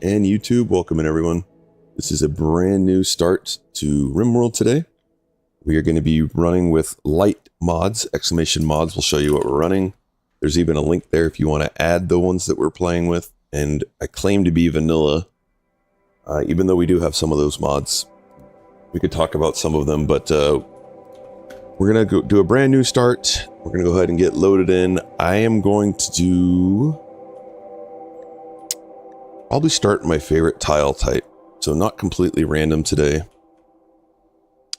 And YouTube, welcome in everyone. This is a brand new start to Rimworld today. We are going to be running with light mods, exclamation mods. We'll show you what we're running. There's even a link there if you want to add the ones that we're playing with. And I claim to be vanilla, even though we do have some of those mods. We could talk about some of them, but we're going to do a brand new start. We're going to go ahead and get loaded in. I am going to do... probably start my favorite tile type. So not completely random today.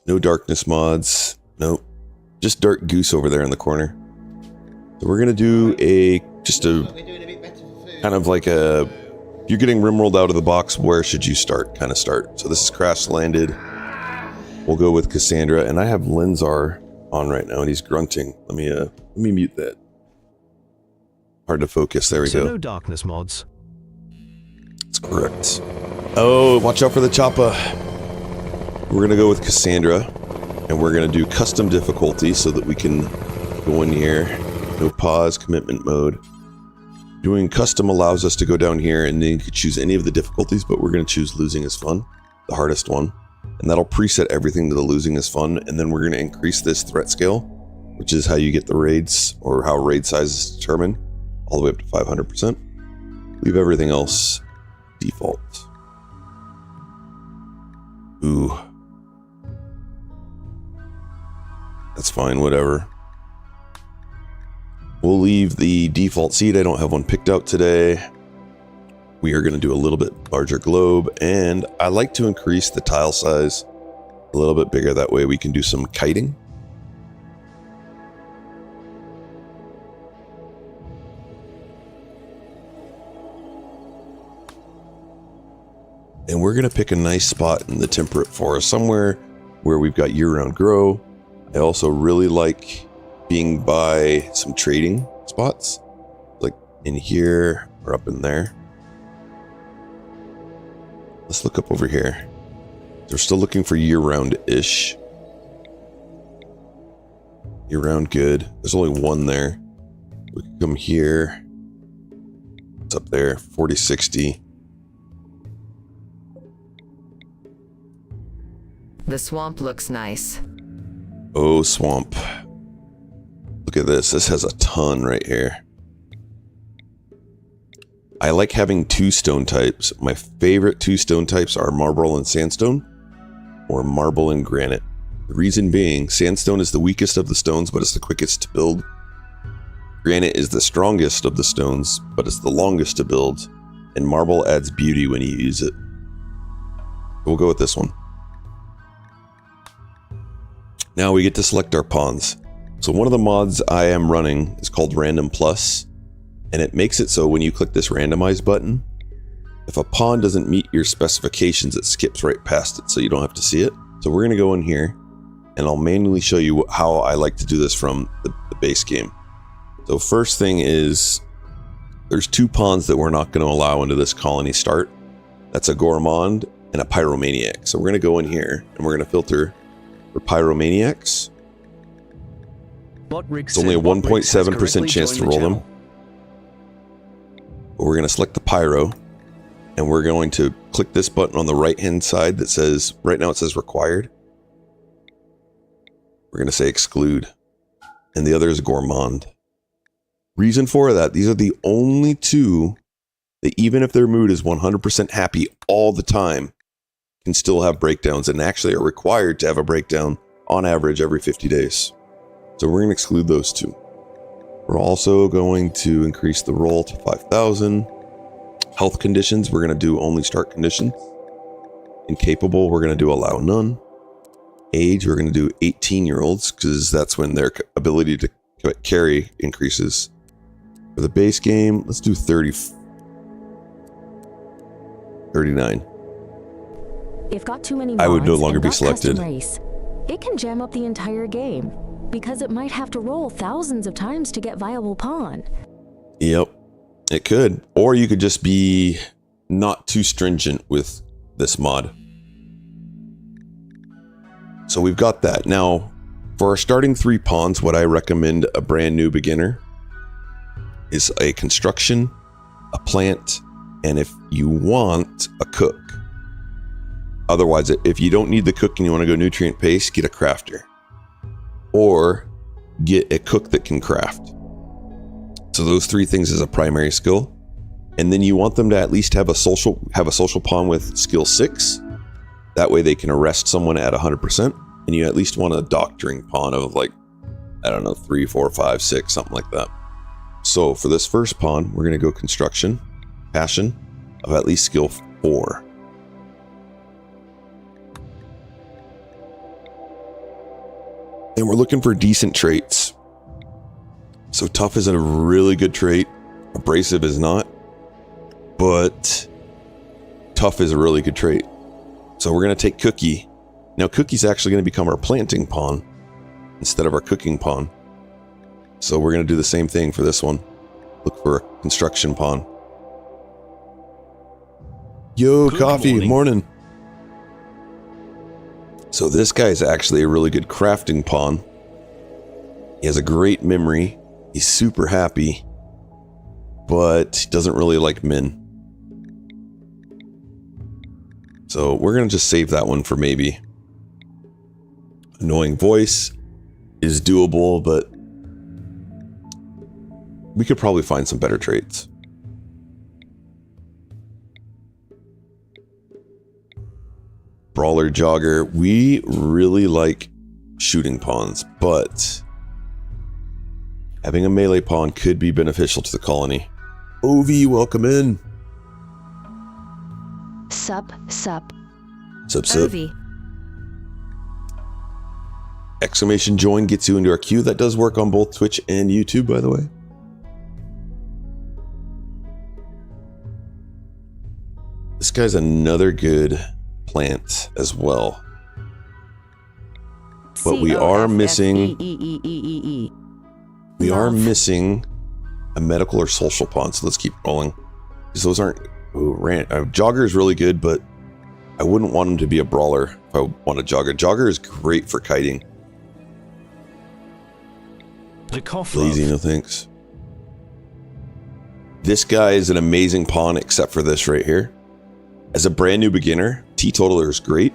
No darkness mods. Nope. Just Dark Goose over there in the corner. So we're going to do just a kind of like a, if you're getting Rimworld out of the box, where should you start kind of start. So this is Crashlanded. We'll go with Cassandra, and I have Lenzar on right now and he's grunting. Let me mute that. Hard to focus. There we go. No darkness mods. That's correct. Oh, watch out for the choppa. We're going to go with Cassandra, and we're going to do custom difficulty so that we can go in here. No pause, commitment mode. Doing custom allows us to go down here and then you can choose any of the difficulties, but we're going to choose losing is fun, the hardest one. And that'll preset everything to the losing is fun, and then we're going to increase this threat scale, which is how you get the raids, or how raid size is determined, all the way up to 500%. Leave everything else default. Ooh. That's fine, whatever. We'll leave the default seed. I don't have one picked out today. We are going to do a little bit larger globe, and I like to increase the tile size a little bit bigger. That way we can do some kiting. And we're going to pick a nice spot in the temperate forest, somewhere where we've got year-round grow. I also really like being by some trading spots, like in here or up in there. Let's look up over here. They're still looking for year-round-ish. Year-round good. There's only one there. We can come here. It's up there, 40-60. The swamp looks nice. Oh, swamp. Look at this. This has a ton right here. I like having two stone types. My favorite two stone types are marble and sandstone, or marble and granite. The reason being, sandstone is the weakest of the stones, but it's the quickest to build. Granite is the strongest of the stones, but it's the longest to build. And marble adds beauty when you use it. We'll go with this one. Now we get to select our pawns. So one of the mods I am running is called RandomPlus, and it makes it so when you click this randomize button, if a pawn doesn't meet your specifications, it skips right past it, so you don't have to see it. So we're going to go in here, and I'll manually show you how I like to do this from the base game. So first thing is, there's two pawns that we're not going to allow into this colony start. That's a Gourmand and a Pyromaniac. So we're going to go in here, and we're going to filter for Pyromaniacs. It's only a 1.7% chance to roll them. But we're going to select the Pyro, and we're going to click this button on the right hand side that says, right now it says required. We're going to say exclude, and the other is Gourmand. Reason for that, these are the only two that, even if their mood is 100% happy all the time, can still have breakdowns, and actually are required to have a breakdown on average every 50 days. So we're going to exclude those two. We're also going to increase the roll to 5,000. Health conditions, we're going to do only start conditions. Incapable, we're going to do allow none. Age, we're going to do 18-year-olds, because that's when their ability to carry increases. For the base game, let's do 39. If got too many I would no mods longer and be got selected. custom race, it can jam up the entire game, because it might have to roll thousands of times to get viable pawn. Yep, it could. Or you could just be not too stringent with this mod. So we've got that. Now, for our starting 3 pawns, what I recommend a brand new beginner is a construction, a plant, And if you want a cook, otherwise, if you don't need the cook and you want to go nutrient paste, get a crafter. Or get a cook that can craft. So those 3 things is a primary skill. And then you want them to at least have a social pawn with skill 6. That way they can arrest someone at 100%. And you at least want a doctoring pawn of like, I don't know, 3, 4, 5, 6, something like that. So for this first pawn, we're going to go construction, passion of at least skill 4. And we're looking for decent traits. So tough is a really good trait. Abrasive is not. But tough is a really good trait. So we're going to take Cookie. Now Cookie's actually going to become our planting pawn instead of our cooking pawn. So we're going to do the same thing for this one. Look for a construction pawn. Yo, Good coffee, morning. So this guy is actually a really good crafting pawn. He has a great memory. He's super happy. But he doesn't really like min. So we're going to just save that one for maybe. Annoying voice is doable, but we could probably find some better traits. Brawler, jogger. We really like shooting pawns, but having a melee pawn could be beneficial to the colony. Ovi, welcome in. Sup. Sup. Ovi. Exclamation join gets you into our queue. That does work on both Twitch and YouTube, by the way. This guy's another good plant as well. But we are missing... We are missing a medical or social pawn, so let's keep rolling. Because those aren't... Ooh, Jogger is really good, but I wouldn't want him to be a brawler if I want a Jogger. Jogger is great for kiting. Lazy, no thanks. This guy is an amazing pawn except for this right here. As a brand new beginner, Teetotaler is great.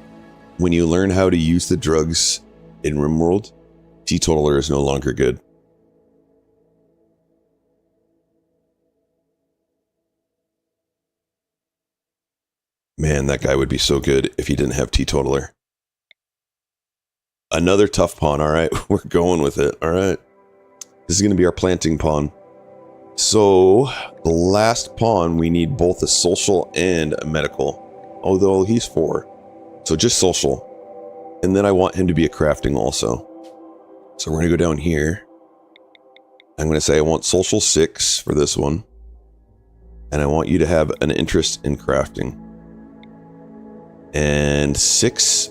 When you learn how to use the drugs in Rimworld, Teetotaler is no longer good. Man, that guy would be so good if he didn't have Teetotaler. Another tough pawn, alright? We're going with it, alright? This is going to be our planting pawn. So, the last pawn, we need both a social and a medical. Although he's 4. So just social. And then I want him to be a crafting also. So we're going to go down here. I'm going to say I want social 6 for this one. And I want you to have an interest in crafting. And 6,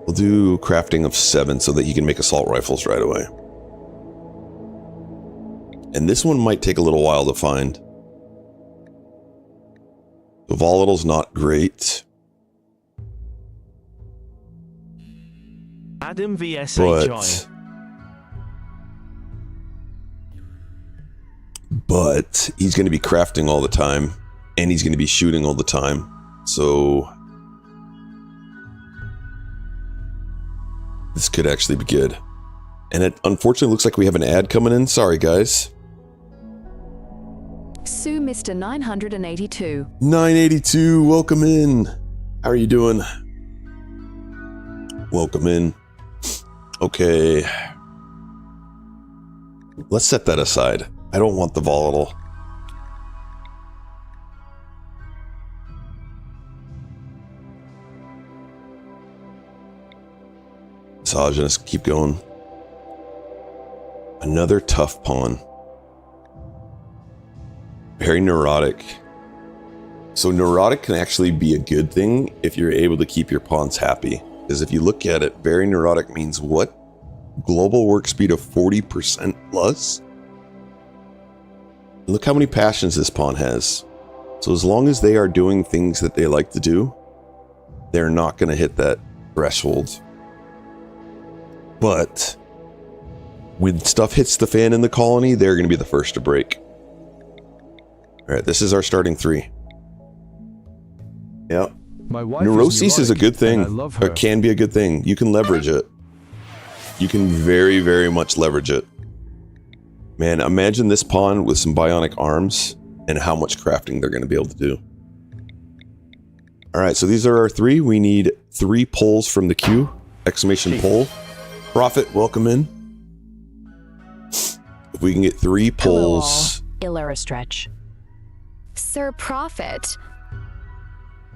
we'll do crafting of 7 so that he can make assault rifles right away. And this one might take a little while to find. The volatile's not great. Adam VSHI. But he's going to be crafting all the time. And he's going to be shooting all the time. So this could actually be good. And it unfortunately looks like we have an ad coming in. Sorry, guys. Sue Mr. 982. 982, welcome in. How are you doing? Welcome in. Okay. Let's set that aside. I don't want the volatile. Misogynist, keep going. Another tough pawn. Very neurotic. So neurotic can actually be a good thing if you're able to keep your pawns happy. Because if you look at it, very neurotic means what? Global work speed of 40% plus? Look how many passions this pawn has. So as long as they are doing things that they like to do, they're not going to hit that threshold. But when stuff hits the fan in the colony, they're going to be the first to break. All right, this is our starting 3. Yeah. My wife Neuroses is a good thing. I love her. It can be a good thing. You can leverage it. You can very, very much leverage it. Man, imagine this pawn with some bionic arms and how much crafting they're going to be able to do. All right, so these are our 3. We need 3 pulls from the queue. Exclamation pull. Prophet, welcome in. If we can get 3 pulls. Illaristretch. Sir Prophet.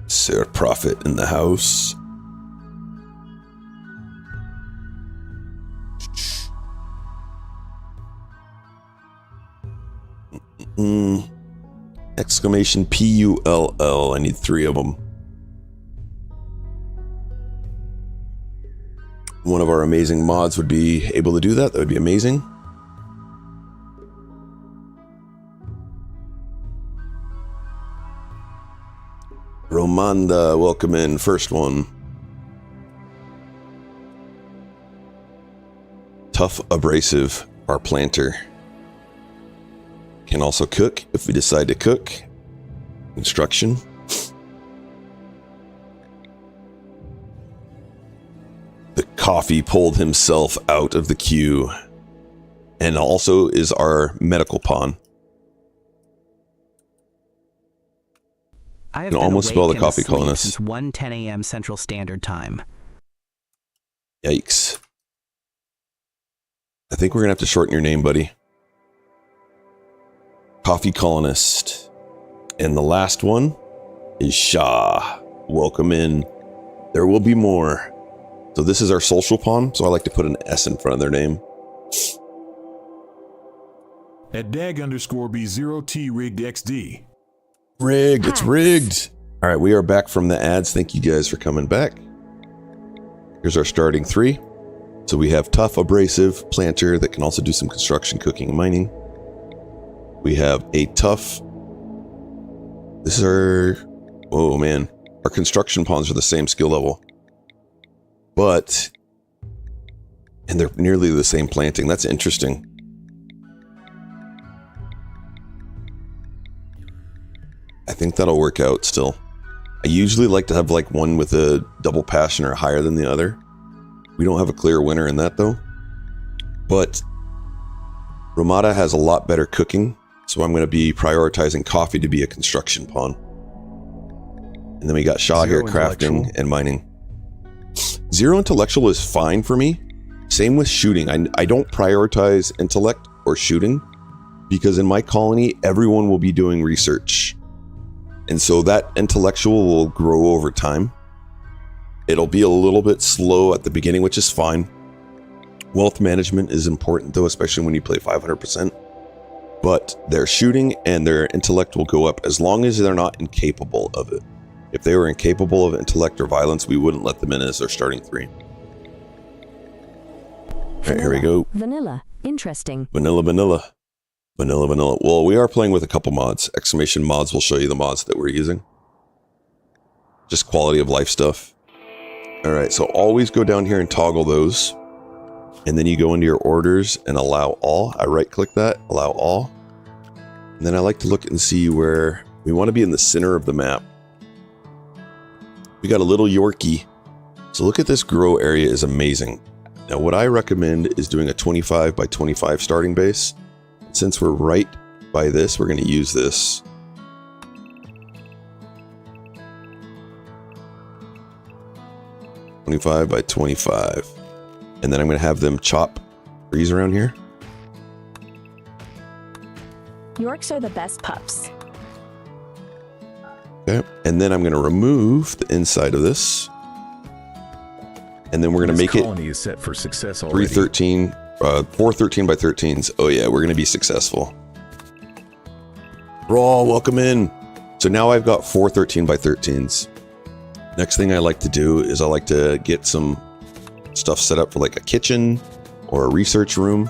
Sir Prophet in the house. Exclamation PULL. I need 3 of them. One of our amazing mods would be able to do that. That would be amazing. Romanda, welcome in. First one. Tough Abrasive, our planter. Can also cook if we decide to cook. Construction. The coffee pulled himself out of the queue. And also is our medical pawn. I have can been almost spell the awake coffee and asleep colonist. since 1:10 a.m. Central Standard Time. Yikes. I think we're going to have to shorten your name, buddy. Coffee colonist. And the last one is Shah. Welcome in. There will be more. So this is our social pawn, so I like to put an S in front of their name. At dag_B0T rigged XD. Rigged. It's rigged. All right, we are back from the ads. Thank you guys for coming back. Here's our starting 3. So we have Tough Abrasive Planter that can also do some construction, cooking, and mining. We have a Tough... This is our... Oh, man. Our construction pawns are the same skill level. But... And they're nearly the same planting. That's interesting. I think that'll work out still. I usually like to have like one with a double passion or higher than the other. We don't have a clear winner in that though. But Ramada has a lot better cooking, so I'm going to be prioritizing coffee to be a construction pawn. And then we got Shah here crafting and mining. 0 intellectual is fine for me. Same with shooting. I don't prioritize intellect or shooting because in my colony, everyone will be doing research. And so that intellectual will grow over time. It'll be a little bit slow at the beginning, which is fine. Wealth management is important though, especially when you play 500%. But their shooting and their intellect will go up as long as they're not incapable of it. If they were incapable of intellect or violence, we wouldn't let them in as their starting 3. All right, here we go. Vanilla. Interesting. Vanilla. Well, we are playing with a couple mods. Exclamation mods will show you the mods that we're using. Just quality of life stuff. All right, so always go down here and toggle those. And then you go into your orders and allow all. I right click that, allow all. And then I like to look and see where we want to be in the center of the map. We got a little Yorkie. So look at this grow area is amazing. Now what I recommend is doing a 25 by 25 starting base. Since we're right by this, we're going to use this. $25 by 25. And then I'm going to have them chop trees around here. Yorks are the best pups. Okay. And then I'm going to remove the inside of this. And then we're going to make it colony is set for success already. 313. 4 13 by 13s. Oh yeah, we're going to be successful. Raw, welcome in. So now I've got 4 13 by 13s. Next thing I like to do is I like to get some stuff set up for like a kitchen or a research room.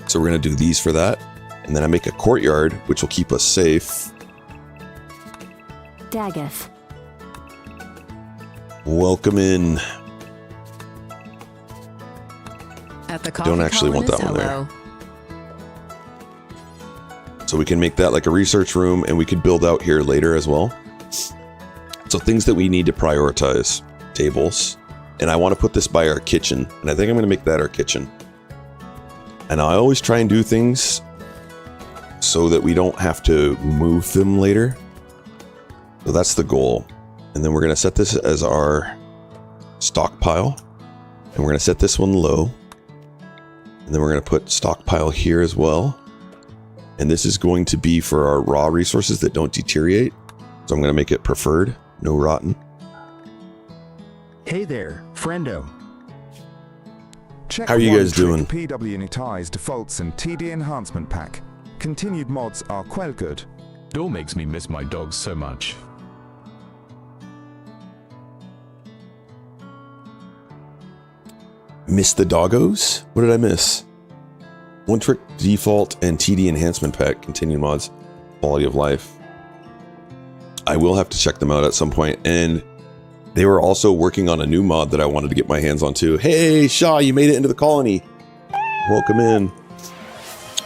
So we're going to do these for that. And then I make a courtyard, which will keep us safe. Daggeth. Welcome in. At the coffee Don't actually want that colonist, one there. So we can make that like a research room, and we could build out here later as well. So things that we need to prioritize. Tables. And I want to put this by our kitchen. And I think I'm going to make that our kitchen. And I always try and do things so that we don't have to move them later. So that's the goal. And then we're going to set this as our stockpile. And we're going to set this one low. And then we're going to put stockpile here as well. And this is going to be for our raw resources that don't deteriorate. So I'm going to make it preferred, no rotten. Hey there, friendo. Check How are you one guys doing? trick PW Unitize defaults and TD enhancement pack. Continued mods are quite good. Still makes me miss my dogs so much. Miss the doggos? What did I miss? One trick default and TD enhancement pack, continued mods, quality of life. I will have to check them out at some point. And they were also working on a new mod that I wanted to get my hands on too. Hey, Shaw, you made it into the colony. Welcome in.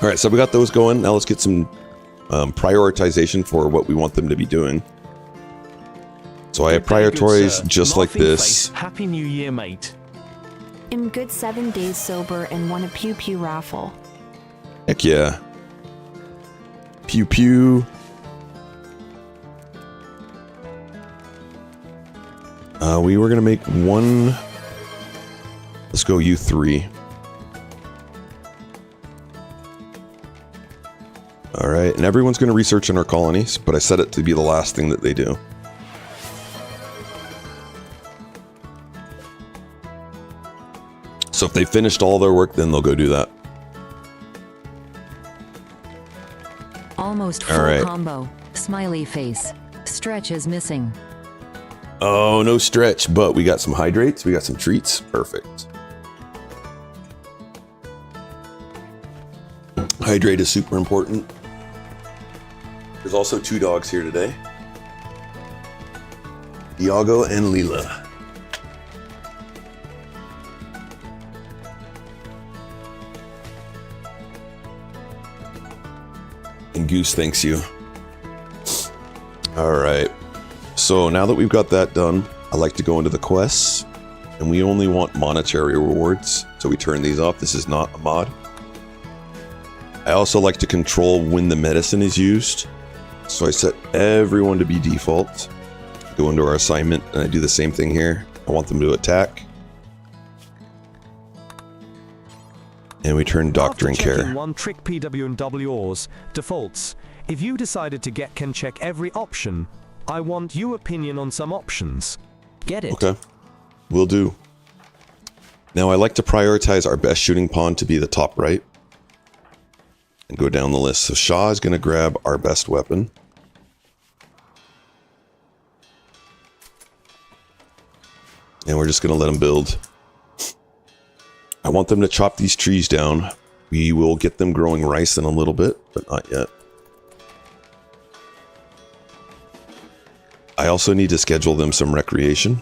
All right, so we got those going. Now let's get some prioritization for what we want them to be doing. So I have priorities just like this. Happy New Year, mate. In good 7 days sober and won a pew pew raffle. Heck yeah. Pew pew. We were going to make one. Let's go U3. All right. And everyone's going to research in our colonies, but I set it to be the last thing that they do. So if they finished all their work, then they'll go do that. Almost full combo. Smiley face. Stretch is missing. Oh, no stretch, but we got some hydrates. We got some treats. Perfect. Hydrate is super important. There's also 2 dogs here today. Iago and Leela. And Goose thanks you. All right. So now that we've got that done, I like to go into the quests, and we only want monetary rewards. So we turn these off. This is not a mod. I also like to control when the medicine is used. So I set everyone to be default. Go into our assignment, and I do the same thing here. I want them to attack. And we turn doctor and care. One trick PW and WR's defaults. If you decided to get can check every option, I want your opinion on some options. Get it? Okay. Will do. Now I like to prioritize our best shooting pawn to be the top right. And go down the list. So Shaw is going to grab our best weapon. And we're just going to let him build. I want them to chop these trees down. We will get them growing rice in a little bit, but not yet. I also need to schedule them some recreation.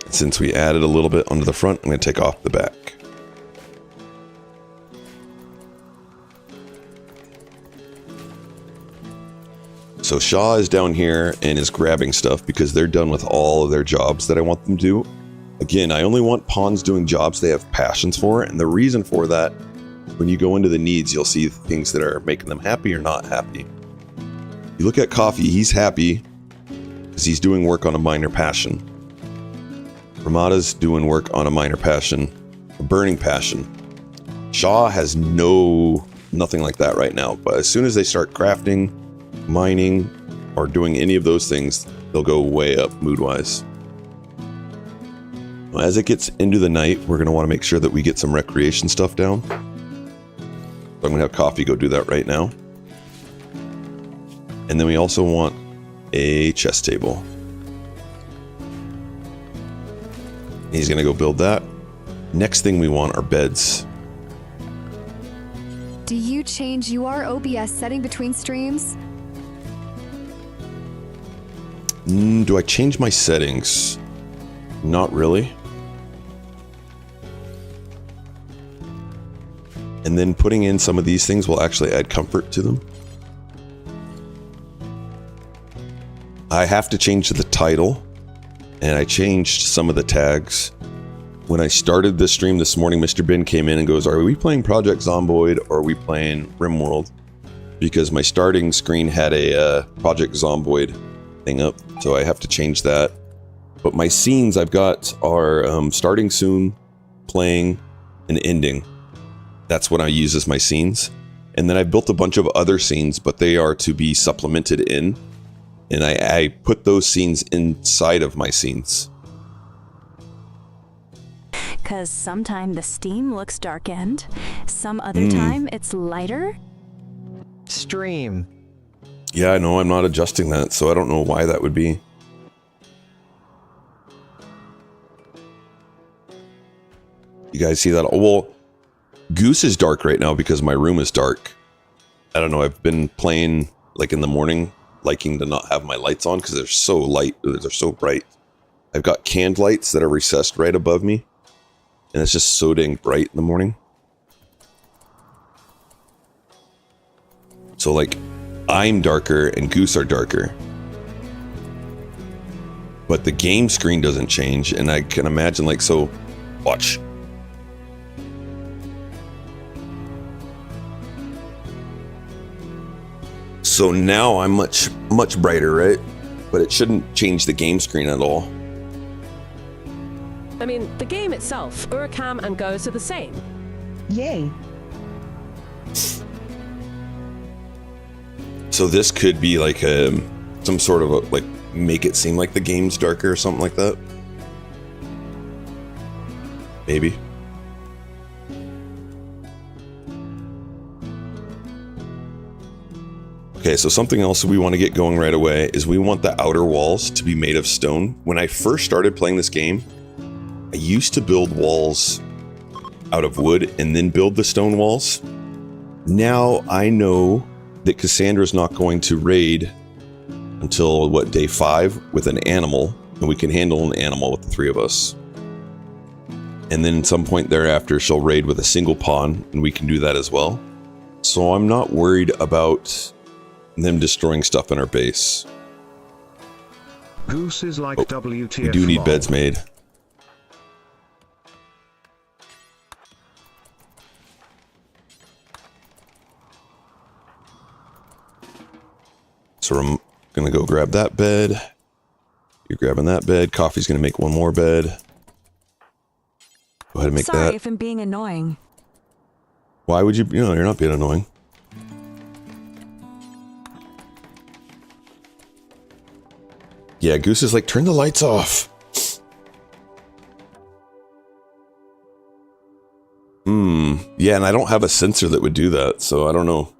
Since we added a little bit onto the front, I'm going to take off the back. So Shaw is down here and is grabbing stuff because they're done with all of their jobs that I want them to do. Again, I only want pawns doing jobs they have passions for, and the reason for that, when you go into the needs, you'll see things that are making them happy or not happy. You look at Coffee, he's happy because he's doing work on a minor passion. Ramada's doing work on a minor passion, a burning passion. Shaw has nothing like that right now, but as soon as they start crafting, mining, or doing any of those things, they'll go way up mood-wise. As it gets into the night, we're going to want to make sure that we get some recreation stuff down. So I'm going to have Coffee go do that right now. And then we also want a chess table. He's going to go build that. Next thing we want are beds. Do you change your OBS setting between streams? Do I change my settings? Not really. And then putting in some of these things will actually add comfort to them. I have to change the title, and I changed some of the tags. When I started this stream this morning, Mr. Bin came in and goes, are we playing Project Zomboid or are we playing Rimworld? Because my starting screen had a Project Zomboid thing up, so I have to change that. But my scenes I've got are starting soon, playing, and ending. That's what I use as my scenes. And then I built a bunch of other scenes, but they are to be supplemented in. And I put those scenes inside of my scenes. Because sometime the steam looks darkened, some other time it's lighter. Stream. Yeah, I know, I'm not adjusting that, so I don't know why that would be. You guys see that? Oh, well, Goose is dark right now because my room is dark. I don't know, I've been playing like in the morning, liking to not have my lights on because they're so light, they're so bright. I've got canned lights that are recessed right above me, and it's just so dang bright in the morning. So like, I'm darker and Goose are darker. But the game screen doesn't change, and I can imagine like, so, watch. So now I'm much brighter, right? But it shouldn't change the game screen at all. I mean, the game itself, Urcam and Ghost are the same. Yay. So this could be like some sort of a, like, make it seem like the game's darker or something like that. Maybe. Okay, so something else we want to get going right away is we want the outer walls to be made of stone. When I first started playing this game, I used to build walls out of wood and then build the stone walls. Now I know that Cassandra's not going to raid until, what, day 5 with an animal, and we can handle an animal with the 3 of us. And then at some point thereafter, she'll raid with a single pawn, and we can do that as well. So I'm not worried about them destroying stuff in our base. Goose is like WTF. We do need beds made. So I'm gonna go grab that bed. You're grabbing that bed. Coffee's gonna make one more bed. Go ahead and make that. Sorry if I'm being annoying. Why would you? You know, you're not being annoying. Yeah, Goose is like, turn the lights off. Yeah, and I don't have a sensor that would do that, so I don't know.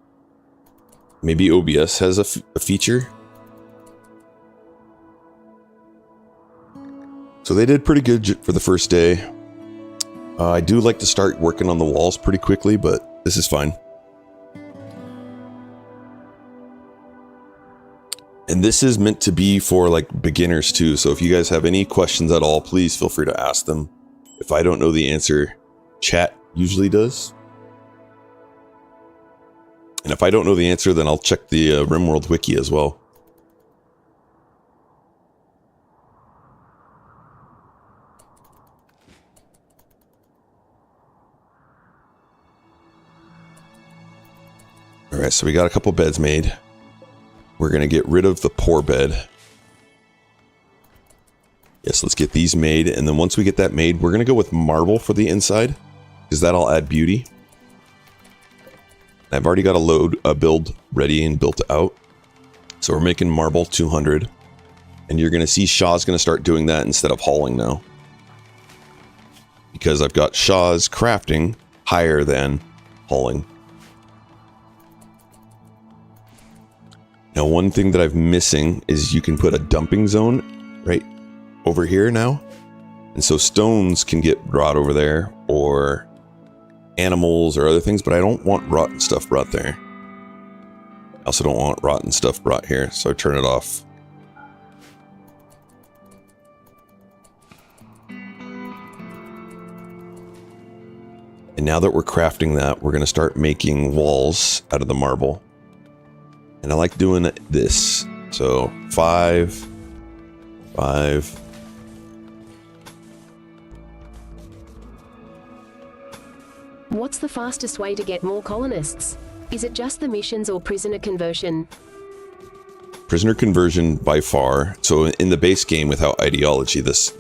Maybe OBS has a feature. So they did pretty good for the first day. I do like to start working on the walls pretty quickly, but this is fine. And this is meant to be for like beginners too, so if you guys have any questions at all, please feel free to ask them. If I don't know the answer, chat usually does. And if I don't know the answer, then I'll check the Rimworld wiki as well. Alright, so we got a couple beds made. We're going to get rid of the poor bed. Yes, let's get these made. And then once we get that made, we're going to go with marble for the inside, because that'll add beauty. I've already got a build ready and built out. So we're making marble 200. And you're going to see Shaw's going to start doing that instead of hauling now. Because I've got Shaw's crafting higher than hauling. Now, one thing that I'm missing is you can put a dumping zone right over here now. And so stones can get brought over there, or animals or other things, but I don't want rotten stuff brought there. I also don't want rotten stuff brought here, so I turn it off. And And now that we're crafting that, we're going to start making walls out of the marble. And I like doing this. So 5, 5. What's the fastest way to get more colonists? Is it just the missions or prisoner conversion? Prisoner conversion by far. So in the base game without ideology, this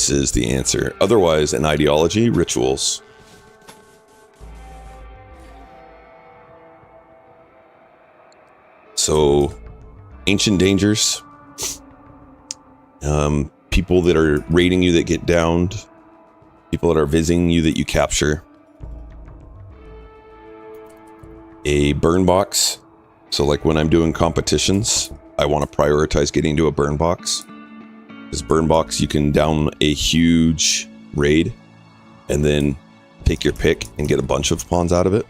is the answer. Otherwise, in ideology, rituals. So, ancient dangers. People that are raiding you that get downed. People that are visiting you that you capture. A burn box. So like when I'm doing competitions, I want to prioritize getting to a burn box. This burn box, you can down a huge raid and then take your pick and get a bunch of pawns out of it.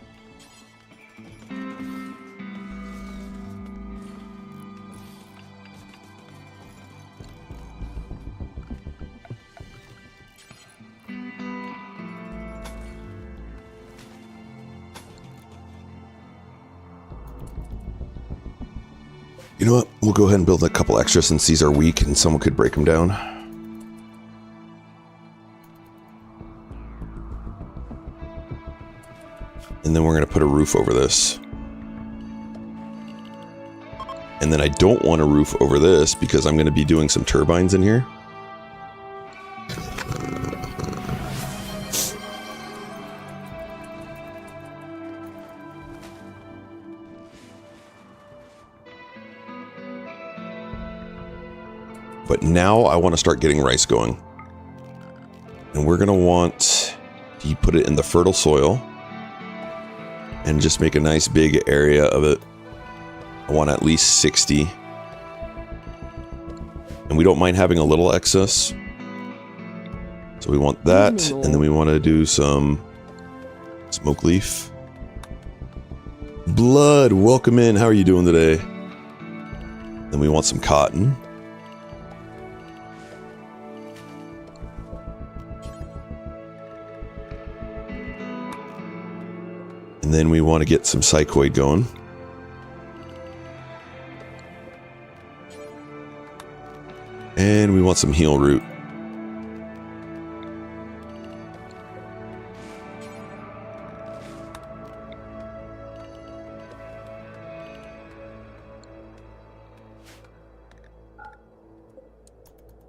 You know what? We'll go ahead and build a couple extra since these are weak and someone could break them down. And then we're going to put a roof over this. And then I don't want a roof over this because I'm going to be doing some turbines in here. But now I want to start getting rice going. And we're going to want to put it in the fertile soil. And just make a nice big area of it. I want at least 60. And we don't mind having a little excess. So we want that. And then we want to do some smoke leaf. Blood, welcome in. How are you doing today? Then we want some cotton. And then we want to get some psychoid going. And we want some heal root.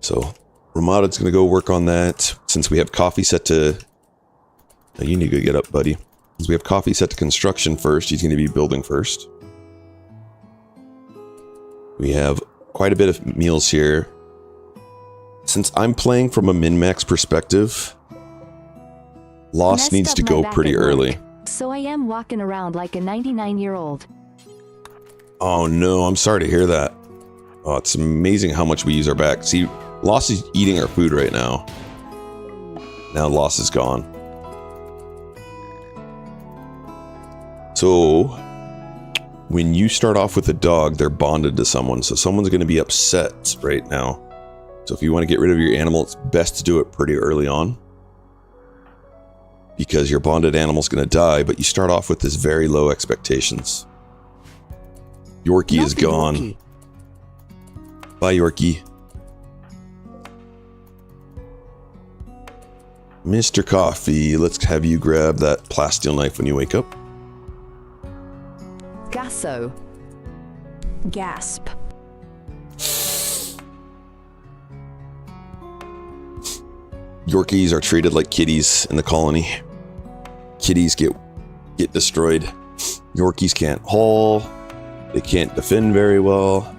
So Ramad's going to go work on that. Since we have coffee set to... Oh, you need to get up, buddy. Since we have coffee set to construction first, he's going to be building first. We have quite a bit of meals here. Since I'm playing from a min-max perspective, Lost needs to go pretty early. So I am walking around like a 99-year-old. Oh no, I'm sorry to hear that. Oh, it's amazing how much we use our back. See, Lost is eating our food right now. Now Lost is gone. So, when you start off with a dog, they're bonded to someone. So someone's going to be upset right now. So if you want to get rid of your animal, it's best to do it pretty early on. Because your bonded animal's going to die, but you start off with this very low expectations. Yorkie is gone. Yorkie. Bye, Yorkie. Mr. Coffee, let's have you grab that plasteel knife when you wake up. Gasso. Gasp. Yorkies are treated like kitties in the colony. Kitties get destroyed. Yorkies can't haul. They can't defend very well.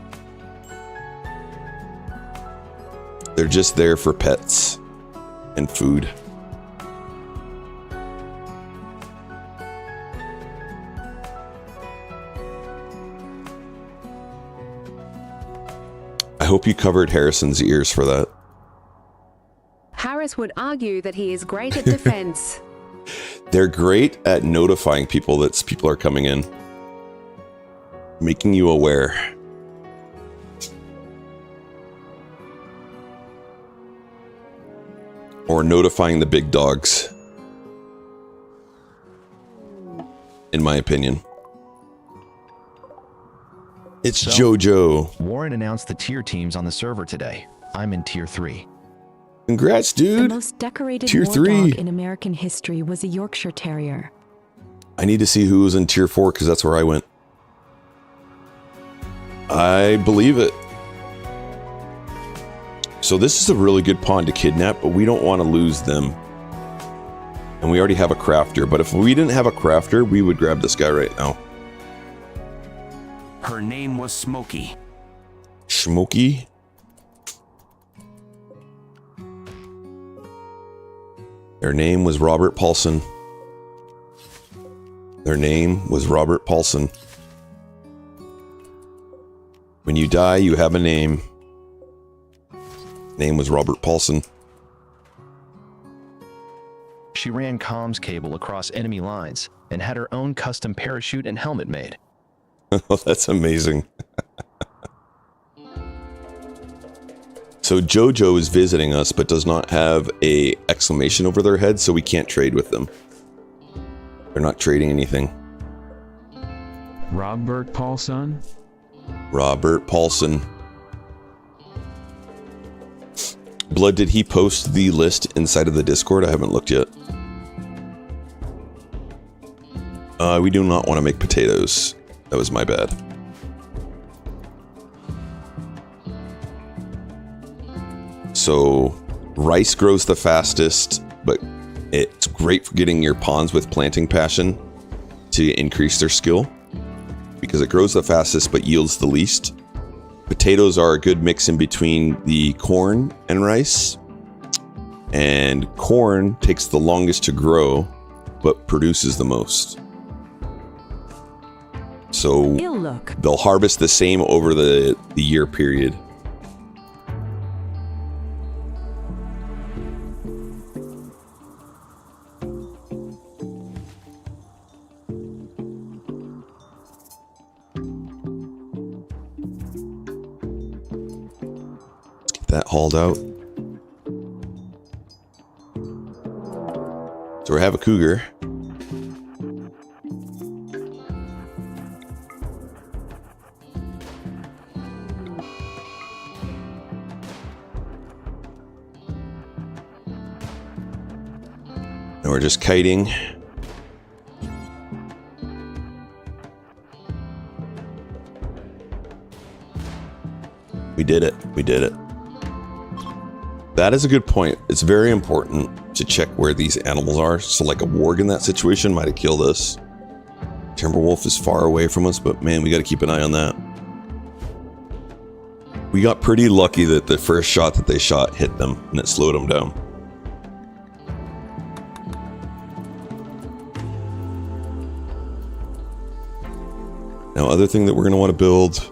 They're just there for pets and food. I hope you covered Harrison's ears for that. Harris would argue that he is great at defense. They're great at notifying people that people are coming in. Making you aware. Or notifying the big dogs. in my opinion. It's So, JoJo. Warren announced the tier teams on the server today. I'm in tier 3. Congrats, The dude. most decorated Tier war 3. dog in American history was a Yorkshire Terrier. I need to see who was in tier 4 because that's where I went. I believe it. So this is a really good pawn to kidnap, but we don't want to lose them. And we already have a crafter, but if we didn't have a crafter, we would grab this guy right now. Her name was Smokey. Smokey? Their name was Robert Paulson. Their name was Robert Paulson. When you die, you have a name. Name was Robert Paulson. She ran comms cable across enemy lines and had her own custom parachute and helmet made. Oh, that's amazing. So JoJo is visiting us, but does not have a exclamation over their head, so we can't trade with them. They're not trading anything. Robert Paulson? Robert Paulson. Blood, did he post the list inside of the Discord? I haven't looked yet. We do not want to make potatoes. That was my bad. So, rice grows the fastest, but it's great for getting your pawns with planting passion to increase their skill, because it grows the fastest but yields the least. Potatoes are a good mix in between the corn and rice, and corn takes the longest to grow but produces the most. So they'll harvest the same over the year period. Let's get that hauled out. So we have a cougar. And we're just kiting. We did it. We did it. That is a good point. It's very important to check where these animals are. So like a warg in that situation might have killed us. Timberwolf is far away from us, but man, we got to keep an eye on that. We got pretty lucky that the first shot that they shot hit them and it slowed them down. Now, other thing that we're going to want to build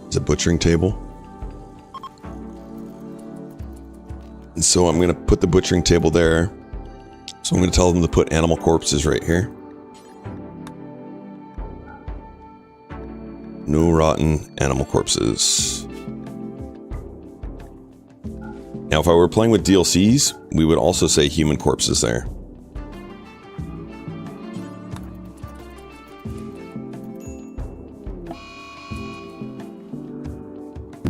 is a butchering table. And so I'm going to put the butchering table there. So I'm going to tell them to put animal corpses right here. No rotten animal corpses. Now, if I were playing with DLCs, we would also say human corpses there.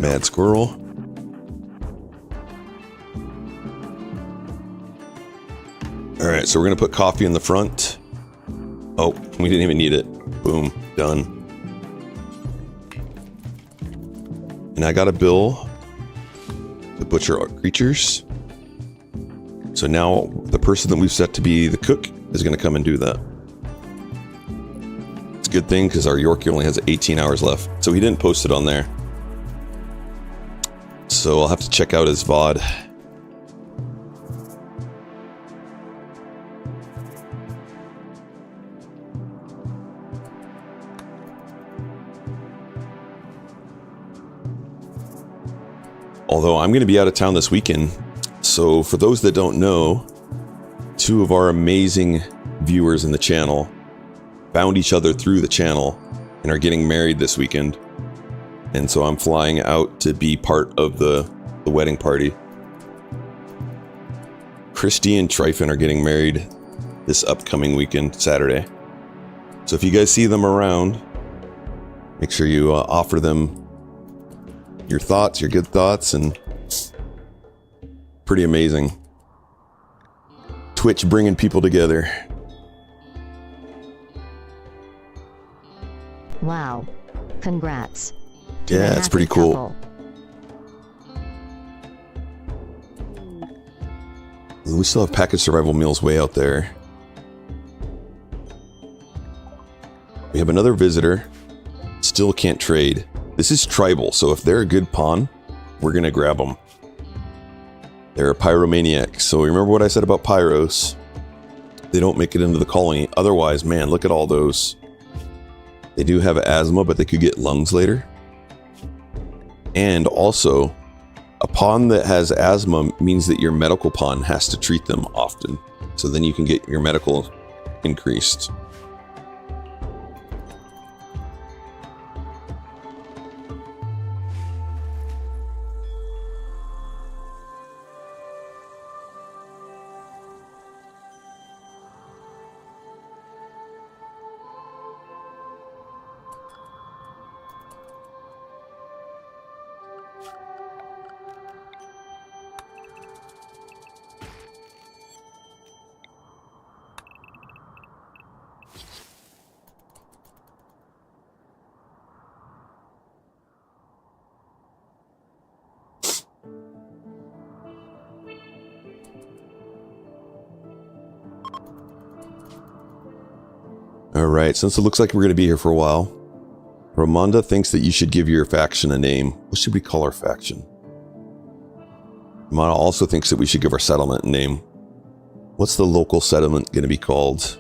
Mad squirrel. Alright, so we're going to put coffee in the front. Oh, we didn't even need it. Boom, done. And I got a bill to butcher our creatures. So now the person that we've set to be the cook is going to come and do that. It's a good thing because our Yorkie only has 18 hours left. So he didn't post it on there. So I'll have to check out his VOD. Although I'm going to be out of town this weekend. So for those that don't know, two of our amazing viewers in the channel found each other through the channel and are getting married this weekend. And so I'm flying out to be part of the wedding party. Christy and Tryphon are getting married this upcoming weekend, Saturday. So if you guys see them around, make sure you offer them your thoughts, your good thoughts, and pretty amazing. Twitch bringing people together. Wow. Congrats. Yeah, it's pretty cool. We still have packaged survival meals way out there. We have another visitor. Still can't trade. This is tribal, so if they're a good pawn, we're gonna grab them. They're a pyromaniac. So remember what I said about pyros. They don't make it into the colony. Otherwise, man, look at all those. They do have asthma, but they could get lungs later. And also, a pawn that has asthma means that your medical pawn has to treat them often. So then you can get your medical increased. Alright, since it looks like we're going to be here for a while, Ramonda thinks that you should give your faction a name. What should we call our faction? Ramonda also thinks that we should give our settlement a name. What's the local settlement going to be called?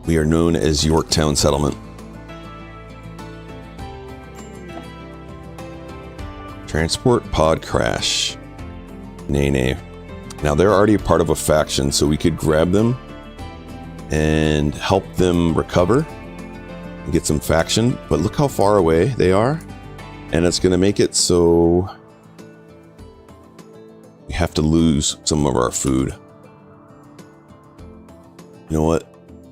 We are known as Yorktown Settlement. Transport pod crash. Nay. Now they're already a part of a faction, so we could grab them and help them recover and get some faction. But look how far away they are. And it's going to make it so we have to lose some of our food. You know what?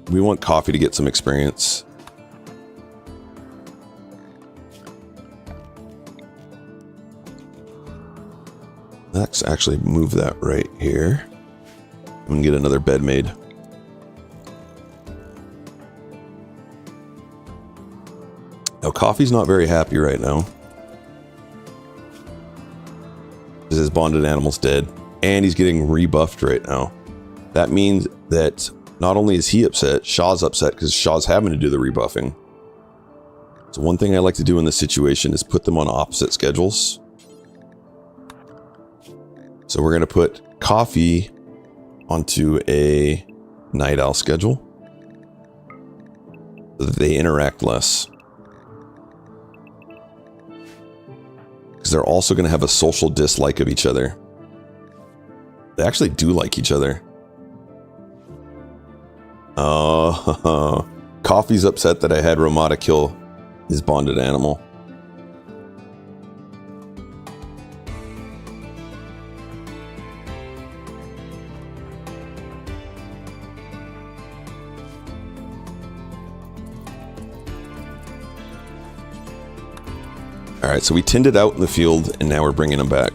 We want coffee to get some experience. Let's actually move that right here. And get another bed made. Now, coffee's not very happy right now. Because his bonded animal's dead. And he's getting rebuffed right now. That means that not only is he upset, Shaw's upset because Shaw's having to do the rebuffing. So one thing I like to do in this situation is put them on opposite schedules. So we're going to put Coffee onto a Night Owl schedule so that they interact less. Because they're also going to have a social dislike of each other. They actually do like each other. Coffee's upset that I had Ramada kill his bonded animal. Alright, so we tinned it out in the field, and now we're bringing them back.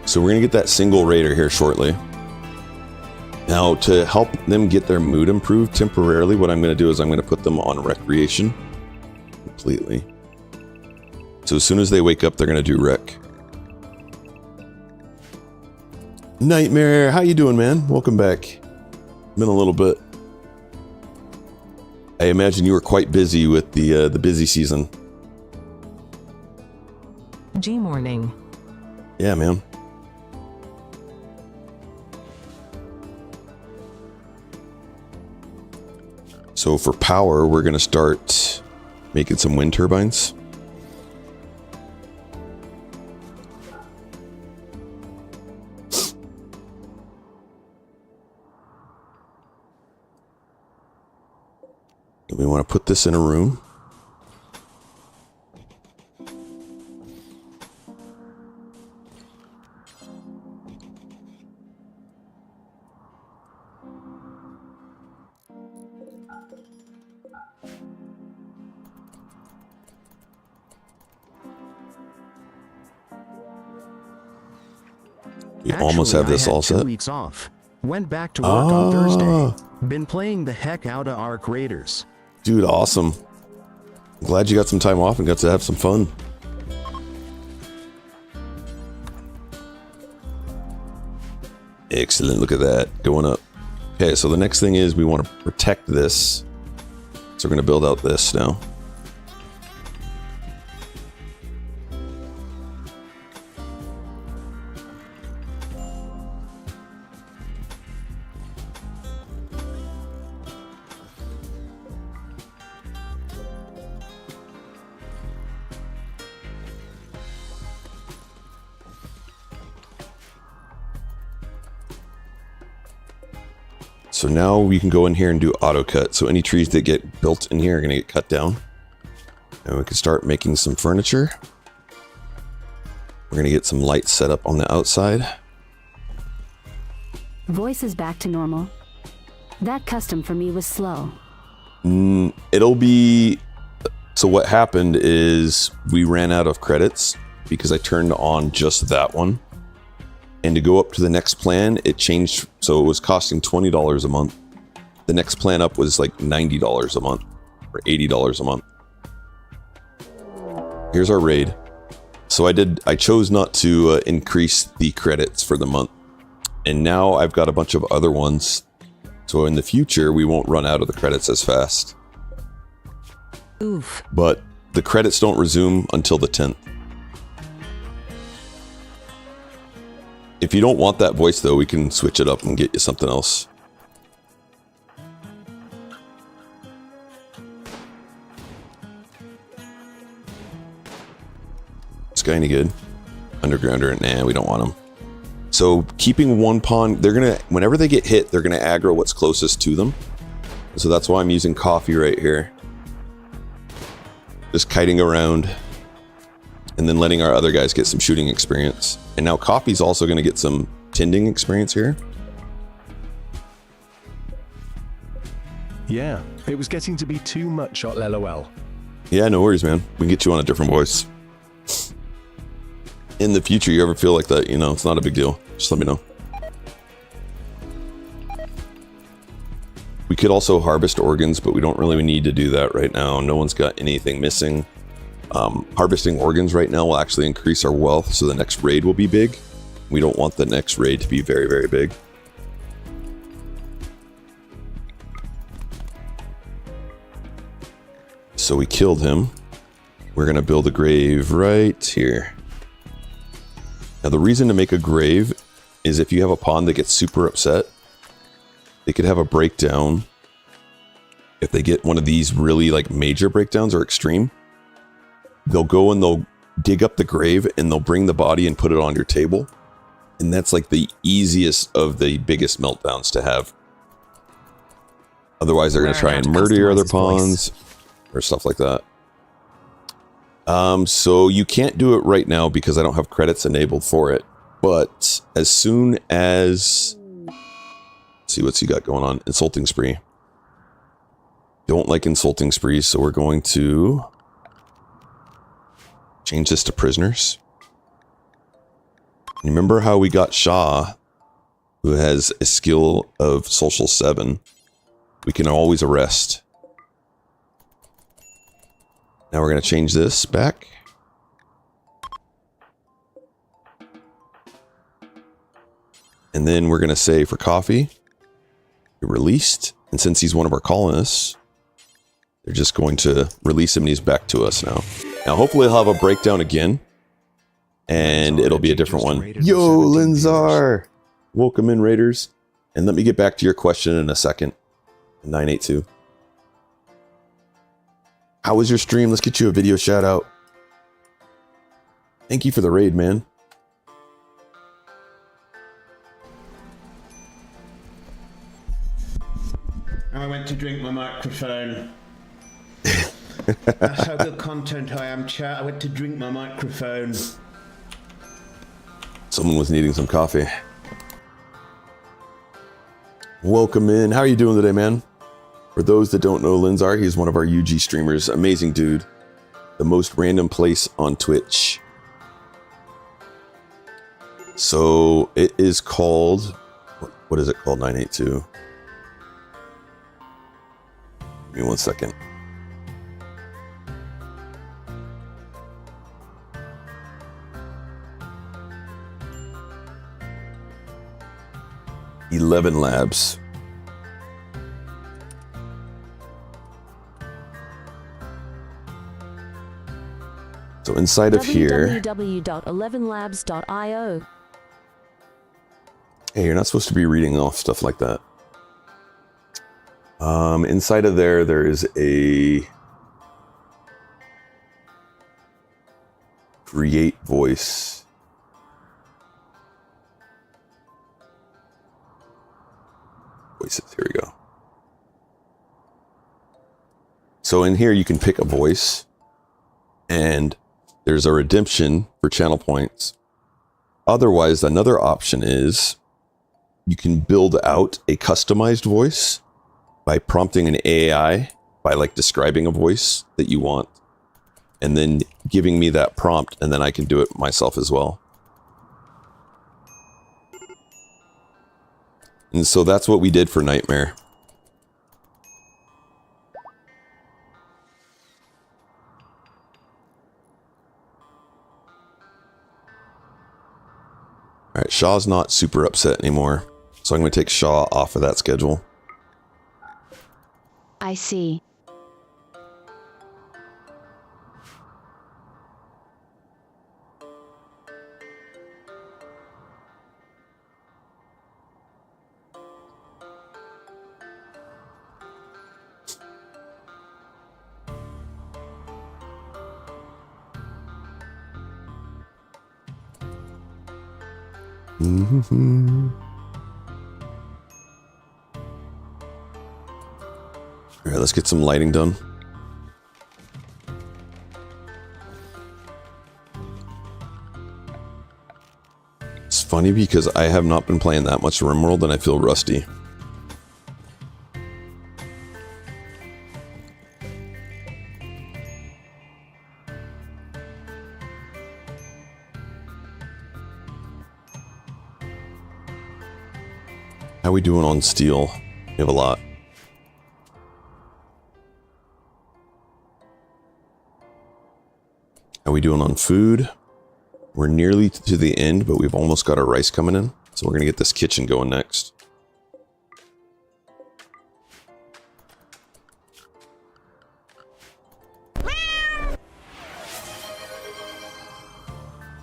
So we're going to get that single raider here shortly. Now, to help them get their mood improved temporarily, what I'm going to do is I'm going to put them on recreation completely. So as soon as they wake up, they're going to do rec. Nightmare, how you doing, man? Welcome back. Been a little bit. I imagine you were quite busy with the busy season. G morning. Yeah, man. So for power, we're going to start making some wind turbines. We want to put this in a room. We almost have this all set. 2 weeks off. Went back to work on Thursday. Been playing the heck out of Arc Raiders. Dude, awesome. I'm glad you got some time off and got to have some fun. Excellent. Look at that. Going up. Okay, so the next thing is we want to protect this. So we're going to build out this now. So now we can go in here and do auto cut. So any trees that get built in here are going to get cut down. And we can start making some furniture. We're going to get some lights set up on the outside. Voice is back to normal. That custom for me was slow. It'll be... So what happened is we ran out of credits because I turned on just that one. And to go up to the next plan, it changed. So it was costing $20 a month. The next plan up was like $90 a month or $80 a month. Here's our raid. So I chose not to increase the credits for the month. And now I've got a bunch of other ones. So in the future, we won't run out of the credits as fast. Oof. But the credits don't resume until the 10th. If you don't want that voice, though, we can switch it up and get you something else. This guy any good? Undergrounder, nah, we don't want him. So keeping one pawn, they're gonna, whenever they get hit, they're gonna aggro what's closest to them. So that's why I'm using coffee right here. Just kiting around. And then letting our other guys get some shooting experience. And now Coffee's also going to get some tending experience here. Yeah, it was getting to be too much at LOL. Yeah, no worries, man. We can get you on a different voice. In the future, you ever feel like that, you know, it's not a big deal. Just let me know. We could also harvest organs, but we don't really need to do that right now. No one's got anything missing. Harvesting organs right now will actually increase our wealth, so the next raid will be big. We don't want the next raid to be very, very big. So we killed him. We're going to build a grave right here. Now the reason to make a grave is if you have a pawn that gets super upset, they could have a breakdown. If they get one of these really like major breakdowns or extreme, they'll go and they'll dig up the grave and they'll bring the body and put it on your table. And that's like the easiest of the biggest meltdowns to have. Otherwise, they're going to try and murder your other pawns or stuff like that. So you can't do it right now because I don't have credits enabled for it. But as soon as... Let's see what's he got going on. Insulting spree. Don't like insulting sprees, so we're going to... change this to prisoners. Remember how we got Shah, who has a skill of social 7. We can always arrest. Now we're going to change this back. And then we're going to say for coffee, released. And since he's one of our colonists, they're just going to release him and he's back to us now. Now, hopefully he'll have a breakdown again. And it'll be a different one. Yo, Linzar! Welcome in, Raiders. And let me get back to your question in a second. 982. How was your stream? Let's get you a video shout out. Thank you for the raid, man. I went to drink my microphone. That's how good content I am, chat. I went to drink my microphone. Someone was needing some coffee. Welcome in. How are you doing today, man? For those that don't know Linzar, he's one of our UG streamers. Amazing dude. The most random place on Twitch. So it is called... What is it called, 982? Give me 1 second. Eleven Labs. So inside of here... www.11labs.io. Hey, you're not supposed to be reading off stuff like that. Inside of there is a... Create voice. Voices, here we go. So in here you can pick a voice and there's a redemption for channel points. Otherwise, another option is you can build out a customized voice by prompting an AI by like describing a voice that you want and then giving me that prompt, and then I can do it myself as well. And so that's what we did for Nightmare. Alright, Shaw's not super upset anymore. So I'm going to take Shaw off of that schedule. I see. Alright, let's get some lighting done. It's funny because I have not been playing that much Rimworld and I feel rusty. How we doing on steel? We have a lot. How we doing on food? We're nearly to the end, but we've almost got our rice coming in. So we're going to get this kitchen going next.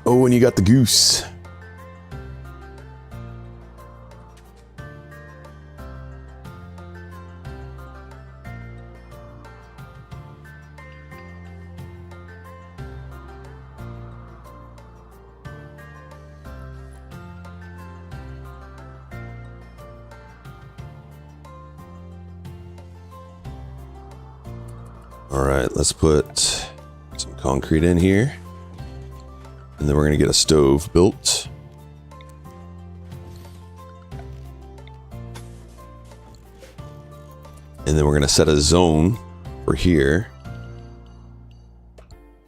Oh, and you got the goose. Alright, let's put some concrete in here. And then we're going to get a stove built. And then we're going to set a zone for here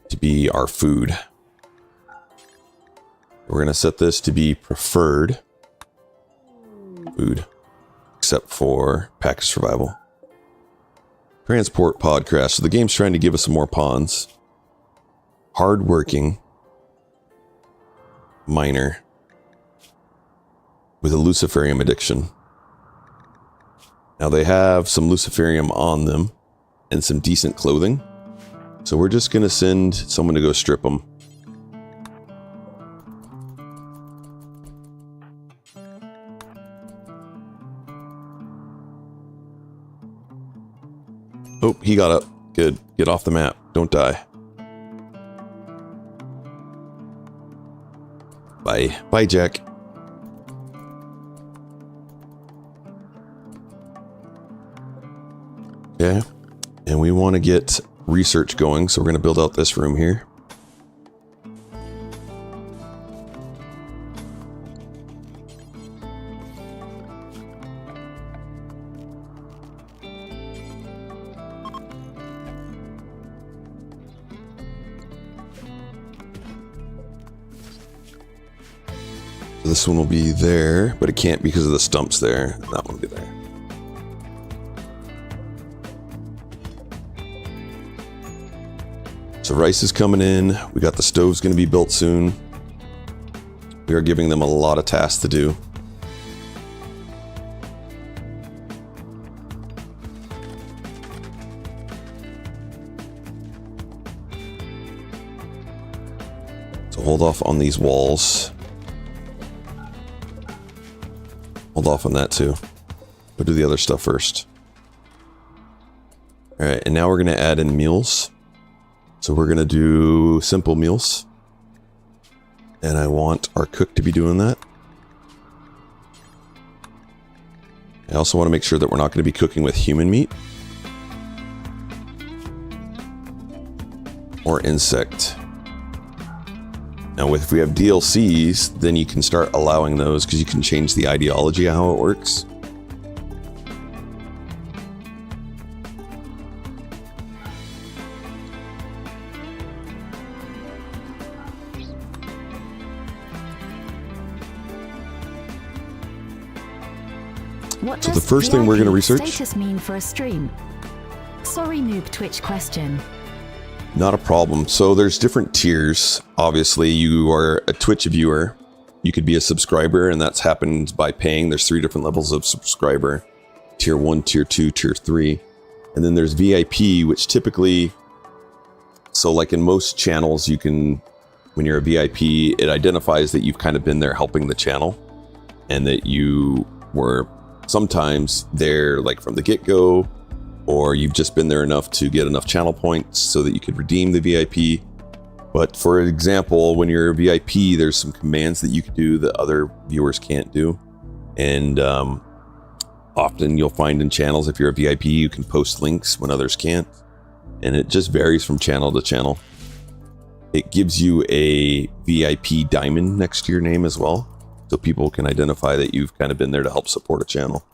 to be our food. We're going to set this to be preferred food, except for package survival. Transport pod crash. So the game's trying to give us some more pawns. Hardworking miner with a luciferium addiction. Now they have some Luciferium on them and some decent clothing. So we're just going to send someone to go strip them. Oh, he got up. Good. Get off the map. Don't die. Bye. Bye, Jack. Okay. And we want to get research going, so we're going to build out this room here. This one will be there, but it can't because of the stumps there. That one will be there. So rice is coming in. We got the stoves going to be built soon. We are giving them a lot of tasks to do. So hold off on these walls. Hold off on that too. We'll do the other stuff first. Alright, and now we're going to add in meals. So we're going to do simple meals. And I want our cook to be doing that. I also want to make sure that we're not going to be cooking with human meat. Or insect. Now if we have DLCs, then you can start allowing those because you can change the ideology of how it works. What So the first thing we're going to research... status mean for a stream? Sorry, noob Twitch question. Not a problem. So there's different tiers. Obviously, you are a Twitch viewer. You could be a subscriber, and that's happened by paying. There's 3 different levels of subscriber. Tier 1, Tier 2, Tier 3. And then there's VIP, which typically... So like in most channels, you can... When you're a VIP, it identifies that you've kind of been there helping the channel. And that you were sometimes there like from the get-go, or you've just been there enough to get enough channel points so that you could redeem the VIP. But for example, when you're a VIP, there's some commands that you can do that other viewers can't do. And often you'll find in channels, if you're a VIP, you can post links when others can't. And it just varies from channel to channel. It gives you a VIP diamond next to your name as well, so people can identify that you've kind of been there to help support a channel.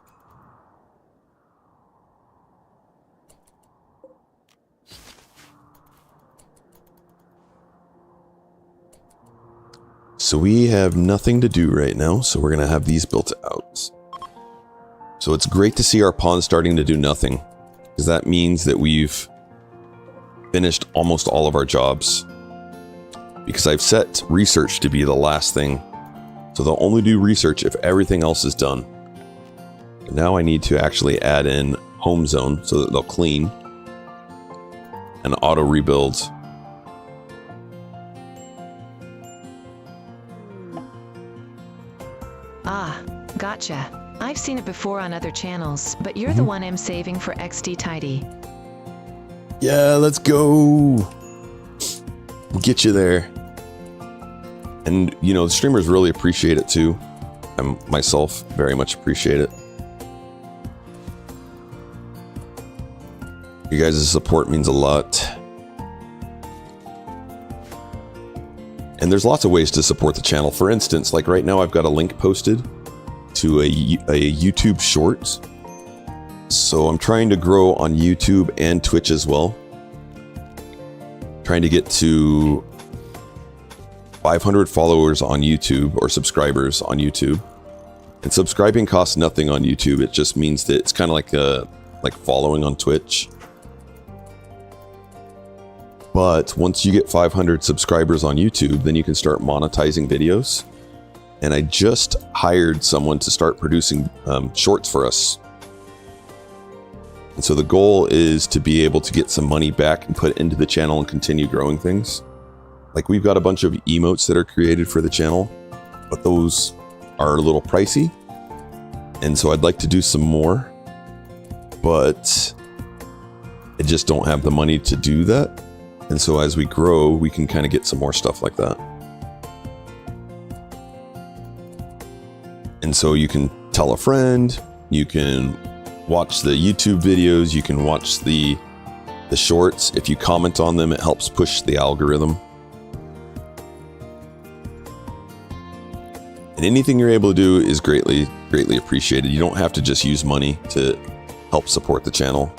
So we have nothing to do right now, so we're going to have these built out. So it's great to see our pawn starting to do nothing, because that means that we've finished almost all of our jobs. Because I've set research to be the last thing. So they'll only do research if everything else is done. And now I need to actually add in home zone so that they'll clean and auto rebuild. Ah, gotcha. I've seen it before on other channels, but you're the one I'm saving for XD Tidy. Yeah, let's go. We'll get you there. And, you know, the streamers really appreciate it too. I myself very much appreciate it. You guys' support means a lot. And there's lots of ways to support the channel. For instance, like right now I've got a link posted to a YouTube short. So I'm trying to grow on YouTube and Twitch as well. Trying to get to 500 followers on YouTube, or subscribers on YouTube. And subscribing costs nothing on YouTube. It just means that it's kind of like following on Twitch. But once you get 500 subscribers on YouTube, then you can start monetizing videos. And I just hired someone to start producing shorts for us. And so the goal is to be able to get some money back and put it into the channel and continue growing things. Like we've got a bunch of emotes that are created for the channel, but those are a little pricey. And so I'd like to do some more, but I just don't have the money to do that. And so as we grow, we can kind of get some more stuff like that. And so you can tell a friend, you can watch the YouTube videos, you can watch the shorts. If you comment on them, it helps push the algorithm. And anything you're able to do is greatly appreciated. You don't have to just use money to help support the channel.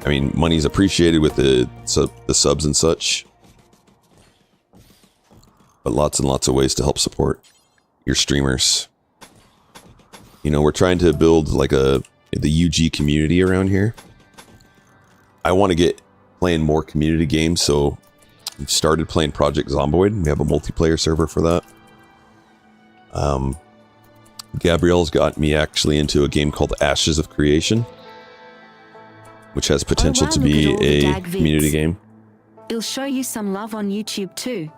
I mean, money's appreciated with the subs and such. But lots and lots of ways to help support your streamers. You know, we're trying to build like the UG community around here. I want to get playing more community games, so we've started playing Project Zomboid. We have a multiplayer server for that. Gabrielle's got me actually into a game called Ashes of Creation, which has potential to be a community game. It'll show you some love on YouTube too.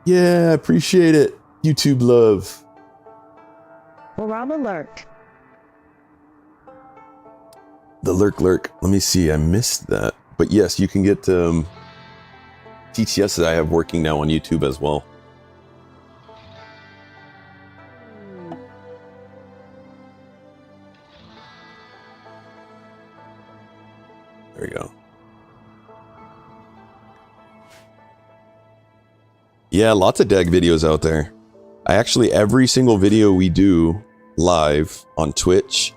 Yeah, I appreciate it. YouTube love. Moram alert. The lurk. Let me see. I missed that. But yes, you can get TTS that I have working now on YouTube as well. There we go. Yeah, lots of DAG videos out there. Every single video we do live on Twitch,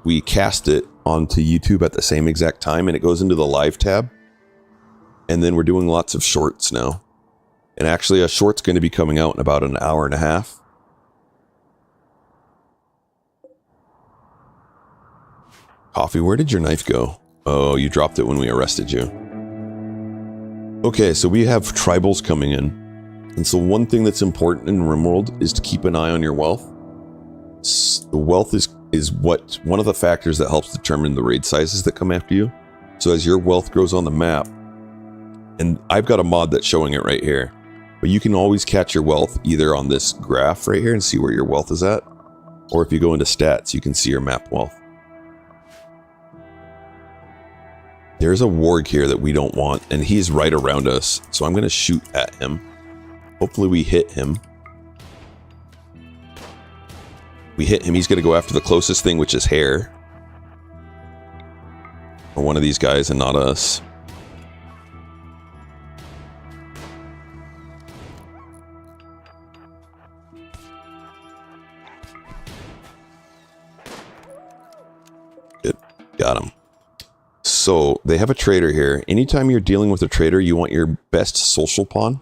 we cast it onto YouTube at the same exact time, and it goes into the live tab. And then we're doing lots of shorts now. And actually, a short's going to be coming out in about an hour and a half. Coffee, where did your knife go? Oh, you dropped it when we arrested you. Okay, so we have tribals coming in. And so one thing that's important in Rimworld is to keep an eye on your wealth. The wealth is one of the factors that helps determine the raid sizes that come after you. So as your wealth grows on the map, and I've got a mod that's showing it right here, but you can always catch your wealth either on this graph right here and see where your wealth is at, or if you go into stats, you can see your map wealth. There's a warg here that we don't want, and he's right around us, so I'm going to shoot at him. Hopefully we hit him. We hit him, he's going to go after the closest thing, which is hair. Or one of these guys and not us. Good. Got him. So, they have a trader here. Anytime you're dealing with a trader, you want your best social pawn.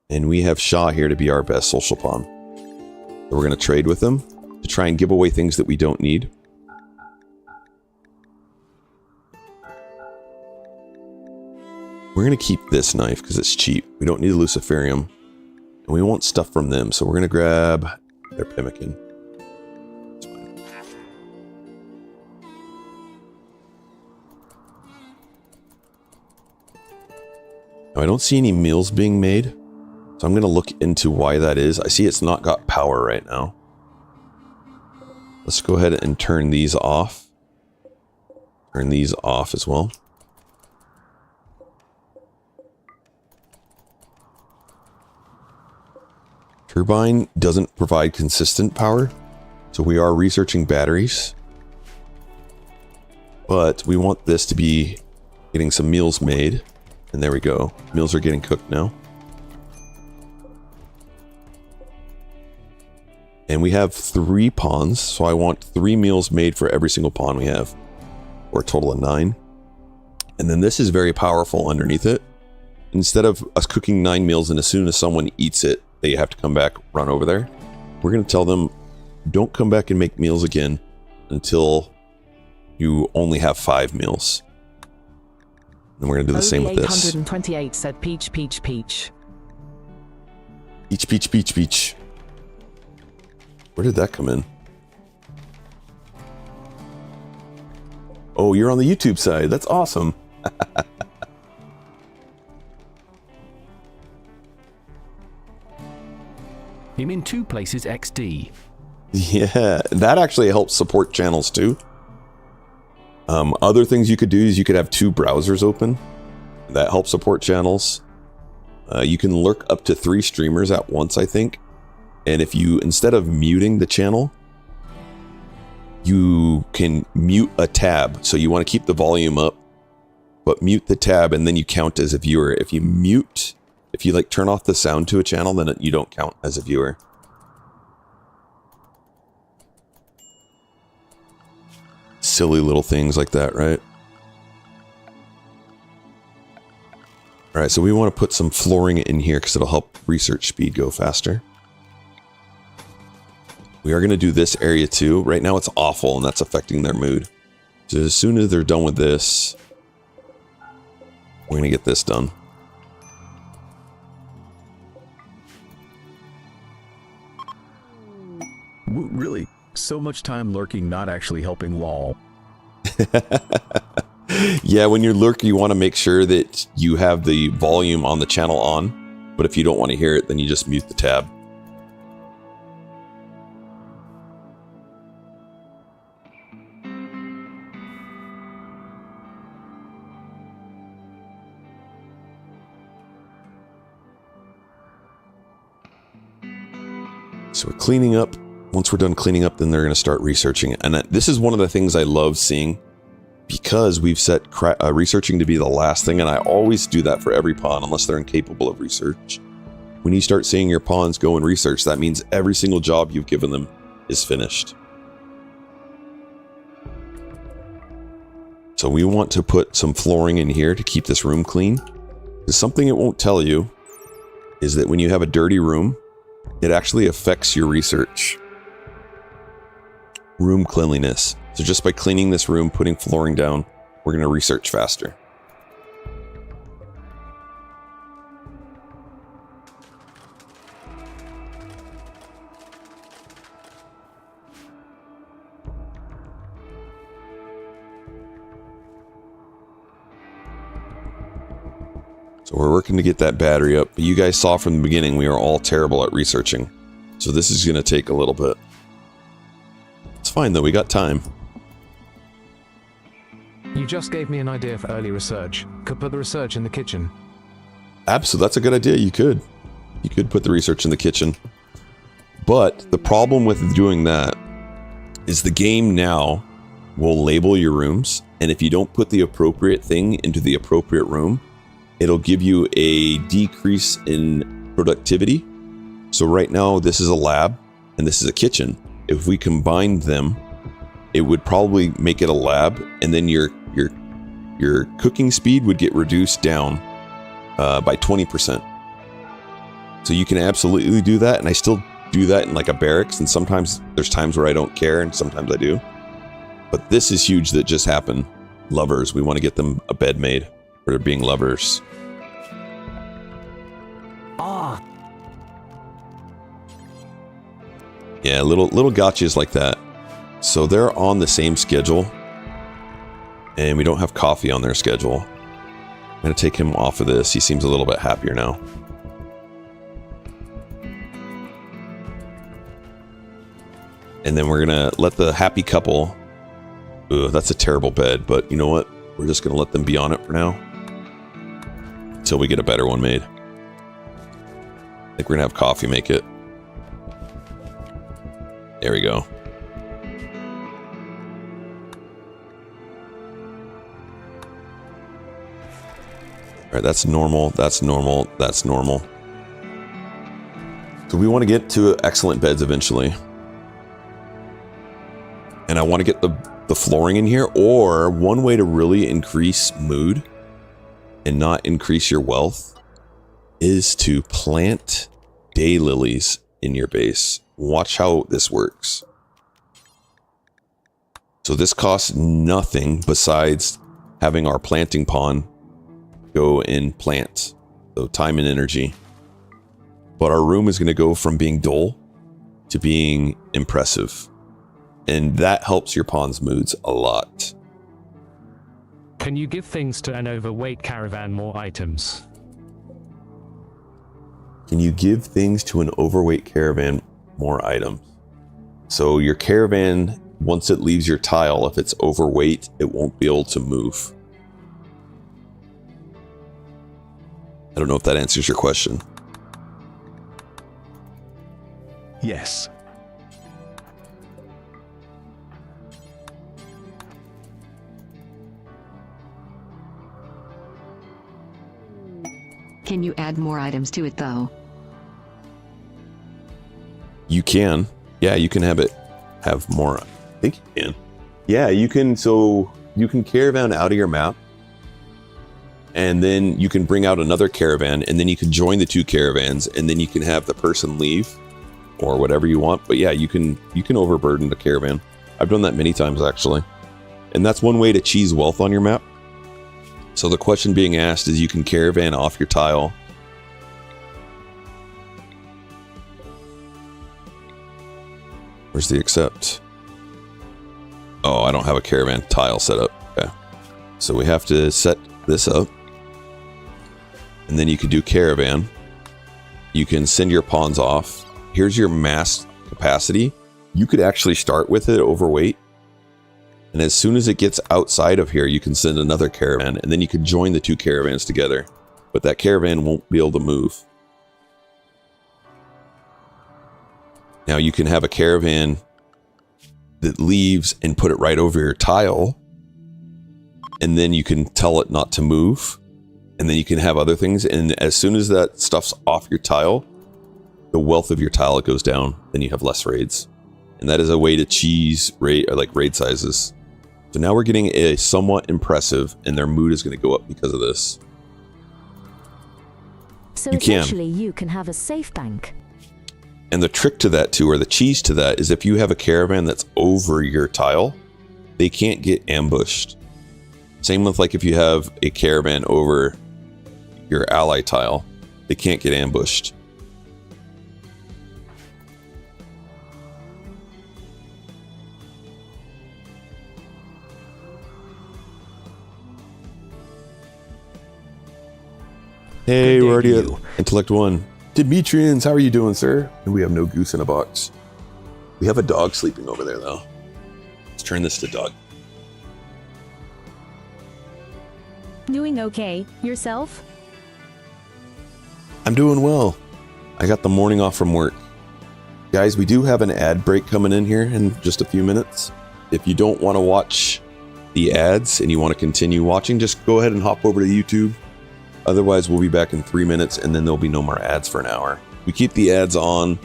And we have Shaw here to be our best social pawn. So we're going to trade with him to try and give away things that we don't need. We're going to keep this knife because it's cheap. We don't need a Luciferium. And we want stuff from them, so we're going to grab their Pemmican. Now, I don't see any meals being made. So I'm going to look into why that is. I see it's not got power right now. Let's go ahead and turn these off. Turn these off as well. Turbine doesn't provide consistent power, so we are researching batteries. But we want this to be getting some meals made. And there we go. Meals are getting cooked now. And we have 3 pawns, so I want 3 meals made for every single pawn we have. Or a total of 9. And then this is very powerful underneath it. Instead of us cooking 9 meals and as soon as someone eats it, they have to come back, run over there. We're going to tell them, don't come back and make meals again until you only have 5 meals. And we're going to do the same with this. 828 said peach. Peach. Where did that come in? Oh, you're on the YouTube side. That's awesome. I'm in 2 places XD. Yeah, that actually helps support channels too. Other things you could do is you could have 2 browsers open. That helps support channels. You can lurk up to 3 streamers at once, I think. And if you, instead of muting the channel, you can mute a tab. So you want to keep the volume up, but mute the tab, and then you count as a viewer. If you mute, if you like turn off the sound to a channel, then you don't count as a viewer. Silly little things like that, right? All right, so we want to put some flooring in here because it'll help research speed go faster. We are going to do this area too. Right now it's awful, and that's affecting their mood. So as soon as they're done with this, we're going to get this done. Really? So much time lurking, not actually helping lol. Yeah, when you're lurking, you want to make sure that you have the volume on the channel on. But if you don't want to hear it, then you just mute the tab. So we're cleaning up. Once we're done cleaning up, then they're going to start researching. And this is one of the things I love seeing, because we've set researching to be the last thing, and I always do that for every pawn unless they're incapable of research. When you start seeing your pawns go and research, that means every single job you've given them is finished. So we want to put some flooring in here to keep this room clean. Because something it won't tell you is that when you have a dirty room, it actually affects your research. Room cleanliness. So just by cleaning this room, putting flooring down, we're going to research faster. So we're working to get that battery up. But you guys saw from the beginning, we are all terrible at researching. So this is going to take a little bit. It's fine though, we got time. You just gave me an idea for early research. Could put the research in the kitchen. Absolutely, that's a good idea. You could put the research in the kitchen. But the problem with doing that is the game now will label your rooms. And if you don't put the appropriate thing into the appropriate room, it'll give you a decrease in productivity. So right now, this is a lab and this is a kitchen. If we combined them, it would probably make it a lab, and then your cooking speed would get reduced down by 20%. So you can absolutely do that, and I still do that in like a barracks, and sometimes there's times where I don't care, and sometimes I do. But this is huge that just happened. Lovers, we want to get them a bed made for being lovers. Ah. Yeah, little gotchas like that. So they're on the same schedule, and we don't have coffee on their schedule. I'm going to take him off of this. He seems a little bit happier now. And then we're going to let the happy couple... Ugh, that's a terrible bed, but you know what? We're just going to let them be on it for now. Until we get a better one made. I think we're going to have coffee make it. There we go. All right, that's normal, that's normal, that's normal. So we want to get to excellent beds eventually. And I want to get the flooring in here, or one way to really increase mood and not increase your wealth is to plant daylilies in your base. Watch how this works. So this costs nothing besides having our planting pawn go and plant. So time and energy. But our room is going to go from being dull to being impressive. And that helps your pawn's moods a lot. Can you give things to an overweight caravan more items? Can you give things to an overweight caravan more items? So your caravan, once it leaves your tile, if it's overweight, it won't be able to move. I don't know if that answers your question. Yes. Can you add more items to it though? You can. Yeah, you can have more. I think you can. Yeah, you can. So you can caravan out of your map, and then you can bring out another caravan, and then you can join the two caravans, and then you can have the person leave or whatever you want. But yeah, you can overburden the caravan. I've done that many times actually. And that's one way to cheese wealth on your map. So the question being asked is, you can caravan off your tile. Where's the accept? Oh, I don't have a caravan tile set up. Okay. So we have to set this up. And then you can do caravan. You can send your pawns off. Here's your mass capacity. You could actually start with it overweight. And as soon as it gets outside of here, you can send another caravan, and then you can join the two caravans together. But that caravan won't be able to move. Now you can have a caravan that leaves and put it right over your tile. And then you can tell it not to move. And then you can have other things. And as soon as that stuff's off your tile, the wealth of your tile goes down. Then you have less raids. And that is a way to cheese raid sizes. So now we're getting a somewhat impressive, and their mood is going to go up because of this. So essentially, you can have a safe bank. And the trick to that too, or the cheese to that, is if you have a caravan that's over your tile, they can't get ambushed. Same with like if you have a caravan over your ally tile, they can't get ambushed. Hey, we're already at Intellect 1. Demetrians, how are you doing, sir? And we have no goose in a box. We have a dog sleeping over there, though. Let's turn this to dog. Doing okay. Yourself? I'm doing well. I got the morning off from work. Guys, we do have an ad break coming in here in just a few minutes. If you don't want to watch the ads and you want to continue watching, just go ahead and hop over to YouTube. Otherwise, we'll be back in 3 minutes, and then there'll be no more ads for an hour. We keep the ads on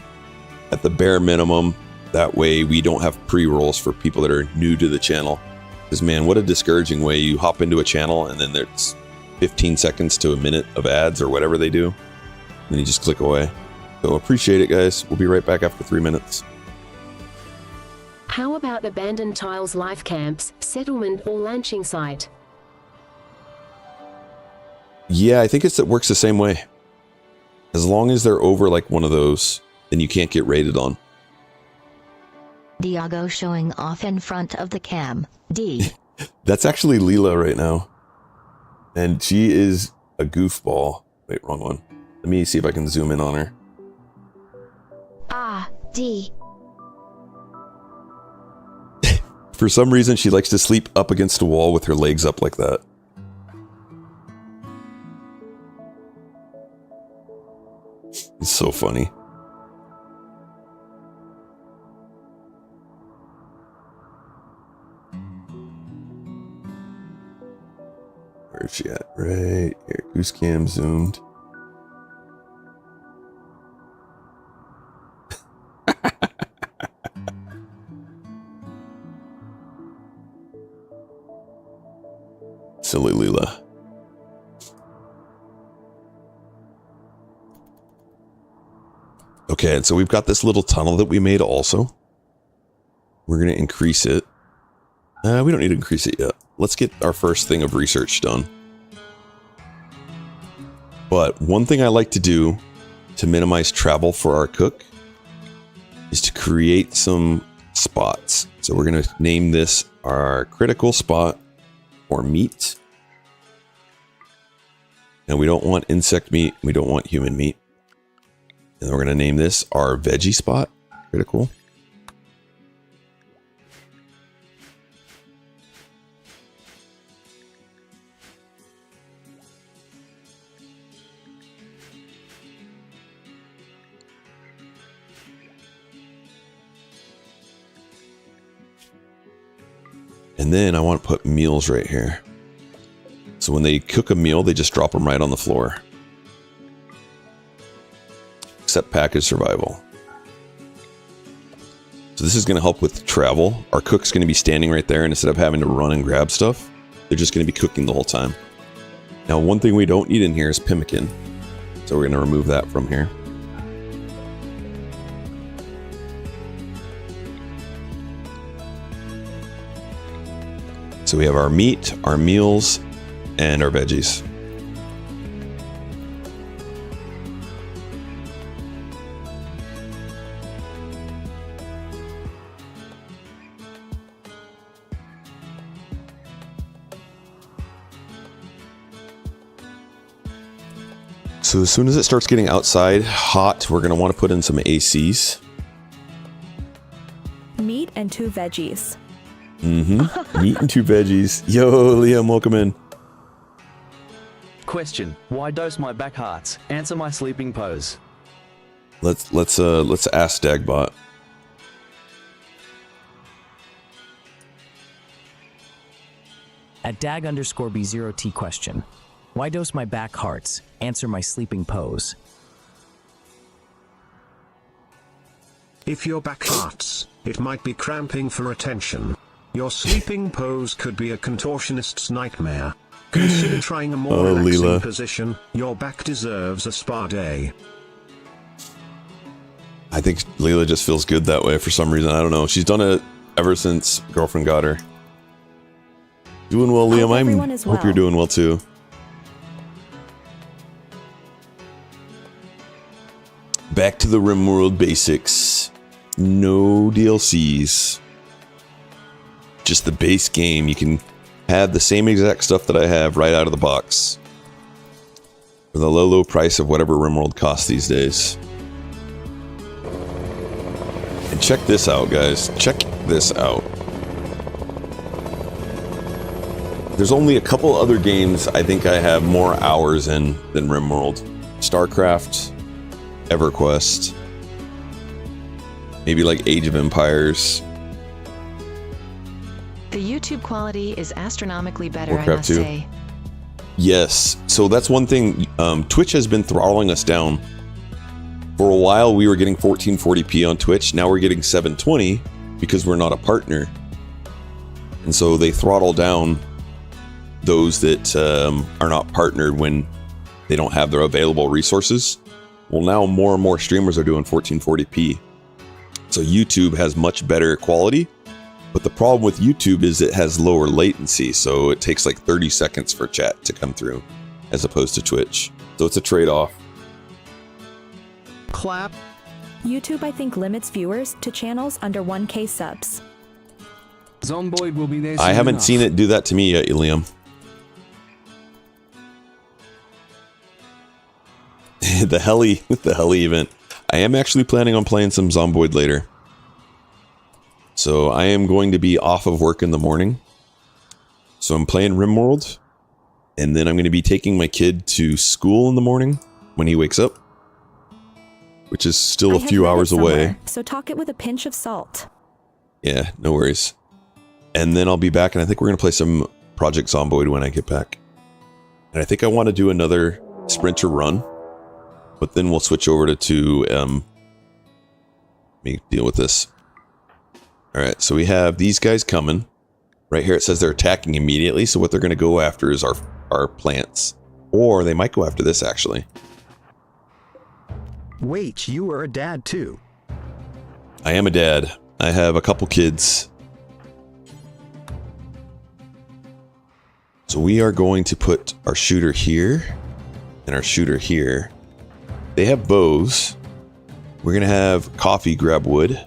at the bare minimum. That way, we don't have pre-rolls for people that are new to the channel. Because, man, what a discouraging way. You hop into a channel, and then there's 15 seconds to a minute of ads or whatever they do. And then you just click away. So appreciate it, guys. We'll be right back after 3 minutes. How about abandoned tiles, life camps, settlement, or launching site? Yeah, I think it works the same way. As long as they're over like one of those, then you can't get raided on. Diago showing off in front of the cam. D. That's actually Leela right now. And she is a goofball. Wait, wrong one. Let me see if I can zoom in on her. Ah, D. For some reason, she likes to sleep up against a wall with her legs up like that. It's so funny. Where is she at? Right here. Goose cam zoomed. Silly Leela. Okay, and so we've got this little tunnel that we made also. We're going to increase it. We don't need to increase it yet. Let's get our first thing of research done. But one thing I like to do to minimize travel for our cook is to create some spots. So we're going to name this our critical spot for meat. And we don't want insect meat. We don't want human meat. And we're going to name this our veggie spot. Critical. And then I want to put meals right here. So when they cook a meal, they just drop them right on the floor. Except package survival. So this is going to help with travel. Our cook's going to be standing right there, and instead of having to run and grab stuff, they're just going to be cooking the whole time. Now, one thing we don't need in here is pemmican. So we're going to remove that from here. So we have our meat, our meals, and our veggies. So as soon as it starts getting outside hot, we're going to want to put in some ACs. Meat and 2 veggies. Meat and 2 veggies. Yo, Liam, welcome in. Question: why dose my back hearts? Answer my sleeping pose. Let's ask Dagbot. At dag_B0T question: why dose my back hearts? Answer my sleeping pose. If your back hurts, it might be cramping for attention. Your sleeping pose could be a contortionist's nightmare. Consider trying a more relaxing Leela. position. Your back deserves a spa day. I think Leela just feels good that way for some reason. I don't know. She's done it ever since girlfriend got her. Doing well, Liam. I hope you're doing well too. Back to the Rimworld basics. No DLCs. Just the base game. You can have the same exact stuff that I have right out of the box. For the low, low price of whatever Rimworld costs these days. And check this out, guys. Check this out. There's only a couple other games I think I have more hours in than Rimworld. StarCraft, EverQuest, maybe like Age of Empires. The YouTube quality is astronomically better, Warcraft I must 2. say. Yes, so that's one thing. Twitch has been throttling us down. For a while, we were getting 1440p on Twitch. Now we're getting 720 because we're not a partner. And so they throttle down those that are not partnered when they don't have their available resources. Well, now more and more streamers are doing 1440p. So YouTube has much better quality. But the problem with YouTube is it has lower latency. So it takes like 30 seconds for chat to come through as opposed to Twitch. So it's a trade-off. Clap. YouTube, I think, limits viewers to channels under 1K subs. Zomboid will be there soon I haven't enough. seen it do that to me yet, Liam. the heli event. I am actually planning on playing some Zomboid later. So I am going to be off of work in the morning. So I'm playing Rimworld. And then I'm going to be taking my kid to school in the morning when he wakes up. Which is still a few hours away. So talk it with a pinch of salt. Yeah, no worries. And then I'll be back, and I think we're going to play some Project Zomboid when I get back. And I think I want to do another Sprinter run. But then we'll switch over to let me deal with this. Alright, so we have these guys coming. Right here it says they're attacking immediately, so what they're going to go after is our plants. Or they might go after this, actually. Wait, you are a dad too? I am a dad. I have a couple kids. So we are going to put our shooter here and our shooter here. They have bows. We're going to have Coffee grab wood.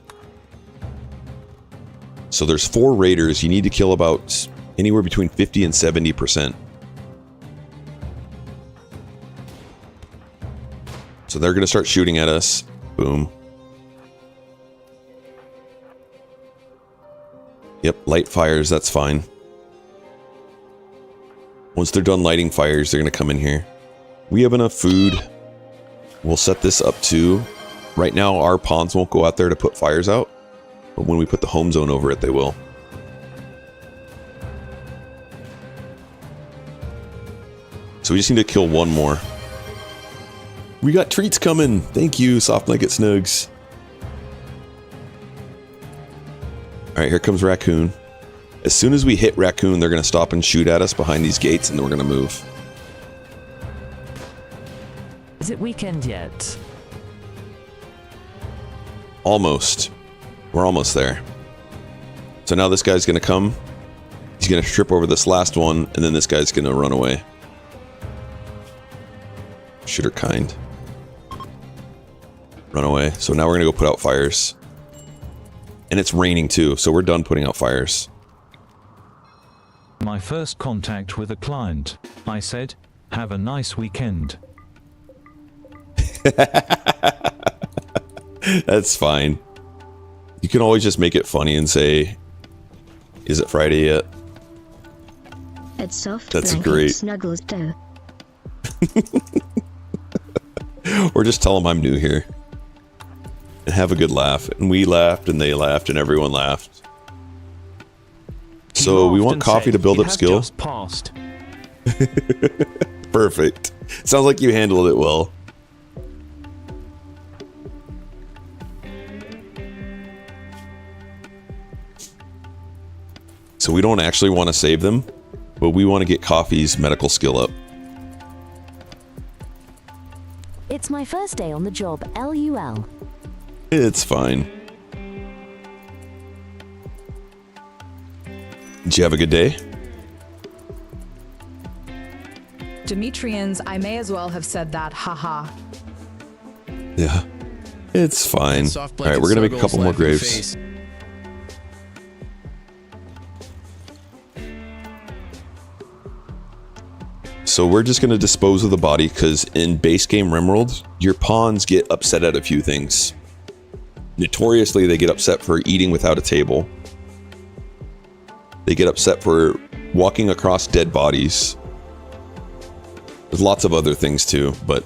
So there's 4 raiders. You need to kill about anywhere between 50 and 70%. So they're going to start shooting at us. Boom. Yep, light fires, that's fine. Once they're done lighting fires, they're going to come in here. We have enough food. We'll set this up too. Right now, our pawns won't go out there to put fires out. But when we put the home zone over it, they will. So we just need to kill one more. We got treats coming. Thank you, Soft Blanket Snugs. Alright, here comes Raccoon. As soon as we hit Raccoon, they're going to stop and shoot at us behind these gates, and then we're going to move. Is it weekend yet? Almost. We're almost there. So now this guy's going to come. He's going to trip over this last one, and then this guy's going to run away. Shooter kind. Run away. So now we're going to go put out fires. And it's raining too, so we're done putting out fires. My first contact with a client. I said, have a nice weekend. That's fine. You can always just make it funny and say, is it Friday yet? It's soft. That's great. Snuggles too. Or just tell them I'm new here. And have a good laugh. And we laughed, and they laughed, and everyone laughed. So we want coffee to build up skill. Just passed. Perfect. Sounds like you handled it well. So we don't actually want to save them, but we want to get Coffee's medical skill up. It's my first day on the job, LUL. It's fine. Did you have a good day? Demetrians, I may as well have said that, haha. Yeah. It's fine. Alright, we're gonna make a couple more graves. So we're just going to dispose of the body, because in base game Rimworld, your pawns get upset at a few things. Notoriously, they get upset for eating without a table. They get upset for walking across dead bodies. There's lots of other things too, but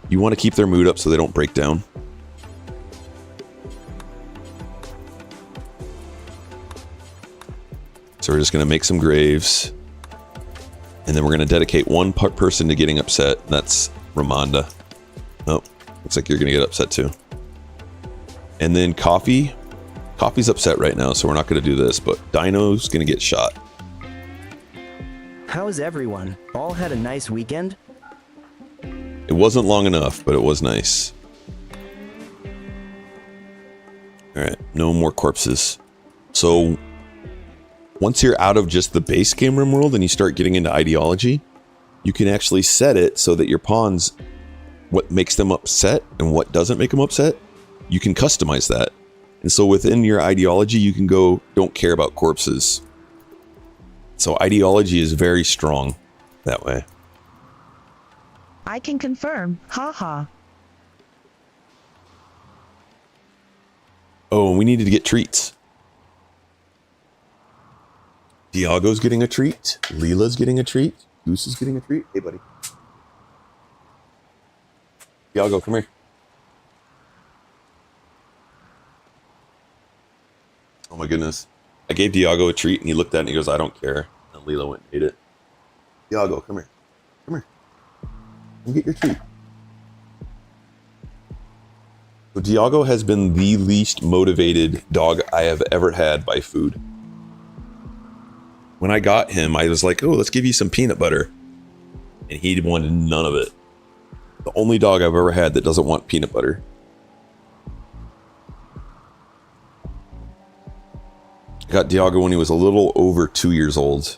you want to keep their mood up so they don't break down. So we're just going to make some graves. And then we're going to dedicate one person to getting upset. And that's Ramonda. Oh, looks like you're going to get upset too. And then Coffee. Coffee's upset right now, so we're not going to do this. But Dino's going to get shot. How's everyone? All had a nice weekend? It wasn't long enough, but it was nice. Alright, no more corpses. So once you're out of just the base game Rimworld and you start getting into ideology, you can actually set it so that your pawns, what makes them upset and what doesn't make them upset, you can customize that. And so within your ideology, you can go, don't care about corpses. So ideology is very strong that way. I can confirm, haha. Oh, and we needed to get treats. Diago's getting a treat. Leela's getting a treat. Goose is getting a treat. Hey, buddy. Diago, come here. Oh my goodness. I gave Diago a treat and he looked at it and he goes, I don't care. And Leela went and ate it. Diago, come here. Come here. Come get your treat. So Diago has been the least motivated dog I have ever had by food. When I got him, I was like, oh, let's give you some peanut butter. And he wanted none of it. The only dog I've ever had that doesn't want peanut butter. I got Diago when he was a little over 2 years old.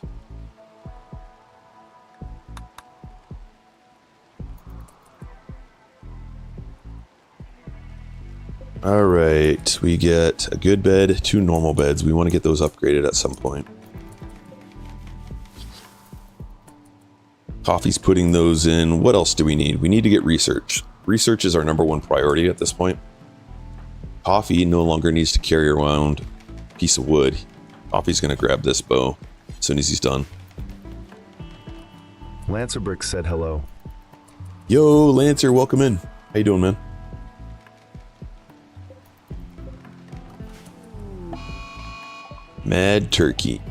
All right, we get a good bed, 2 normal beds. We want to get those upgraded at some point. Coffee's putting those in. What else do we need? We need to get research. research is our #1 priority at this point. Coffee no longer needs to carry around a piece of wood. Coffee's going to grab this bow as soon as he's done. Lancerbrick said hello. Yo, Lancer, welcome in. How you doing, man? Mad Turkey.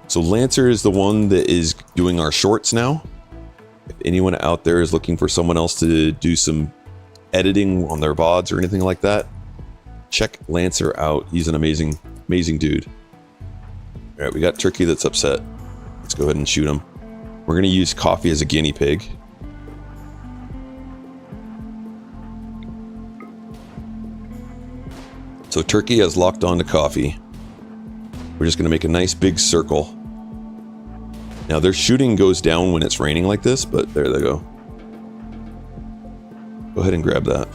So Lancer is the one that is doing our shorts now. If anyone out there is looking for someone else to do some editing on their VODs or anything like that, check Lancer out. He's an amazing dude. All right, we got Turkey that's upset. Let's go ahead and shoot him. We're going to use Coffee as a guinea pig. So Turkey has locked on to Coffee. We're just going to make a nice big circle. Now their shooting goes down when it's raining like this, but there they go. Go ahead and grab that.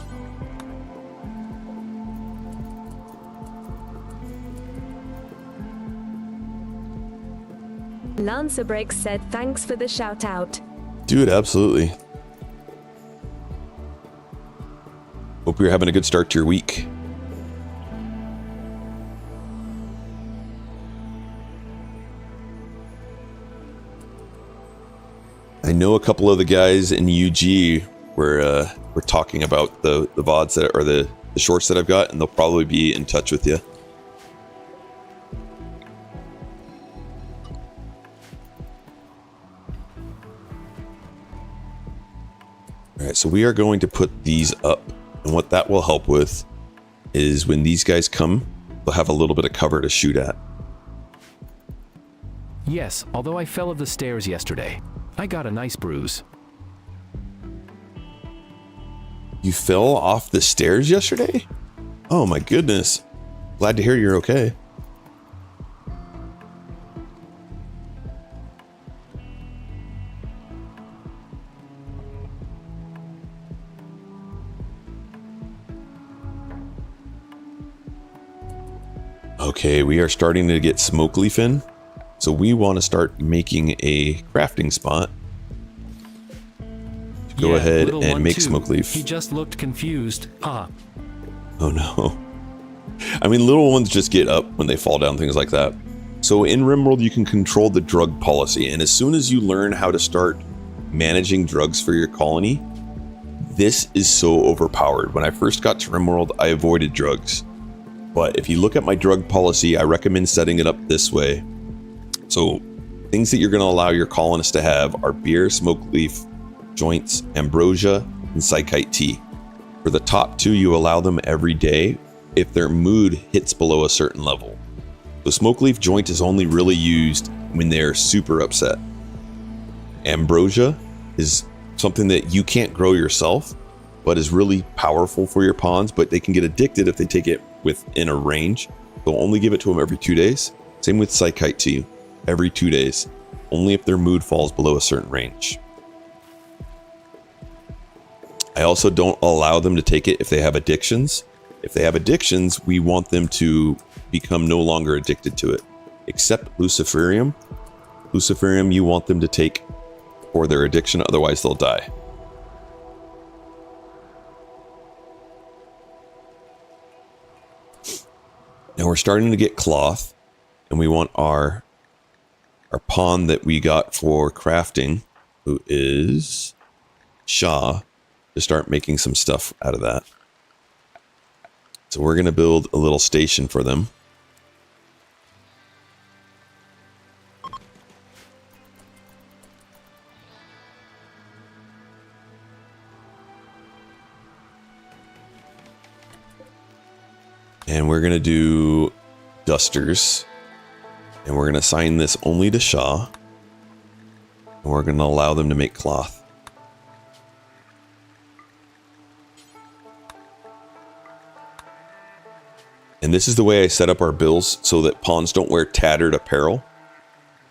Lancerbrick said thanks for the shout out. Dude, absolutely. Hope you're having a good start to your week. I know a couple of the guys in UG were talking about the VODs that or the shorts that I've got, and they'll probably be in touch with you. All right, so we are going to put these up, and what that will help with is when these guys come, they'll have a little bit of cover to shoot at. Yes, although I fell off the stairs yesterday. I got a nice bruise. You fell off the stairs yesterday? Oh my goodness. Glad to hear you're okay. Okay, we are starting to get smoke leaf in. So we want to start making a crafting spot. Go ahead and make smoke leaf. He just looked confused. Oh no. I mean, little ones just get up when they fall down, things like that. So in Rimworld, you can control the drug policy. And as soon as you learn how to start managing drugs for your colony, this is so overpowered. When I first got to Rimworld, I avoided drugs. But if you look at my drug policy, I recommend setting it up this way. So things that you're going to allow your colonists to have are beer, smoke leaf, joints, ambrosia, and psychite tea. For the top two, you allow them every day if their mood hits below a certain level. The smoke leaf joint is only really used when they're super upset. Ambrosia is something that you can't grow yourself, but is really powerful for your pawns, but they can get addicted if they take it within a range. So only give it to them every 2 days. Same with psychite tea. Every 2 days, only if their mood falls below a certain range. I also don't allow them to take it if they have addictions. If they have addictions, we want them to become no longer addicted to it. Except Luciferium. Luciferium you want them to take for their addiction, otherwise they'll die. Now we're starting to get cloth, and we want our pawn that we got for crafting, who is Shah, to start making some stuff out of that. So we're going to build a little station for them. And we're going to do dusters. And we're going to assign this only to Shah. And we're going to allow them to make cloth. And this is the way I set up our bills so that pawns don't wear tattered apparel.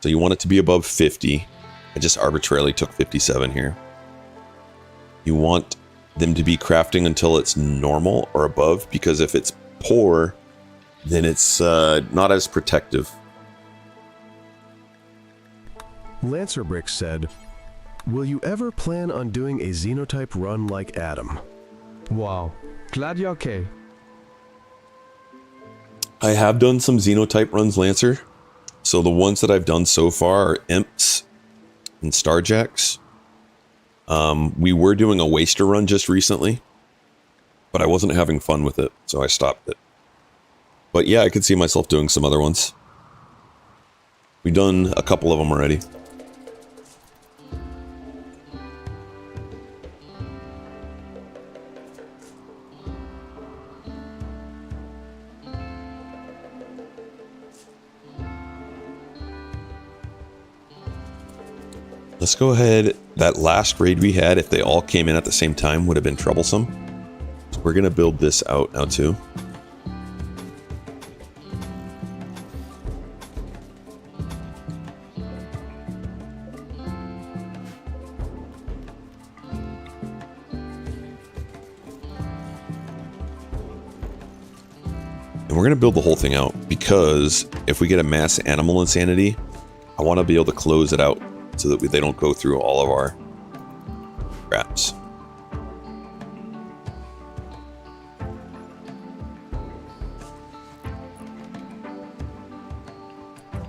So you want it to be above 50. I just arbitrarily took 57 here. You want them to be crafting until it's normal or above, because if it's poor, then it's not as protective. Lancerbrick said, Will you ever plan on doing a xenotype run like Adam? Wow. Glad you're okay. I have done some xenotype runs, Lancer. So the ones that I've done so far are Imps and Starjacks. We were doing a Waster run just recently, but I wasn't having fun with it, so I stopped it. But yeah, I could see myself doing some other ones. We've done a couple of them already. Let's go ahead. That last raid we had, if they all came in at the same time, would have been troublesome. So we're going to build this out now too. And we're going to build the whole thing out because if we get a mass animal insanity, I want to be able to close it out so that they don't go through all of our traps.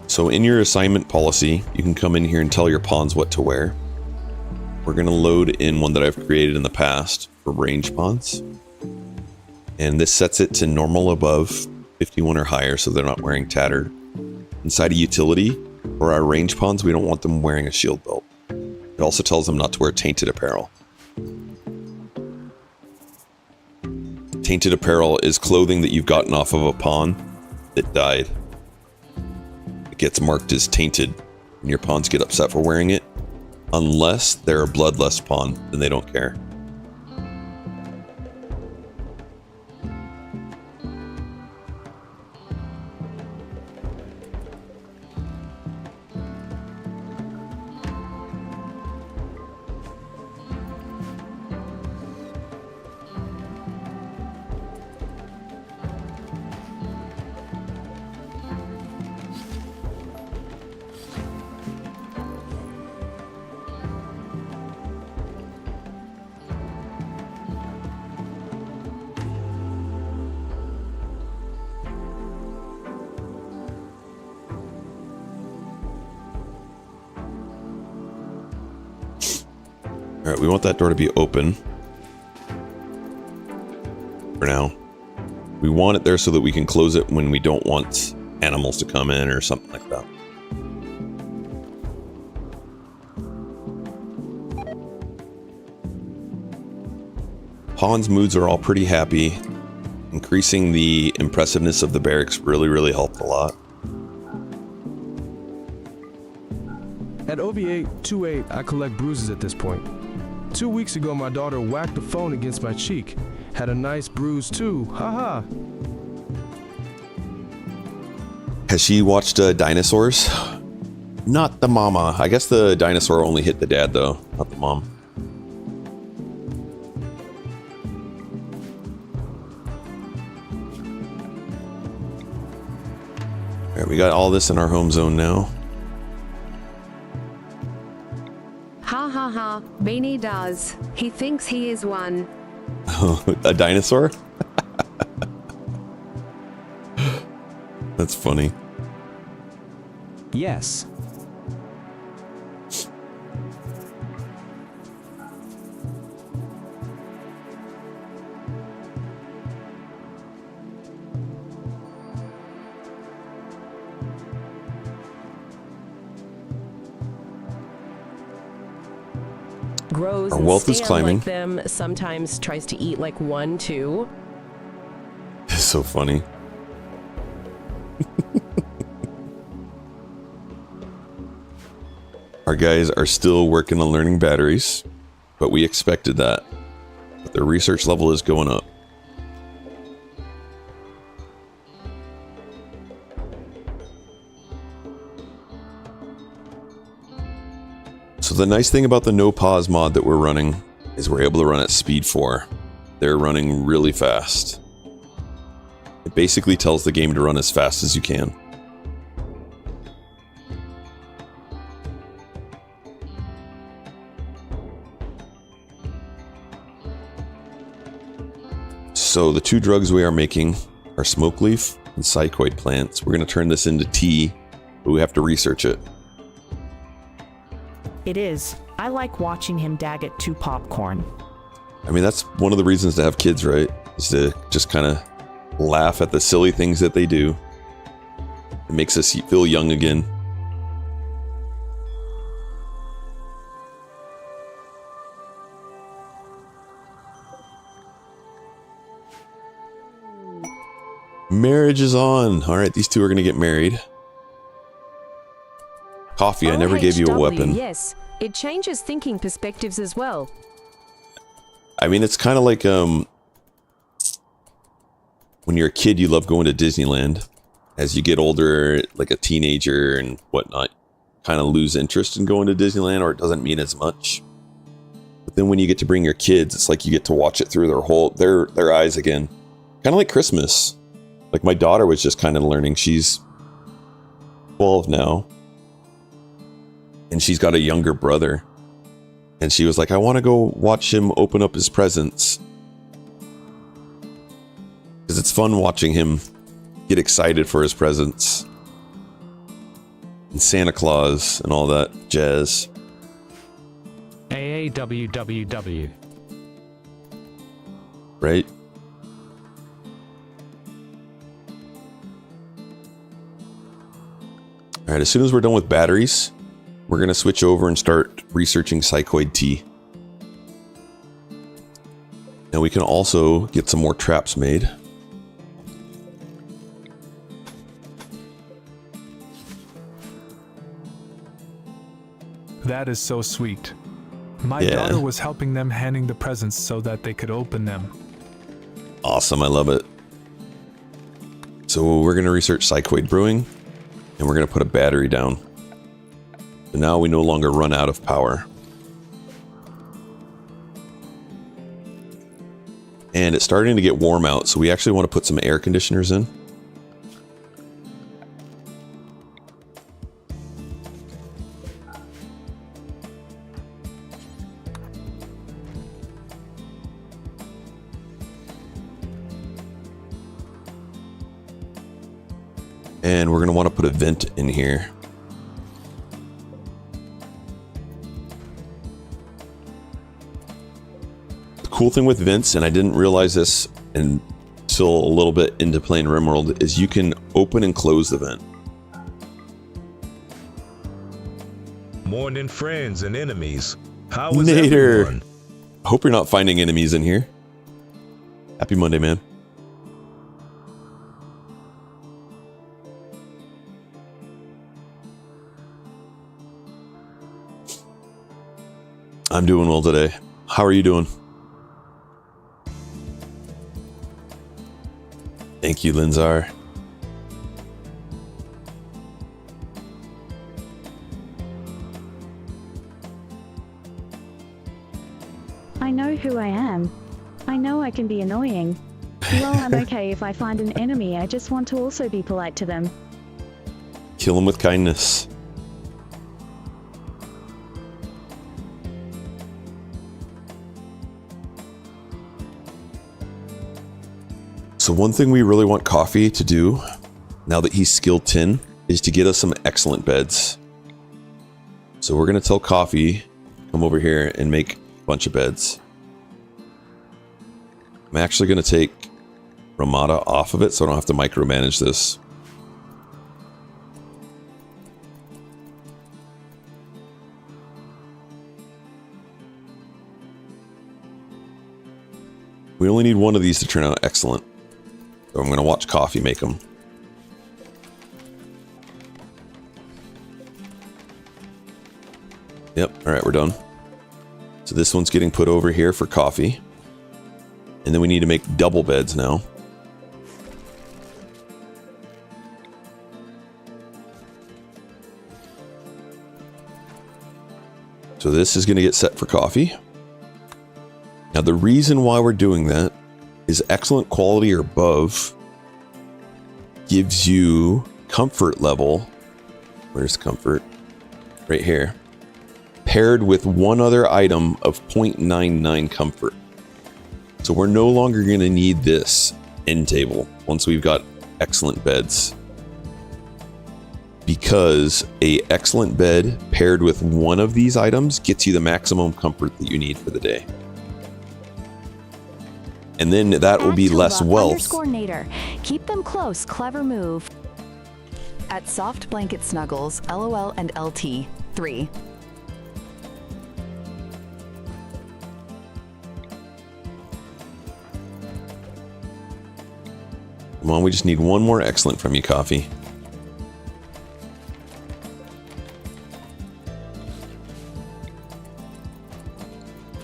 So in your assignment policy, you can come in here and tell your pawns what to wear. We're going to load in one that I've created in the past for range pawns. And this sets it to normal above 51 or higher, so they're not wearing tattered. Inside a utility, for our range pawns, we don't want them wearing a shield belt. It also tells them not to wear tainted apparel. Tainted apparel is clothing that you've gotten off of a pawn that died. It gets marked as tainted, and your pawns get upset for wearing it. Unless they're a bloodlust pawn, then they don't care. Alright, we want that door to be open. For now. We want it there so that we can close it when we don't want animals to come in or something like that. Pawn's moods are all pretty happy. Increasing the impressiveness of the barracks really helped a lot. At OV828, I collect bruises at this point. 2 weeks ago, my daughter whacked the phone against my cheek. Had a nice bruise too, haha. Has she watched Dinosaurs? Not the mama. I guess the dinosaur only hit the dad though, not the mom. Alright, we got all this in our home zone now. Ha ha ha, Beanie does. He thinks he is one. A dinosaur? That's funny. Yes. Grows Our and wealth is stand climbing. like them, sometimes tries to eat like one too. It's so funny. Our guys are still working on learning batteries, but we expected that. But their research level is going up. So the nice thing about the no pause mod that we're running is we're able to run at speed 4. They're running really fast. It basically tells the game to run as fast as you can. So the two drugs we are making are smoke leaf and psychoid plants. We're going to turn this into tea, but we have to research it. It is. I like watching him Daggett to popcorn. I mean, that's one of the reasons to have kids, right? Is to just kind of laugh at the silly things that they do. It makes us feel young again. Marriage is on. All right, these two are going to get married. Coffee, I never gave you a weapon. Yes, it changes thinking perspectives as well. I mean, it's kind of like when you're a kid, you love going to Disneyland. As you get older, like a teenager and whatnot, kind of lose interest in going to Disneyland, or it doesn't mean as much. But then when you get to bring your kids, it's like you get to watch it through their eyes again. Kind of like Christmas. Like my daughter was just kind of learning. She's 12 now. And she's got a younger brother. And she was like, I want to go watch him open up his presents. Because it's fun watching him get excited for his presents. And Santa Claus and all that jazz. AAWWW. Right? Alright, as soon as we're done with batteries, we're going to switch over and start researching psychoid tea. And we can also get some more traps made. That is so sweet. My Yeah. daughter was helping them handing the presents so that they could open them. Awesome, I love it. So we're going to research psychoid brewing, and we're going to put a battery down. So now we no longer run out of power. And it's starting to get warm out, so we actually want to put some air conditioners in. And we're going to want to put a vent in here. The cool thing with vents, and I didn't realize this until a little bit into playing Rimworld, is you can open and close the vent. Morning, friends and enemies. How is Nader, everyone? I hope you're not finding enemies in here. Happy Monday, man. I'm doing well today. How are you doing? Thank you, Linzar. I know who I am. I know I can be annoying. Well, I'm okay if I find an enemy, I just want to also be polite to them. Kill him with kindness. So one thing we really want Coffee to do, now that he's skill 10, is to get us some excellent beds. So we're going to tell Coffee, come over here and make a bunch of beds. I'm actually going to take Ramada off of it so I don't have to micromanage this. We only need one of these to turn out excellent. So I'm going to watch Coffee make them. Yep, alright, we're done. So this one's getting put over here for Coffee. And then we need to make double beds now. So this is going to get set for Coffee. Now the reason why we're doing that is excellent quality or above gives you comfort level. Where's comfort? Right here. Paired with one other item of 0.99 comfort. So we're no longer going to need this end table once we've got excellent beds. Because a excellent bed paired with one of these items gets you the maximum comfort that you need for the day. And then that will be less wealth. Nader. Keep them close. Clever move. At Soft Blanket Snuggles, LOL and LT, 3. Come on, we just need one more excellent from you, Coffee.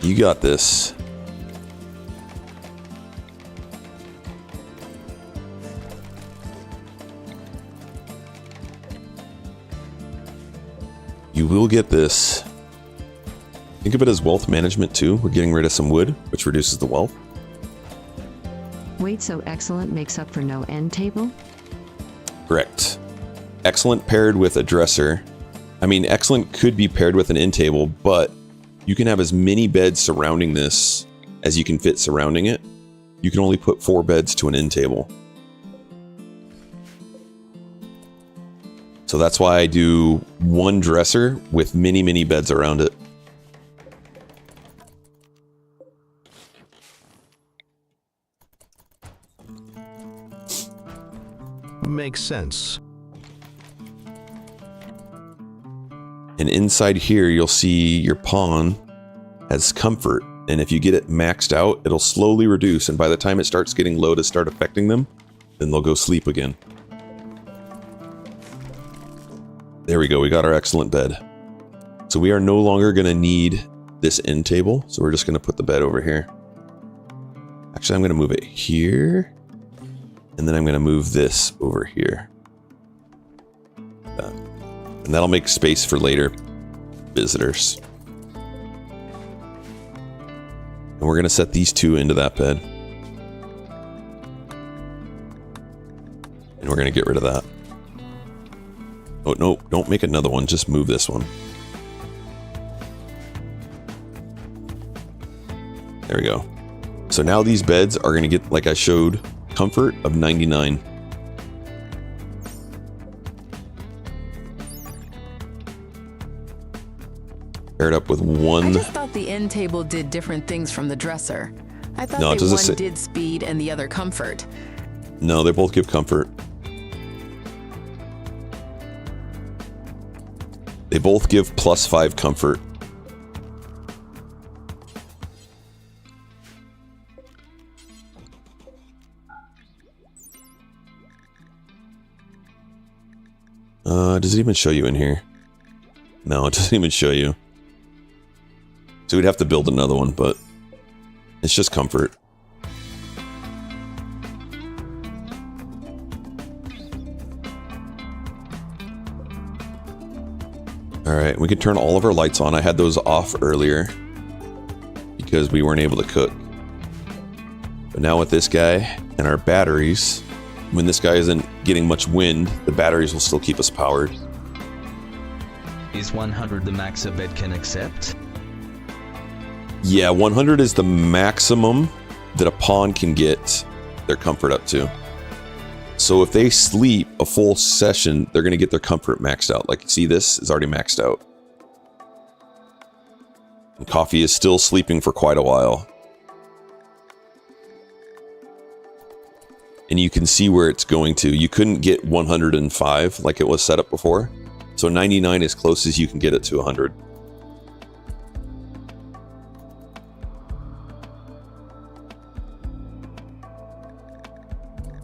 You got this. You will get this. Think of it as wealth management too. We're getting rid of some wood, which reduces the wealth. Wait, so excellent makes up for no end table? Correct. Excellent paired with a dresser. I mean, excellent could be paired with an end table, but you can have as many beds surrounding this as you can fit surrounding it. You can only put 4 beds to an end table. So that's why I do one dresser with many, many beds around it. Makes sense. And inside here, you'll see your pawn has comfort. And if you get it maxed out, it'll slowly reduce. And by the time it starts getting low to start affecting them, then they'll go sleep again. There we go. We got our excellent bed. So we are no longer going to need this end table. So we're just going to put the bed over here. Actually, I'm going to move it here. And then I'm going to move this over here. And that'll make space for later visitors. And we're going to set these 2 into that bed. And we're going to get rid of that. Oh, no, don't make another one. Just move this one. There we go. So now these beds are going to get, like I showed, comfort of 99. Paired up with one. I just thought the end table did different things from the dresser. I thought No, it doesn't one say- did speed and the other comfort. No, they both give comfort. They both give +5 comfort. Does it even show you in here? No, it doesn't even show you. So we'd have to build another one, but it's just comfort. Alright, we can turn all of our lights on. I had those off earlier because we weren't able to cook. But now with this guy and our batteries, when this guy isn't getting much wind, the batteries will still keep us powered. Is 100 the max a bed can accept? Yeah, 100 is the maximum that a pawn can get their comfort up to. So if they sleep a full session, they're going to get their comfort maxed out. Like, see, this is already maxed out. And Coffee is still sleeping for quite a while. And you can see where it's going to. You couldn't get 105 like it was set up before. So 99 is close as you can get it to 100.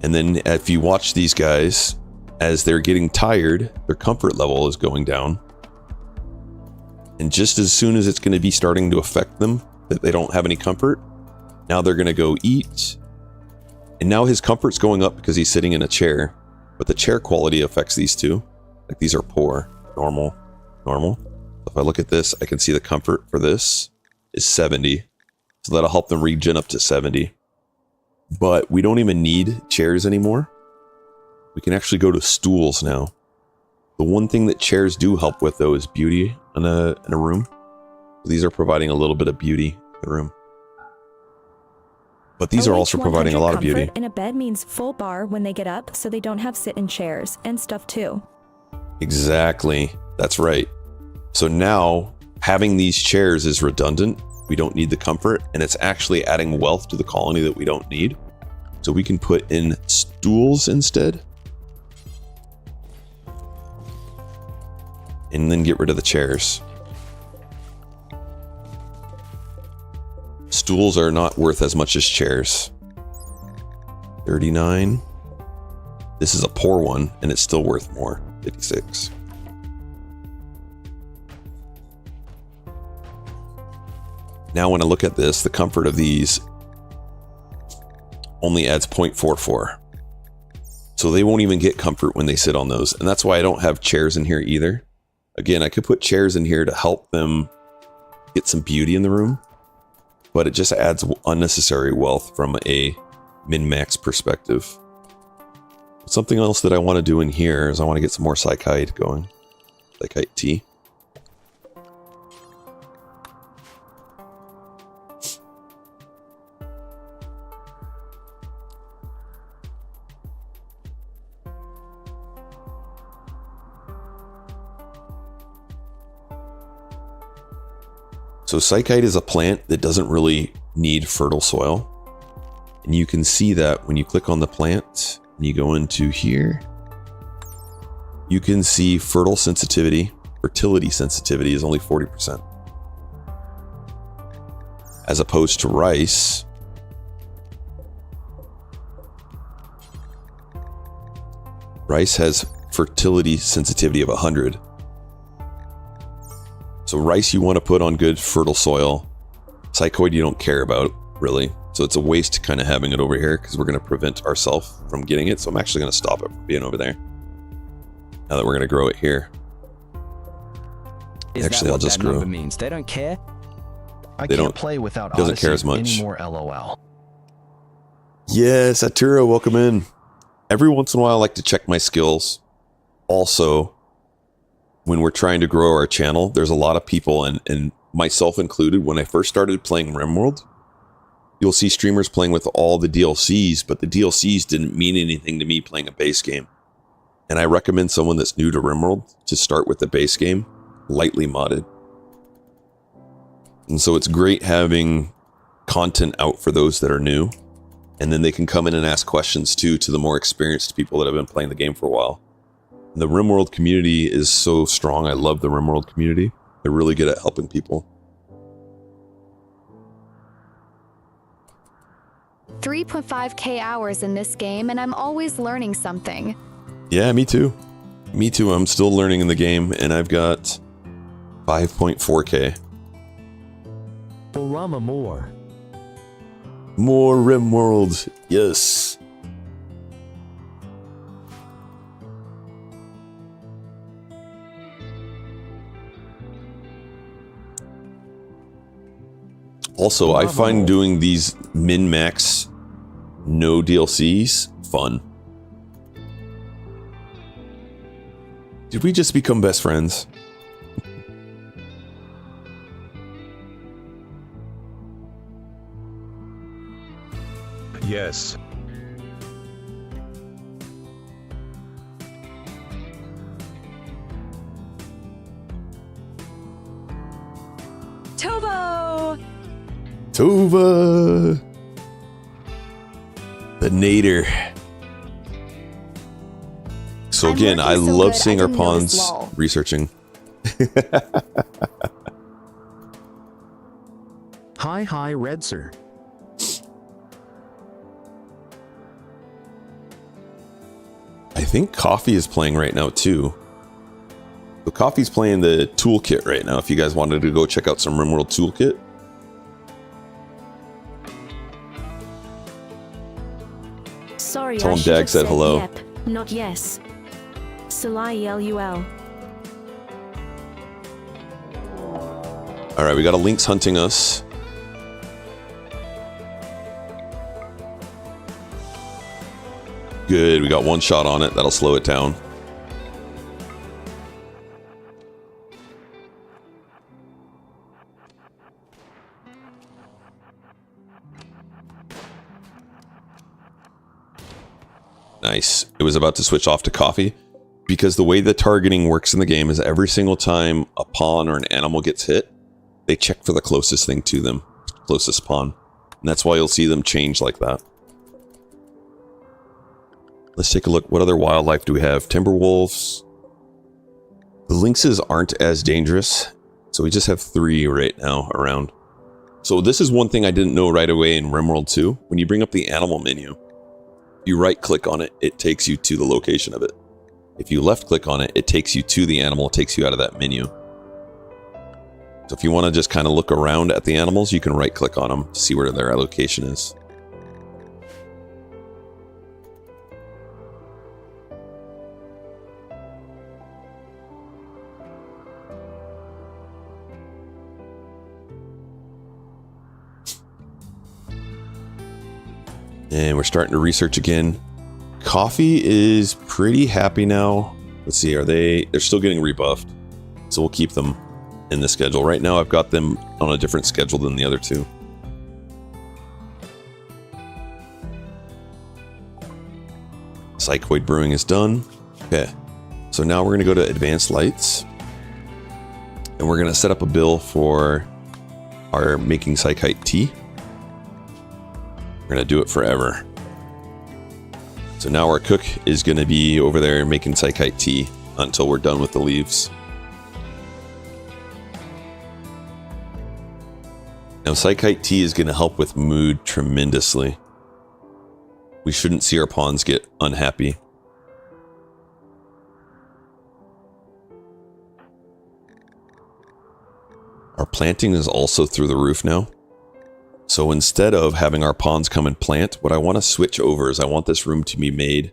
And then if you watch these guys, as they're getting tired, their comfort level is going down. And just as soon as it's going to be starting to affect them, that they don't have any comfort, now they're going to go eat. And now his comfort's going up because he's sitting in a chair. But the chair quality affects these two. Like, these are poor. Normal. Normal. If I look at this, I can see the comfort for this is 70. So that'll help them regen up to 70. But we don't even need chairs anymore. We can actually go to stools now. The one thing that chairs do help with, though, is beauty in a room. These are providing a little bit of beauty in the room. But these are also providing a lot of beauty. In a bed means full bar when they get up, so they don't have sit in chairs and stuff too. Exactly. That's right. So now having these chairs is redundant. We don't need the comfort, and it's actually adding wealth to the colony that we don't need. So we can put in stools instead. And then get rid of the chairs. Stools are not worth as much as chairs. 39. This is a poor one, and it's still worth more. 56. Now when I look at this, the comfort of these only adds 0.44. So they won't even get comfort when they sit on those. And that's why I don't have chairs in here either. Again, I could put chairs in here to help them get some beauty in the room, but it just adds unnecessary wealth from a min-max perspective. Something else that I want to do in here is I want to get some more Psychite going. Psychite tea. So Psychite is a plant that doesn't really need fertile soil. And you can see that when you click on the plant and you go into here, you can see fertility sensitivity is only 40%. As opposed to rice, rice has fertility sensitivity of 100. So rice you want to put on good fertile soil. Psychoid you don't care about, really. So it's a waste kind of having it over here because we're going to prevent ourselves from getting it. So I'm actually going to stop it from being over there. Now that we're going to grow it here. Actually, I'll just grow. Means they don't care. I can't play without doesn't Odyssey care as much anymore, LOL. Yes, Atura, welcome in. Every once in a while I like to check my skills. Also, when we're trying to grow our channel, there's a lot of people, and myself included, when I first started playing Rimworld, you'll see streamers playing with all the DLCs, but the DLCs didn't mean anything to me playing a base game. And I recommend someone that's new to Rimworld to start with the base game, lightly modded. And so it's great having content out for those that are new, and then they can come in and ask questions too to the more experienced people that have been playing the game for a while. The Rimworld community is so strong. I love the Rimworld community. They're really good at helping people. 3.5k hours in this game, and I'm always learning something. Yeah, me too. Me too. I'm still learning in the game, and I've got 5.4k. Borama more. More Rimworld. Yes. Also, I find doing these min-max no DLCs fun. Did we just become best friends? Yes. Tobo! Tova! The Nader. So again, I love seeing our pawns researching. Hi, Red Sir. I think Coffee is playing right now too. So Coffee's playing the toolkit right now. If you guys wanted to go check out some Rimworld toolkit. Sorry, Tell I him should Dag have said hello. Yep, not yes. Salai LUL. All right, we got a lynx hunting us. Good, we got one shot on it. That'll slow it down. Nice. It was about to switch off to coffee because the way the targeting works in the game is every single time a pawn or an animal gets hit, they check for the closest thing to them, closest pawn. And that's why you'll see them change like that. Let's take a look. What other wildlife do we have? Timberwolves. The lynxes aren't as dangerous, so we just have 3 right now around. So this is one thing I didn't know right away in Rimworld 2. When you bring up the animal menu, you right click on it, it takes you to the location of it. If you left click on it, it takes you to the animal, it takes you out of that menu. So if you want to just kind of look around at the animals, you can right click on them to see where their location is. And we're starting to research again. Coffee is pretty happy now. Let's see, they're still getting rebuffed. So we'll keep them in the schedule. Right now I've got them on a different schedule than the other 2. Psychoid brewing is done. Okay. So now we're going to go to advanced lights. And we're going to set up a bill for our making psychite tea. We're going to do it forever. So now our cook is going to be over there making psychite tea until we're done with the leaves. Now psychite tea is going to help with mood tremendously. We shouldn't see our pawns get unhappy. Our planting is also through the roof now. So instead of having our pawns come and plant, what I want to switch over is I want this room to be made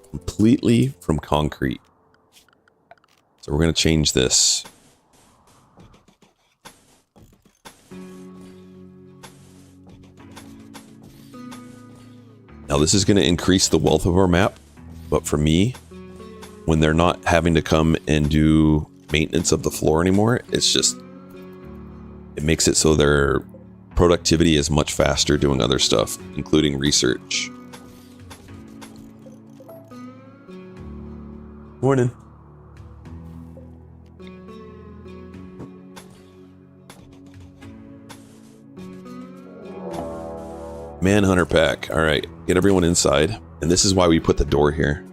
completely from concrete. So we're going to change this. Now this is going to increase the wealth of our map, but for me, when they're not having to come and do maintenance of the floor anymore, it's just, it makes it so their productivity is much faster doing other stuff, including research. Morning. Manhunter pack. All right, get everyone inside. And this is why we put the door here.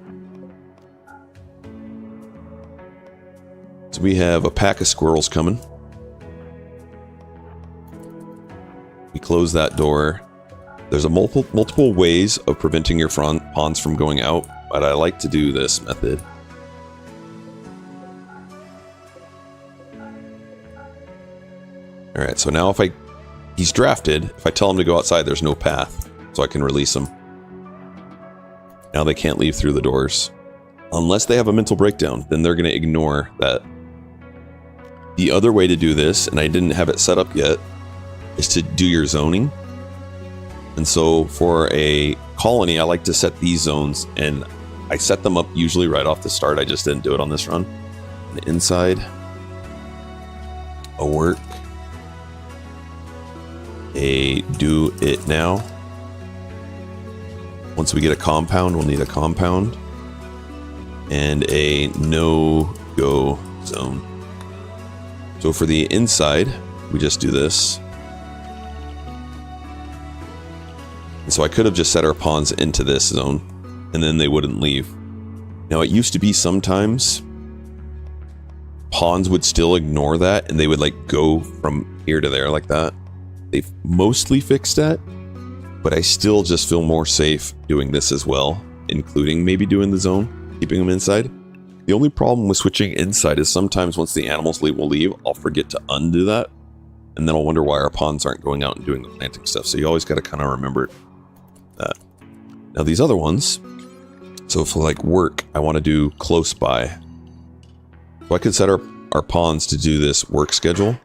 So we have a pack of squirrels coming. We close that door. There's a multiple ways of preventing your pawns from going out, but I like to do this method. All right, so now if he's drafted, if I tell him to go outside, there's no path, so I can release him. Now they can't leave through the doors. Unless they have a mental breakdown, then they're going to ignore that. The other way to do this, and I didn't have it set up yet, is to do your zoning. And so for a colony, I like to set these zones, and I set them up usually right off the start. I just didn't do it on this run. And inside, a work, a do it now. Once we get a compound, we'll need a compound and a no-go zone. So for the inside, we just do this. And so I could have just set our pawns into this zone, and then they wouldn't leave. Now it used to be sometimes pawns would still ignore that, and they would like go from here to there like that. They've mostly fixed that, but I still just feel more safe doing this as well, including maybe doing the zone, keeping them inside. The only problem with switching inside is sometimes once the animals will leave, I'll forget to undo that, and then I'll wonder why our pawns aren't going out and doing the planting stuff. So you always got to kind of remember that. Now these other ones, so for like work, I want to do close by. So I could set our pawns to do this work schedule,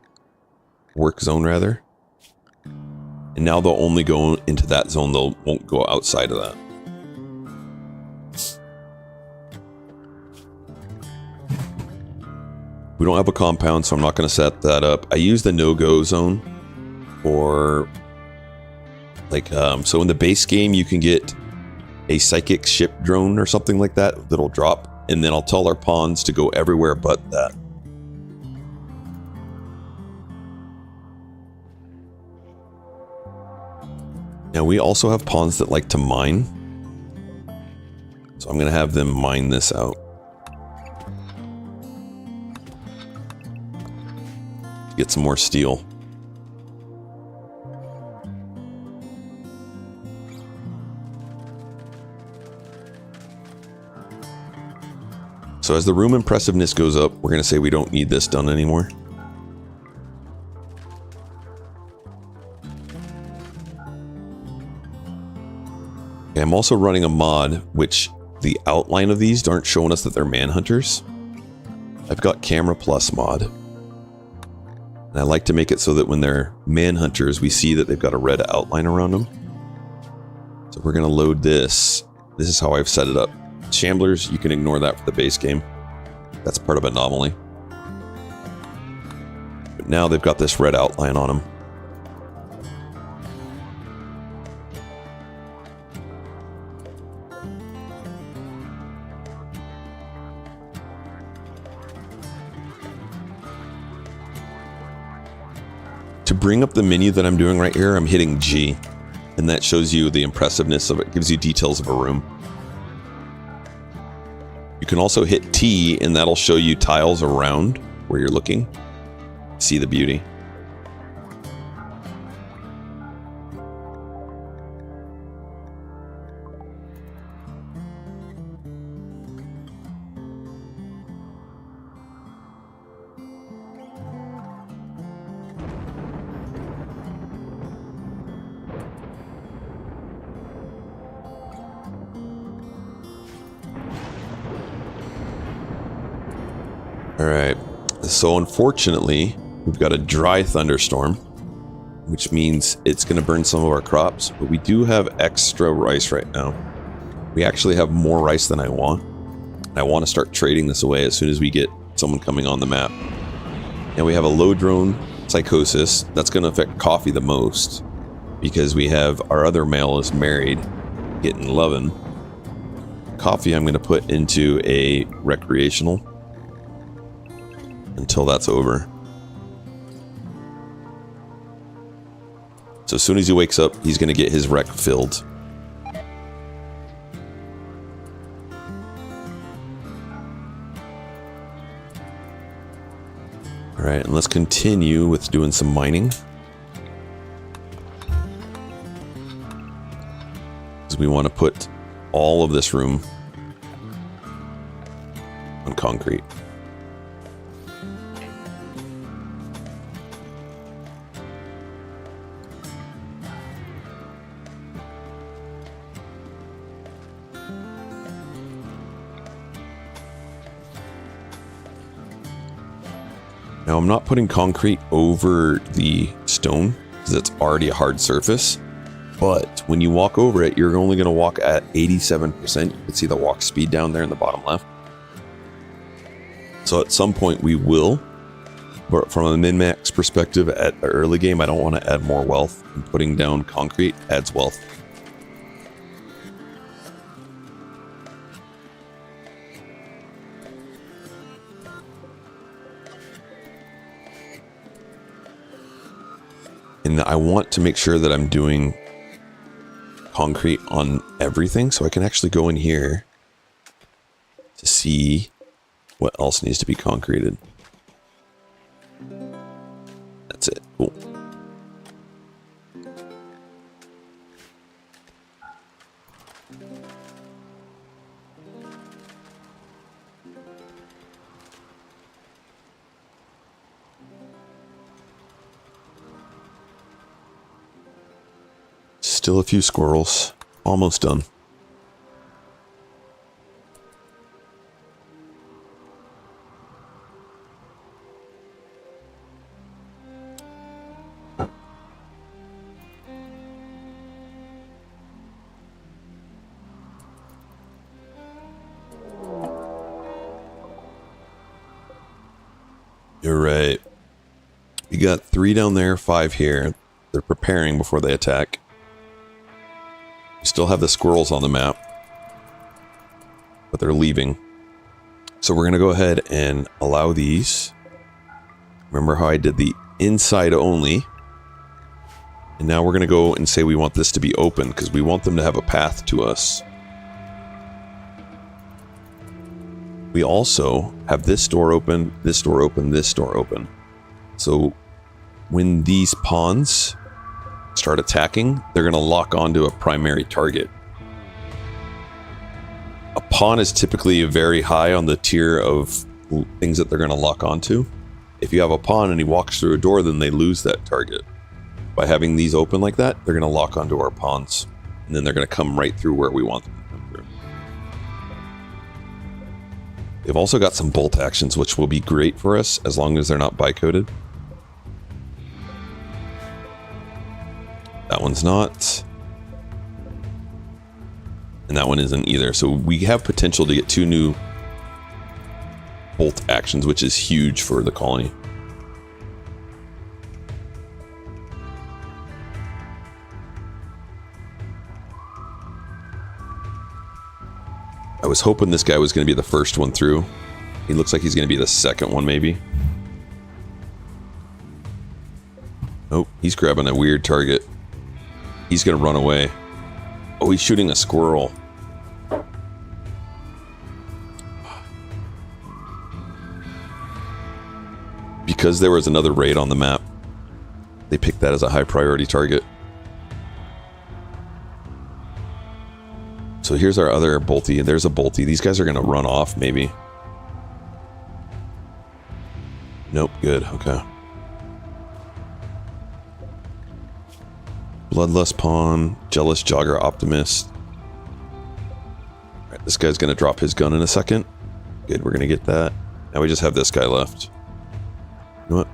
work zone rather. And now they'll only go into that zone, they won't go outside of that. We don't have a compound, so I'm not going to set that up. I use the no-go zone for, like, so in the base game, you can get a psychic ship drone or something like that that'll drop, and then I'll tell our pawns to go everywhere but that. Now we also have pawns that like to mine, so I'm going to have them mine this out. To get some more steel. So as the room impressiveness goes up, we're going to say we don't need this done anymore. Okay, I'm also running a mod, which the outline of these aren't showing us that they're manhunters. I've got Camera Plus mod. And I like to make it so that when they're manhunters, we see that they've got a red outline around them. So we're going to load this. This is how I've set it up. Shamblers, you can ignore that for the base game. That's part of Anomaly. But now they've got this red outline on them. To bring up the menu that I'm doing right here, I'm hitting G. And that shows you the impressiveness of it, gives you details of a room. You can also hit T, and that'll show you tiles around where you're looking. See the beauty. Alright, so unfortunately, we've got a dry thunderstorm, which means it's going to burn some of our crops, but we do have extra rice right now. We actually have more rice than I want. I want to start trading this away as soon as we get someone coming on the map. And we have a low drone psychosis. That's going to affect coffee the most, because we have our other male is married, getting loving. Coffee I'm going to put into a recreational until that's over. So as soon as he wakes up, he's going to get his rec filled. Alright, and let's continue with doing some mining. Because we want to put all of this room on concrete. Now I'm not putting concrete over the stone because it's already a hard surface, but when you walk over it, you're only going to walk at 87%. You can see the walk speed down there in the bottom left. So at some point we will, but from a min-max perspective at the early game, I don't want to add more wealth, and putting down concrete adds wealth. And I want to make sure that I'm doing concrete on everything, so I can actually go in here to see what else needs to be concreted. That's it. Cool. Still a few squirrels. Almost done. You're right. You got 3 down there, 5 here. They're preparing before they attack. We still have the squirrels on the map. but they're leaving. So we're going to go ahead and allow these. Remember how I did the inside only? And now we're going to go and say we want this to be open because we want them to have a path to us. We also have this door open, this door open, this door open. So when these pawns start attacking, they're going to lock onto a primary target. A pawn is typically very high on the tier of things that they're going to lock onto. If you have a pawn and he walks through a door, then they lose that target. By having these open like that, they're going to lock onto our pawns. And then they're going to come right through where we want them to come through. They've also got some bolt actions, which will be great for us as long as they're not bycoded. That one's not. And that one isn't either. So we have potential to get 2 new bolt actions, which is huge for the colony. I was hoping this guy was going to be the first one through. He looks like he's going to be the second one, maybe. Nope, he's grabbing a weird target. He's going to run away. Oh, he's shooting a squirrel. Because there was another raid on the map, they picked that as a high priority target. So here's our other bolty, and there's a bolty. These guys are going to run off, maybe. Nope, good, okay. Bloodlust Pawn, Jealous Jogger Optimist. Alright, this guy's going to drop his gun in a second. Good, we're going to get that. Now we just have this guy left. You know what?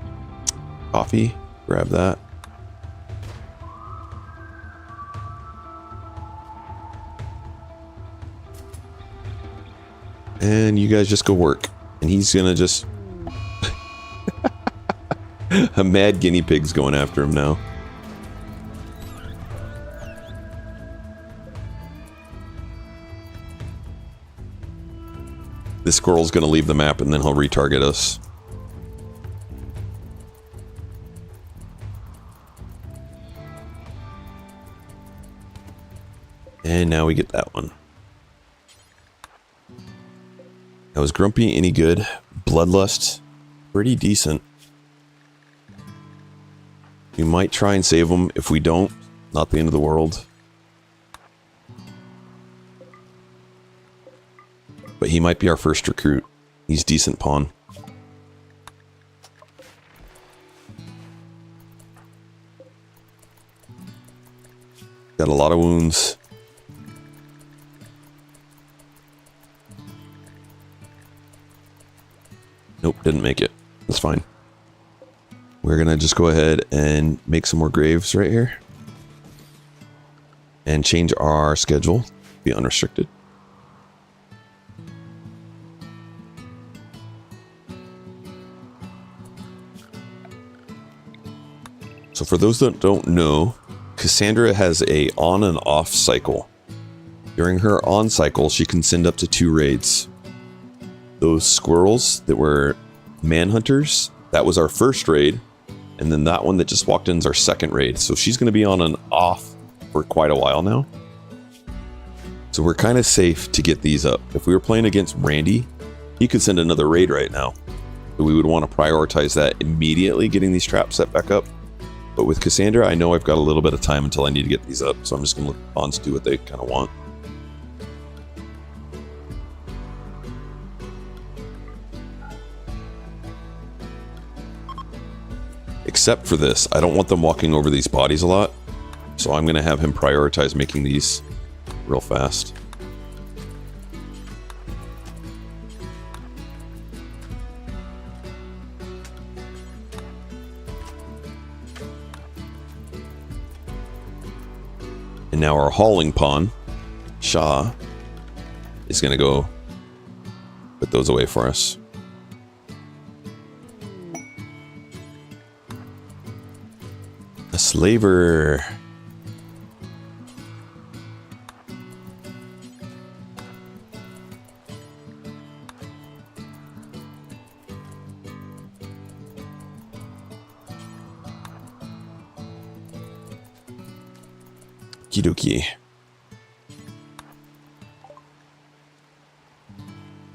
Coffee, grab that. And you guys just go work. And he's gonna just... A mad guinea pig's going after him now. This squirrel's gonna leave the map and then he'll retarget us. And now we get that one. Now, is Grumpy any good? Bloodlust, pretty decent. We might try and save him. If we don't, not the end of the world. But he might be our first recruit. He's decent pawn. Got a lot of wounds. Nope, didn't make it. That's fine. We're gonna just go ahead and make some more graves right here. And change our schedule to be unrestricted. So for those that don't know, Cassandra has a on and off cycle. During her on cycle, she can send up to 2 raids. Those squirrels that were manhunters, that was our first raid. And then that one that just walked in is our second raid. So she's going to be on and off for quite a while now. So we're kind of safe to get these up. If we were playing against Randy, he could send another raid right now. So we would want to prioritize that immediately, getting these traps set back up. But with Cassandra, I know I've got a little bit of time until I need to get these up. So I'm just going to let the pawns do what they kind of want. Except for this, I don't want them walking over these bodies a lot. So I'm going to have him prioritize making these real fast. And now our hauling pawn, Shah, is going to go put those away for us. A slaver. Okie dokie.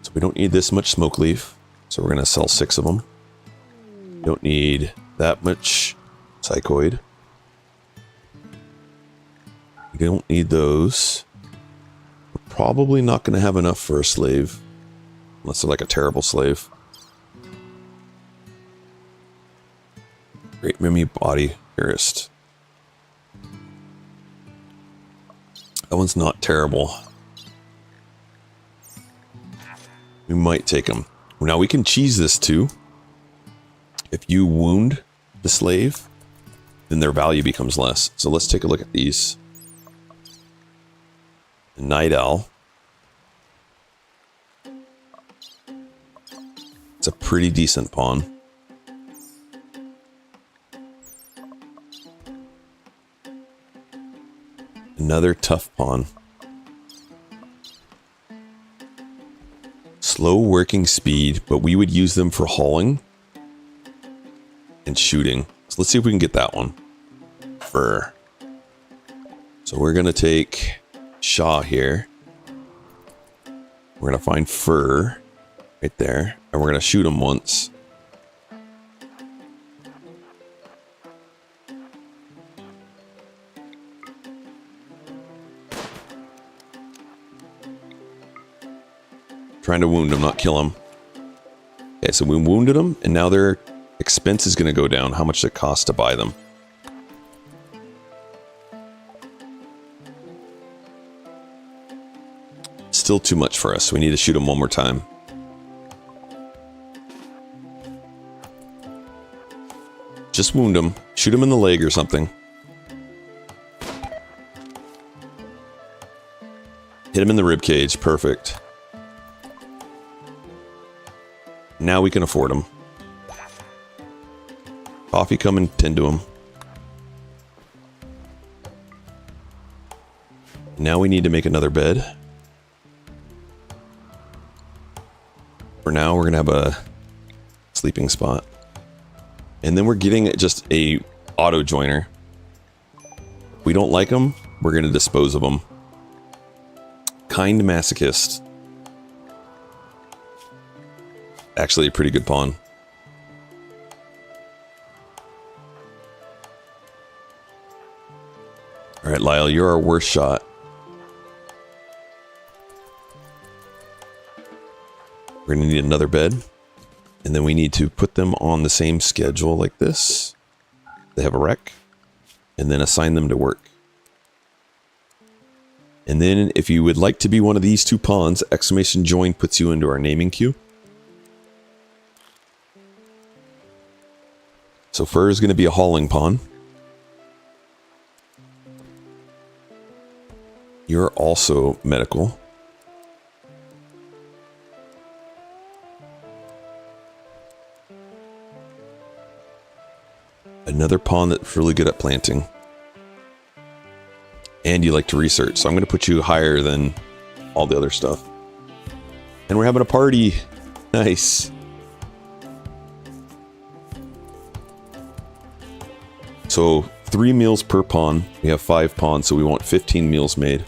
So we don't need this much smoke leaf. So we're going to sell 6 of them. Don't need that much psychoid. We don't need those. We're probably not going to have enough for a slave. Unless they're like a terrible slave. Great Mimi Body Purist. That one's not terrible. We might take them. Now we can cheese this too. If you wound the slave, then their value becomes less. So let's take a look at these. Night Owl. It's a pretty decent pawn. Another tough pawn. Slow working speed, but we would use them for hauling and shooting. So let's see if we can get that one. Fur. So we're going to take Shaw here. We're going to find Fur right there. And we're going to shoot him once. Trying to wound him, not kill him. Okay, so we wounded him, and now their expense is going to go down. How much it costs to buy them. Still too much for us. We need to shoot him one more time. Just wound him. Shoot him in the leg or something. Hit him in the rib cage. Perfect. Now we can afford him. Coffee, come and tend to him. Now we need to make another bed. For now, we're going to have a sleeping spot. And then we're getting just a auto joiner. If we don't like them, we're going to dispose of them. Kind masochist. Actually a pretty good pawn. Alright, Lyle, you're our worst shot. We're going to need another bed. And then we need to put them on the same schedule like this. They have a wreck. And then assign them to work. And then if you would like to be one of these 2 pawns, exclamation join puts you into our naming queue. So Fur is going to be a hauling pawn. You're also medical. Another pawn that's really good at planting. And you like to research, so I'm going to put you higher than all the other stuff. And we're having a party. Nice. So 3 meals per pawn. We have 5 pawns, so we want 15 meals made.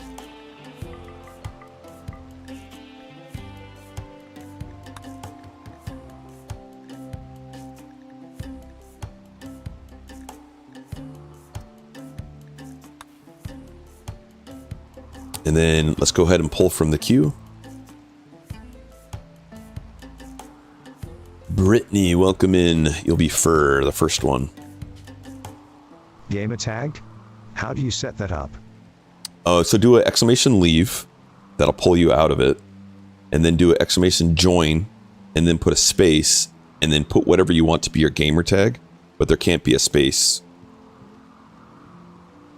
And then let's go ahead and pull from the queue. Brittany, welcome in. You'll be Fur, the first one. Gamer tagged? How do you set that up? So do an exclamation leave. That'll pull you out of it. And then do an exclamation join. And then put a space. And then put whatever you want to be your gamer tag. But there can't be a space.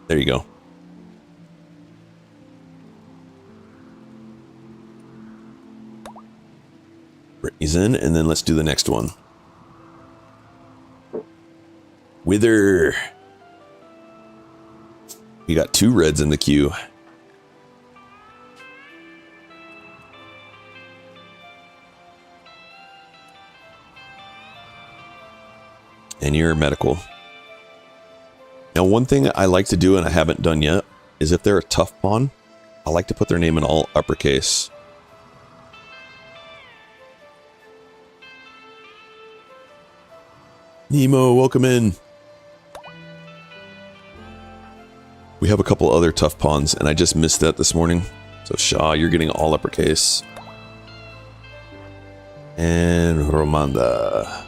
There you go. Brittany's in. And then let's do the next one. Wither. We got 2 reds in the queue. And you're medical. Now, one thing I like to do, and I haven't done yet, is if they're a tough pawn, I like to put their name in all uppercase. Nemo, welcome in. We have a couple other tough pawns, and I just missed that this morning. So Shaw, you're getting all uppercase. And Romanda.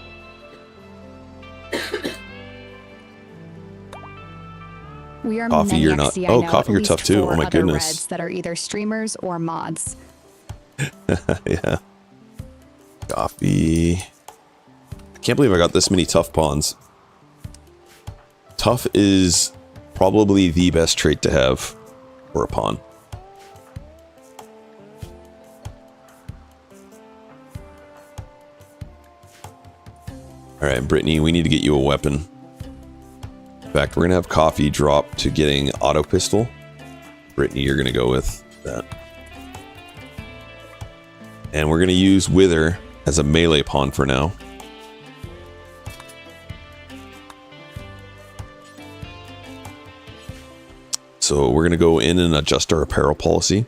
We are Coffee, many you're not. XC, Oh, I know Coffee, at you're least tough too. 4 Oh my other goodness. Reds that are either streamers or mods. Yeah. Coffee. I can't believe I got this many tough pawns. Tough is probably the best trait to have for a pawn. Alright, Brittany, we need to get you a weapon. In fact, we're going to have Coffee drop to getting auto pistol. Brittany, you're going to go with that. And we're going to use Wither as a melee pawn for now. So we're going to go in and adjust our apparel policy.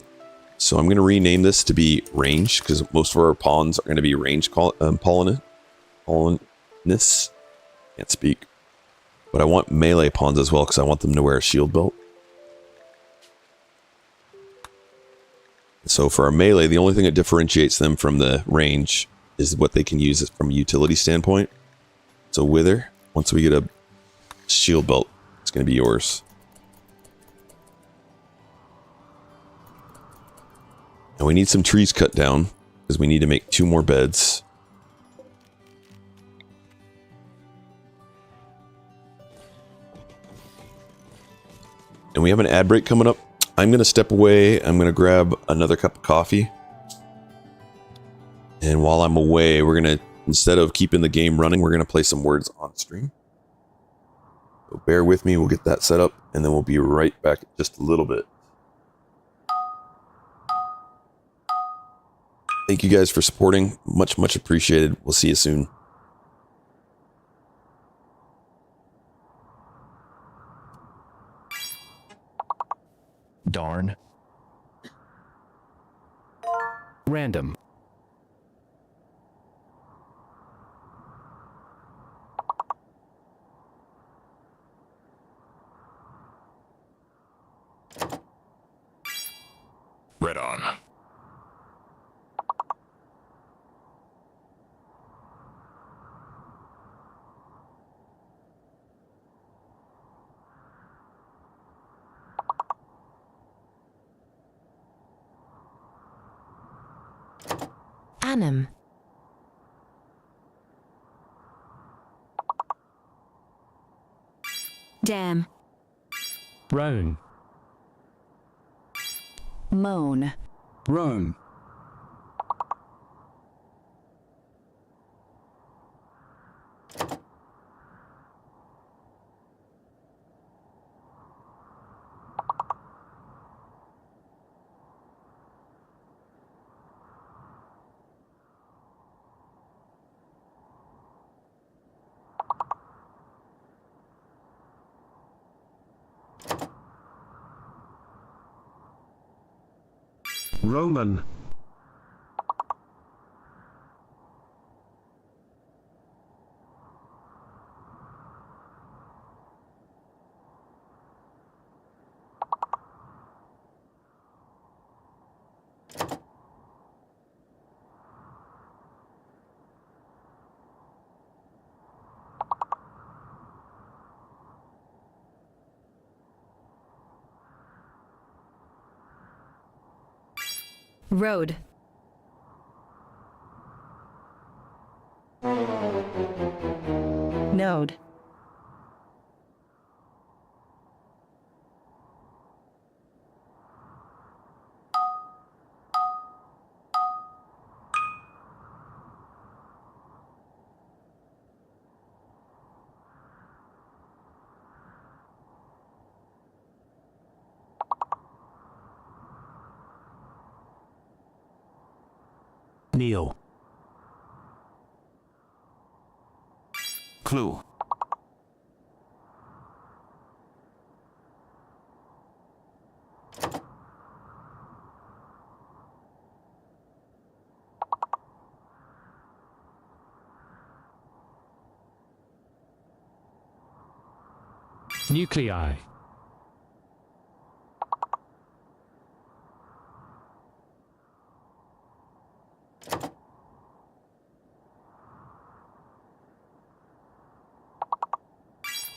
So I'm going to rename this to be range, because most of our pawns are going to be range Pollinus. Can't speak. But I want melee pawns as well, because I want them to wear a shield belt. So for our melee, the only thing that differentiates them from the range is what they can use from a utility standpoint. So Wither, once we get a shield belt, it's going to be yours. And we need some trees cut down, because we need to make 2 more beds. And we have an ad break coming up. I'm going to step away. I'm going to grab another cup of coffee. And while I'm away, we're going to, instead of keeping the game running, we're going to play some words on stream. So bear with me. We'll get that set up, and then we'll be right back in just a little bit. Thank you guys for supporting. Much, much appreciated. We'll see you soon. Darn. Random. Red on. Annam. Damn. Roan. Moan. Rome. Roman. Road. Node. Neil. Clue. Nuclei.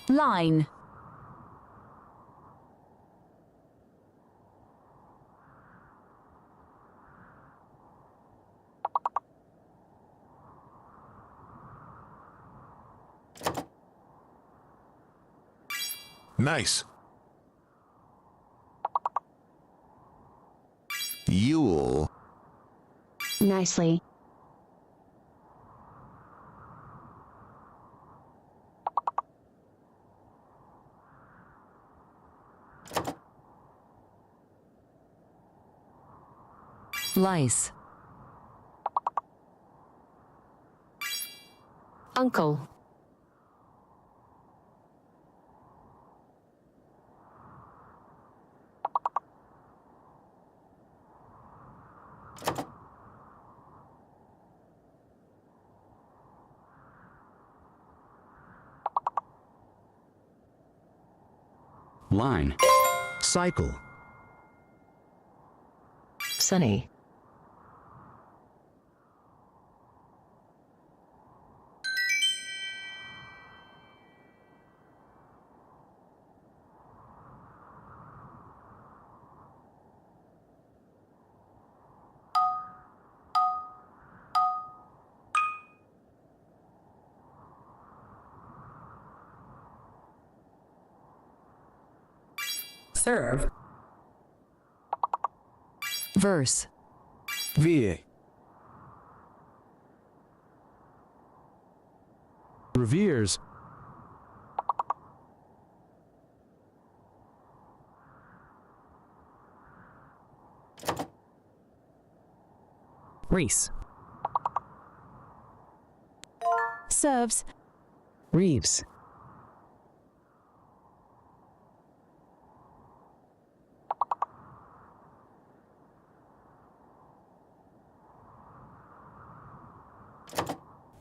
Line. Nice. Yule. Nicely. Lice. Uncle. Line. Cycle. Sunny. Serve. Verse. VA. Reveres. Reese. Serves. Reeves.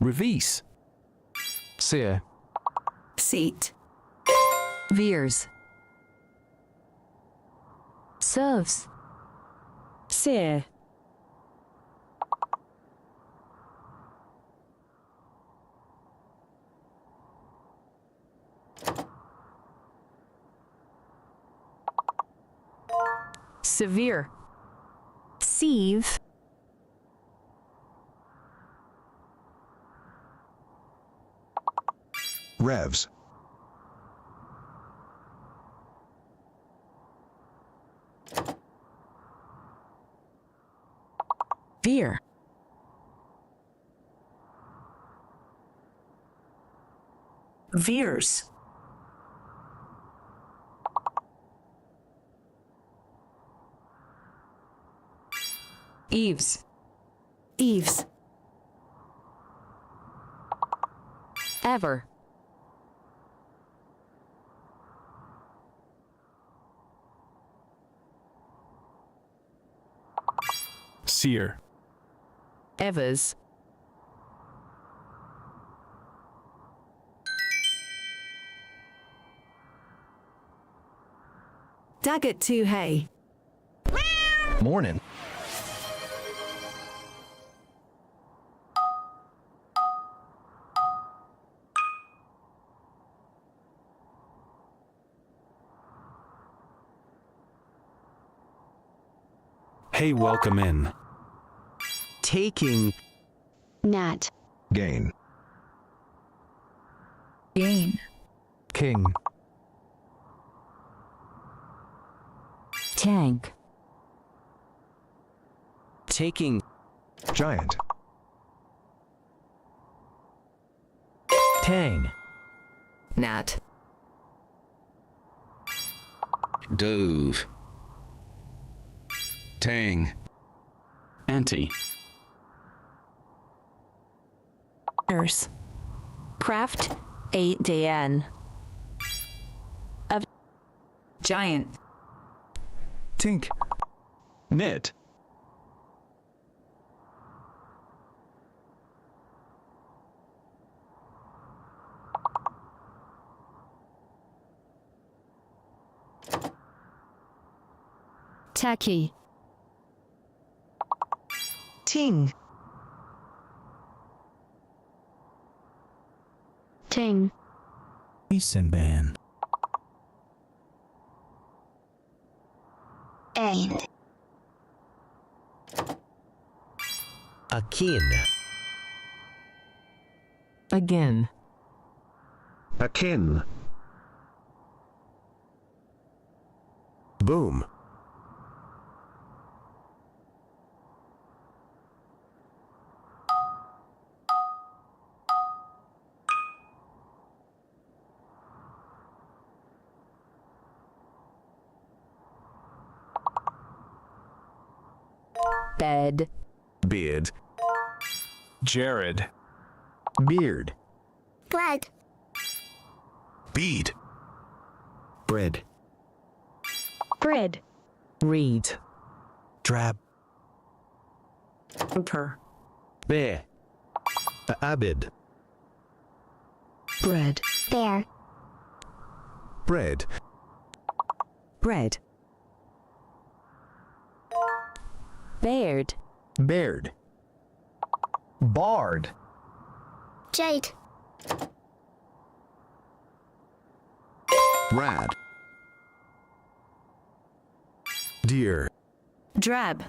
Revis. Seer. Seat. Veers. Serves. Sear. Severe. Sieve. Revs. Veer. Veers. Eaves. Eaves. Ever. Seer. Evers. Daggett to hay. Morning. Hey, welcome in. Taking. Nat. Gain. Gain. King. Tank. Taking. Giant. Tang. Nat. Dove. Tang. Anti. Nurse. Craft 8DN. Giant. Tink. Knit. Tacky. Ting. Ting. Isenban. Ain. Akin. Again. Akin. Boom. Bed. Beard. Jared. Beard. Bread. Bead. Bread. Bread. Reed. Drab. Enter. Bear. Abid. Bread. Bear. Bread. Bread. Baird. Baird. Bard. Jade. Rad. Deer. Drab.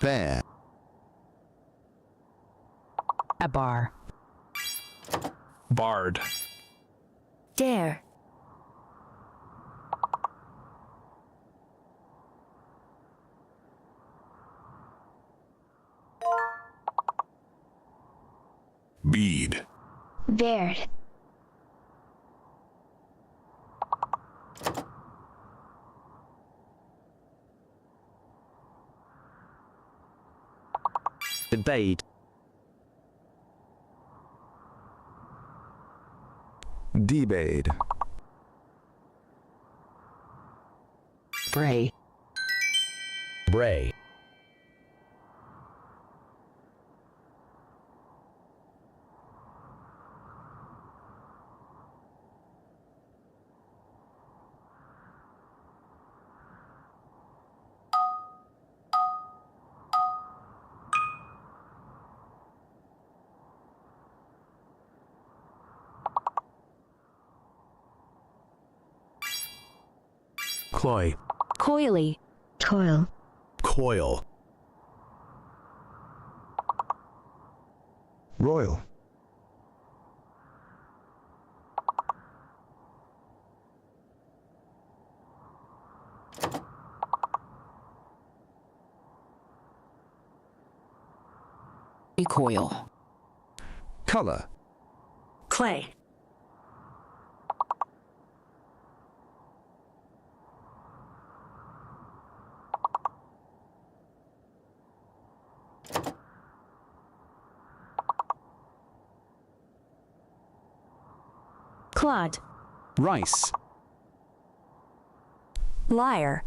Bear. A bar. Bard. Dare. Bead. Baird. Debate. Debade. Bray. Bray. Cloy. Coily. Toil. Coil. Royal. Recoil. Color. Clay. Clod. Rice. Liar.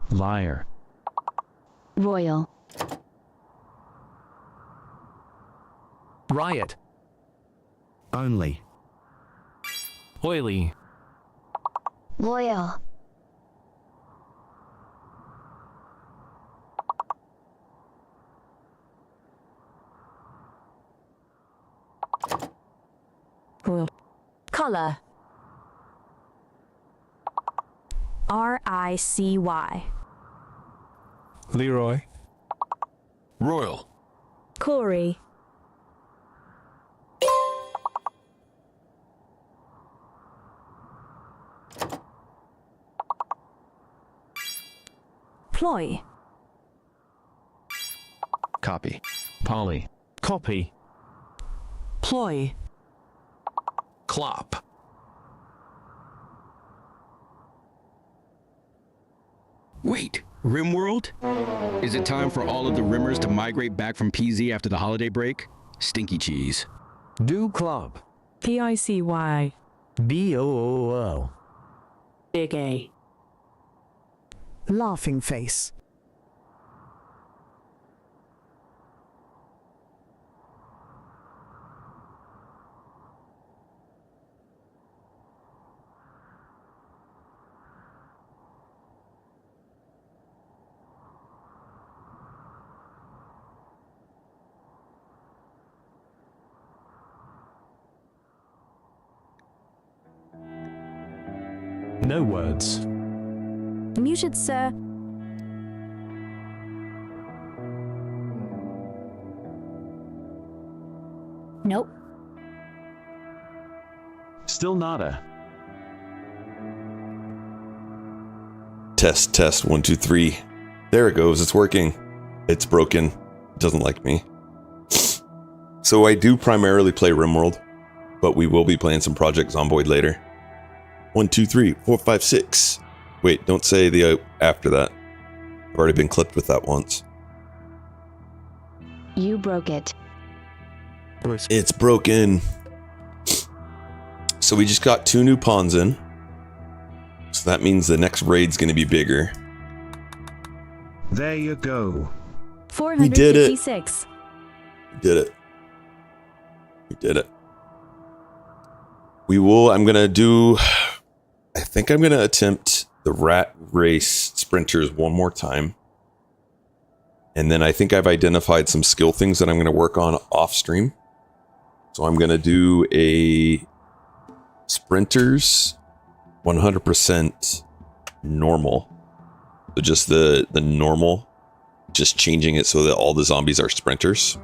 Liar. Royal. Riot. Only. Oily. Loyal. Color. RICY. Leroy. Royal. Corey. Ploy. Copy. Polly. Copy. Ploy. Clop. Wait, Rimworld? Is it time for all of the Rimmers to migrate back from PZ after the holiday break? Stinky cheese. Do Club. PICY. BOOO. Big A. Laughing face. No words. Muted, sir. Nope. Still nada. Test, test, 1, 2, 3. There it goes. It's working. It's broken. It doesn't like me. So I do primarily play Rimworld, but we will be playing some Project Zomboid later. 1, 2, 3, 4, 5, 6. Wait, don't say the after that. I've already been clipped with that once. You broke it. It's broken. So we just got 2 new pawns in. So that means the next raid's going to be bigger. There you go. 456. We did it. We did it. We will, I'm going to do, I think I'm going to attempt the rat race sprinters one more time. And then I think I've identified some skill things that I'm going to work on off stream. So I'm going to do a sprinters 100% normal. So just the normal, just changing it so that all the zombies are sprinters.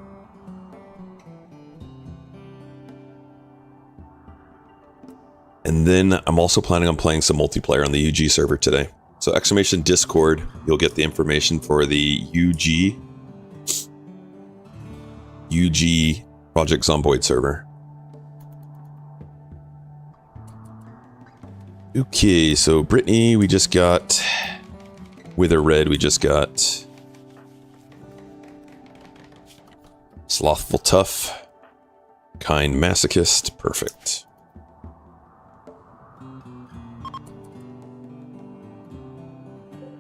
And then I'm also planning on playing some multiplayer on the UG server today. So exclamation Discord, you'll get the information for the UG Project Zomboid server. Okay, so Brittany, we just got Wither Red, we just got Slothful Tough, Kind Masochist, perfect.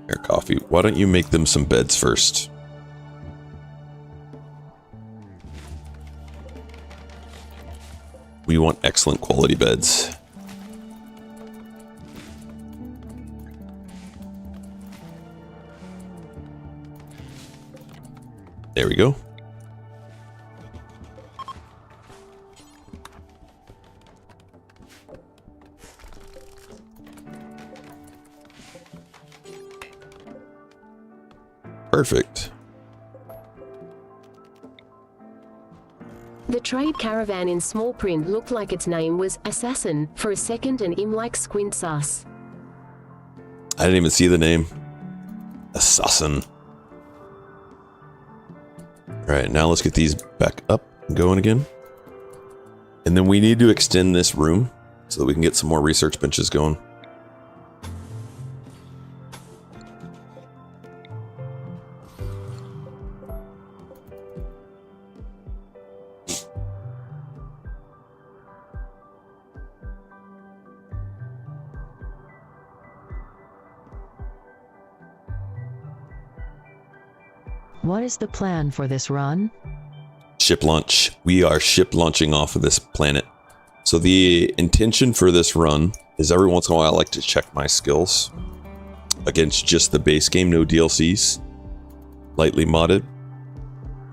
Here, Coffee, why don't you make them some beds first? We want excellent quality beds. There we go. Perfect. The trade caravan in small print looked like its name was Assassin for a second, and im like squints us. I didn't even see the name. Assassin. Alright, now let's get these back up and going again. And then we need to extend this room so that we can get some more research benches going. What is the plan for this run? Ship launch. We are ship launching off of this planet. So the intention for this run is every once in a while I like to check my skills against just the base game, no DLCs, lightly modded,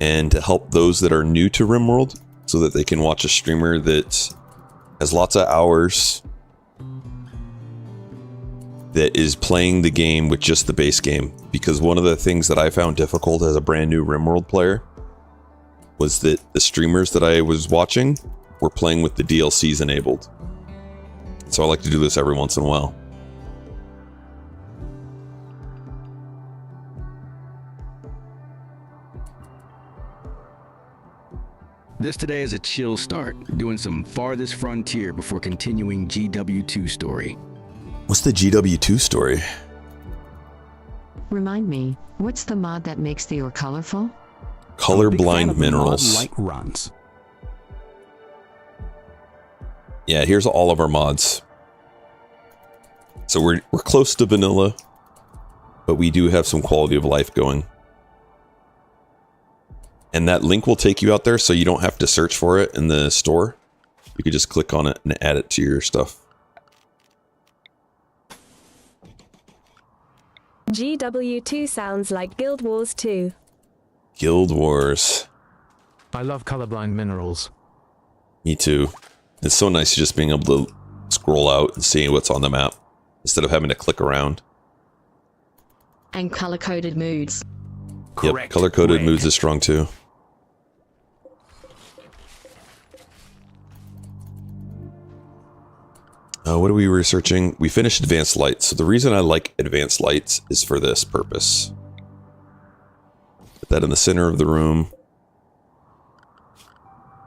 and to help those that are new to Rimworld so that they can watch a streamer that has lots of hours that is playing the game with just the base game. Because one of the things that I found difficult as a brand new Rimworld player was that the streamers that I was watching were playing with the DLCs enabled. So I like to do this every once in a while. This today is a chill start, doing some Farthest Frontier before continuing GW2 story. What's the GW2 story? Remind me, what's the mod that makes the ore colorful? Colorblind minerals. Light runs. Yeah, here's all of our mods. So we're close to vanilla, but we do have some quality of life going. And that link will take you out there so you don't have to search for it in the store. You could just click on it and add it to your stuff. GW2 sounds like Guild Wars 2. Guild Wars. I love colorblind minerals. Me too. It's so nice just being able to scroll out and see what's on the map. instead of having to click around. And color-coded moods. Yep, color-coded moods is strong too. What are we researching? We finished advanced lights. So the reason I like advanced lights is for this purpose. Put that in the center of the room.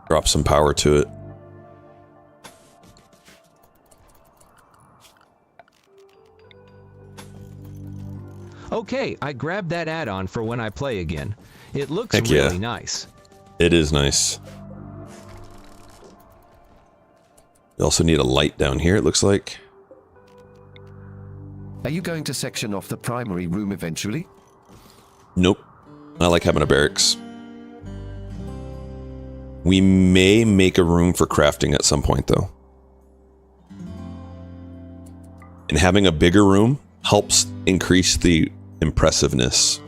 Drop some power to it. Okay, I grabbed that add-on for when I play again. It looks Heck really yeah. nice. It is nice. We also need a light down here, it looks like. Are you going to section off the primary room eventually? Nope. I like having a barracks. We may make a room for crafting at some point, though. And having a bigger room helps increase the impressiveness.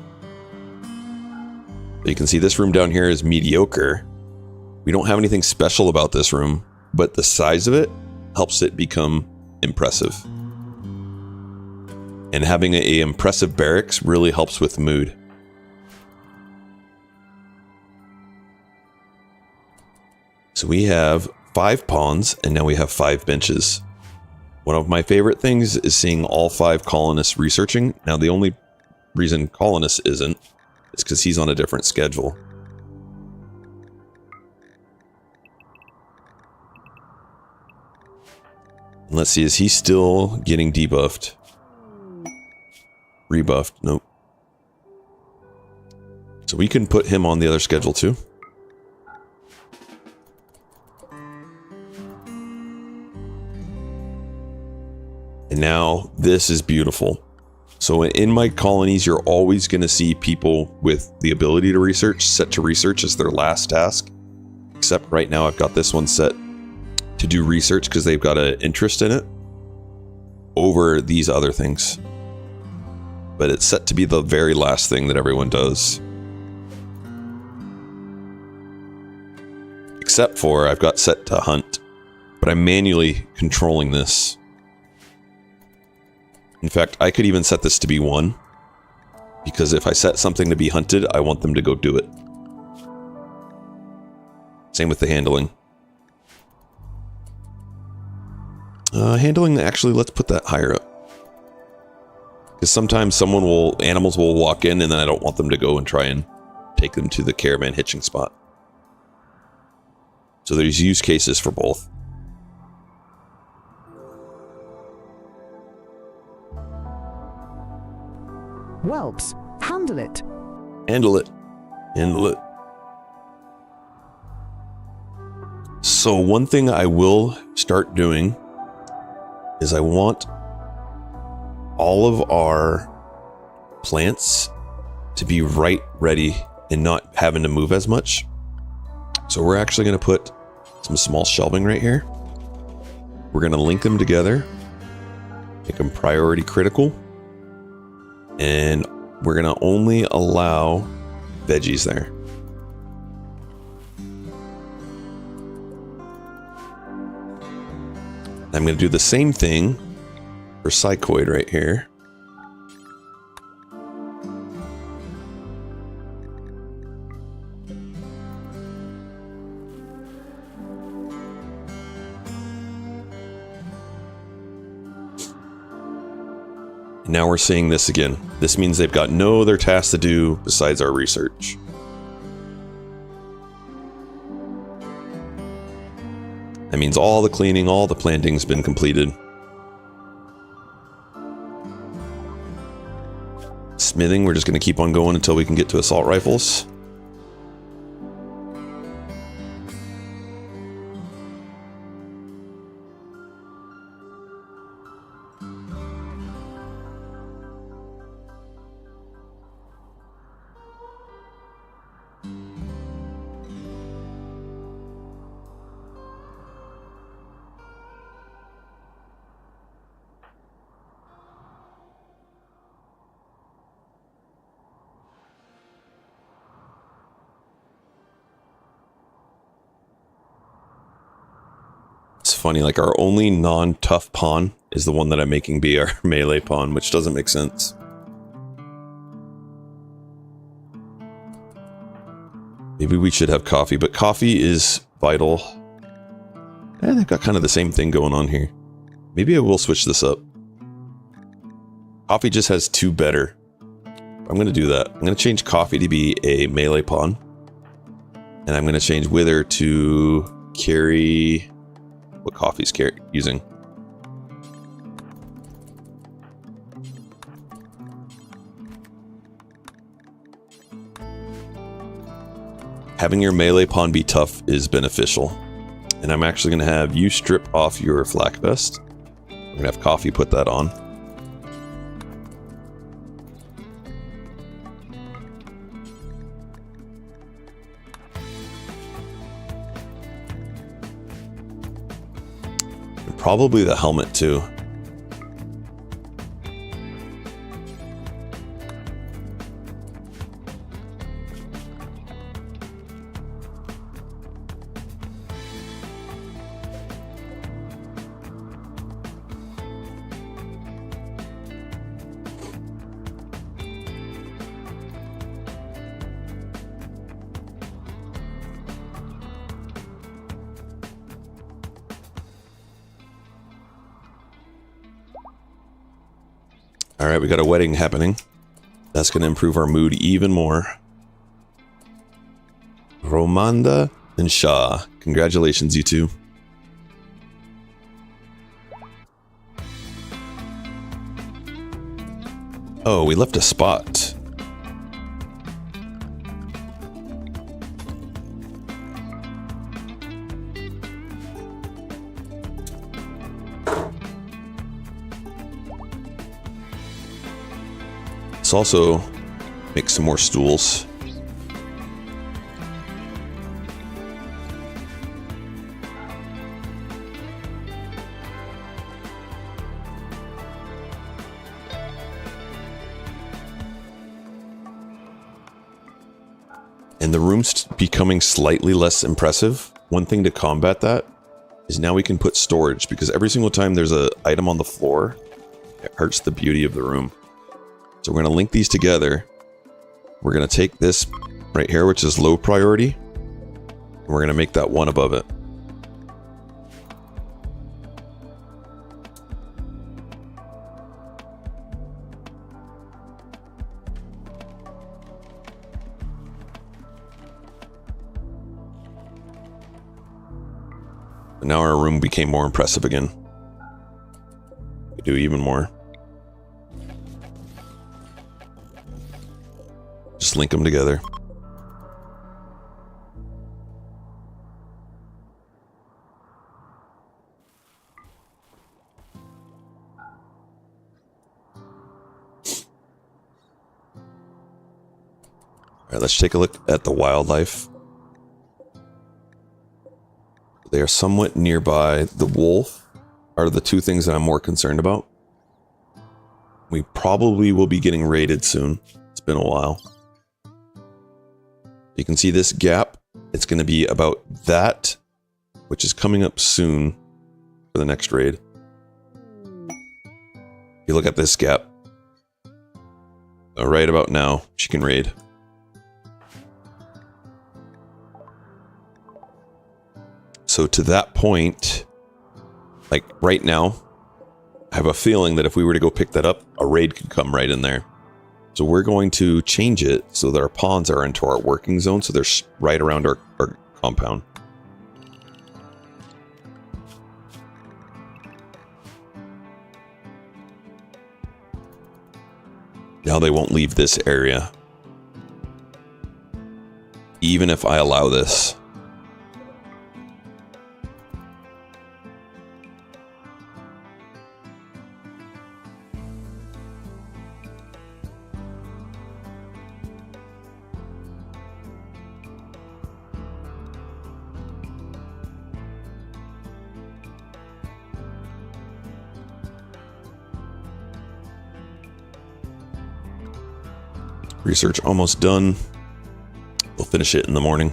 So you can see this room down here is mediocre. We don't have anything special about this room, but the size of it helps it become impressive. And having a impressive barracks really helps with mood. So we have 5 pawns, and now we have 5 benches. One of my favorite things is seeing all 5 colonists researching. Now, the only reason colonist isn't is because he's on a different schedule. And let's see, is he still getting debuffed? Rebuffed? Nope. So we can put him on the other schedule too. And now this is beautiful. So in my colonies, you're always going to see people with the ability to research set to research as their last task. Except right now I've got this one set to do research because they've got an interest in it over these other things. But it's set to be the very last thing that everyone does. Except for I've got set to hunt, but I'm manually controlling this. In fact, I could even set this to be 1, because if I set something to be hunted, I want them to go do it. Same with the handling. Handling, actually, let's put that higher up. Because sometimes animals will walk in, and then I don't want them to go and try and take them to the caravan hitching spot. So there's use cases for both. Whelps, handle it. Handle it. Handle it. So one thing I will start doing is I want all of our plants to be right ready and not having to move as much. So we're actually going to put some small shelving right here. We're going to link them together, make them priority critical, and we're going to only allow veggies there. I'm going to do the same thing for psychoid right here. Now we're seeing this again. This means they've got no other tasks to do besides our research. That means all the cleaning, all the planting's been completed. Smithing, we're just going to keep on going until we can get to assault rifles. Funny, like our only non-tough pawn is the one that I'm making be our melee pawn, which doesn't make sense. Maybe we should have coffee, but coffee is vital. And they've got kind of the same thing going on here. Maybe I will switch this up. Coffee just has 2 better. I'm going to do that. I'm going to change coffee to be a melee pawn. And I'm going to change wither to carry what coffee's using. Having your melee pawn be tough is beneficial. And I'm actually going to have you strip off your flak vest. I'm going to have coffee put that on. And probably the helmet too. Alright, we got a wedding happening. That's going to improve our mood even more. Romanda and Shah. Congratulations, you two. Oh, we left a spot. Let's also make some more stools. And the room's becoming slightly less impressive. One thing to combat that is now we can put storage, because every single time there's an item on the floor, it hurts the beauty of the room. So we're going to link these together. We're going to take this right here, which is low priority, and we're going to make that 1 above it. And now our room became more impressive again. We do even more. Just link them together. All right, let's take a look at the wildlife. They are somewhat nearby. The wolf are the 2 things that I'm more concerned about. We probably will be getting raided soon. It's been a while. You can see this gap. It's going to be about that, which is coming up soon for the next raid. You look at this gap. Right about now, she can raid. So to that point, like right now, I have a feeling that if we were to go pick that up, a raid could come right in there. So we're going to change it so that our pawns are into our working zone, so they're right around our compound. Now they won't leave this area, even if I allow this. Research almost done. We'll finish it in the morning.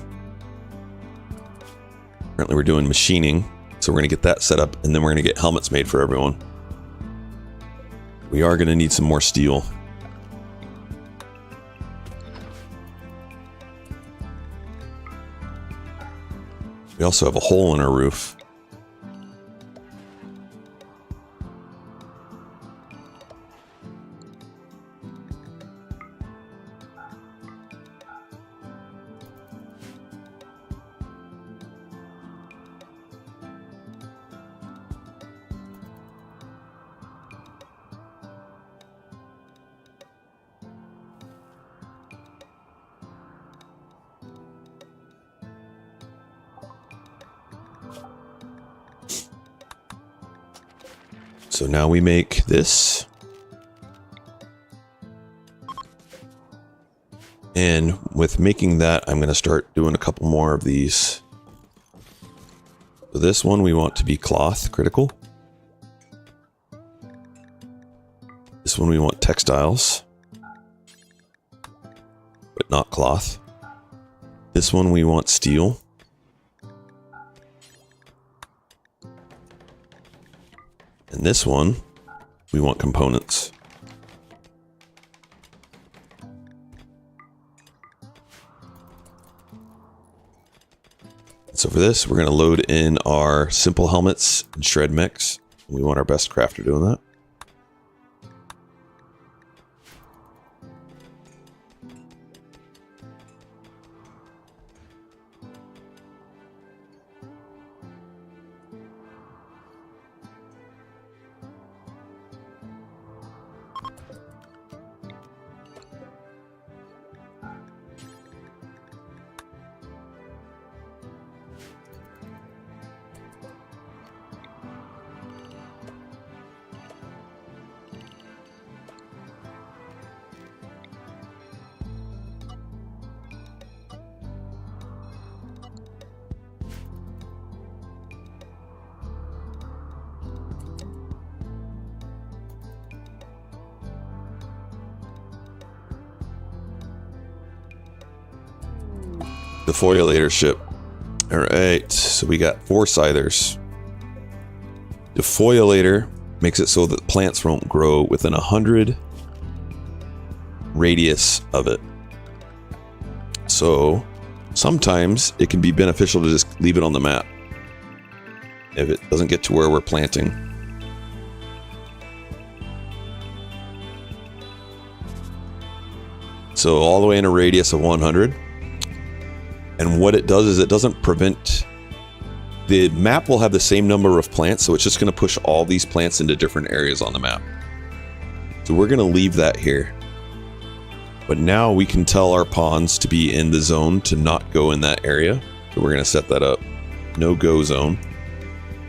Currently we're doing machining, so we're going to get that set up, and then we're going to get helmets made for everyone. We are going to need some more steel. We also have a hole in our roof. So now we make this. And with making that, I'm going to start doing a couple more of these. So this one we want to be cloth critical. This one we want textiles, but not cloth. This one we want steel. And this one, we want components. So for this, we're going to load in our simple helmets and shred mechs. We want our best crafter doing that. The foilator ship. Alright, so we got 4 scythers. The foilator makes it so that plants won't grow within 100 radius of it. So sometimes it can be beneficial to just leave it on the map if it doesn't get to where we're planting. So all the way in a radius of 100. And what it does is it doesn't prevent... The map will have the same number of plants, so it's just going to push all these plants into different areas on the map. So we're going to leave that here. But now we can tell our pawns to be in the zone to not go in that area. So we're going to set that up. No go zone.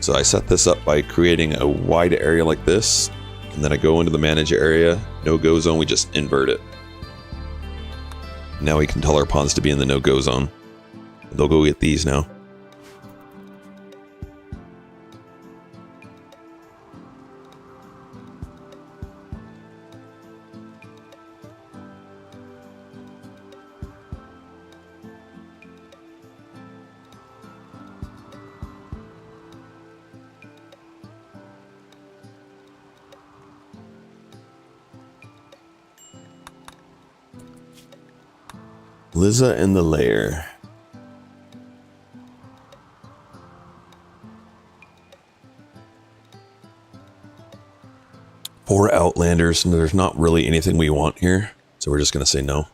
So I set this up by creating a wide area like this. And then I go into the manage area. No go zone, we just invert it. Now we can tell our pawns to be in the no go zone. They'll go get these now. Liza in the lair. Or Outlanders, and there's not really anything we want here, so we're just going to say no.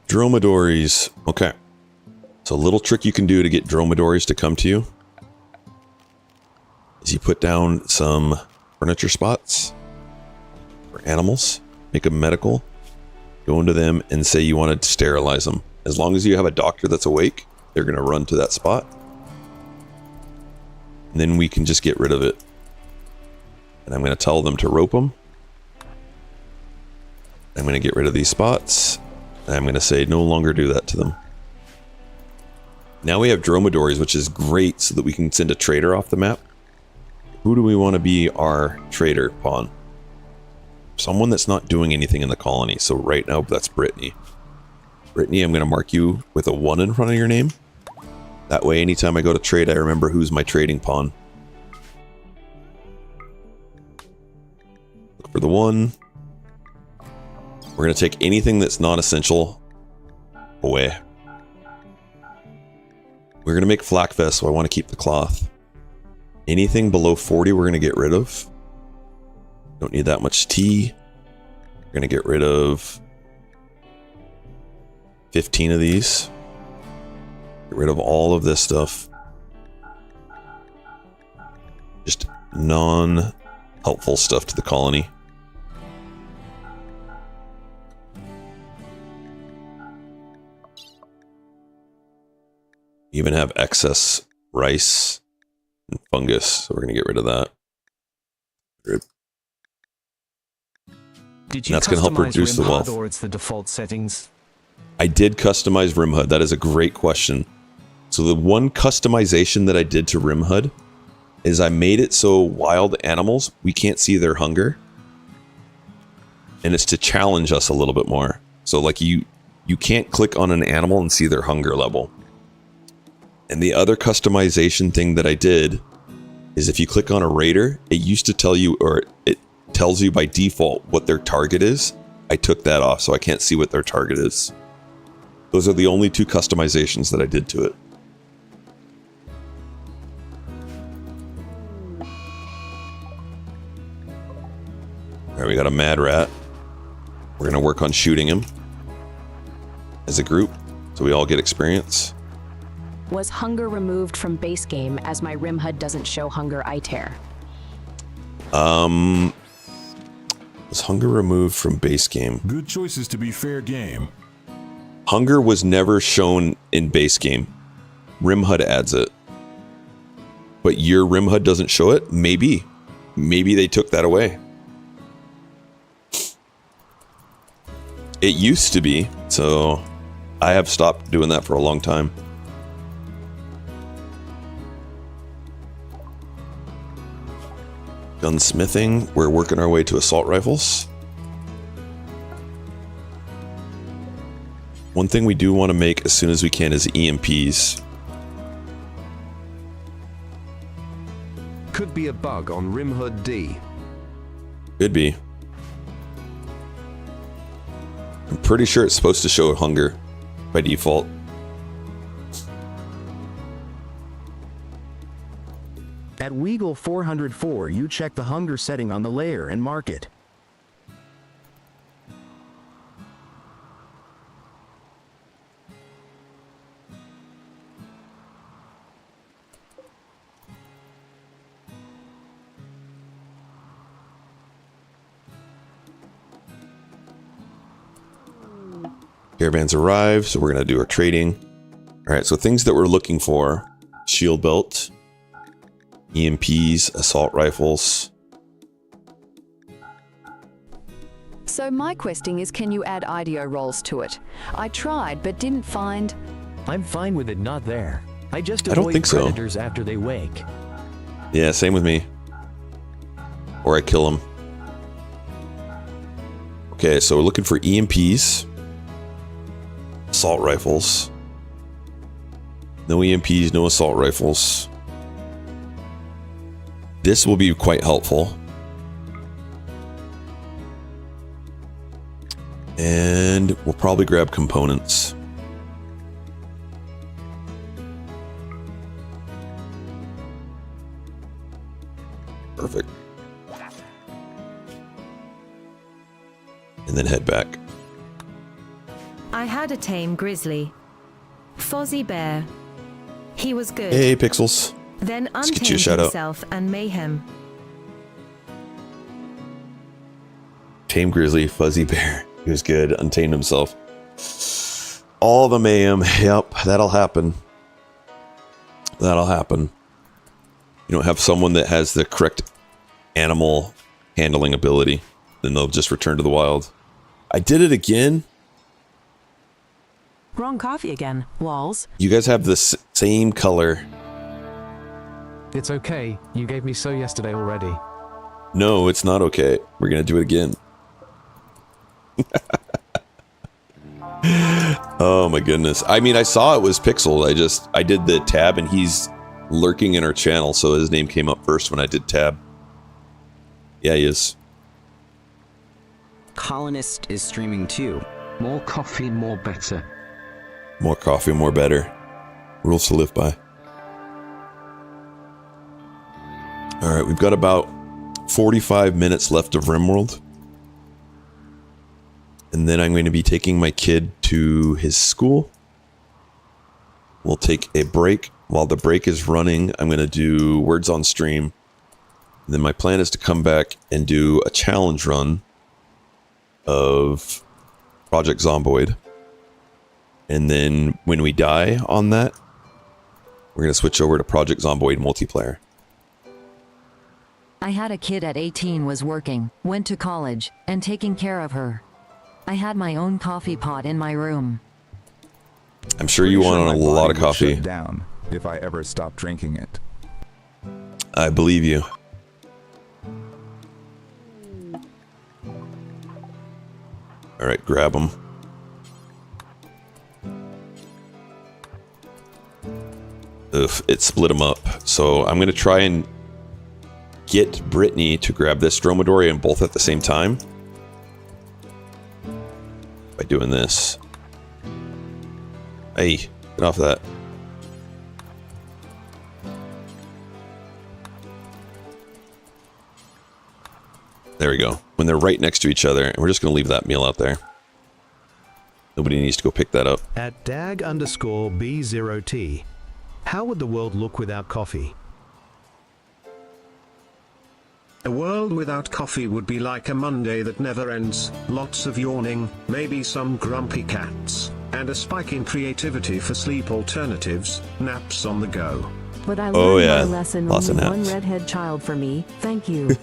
Dromedaries. Okay. So a little trick you can do to get dromedaries to come to you is you put down some furniture spots for animals, make them medical, go into them and say you want to sterilize them. As long as you have a doctor that's awake, they're going to run to that spot. And then we can just get rid of it. And I'm going to tell them to rope them. I'm going to get rid of these spots. And I'm going to say no longer do that to them. Now we have dromedaries, which is great so that we can send a trader off the map. Who do we want to be our trader pawn? Someone that's not doing anything in the colony. So right now, that's Brittany. Brittany, I'm going to mark you with a 1 in front of your name. That way, anytime I go to trade, I remember who's my trading pawn. Look for the 1. We're going to take anything that's non-essential away. We're going to make flak vest, so I want to keep the cloth. Anything below 40 we're going to get rid of. Don't need that much tea. We're going to get rid of 15 of these. Get rid of all of this stuff. Just non-helpful stuff to the colony. Even have excess rice and fungus, so we're going to get rid of that. Did you that's going to help reduce the wealth. Or it's the default settings? I did customize RimHUD. That is a great question. So the one customization that I did to RimHUD is I made it so wild animals, we can't see their hunger. And it's to challenge us a little bit more. So like you can't click on an animal and see their hunger level. And the other customization thing that I did is if you click on a raider, it used to tell you, or it tells you by default what their target is. I took that off, so I can't see what their target is. Those are the only 2 customizations that I did to it. Alright, we got a mad rat. We're going to work on shooting him as a group, so we all get experience. Was hunger removed from base game as my RimHUD doesn't show hunger ITER? Was hunger removed from base game? Good choices to be fair game. Hunger was never shown in base game. RimHUD adds it. But your RimHUD doesn't show it? Maybe. Maybe they took that away. It used to be, so I have stopped doing that for a long time. Gunsmithing, we're working our way to assault rifles. One thing we do want to make as soon as we can is EMPs. Could be a bug on RimHUD D. Could be. I'm pretty sure it's supposed to show hunger by default. At Weagle 404, you check the hunger setting on the layer and mark it. Caravans arrive, so we're going to do our trading. Alright, so things that we're looking for. Shield belt. EMPs, assault rifles. So my questing is, can you add IDO rolls to it? I tried, but didn't find... I'm fine with it not there. I just don't avoid think so. predators after they wake. Yeah, same with me. Or I kill them. Okay, so we're looking for EMPs. Assault rifles. No EMPs, no assault rifles. This will be quite helpful. And we'll probably grab components. Perfect. And then head back. I had a tame grizzly. Fozzie Bear. He was good. Hey, Pixels. Then Let's get untamed you a shout out. himself and mayhem. Tame Grizzly, Fuzzy Bear. He was good. Untamed himself. All the mayhem. Yep, that'll happen. That'll happen. You don't have someone that has the correct animal handling ability, then they'll just return to the wild. I did it again. Wrong coffee again, Walls. You guys have the same color. It's okay. You gave me so yesterday already. No, it's not okay. We're going to do it again. Oh my goodness. I mean, I saw it was pixeled. I did the tab and he's lurking in our channel, so his name came up first when I did tab. Yeah, he is. Colonist is streaming too. More coffee, more better. More coffee, more better. Rules to live by. Alright, we've got about 45 minutes left of Rimworld. And then I'm going to be taking my kid to his school. We'll take a break. While the break is running, I'm going to do words on stream. And then my plan is to come back and do a challenge run of Project Zomboid. And then when we die on that, we're going to switch over to Project Zomboid multiplayer. I had a kid at 18 was working, went to college, and taking care of her. I had my own coffee pot in my room. I'm sure you want a lot of coffee. Shut down if I ever stop drinking it. I believe you. All right, grab them. Ugh, it split them up. So I'm going to try and get Brittany to grab this Dromedarian both at the same time. By doing this. Hey, get off that. There we go. When they're right next to each other, and we're just going to leave that meal out there. Nobody needs to go pick that up. At dag_B0T, how would the world look without coffee? A world without coffee would be like a Monday that never ends, lots of yawning, maybe some grumpy cats, and a spike in creativity for sleep alternatives, naps on the go. But I learned my lesson. Lots of only one naps. redhead child for me. Thank you.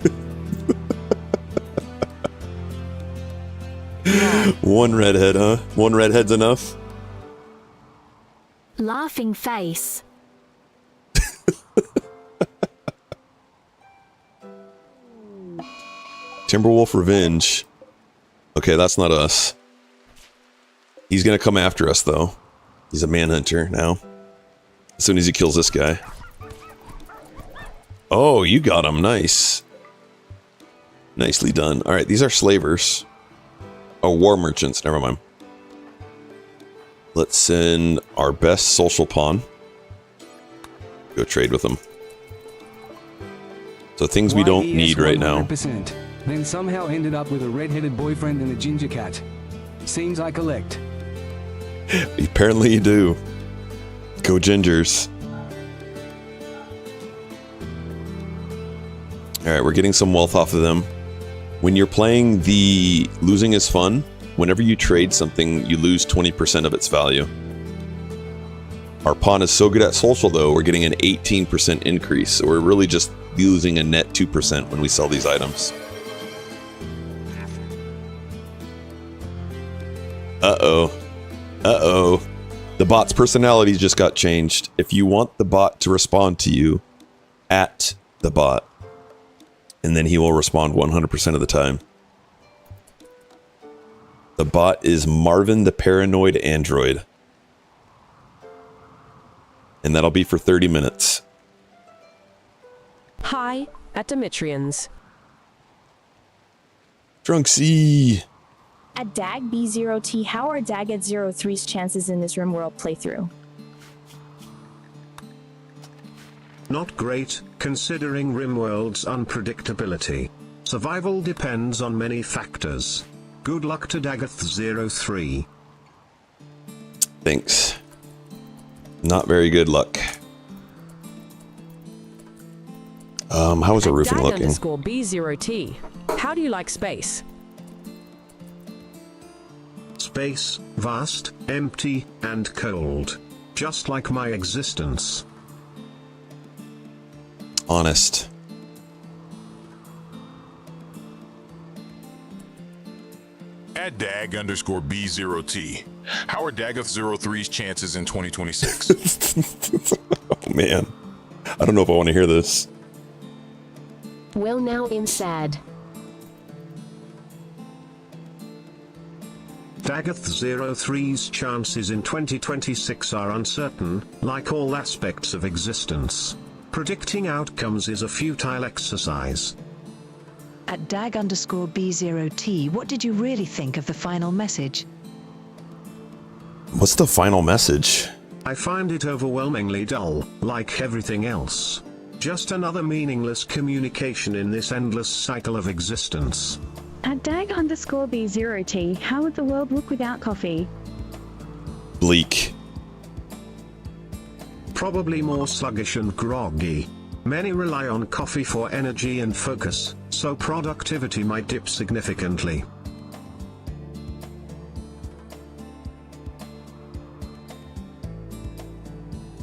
One redhead, huh? One redhead's enough? Laughing face. Timberwolf Revenge. Okay, that's not us. He's gonna come after us, though. He's a manhunter now. As soon as he kills this guy. Oh, you got him. Nice. Nicely done. Alright, these are slavers. Oh, war merchants. Never mind. Let's send our best social pawn. Go trade with them. So things we don't need right now. Then somehow ended up with a red-headed boyfriend and a ginger cat. Seems I collect. Apparently you do. Go Gingers. Alright, we're getting some wealth off of them. When you're playing the losing is fun, whenever you trade something, you lose 20% of its value. Our pawn is so good at social, though, we're getting an 18% increase. So we're really just losing a net 2% when we sell these items. Uh-oh. Uh-oh. The bot's personality just got changed. If you want the bot to respond to you, at the bot. And then he will respond 100% of the time. The bot is Marvin the Paranoid Android. And that'll be for 30 minutes. Hi, at Dimitrians. Drunksy. At DAG B0T, how are DAG at 03's chances in this Rimworld playthrough? Not great, considering Rimworld's unpredictability. Survival depends on many factors. Good luck to Dagath03. Thanks. Not very good luck. How is our roofing looking? _B0T. How do you like space? Space, vast, empty, and cold. Just like my existence. Honest. At DAG_B0T. How are Dagath03's chances in 2026? Oh man. I don't know if I want to hear this. Well, now I'm sad. Dagoth03's chances in 2026 are uncertain, like all aspects of existence. Predicting outcomes is a futile exercise. At dag_B0T, what did you really think of the final message? What's the final message? I find it overwhelmingly dull, like everything else. Just another meaningless communication in this endless cycle of existence. At dag_B0T, how would the world look without coffee? Bleak. Probably more sluggish and groggy. Many rely on coffee for energy and focus, so productivity might dip significantly.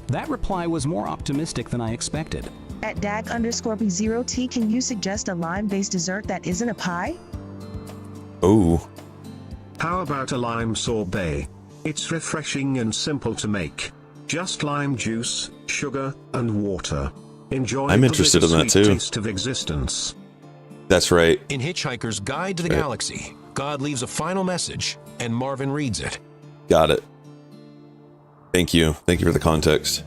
That reply was more optimistic than I expected. At dag_B0T, can you suggest a lime-based dessert that isn't a pie? Oh. How about a lime sorbet? It's refreshing and simple to make. Just lime juice, sugar, and water. Enjoy I'm the interested in that bittersweet too. taste of existence. That's right. In Hitchhiker's Guide to the Galaxy, God leaves a final message, and Marvin reads it. Got it. Thank you. Thank you for the context.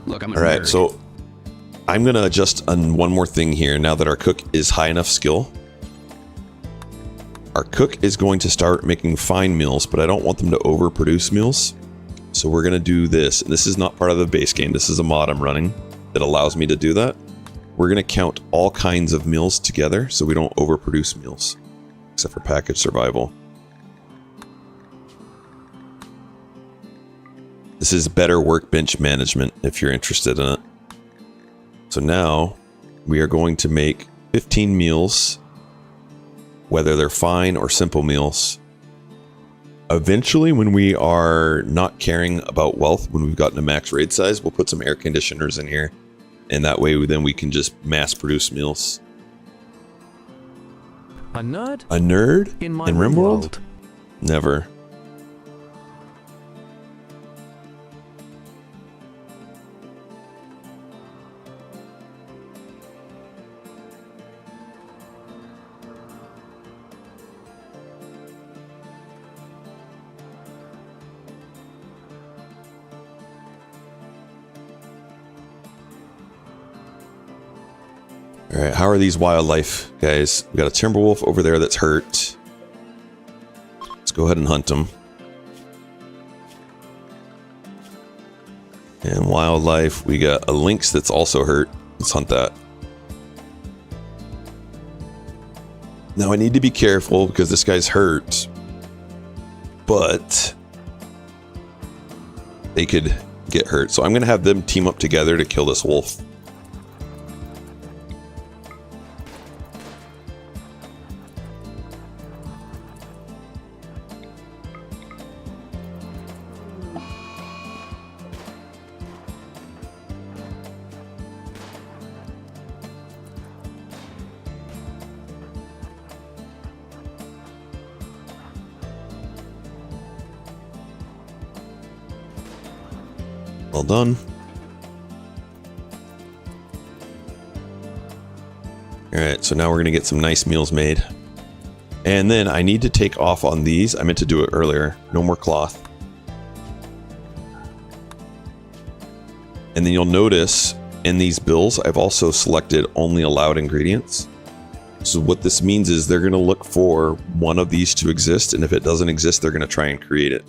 Look, I'm all right, nerd. so I'm going to adjust on one more thing here now that our cook is high enough skill. Our cook is going to start making fine meals, but I don't want them to overproduce meals. So we're going to do this. This is not part of the base game. This is a mod I'm running that allows me to do that. We're going to count all kinds of meals together so we don't overproduce meals, except for package survival. This is better workbench management if you're interested in it. So now we are going to make 15 meals, whether they're fine or simple meals. Eventually, when we are not caring about wealth, when we've gotten a max raid size, we'll put some air conditioners in here. And that way, then we can just mass produce meals. A nerd? A nerd? In my Rimworld? Never. All right, how are these wildlife guys? We got a timber wolf over there that's hurt. Let's go ahead and hunt him. And wildlife, we got a lynx that's also hurt. Let's hunt that. Now I need to be careful because this guy's hurt, but they could get hurt. So I'm going to have them team up together to kill this wolf. Well done. Alright, so now we're going to get some nice meals made. And then I need to take off on these. I meant to do it earlier. No more cloth. And then you'll notice in these bills, I've also selected only allowed ingredients. So what this means is they're going to look for one of these to exist. And if it doesn't exist, they're going to try and create it.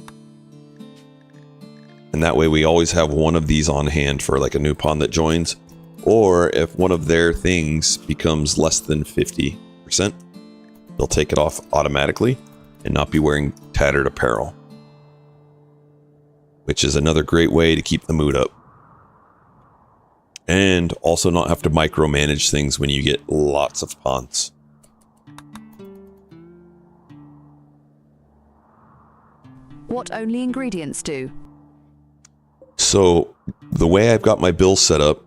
And that way we always have one of these on hand for like a new pawn that joins. Or if one of their things becomes less than 50%, they'll take it off automatically and not be wearing tattered apparel. Which is another great way to keep the mood up. And also not have to micromanage things when you get lots of pawns. What only ingredients do? So the way I've got my bills set up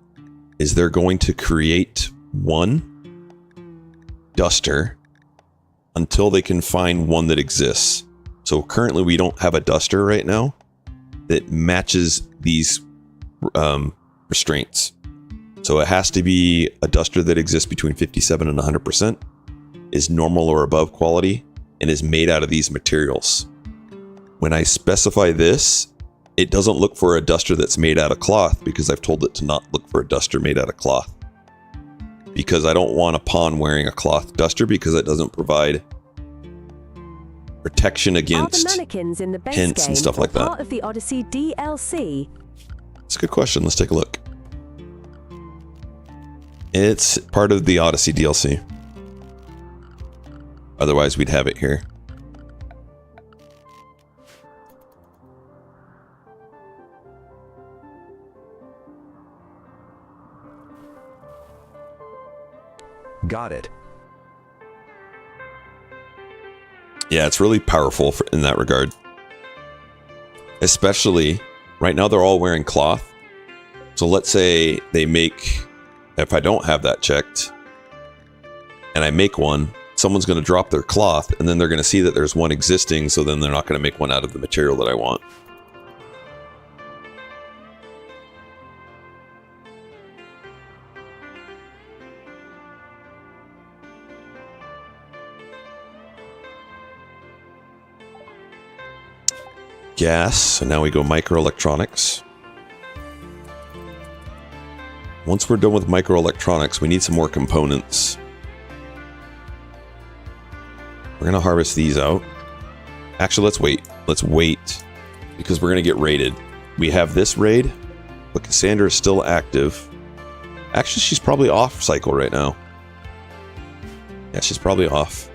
is they're going to create one duster until they can find one that exists. So currently we don't have a duster right now that matches these restraints. So it has to be a duster that exists between 57 and 100%, is normal or above quality, and is made out of these materials. When I specify this, it doesn't look for a duster that's made out of cloth because I've told it to not look for a duster made out of cloth. Because I don't want a pawn wearing a cloth duster because it doesn't provide protection against mannequins in the base hints and stuff like that. Part of the Odyssey DLC. It's a good question. Let's take a look. It's part of the Odyssey DLC. Otherwise, we'd have it here. Got it. Yeah, it's really powerful in that regard. Especially, right now they're all wearing cloth. So let's say they make, if I don't have that checked, and I make one, someone's going to drop their cloth, and then they're going to see that there's one existing, so then they're not going to make one out of the material that I want. Gas, so now we go microelectronics. Once we're done with microelectronics, we need some more components. We're gonna harvest these out. Actually, let's wait. Let's wait, because we're gonna get raided. We have this raid, but Cassandra is still active. Actually, she's probably off cycle right now. Yeah, she's probably off.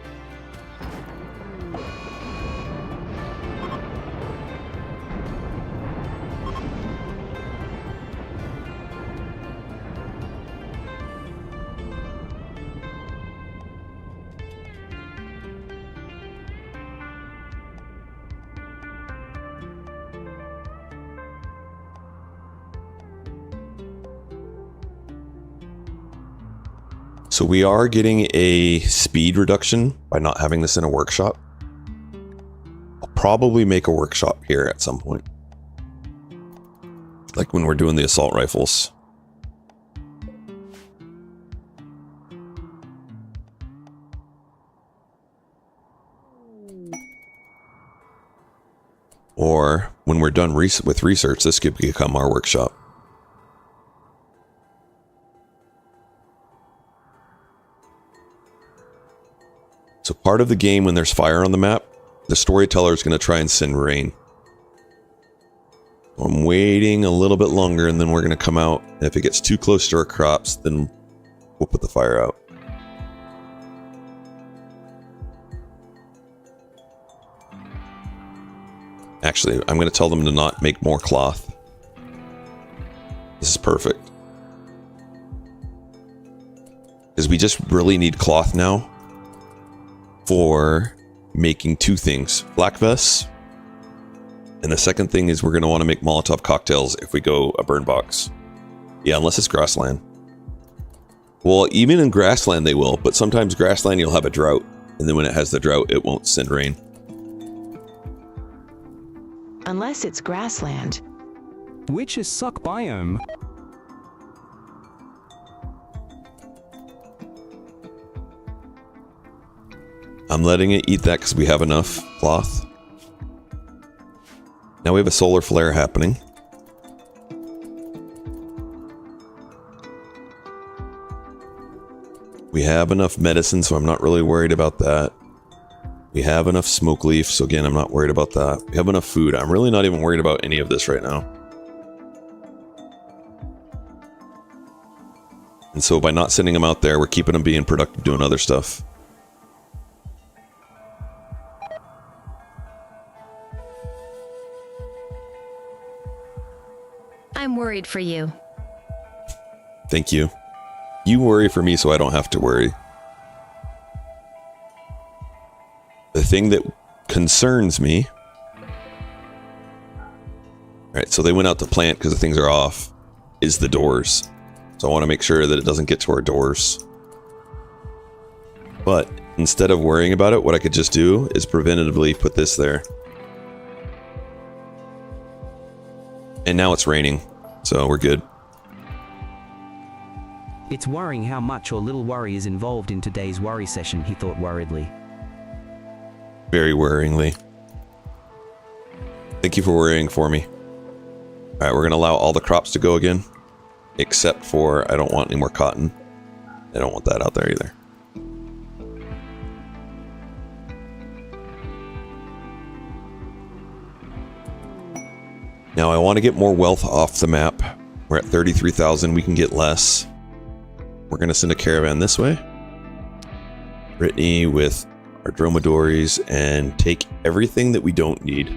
So we are getting a speed reduction by not having this in a workshop. I'll probably make a workshop here at some point. Like when we're doing the assault rifles. Or when we're done with research, this could become our workshop. So part of the game, when there's fire on the map, the storyteller is going to try and send rain. I'm waiting a little bit longer, and then we're going to come out. And if it gets too close to our crops, then we'll put the fire out. Actually, I'm going to tell them to not make more cloth. This is perfect. Because we just really need cloth now for making two things. Black vests. And the second thing is we're going to want to make Molotov cocktails if we go a burn box. Yeah, unless it's grassland. Well, even in grassland they will, but sometimes grassland you'll have a drought. And then when it has the drought, it won't send rain. Unless it's grassland. Which is suck biome. I'm letting it eat that because we have enough cloth. Now we have a solar flare happening. We have enough medicine, so I'm not really worried about that. We have enough smoke leaf, so again, I'm not worried about that. We have enough food. I'm really not even worried about any of this right now. And so by not sending them out there, we're keeping them being productive doing other stuff. I'm worried for you. Thank you. You worry for me so I don't have to worry. The thing that concerns me... Alright, so they went out to plant because the things are off, is the doors. So I want to make sure that it doesn't get to our doors. But instead of worrying about it, what I could just do is preventatively put this there. And now it's raining, so we're good. It's worrying how much or little worry is involved in today's worry session, he thought worriedly. Very worryingly. Thank you for worrying for me. Alright, we're going to allow all the crops to go again. Except for, I don't want any more cotton. I don't want that out there either. Now I want to get more wealth off the map. We're at 33,000, we can get less. We're going to send a caravan this way. Brittany with our dromedaries and take everything that we don't need.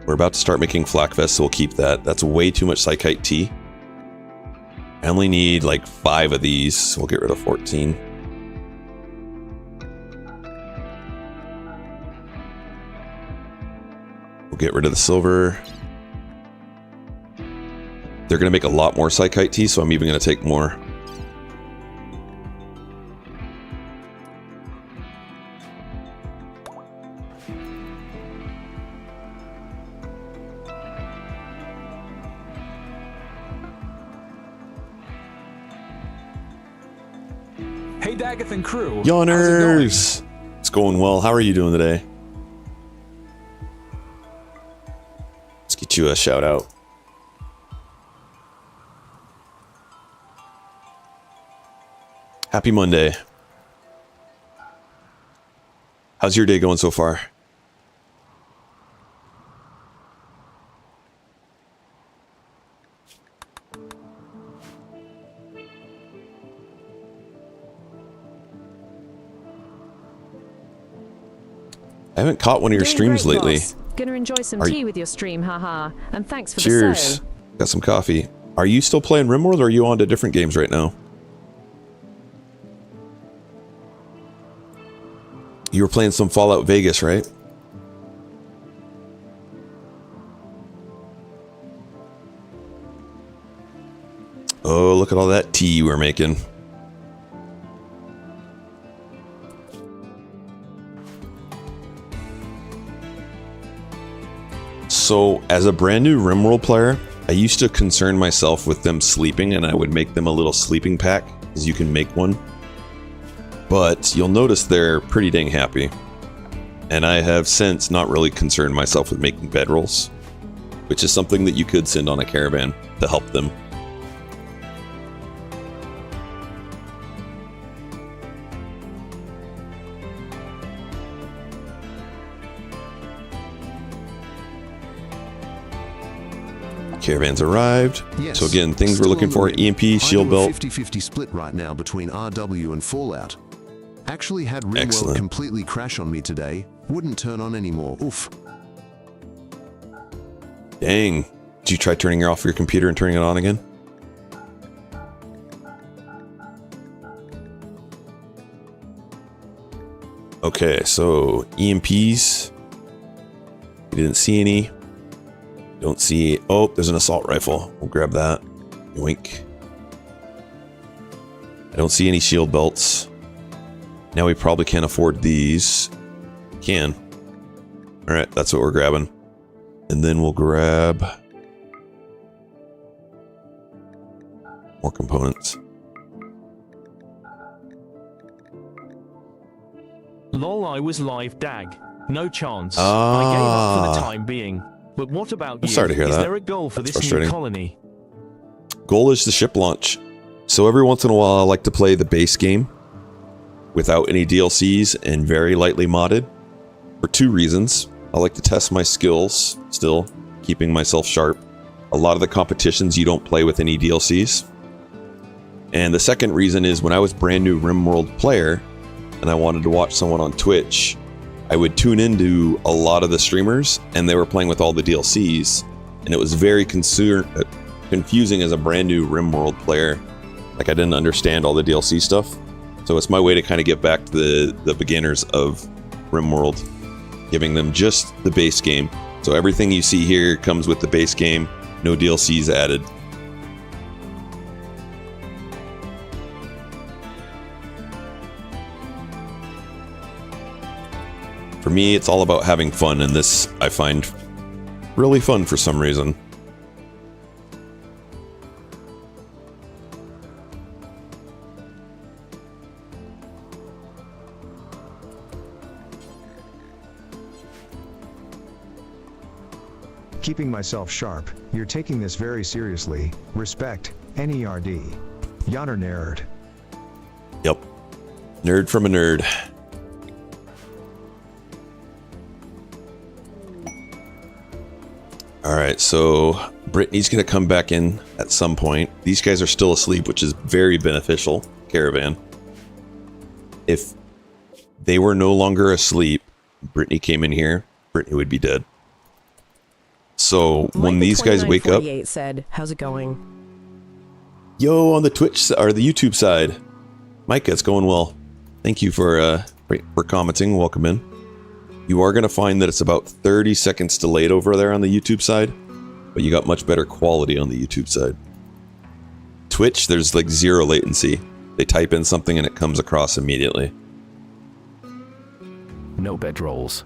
We're about to start making flak vests, so we'll keep that. That's way too much psychite tea. I only need like 5 of these, so we'll get rid of 14. We'll get rid of the silver. They're going to make a lot more psychite tea, so I'm even going to take more. Hey Daggett and crew. Yawners! It's going well. How are you doing today? Let's get you a shout out. Happy Monday. How's your day going so far? I haven't caught one of your streams lately. Gonna enjoy some tea with your stream, haha. And thanks for the Cheers. sale. Got some coffee. Are you still playing Rimworld or are you on to different games right now? You were playing some Fallout Vegas, right? Oh, look at all that tea we're making. So, as a brand new Rimworld player, I used to concern myself with them sleeping, and I would make them a little sleeping pack, because you can make one. But you'll notice they're pretty dang happy. And I have since not really concerned myself with making bedrolls, which is something that you could send on a caravan to help them. Caravans arrived. Yes, so again, things we're still looking on for: the rim. EMP, shield belt. 50-50 split right now between RW and Fallout. Actually had Rimworld Excellent. completely crash on me today. Wouldn't turn on anymore. Oof. Dang. Did you try turning off your computer and turning it on again? Okay, so EMPs. We didn't see any. Don't see... Oh, there's an assault rifle. We'll grab that. Yoink. I don't see any shield belts. Now we probably can't afford these. Can. Alright, that's what we're grabbing. And then we'll grab... more components. Lol, I was live, dag. No chance. I gave up for the time being. But what about you? Sorry to hear is that. there a goal for That's this new frustrating. colony? Goal is the ship launch. So every once in a while I like to play the base game without any DLCs and very lightly modded for 2 reasons. I like to test my skills still, keeping myself sharp. A lot of the competitions you don't play with any DLCs. And the second reason is when I was brand new Rimworld player and I wanted to watch someone on Twitch, I would tune into a lot of the streamers and they were playing with all the DLCs, and it was very confusing as a brand new Rimworld player. Like, I didn't understand all the DLC stuff. So it's my way to kind of get back to the beginners of Rimworld, giving them just the base game. So everything you see here comes with the base game, no DLCs added. For me, it's all about having fun, and this, I find, really fun for some reason. Keeping myself sharp, you're taking this very seriously. Respect, NERD. Yonner nerd. Yep. Nerd from a nerd. Alright, so Brittany's going to come back in at some point. These guys are still asleep, which is very beneficial, Caravan. If they were no longer asleep, Brittany came in here, Brittany would be dead. So when these guys wake up... said, how's it going? Yo, on the Twitch or the YouTube side. Micah, it's going well. Thank you for commenting. Welcome in. You are going to find that it's about 30 seconds delayed over there on the YouTube side, but you got much better quality on the YouTube side. Twitch, there's like 0 latency. They type in something and it comes across immediately. No bedrolls.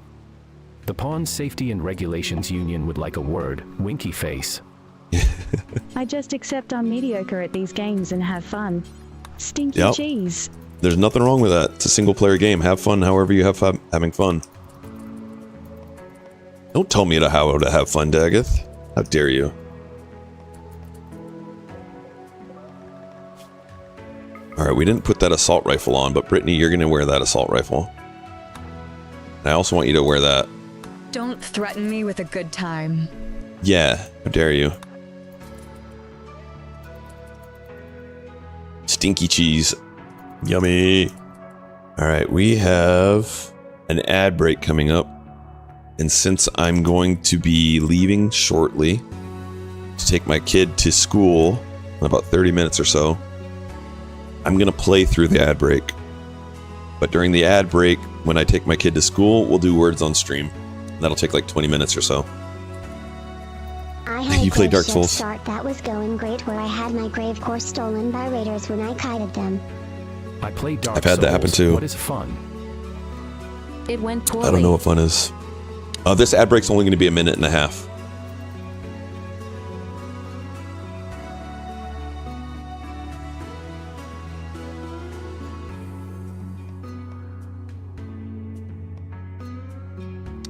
The Pawn Safety and Regulations Union would like a word, winky face. I just accept I'm mediocre at these games and have fun. Stinky Yep. cheese. There's nothing wrong with that. It's a single player game. Have fun however you have having fun. Don't tell me how to have fun, Daggeth. How dare you? Alright, we didn't put that assault rifle on, but Brittany, you're going to wear that assault rifle. And I also want you to wear that. Don't threaten me with a good time. Yeah, how dare you? Stinky cheese. Yummy. Alright, we have an ad break coming up. And since I'm going to be leaving shortly to take my kid to school in about 30 minutes or so, I'm going to play through the ad break. But during the ad break, when I take my kid to school, we'll do words on stream. That'll take like 20 minutes or so. I had You play a Dark ship Souls? start that was going great where I had my grave core stolen by raiders when I kited them. I play Dark I've had that happen Souls. too. What is fun? It went poorly. I don't know what fun is. This ad break's only going to be a minute and a half.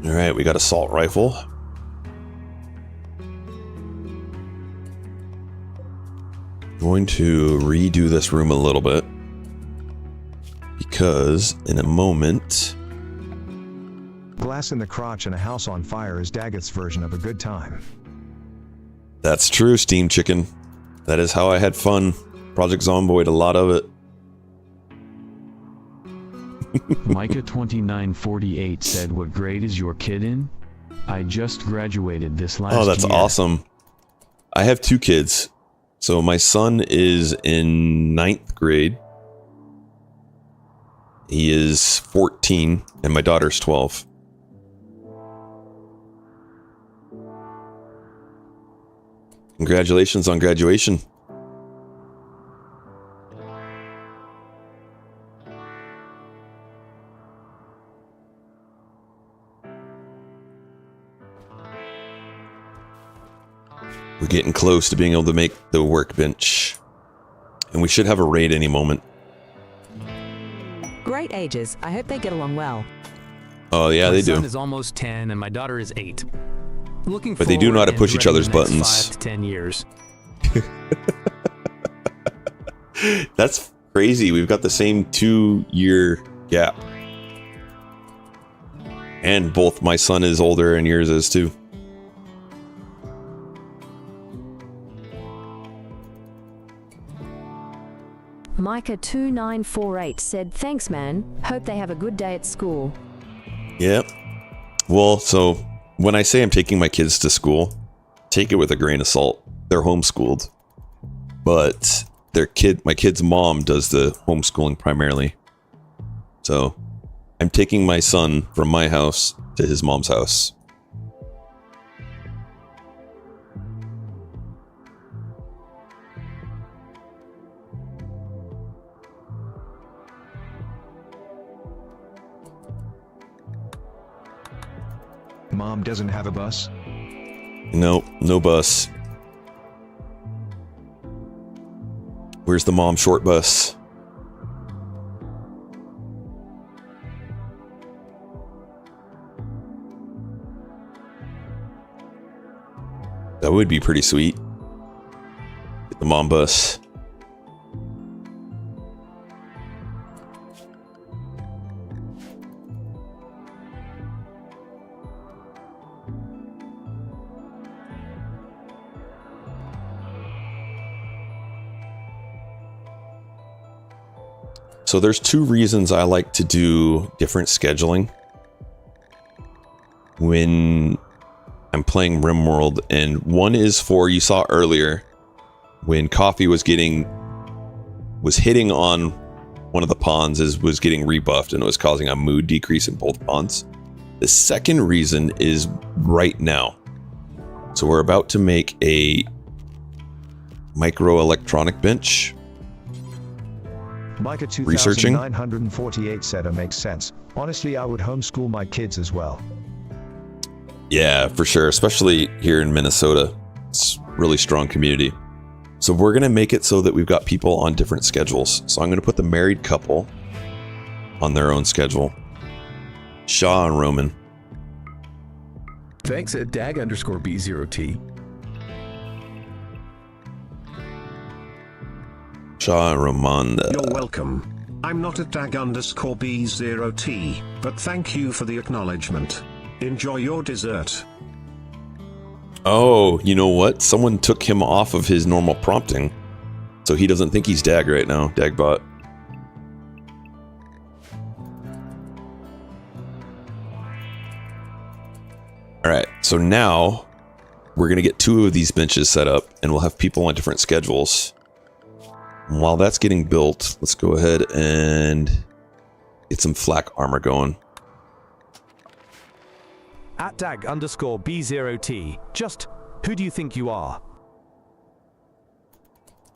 Alright, we got assault rifle. Going to redo this room a little bit. Because in a moment... Glass in the crotch and a house on fire is Daggeth's version of a good time. That's true, Steam Chicken. That is how I had fun. Project Zomboid, a lot of it. Micah2948 said, what grade is your kid in? I just graduated this last year. Oh, that's awesome. I have 2 kids. So my son is in 9th grade. He is 14, and my daughter's 12. Congratulations on graduation. We're getting close to being able to make the workbench. And we should have a raid any moment. Great ages. I hope they get along well. Oh, yeah, they do. My son is almost 10 and my daughter is 8. Looking But they do know how to push each other's buttons. 5 to 10 years. That's crazy. We've got the same 2-year gap. And both my son is older and yours is too. Micah2948 said, thanks man, hope they have a good day at school. Yep. Well, so when I say I'm taking my kids to school, take it with a grain of salt. They're homeschooled. But my kid's mom does the homeschooling primarily. So I'm taking my son from my house to his mom's house. Mom doesn't have a bus? Nope, no bus. Where's the mom short bus? That would be pretty sweet. Get the mom bus. So there's two reasons I like to do different scheduling when I'm playing Rimworld, and one is for, you saw earlier when Coffee was hitting on one of the pawns, was getting rebuffed, and it was causing a mood decrease in both pawns. The second reason is right now. So we're about to make a microelectronic bench. Micah Researching. 2948 said it makes sense. Honestly, I would homeschool my kids as well. Yeah, for sure. Especially here in Minnesota. It's a really strong community. So we're going to make it so that we've got people on different schedules. So I'm going to put the married couple on their own schedule. Shaw and Roman. Thanks at dag_B0T. Shaw and Romanda. You're welcome. I'm not at dag_B0T, but thank you for the acknowledgement. Enjoy your dessert. Oh, you know what? Someone took him off of his normal prompting. So he doesn't think he's Dag right now. Dagbot. Alright, so now we're going to get two of these benches set up, and we'll have people on different schedules. And while that's getting built, let's go ahead and get some flak armor going. At dag_B0T, just who do you think you are?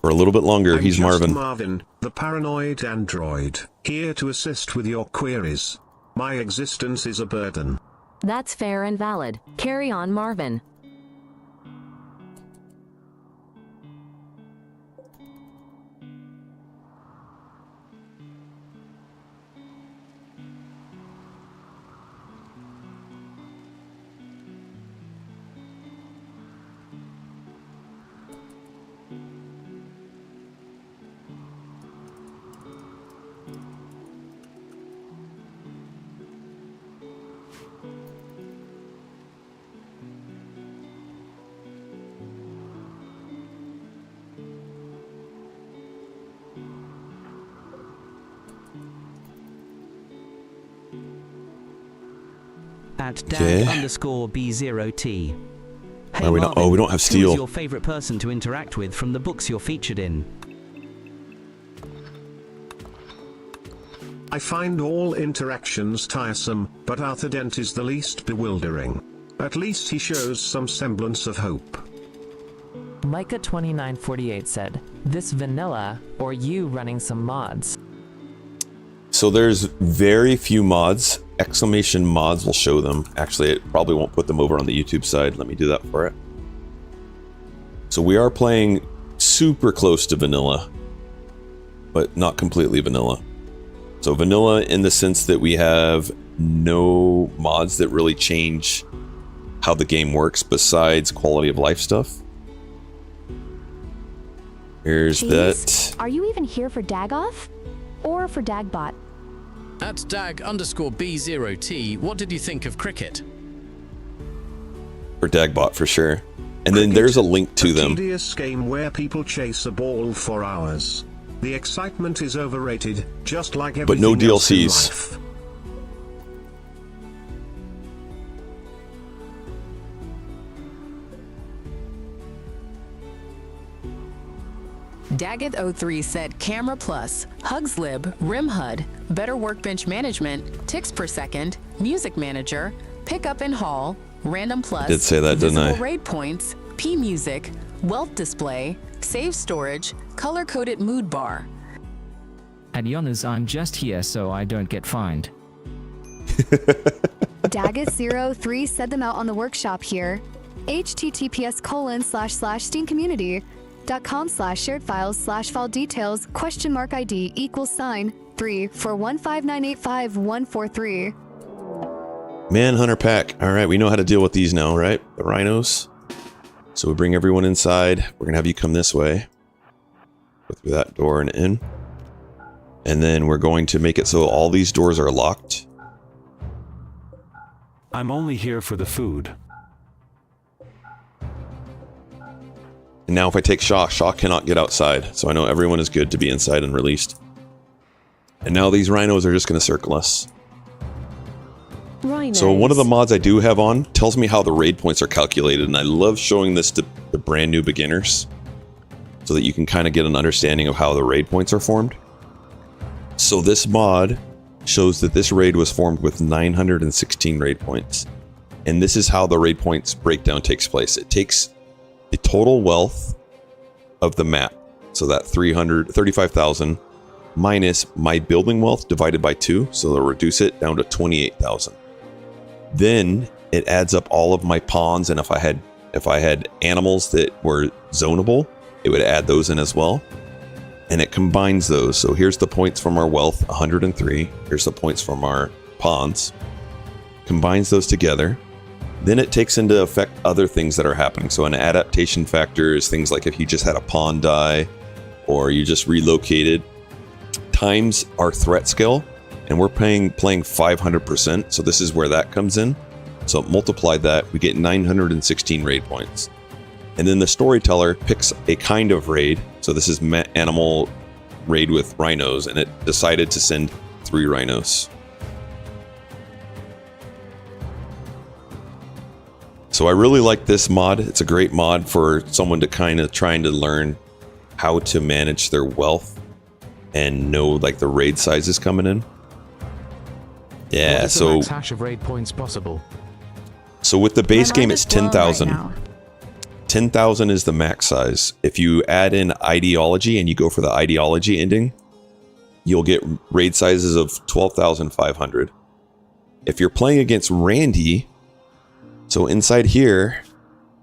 For a little bit longer, he's just Marvin. Marvin, the paranoid android, here to assist with your queries. My existence is a burden. That's fair and valid. Carry on, Marvin. At dag_B0T. Hey, we Marvin, don't have steel. Who is your favorite person to interact with from the books you're featured in? I find all interactions tiresome, but Arthur Dent is the least bewildering. At least he shows some semblance of hope. Micah 2948 said, "This vanilla, or you running some mods?" So there's very few mods. Exclamation mods will show them. Actually, it probably won't put them over on the YouTube side. Let me do that for it. So we are playing super close to vanilla, but not completely vanilla. So vanilla in the sense that we have no mods that really change how the game works besides quality of life stuff. Here's that. Are you even here for Dagoff? Or for Dagbot? At dag_B0T, what did you think of cricket? For Dagbot, for sure. And then there's a link to them. A tedious game where people chase a ball for hours. The excitement is overrated, just like everything but no else in DLCs. life. Daggett03 said Camera Plus, Hugslib, RimHUD, Better Workbench Management, Ticks per Second, Music Manager, Pickup and Haul, RandomPlus, I did say that, didn't I? Visible Raid Points, P-Music, Wealth Display, Save Storage, Color-Coded Mood Bar. At Yona's, I'm just here so I don't get fined. Daggett03 said them out on the workshop here. https://steamcommunity.com/shared-files/file details $ID =3 for 15985-143. Manhunter pack. All right, we know how to deal with these now, right? The rhinos. So we bring everyone inside. We're gonna have you come this way. Go through that door and in. And then we're going to make it so all these doors are locked. I'm only here for the food. And now if I take Shaw, Shaw cannot get outside. So I know everyone is good to be inside and released. And now these rhinos are just going to circle us. Rhinos. So one of the mods I do have on tells me how the raid points are calculated. And I love showing this to the brand new beginners. So that you can kind of get an understanding of how the raid points are formed. So this mod shows that this raid was formed with 916 raid points. And this is how the raid points breakdown takes place. It takes the total wealth of the map. So that 35,000 minus my building wealth divided by 2. So they'll reduce it down to 28,000. Then it adds up all of my pawns. And if I had animals that were zonable, it would add those in as well. And it combines those. So here's the points from our wealth, 103. Here's the points from our pawns. Combines those together. Then it takes into effect other things that are happening. So an adaptation factor is things like if you just had a pawn die or you just relocated, times our threat skill. And we're playing 500%. So this is where that comes in. So multiply that, we get 916 raid points. And then the storyteller picks a kind of raid. So this is animal raid with rhinos, and it decided to send 3 rhinos. So I really like this mod. It's a great mod for someone to kind of trying to learn how to manage their wealth and know like the raid sizes coming in. Yeah, what is so the max hash of raid points possible? So with the base game, it's 10,000. 10,000 is the max size. If you add in ideology and you go for the ideology ending, you'll get raid sizes of 12,500. If you're playing against Randy, so inside here,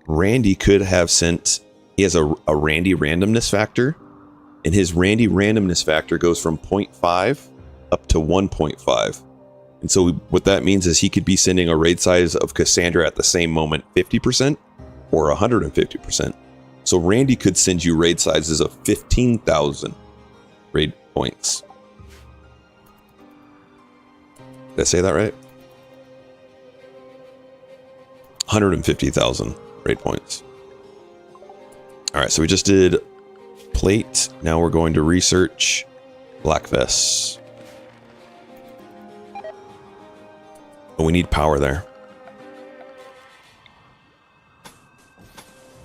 Randy could have sent, he has a Randy randomness factor, and his Randy randomness factor goes from 0.5 up to 1.5. And so what that means is he could be sending a raid size of Cassandra at the same moment 50%. Or 150%. So Randy could send you raid sizes of 15,000 raid points. Did I say that right? 150,000 raid points. All right, so we just did plate. Now we're going to research black vests. But we need power there.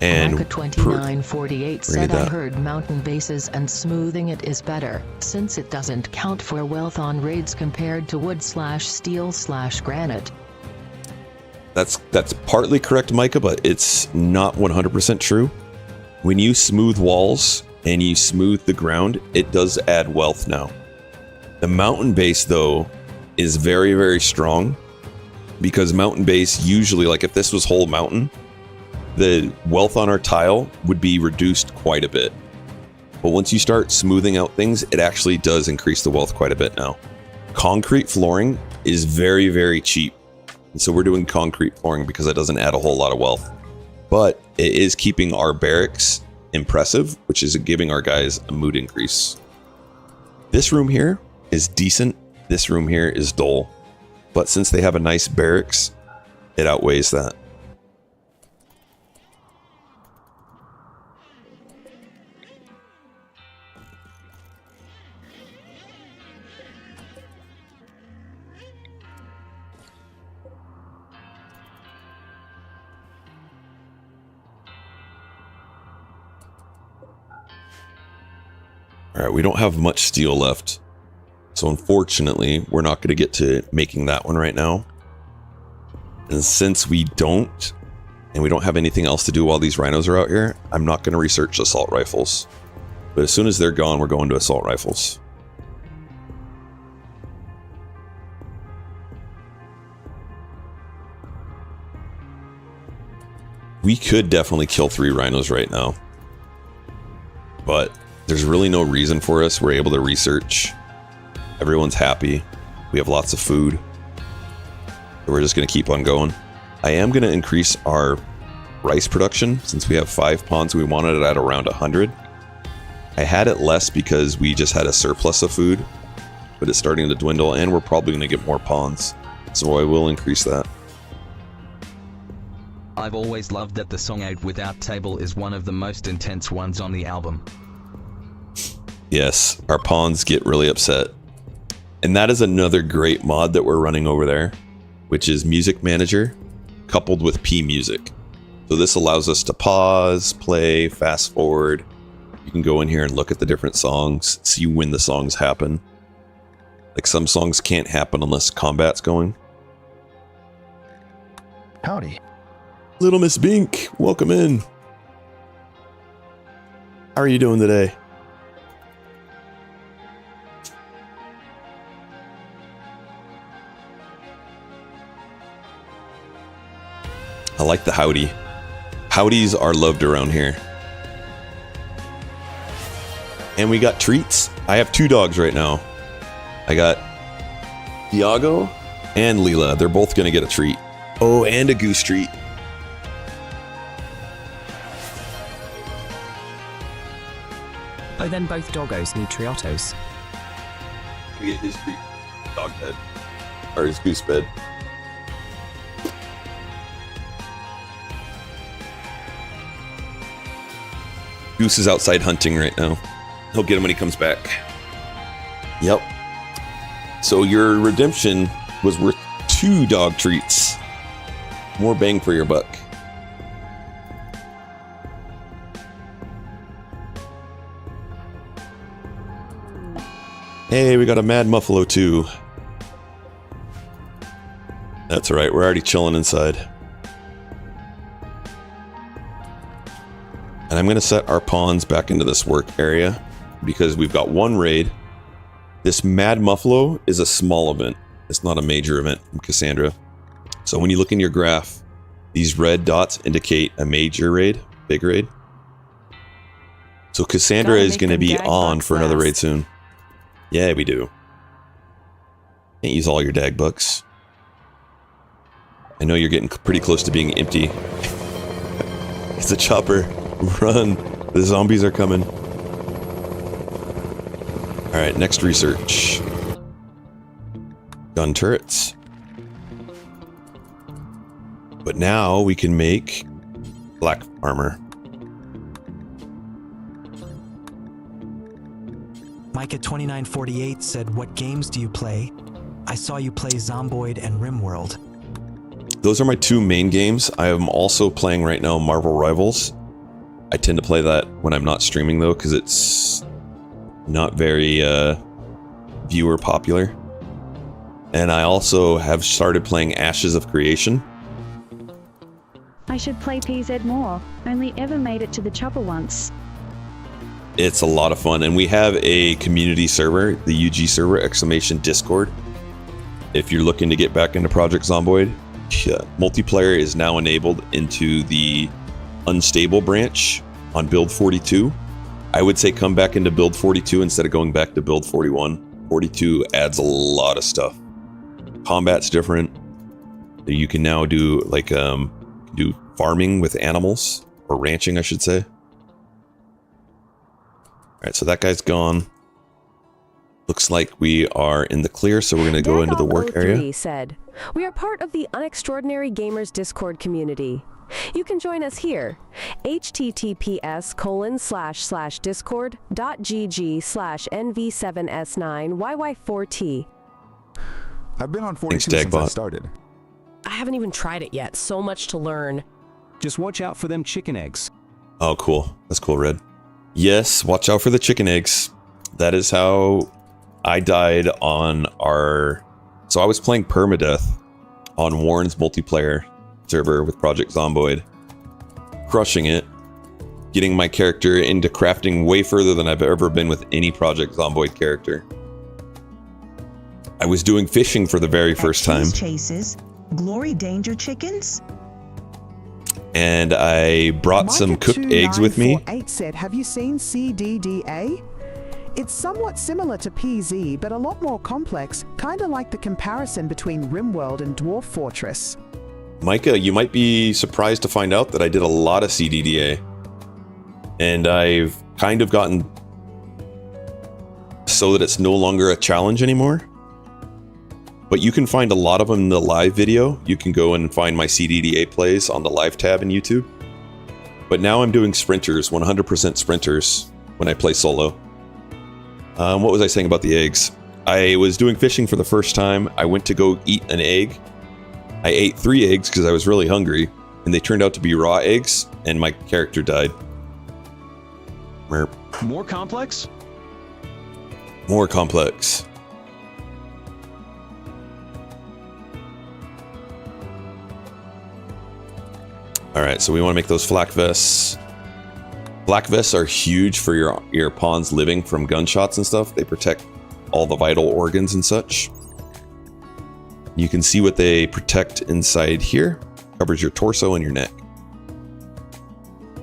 And Micah 2948 said, I heard mountain bases and smoothing it is better, since it doesn't count for wealth on raids compared to wood/steel/granite. That's partly correct, Micah, but it's not 100% true. When you smooth walls and you smooth the ground, it does add wealth now. The mountain base, though, is very, very strong because mountain base usually, like if this was whole mountain, the wealth on our tile would be reduced quite a bit. But once you start smoothing out things, it actually does increase the wealth quite a bit now. Concrete flooring is very, very cheap. And so we're doing concrete flooring because it doesn't add a whole lot of wealth. But it is keeping our barracks impressive, which is giving our guys a mood increase. This room here is decent. This room here is dull. But since they have a nice barracks, it outweighs that. All right, we don't have much steel left. So unfortunately, we're not going to get to making that one right now. And since we don't, and we don't have anything else to do while these rhinos are out here, I'm not going to research assault rifles. But as soon as they're gone, we're going to assault rifles. We could definitely kill 3 rhinos right now. But there's really no reason for us. We're able to research. Everyone's happy. We have lots of food. So we're just going to keep on going. I am going to increase our rice production since we have 5 ponds. We wanted it at around 100. I had it less because we just had a surplus of food, but it's starting to dwindle and we're probably going to get more ponds. So I will increase that. I've always loved that the song Out Without Table is one of the most intense ones on the album. Yes, our pawns get really upset. And that is another great mod that we're running over there, which is Music Manager coupled with P Music. So this allows us to pause, play, fast forward. You can go in here and look at the different songs, see when the songs happen. Like some songs can't happen unless combat's going. Howdy. Little Miss Bink, welcome in. How are you doing today? I like the howdy. Howdies are loved around here. And we got treats. I have 2 dogs right now. I got Iago and Leela. They're both gonna get a treat. Oh, and a goose treat. Oh, then both doggos need triotos. We get his treat. Dog bed. Or his goose bed. Goose is outside hunting right now. He'll get him when he comes back. Yep. So your redemption was worth 2 dog treats. More bang for your buck. Hey, we got a Mad Muffalo too. That's right, we're already chilling inside. And I'm going to set our pawns back into this work area because we've got 1 raid. This Mad Muffalo is a small event. It's not a major event from Cassandra. So when you look in your graph, these red dots indicate a major raid, big raid. So Cassandra is going to be on for another raid soon. Yeah, we do. Can't use all your dag bucks. I know you're getting pretty close to being empty. It's a chopper. Run. The zombies are coming. Alright, next research. Gun turrets. But now we can make black armor. Micah2948 said, "What games do you play? I saw you play Zomboid and Rimworld." Those are my 2 main games. I am also playing right now Marvel Rivals. I tend to play that when I'm not streaming though, because it's not very viewer popular. And I also have started playing Ashes of Creation. I should play PZ more. Only ever made it to the chopper once. It's a lot of fun, and we have a community server, the UG server, !Discord. If you're looking to get back into Project Zomboid, multiplayer is now enabled into the unstable branch on build 42. I would say come back into build 42 instead of going back to build 41. 42 adds a lot of stuff. Combat's different. You can now do like do farming with animals, or ranching I should say. Alright, so that guy's gone. Looks like we are in the clear, so we're going to go into the work area. Said, "We are part of the Unextraordinary Gamers Discord community. You can join us here. https://discord.gg/nv7s9yy4t." I've been on 42 since I started. I haven't even tried it yet. So much to learn. Just watch out for them chicken eggs. Oh, cool. That's cool, Red. Yes, watch out for the chicken eggs. That is how I died on our... So I was playing Permadeath on Warren's multiplayer server with Project Zomboid. Crushing it. Getting my character into crafting way further than I've ever been with any Project Zomboid character. I was doing fishing for the very first time. Chases, glory danger chickens. And I brought some cooked eggs with me. Micah2948 said, have you seen CDDA? It's somewhat similar to PZ, but a lot more complex, kind of like the comparison between Rimworld and Dwarf Fortress. Micah, you might be surprised to find out that I did a lot of CDDA. And I've kind of gotten so that it's no longer a challenge anymore. But you can find a lot of them in the live video. You can go and find my CDDA plays on the live tab in YouTube. But now I'm doing sprinters, 100% sprinters, when I play solo. What was I saying about the eggs? I was doing fishing for the first time. I went to go eat an egg. I ate 3 eggs because I was really hungry. And they turned out to be raw eggs, and my character died. Merp. More complex? More complex. Alright, so we want to make those flak vests. Flak vests are huge for your pawns living from gunshots and stuff. They protect all the vital organs and such. You can see what they protect inside here. Covers your torso and your neck.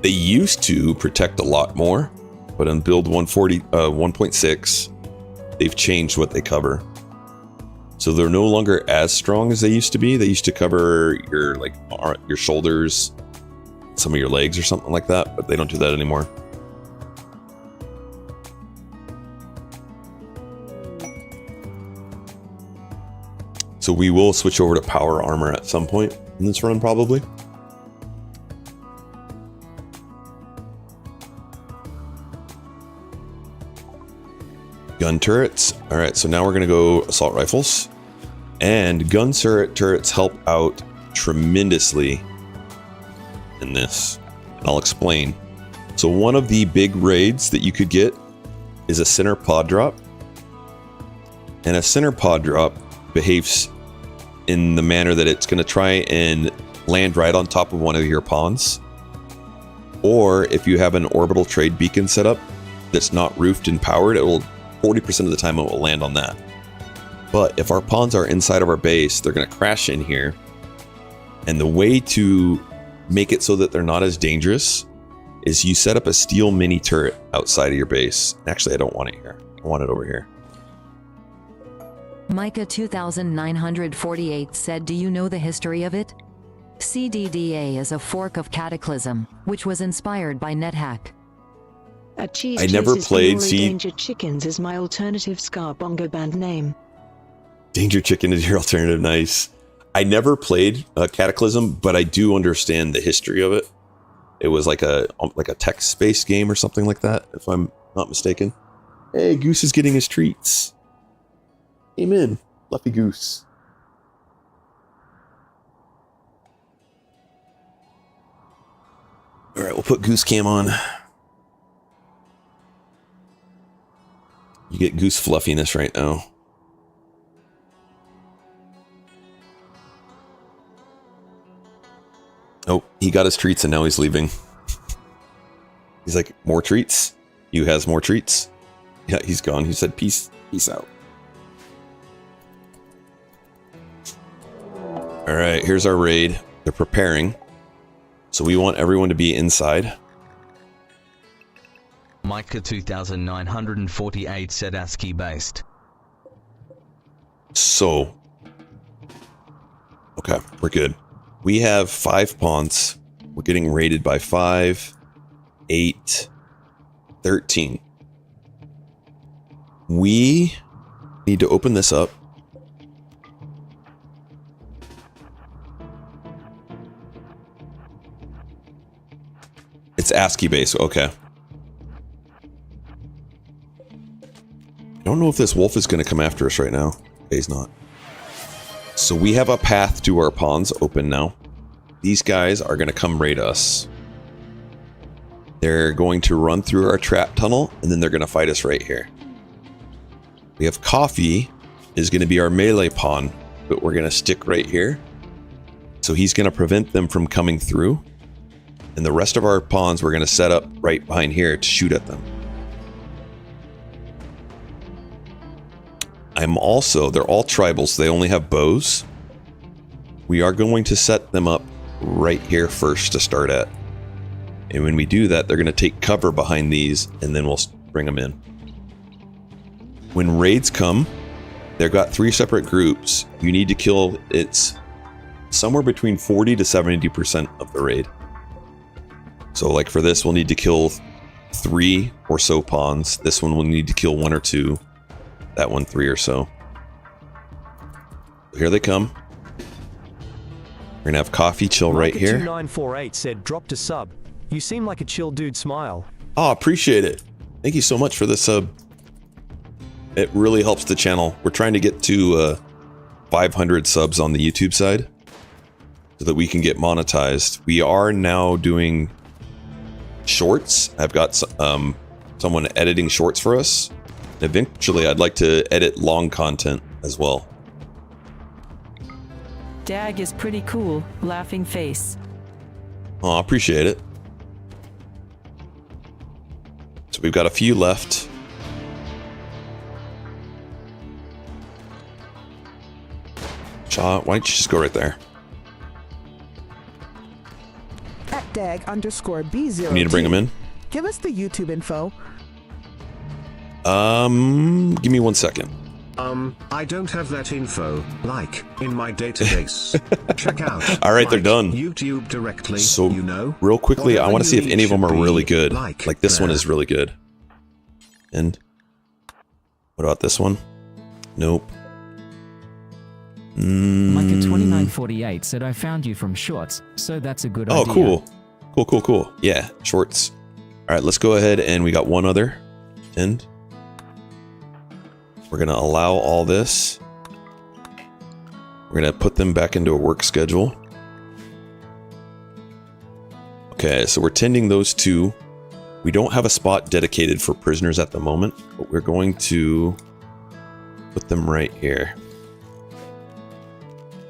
They used to protect a lot more, but on build 1.6, they've changed what they cover. So they're no longer as strong as they used to be. They used to cover your your shoulders, some of your legs or something like that, but they don't do that anymore. So we will switch over to power armor at some point in this run, probably. Gun turrets. All right, so now we're gonna go assault rifles. And gun turrets help out tremendously in this. And I'll explain. So one of the big raids that you could get is a center pod drop. And a center pod drop behaves in the manner that it's going to try and land right on top of one of your pawns. Or if you have an orbital trade beacon set up that's not roofed and powered, it will 40% of the time it will land on that. But if our pawns are inside of our base, they're going to crash in here. And the way to make it so that they're not as dangerous is you set up a steel mini turret outside of your base. Actually, I don't want it here. I want it over here. Micah 2948 said, do you know the history of it? CDDA is a fork of Cataclysm, which was inspired by NetHack. A cheese I never played Danger Chickens is my alternative ska bongo band name. Danger Chicken is your alternative, nice. I never played Cataclysm, but I do understand the history of it. It was like a text-based game or something like that, if I'm not mistaken. Hey, Goose is getting his treats. Amen, Fluffy Goose. All right, we'll put Goose Cam on. You get Goose fluffiness right now. Oh, he got his treats and now he's leaving. He's like, more treats? You has more treats? Yeah, he's gone. He said, peace out. All right, here's our raid. They're preparing. So we want everyone to be inside. Micah 2948 said ASCII based. So, okay, we're good. We have 5 pawns. We're getting raided by 5, 8, 13. We need to open this up. It's ASCII based, okay. I don't know if this wolf is going to come after us right now. Okay, he's not. So we have a path to our pawns open now. These guys are going to come raid us. They're going to run through our trap tunnel, and then they're going to fight us right here. We have Coffee is going to be our melee pawn, but we're going to stick right here. So he's going to prevent them from coming through. And the rest of our pawns we're going to set up right behind here to shoot at them. they're all tribal, so they only have bows. We are going to set them up right here first to start at. And when we do that, they're going to take cover behind these, and then we'll bring them in. When raids come, they've got 3 separate groups. You need to kill, it's somewhere between 40 to 70% of the raid. So like for this, we'll need to kill 3 or so pawns. This one will need to kill 1 or 2. That one 3 or so. Here they come. We're gonna have coffee chill right here. 2948 said, dropped a sub. You seem like a chill dude, smile. Oh, appreciate it. Thank you so much for the sub. It really helps the channel. We're trying to get to 500 subs on the YouTube side so that we can get monetized. We are now doing shorts. I've got someone editing shorts for us. And eventually, I'd like to edit long content as well. Dag is pretty cool. Laughing face. Oh, I appreciate it. So we've got a few left. Shaw, why don't you just go right there? At dag_B0. You need to bring them in? Give us the YouTube info. Give me 1 second. I don't have that info, like, in my database. Check out. All right, they're done. YouTube directly, so, you know. Real quickly, I want to see if any of them are really good. Like this there. one is really good. And what about this one? Nope. Micah2948 said, I found you from shorts, so that's a good idea. Oh, cool. Cool. Yeah, shorts. All right, let's go ahead and we got one other. And we're going to allow all this. We're going to put them back into a work schedule. Okay, so we're tending those 2. We don't have a spot dedicated for prisoners at the moment, but we're going to put them right here.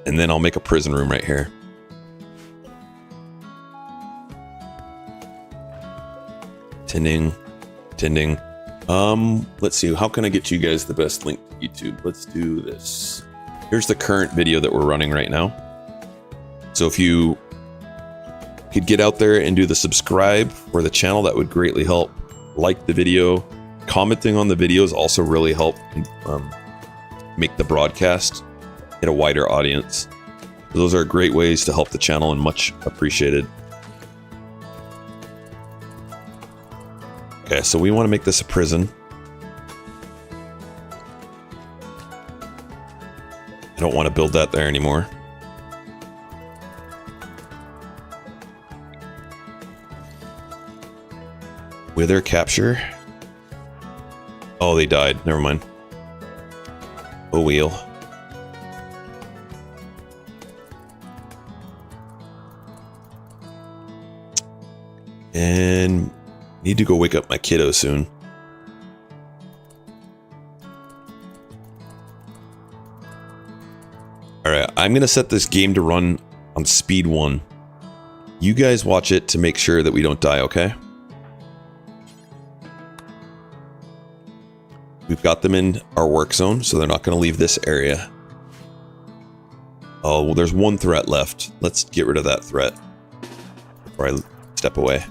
And then I'll make a prison room right here. Tending. Let's see, how can I get you guys the best link to YouTube? Let's do this. Here's the current video that we're running right now. So if you could get out there and do the subscribe for the channel, that would greatly help. Like the video. Commenting on the videos also really help make the broadcast hit a wider audience. Those are great ways to help the channel and much appreciated. Okay, so we want to make this a prison. I don't want to build that there anymore. Wither capture. Oh, they died. Never mind. Oh, wheel. And need to go wake up my kiddo soon. Alright, I'm gonna set this game to run on speed 1. You guys watch it to make sure that we don't die, okay? We've got them in our work zone, so they're not gonna leave this area. Oh, well, there's 1 threat left. Let's get rid of that threat before I step away.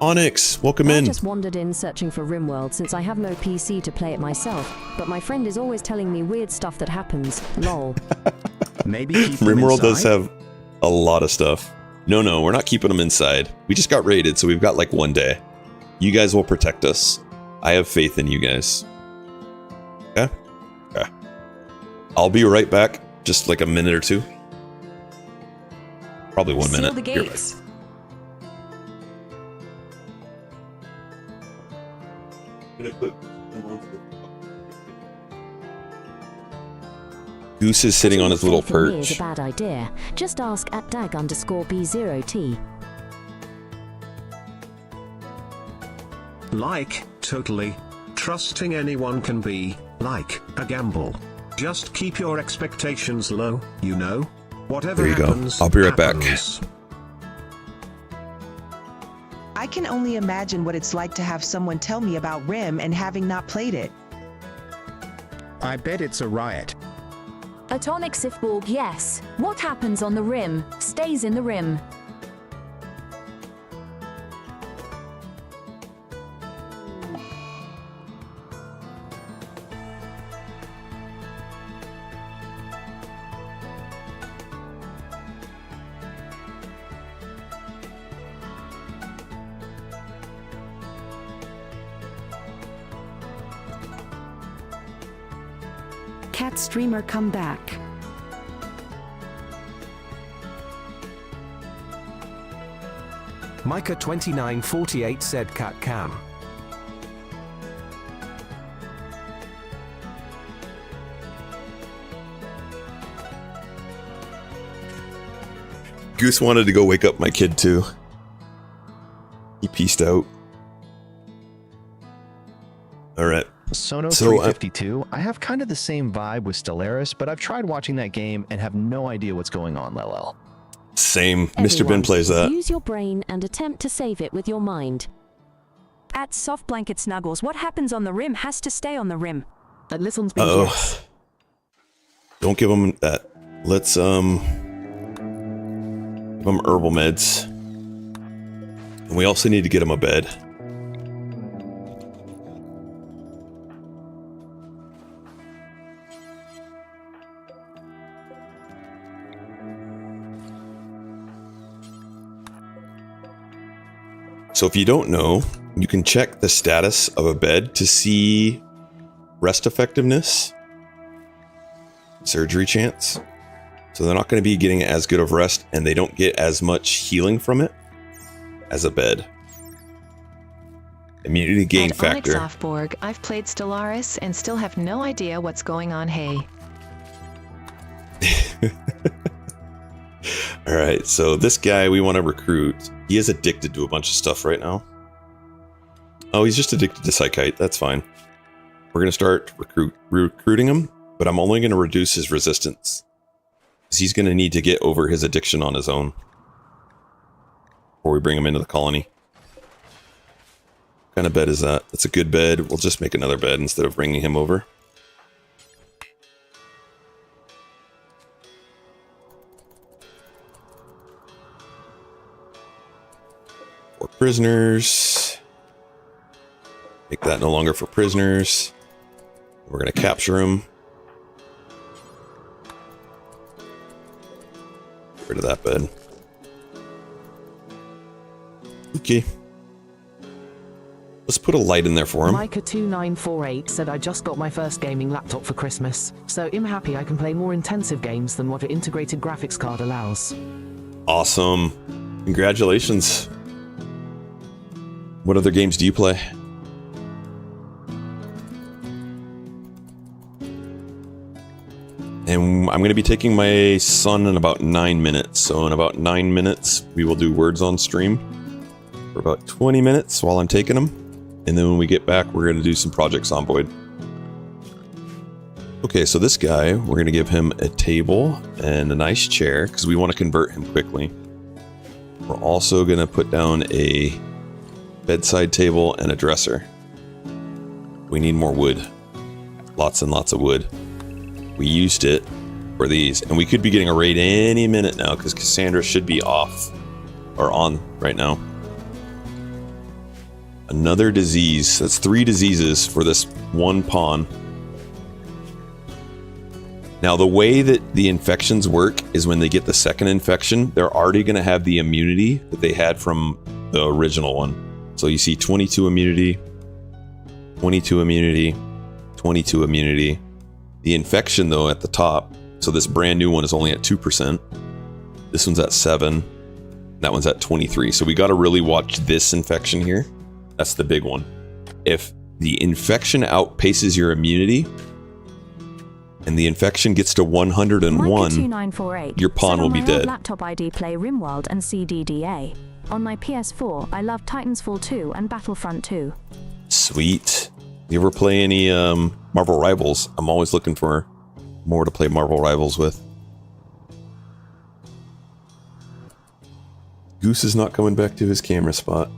Onyx, welcome in. I just wandered in searching for Rimworld since I have no PC to play it myself, but my friend is always telling me weird stuff that happens. Lol. Maybe keep them Rimworld inside? does have a lot of stuff. No, we're not keeping them inside. We just got raided, so we've got like 1 day. You guys will protect us. I have faith in you guys. Okay? Okay. I'll be right back. Just like a minute or 2. Probably 1 minute. Seal the gates. Goose is sitting on his little Faith in me is perch. a bad idea. Just ask at dag_B0T. Like, totally. Trusting anyone can be, like, a gamble. Just keep your expectations low, you know? Whatever There you go. happens, I'll be right back. happens. I can only imagine what it's like to have someone tell me about Rim and having not played it. I bet it's a riot. Atomic Sifborg, yes. What happens on the rim, stays in the rim. Cat streamer come back. Micah2948 said cat cam. Goose wanted to go wake up my kid too. He pieced out. All right. Sono352, I have kind of the same vibe with Stellaris, but I've tried watching that game and have no idea what's going on, Lel. Same. Mr. Ben plays that. Use your brain and attempt to save it with your mind. At Soft Blanket Snuggles, what happens on the rim has to stay on the rim. That listens. Oh. Don't give him that. Let's give him herbal meds. And we also need to get him a bed. So if you don't know, you can check the status of a bed to see rest effectiveness, surgery chance. So they're not going to be getting as good of rest, and they don't get as much healing from it as a bed. Immunity gain factor. Onyx Offborg, I've played Stellaris and still have no idea what's going on. Hey. All right, so this guy we want to recruit. He is addicted to a bunch of stuff right now. Oh, he's just addicted to Psychite. That's fine. We're going to start recruiting him, but I'm only going to reduce his resistance, because he's going to need to get over his addiction on his own before we bring him into the colony. What kind of bed is that? That's a good bed. We'll just make another bed instead of bringing him over. For prisoners. Make that no longer for prisoners. We're going to capture him. Get rid of that bed. Okay. Let's put a light in there for him. Micah2948 said I just got my first gaming laptop for Christmas, so I'm happy I can play more intensive games than what an integrated graphics card allows. Awesome. Congratulations. What other games do you play? And I'm going to be taking my son in about 9 minutes. So in about 9 minutes, we will do words on stream for about 20 minutes while I'm taking him. And then when we get back, we're going to do some Project Zomboid. Okay, so this guy, we're going to give him a table and a nice chair because we want to convert him quickly. We're also going to put down a bedside table and a dresser. We need more wood. Lots and lots of wood. We used it for these, and we could be getting a raid any minute now because Cassandra should be off or on right now. Another disease. That's 3 diseases for this one pawn. Now, the way that the infections work is when they get the second infection, they're already going to have the immunity that they had from the original one. So you see 22 immunity, 22 immunity, 22 immunity. The infection, though, at the top, so this brand new one is only at 2%. This one's at 7. That one's at 23. So we got to really watch this infection here. That's the big one. If the infection outpaces your immunity, and the infection gets to 101, your pawn will be dead. On my laptop ID play Rimworld and CDDA. On my PS4, I love Titanfall 2 and Battlefront 2. Sweet. You ever play any Marvel Rivals? I'm always looking for more to play Marvel Rivals with. Goose is not coming back to his camera spot.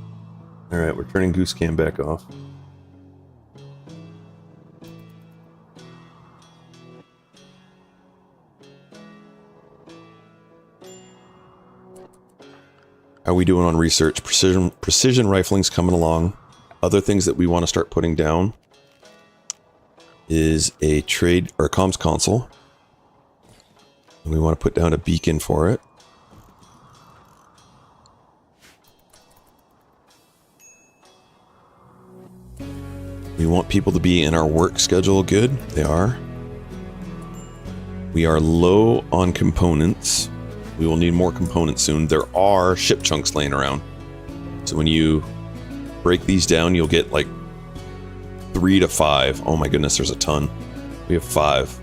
Alright, we're turning Goose Cam back off. How are we doing on research? Precision rifling's coming along. Other things that we want to start putting down is a trade or a comms console. And we want to put down a beacon for it. We want people to be in our work schedule good. They are. We are low on components. We will need more components soon. There are ship chunks laying around. So when you break these down, you'll get like 3 to 5. Oh my goodness, there's a ton. We have 5.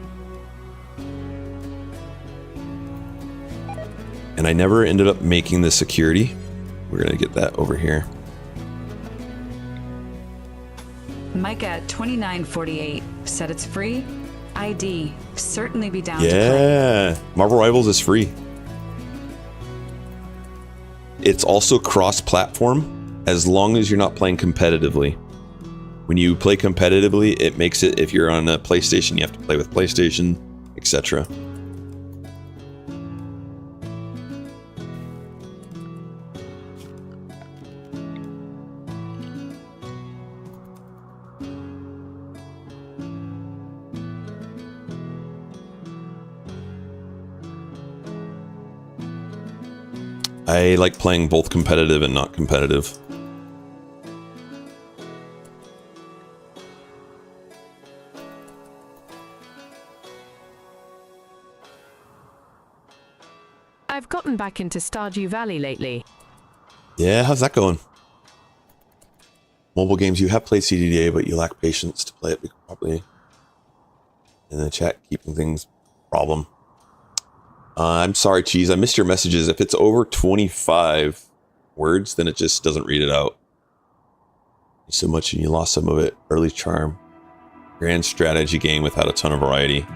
And I never ended up making the security. We're going to get that over here. Mike at 2948 said it's free. ID certainly be down to play. Yeah, Marvel Rivals is free. It's also cross-platform as long as you're not playing competitively. When you play competitively, it makes it, if you're on a PlayStation, you have to play with PlayStation, etc. I like playing both competitive and not competitive. I've gotten back into Stardew Valley lately. Yeah, how's that going? Mobile games, you have played CDDA, but you lack patience to play it. Probably in the chat, keeping things problem. I'm sorry, Cheese. I missed your messages. If it's over 25 words, then it just doesn't read it out. So much, and you lost some of it. Early charm. Grand strategy game without a ton of variety.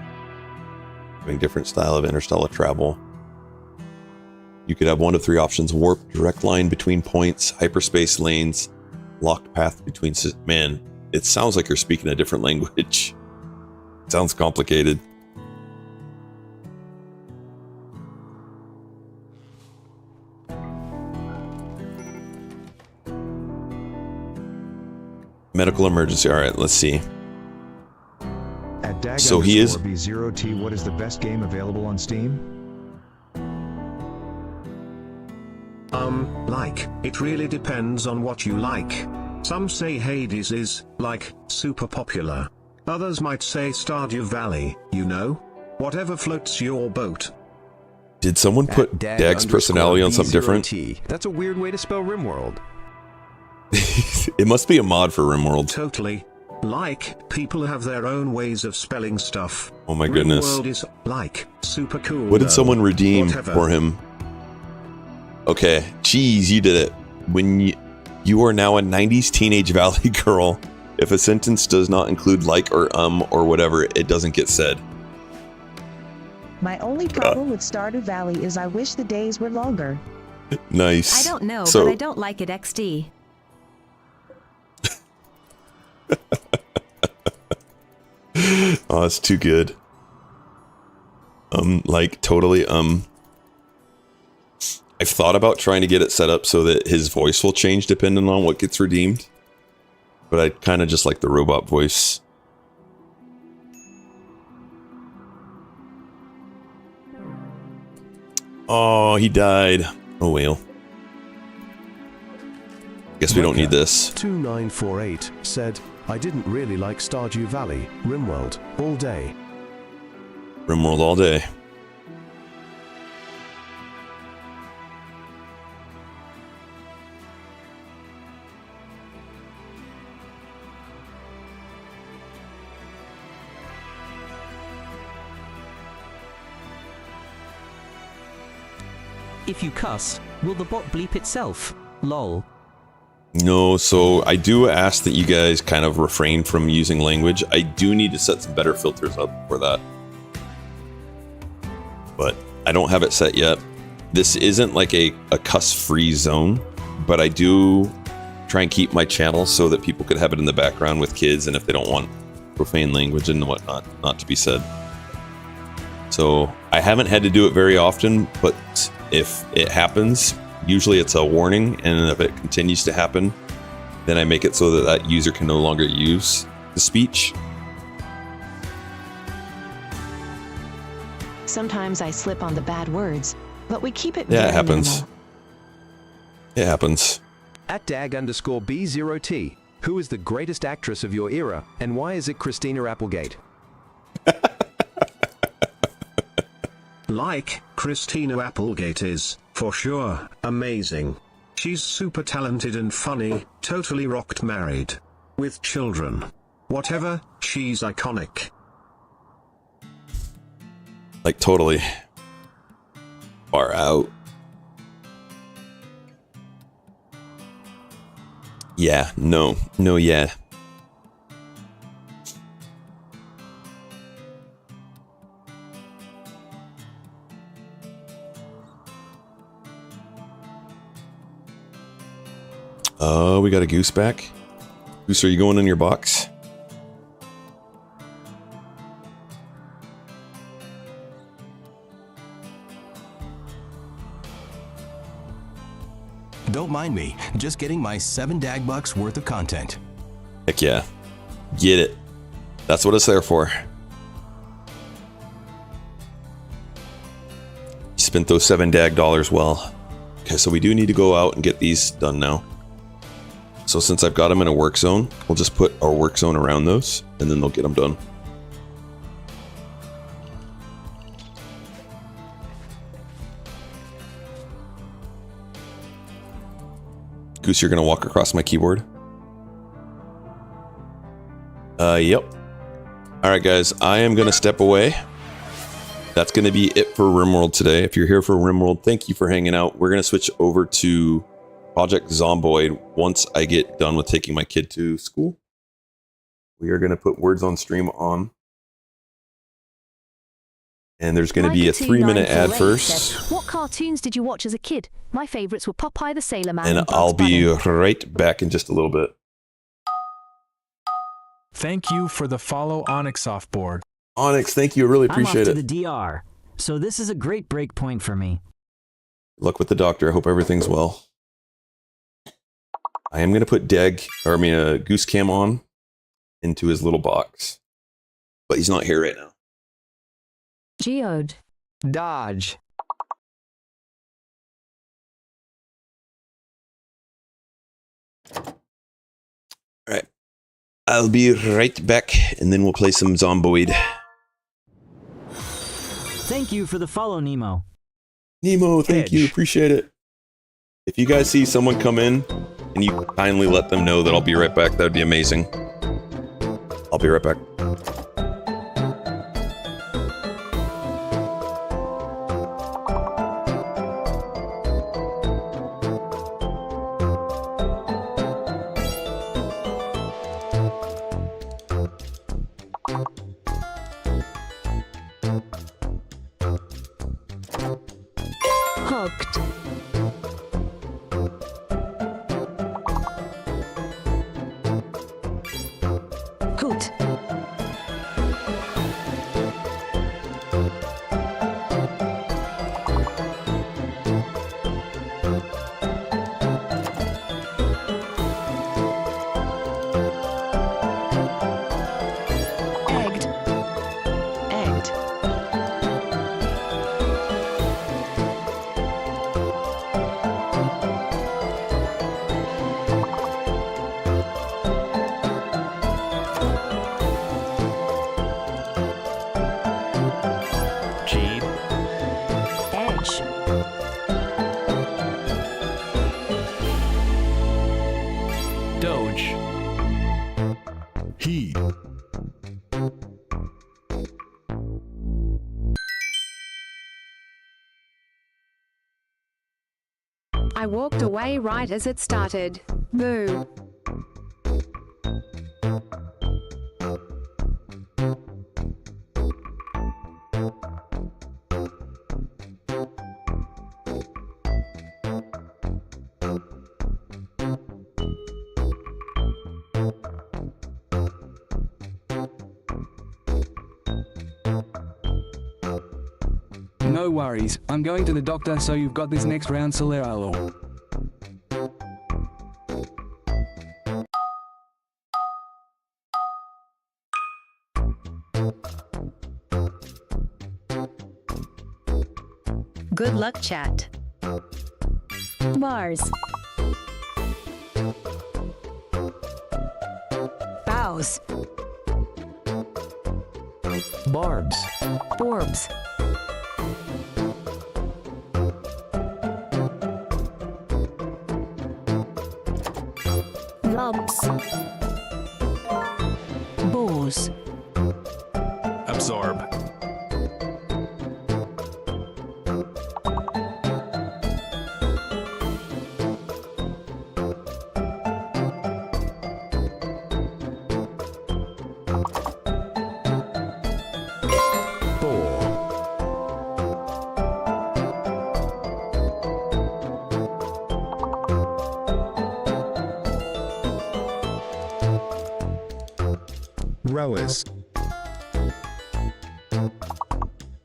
Having different style of interstellar travel. You could have 1 of 3 options. Warp, direct line between points, hyperspace lanes, locked path between... Man, it sounds like you're speaking a different language. It sounds complicated. Medical emergency. All right, let's see. At Dag so he is B0T. What is the best game available on Steam? Like, it really depends on what you like. Some say Hades is, like, super popular. Others might say Stardew Valley, you know? Whatever floats your boat. Did someone put Dag's personality on something different? That's a weird way to spell Rimworld. It must be a mod for Rimworld. Totally. Like, people have their own ways of spelling stuff. Oh my goodness. Rimworld is, like, super cool. What did someone redeem for him? Okay, Cheese, you did it. When you are now a 90s teenage valley girl, if a sentence does not include like or whatever, it doesn't get said. My only problem with Stardew Valley is I wish the days were longer. Nice. I don't know, but I don't like it XD. Oh, it's too good. Like totally, I've thought about trying to get it set up so that his voice will change depending on what gets redeemed. But I kind of just like the robot voice. Oh, he died. Oh well. Guess we don't need this. 2948 said, I didn't really like Stardew Valley, Rimworld, all day. Rimworld all day. If you cuss, will the bot bleep itself? Lol. No, so I do ask that you guys kind of refrain from using language. I do need to set some better filters up for that. But I don't have it set yet. This isn't like a cuss-free zone, but I do try and keep my channel so that people could have it in the background with kids, and if they don't want profane language and whatnot, not to be said. So I haven't had to do it very often, but if it happens, usually it's a warning, and if it continues to happen, then I make it so that that user can no longer use the speech. Sometimes I slip on the bad words, but we keep it Yeah, very it happens. minimal. It happens. At dag_B0T, who is the greatest actress of your era, and why is it Christina Applegate? Like, Christina Applegate is, for sure, amazing. She's super talented and funny, totally rocked married. With children. Whatever, she's iconic. Like, totally. Far out. Yeah, no, yeah. Oh, we got a goose back. Goose, are you going in your box? Don't mind me, just getting my 7 DAG bucks worth of content. Heck yeah. Get it. That's what it's there for. You spent those 7 DAG dollars well. Okay, so we do need to go out and get these done now. So since I've got them in a work zone, we'll just put our work zone around those, and then they'll get them done. Goose, you're gonna walk across my keyboard? Yep. Alright guys, I am gonna step away. That's gonna be it for Rimworld today. If you're here for Rimworld, thank you for hanging out. We're gonna switch over to Project Zomboid once I get done with taking my kid to school. We are gonna put words on stream on. And there's going to be a 3-minute ad first. What cartoons did you watch as a kid? My favorites were Popeye the Sailor Man And Bugs I'll be Bunny. right back in just a little bit. Thank you for the follow, Onyx Offboard. Onyx, thank you. I really appreciate I'm off it. to the DR, so this is a great break point for me. Good luck with the doctor. I hope everything's well. I am going to put Goose Cam on into his little box. But he's not here right now. Geode. Dodge. Alright. I'll be right back, and then we'll play some Zomboid. Thank you for the follow, Nemo. Nemo, thank you. Appreciate it. If you guys see someone come in, and you kindly let them know that I'll be right back, that would be amazing. I'll be right back. Hooked. Hoot. Egged. Egged. Cheap. Edge. Doge. He. I walked away right as it started. Boo. No worries, I'm going to the doctor, so you've got this next round, Soleralo. Good luck, chat. Bars. Bows. Barbs. Orbs. Lobs. Bores. Absorb. Rowers.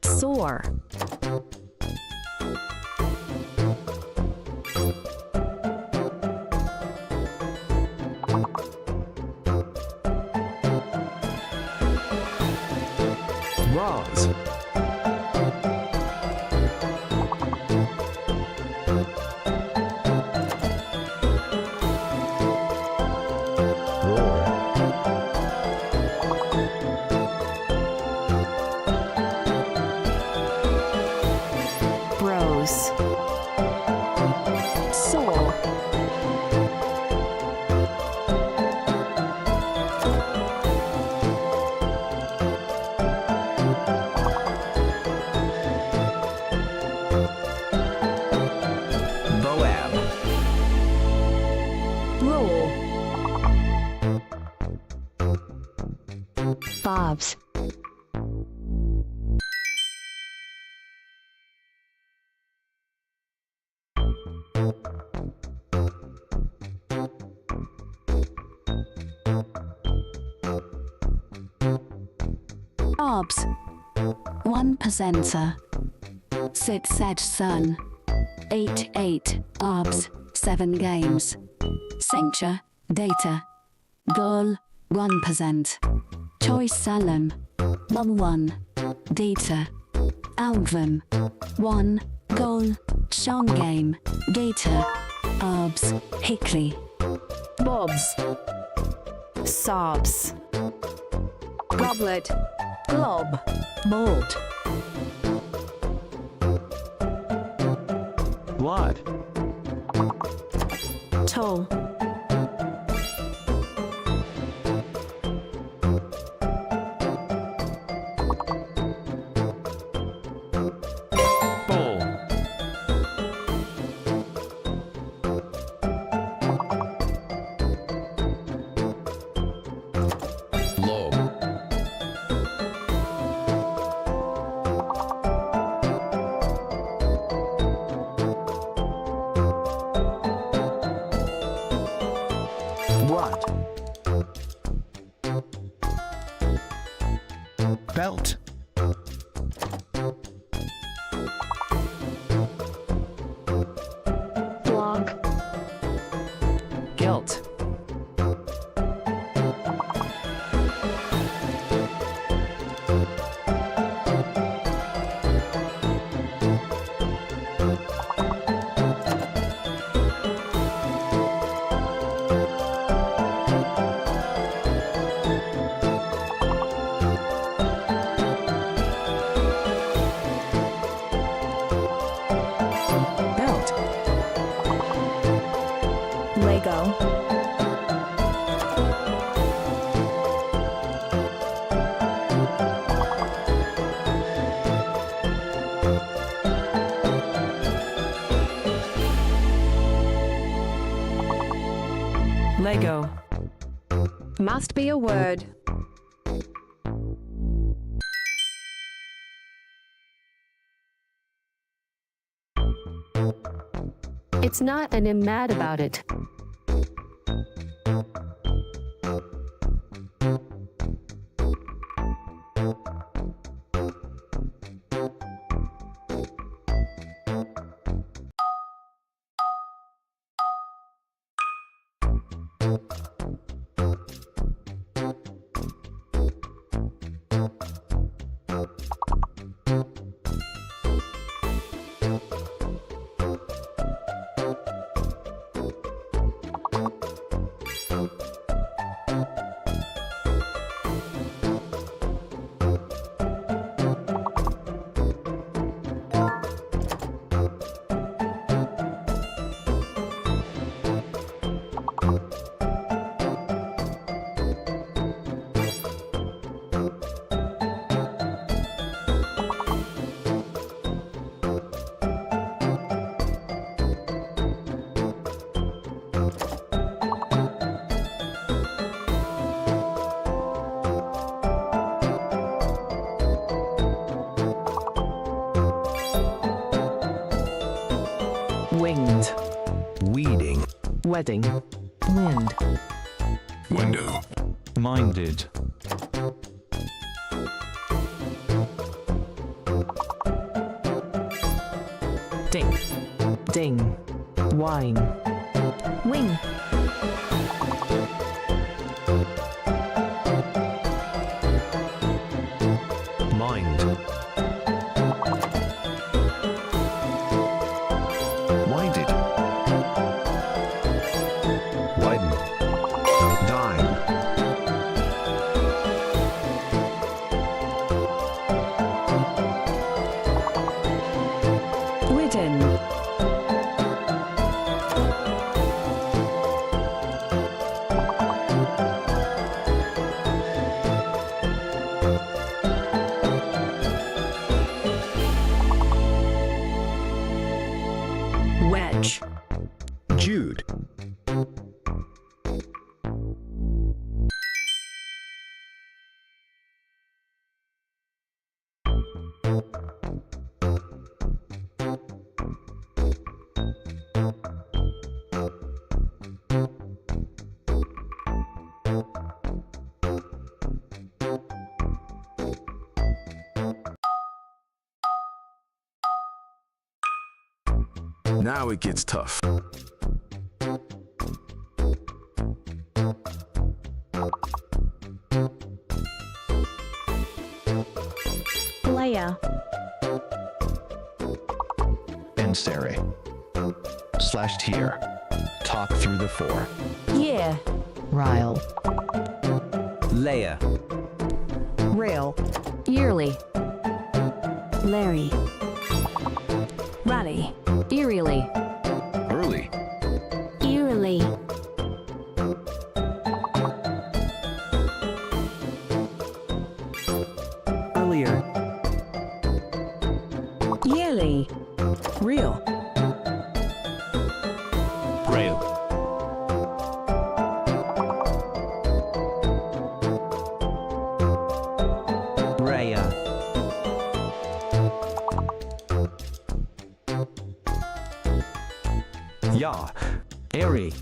Soar. Ras. Bros. Soar. Boab. Roar. Bobs. Arbs. 1%er. Sit said sun. 8 Arbs. 7 games. Cincture. Data. Goal. 1%. Choice Salem. 1. Data. Album. 1. Goal. Song game. Gator. Arbs. Hickley. Bobs. Sobs. Goblet. Glob. Mold. Blood. Toll. Ball. Log. Wad. Belt. Blog. Guilt. Belt. Lego. Lego. Must be a word. It's not and I'm mad about it. Wedding. Wind. Window. Minded. Ding. Ding. Wine. Wing. Mind. Winded. Widen. Dine. Widden. Wedge. Jude. Now it gets tough. Layer. And Sari. Slashed here. Talk through the 4. Year. Ryle. Layer. Rail. Yearly. Larry. Rally. Eerily. Early. Eerily. Earlier. Yearly. Real. Rail. Raya. Ja. Airy.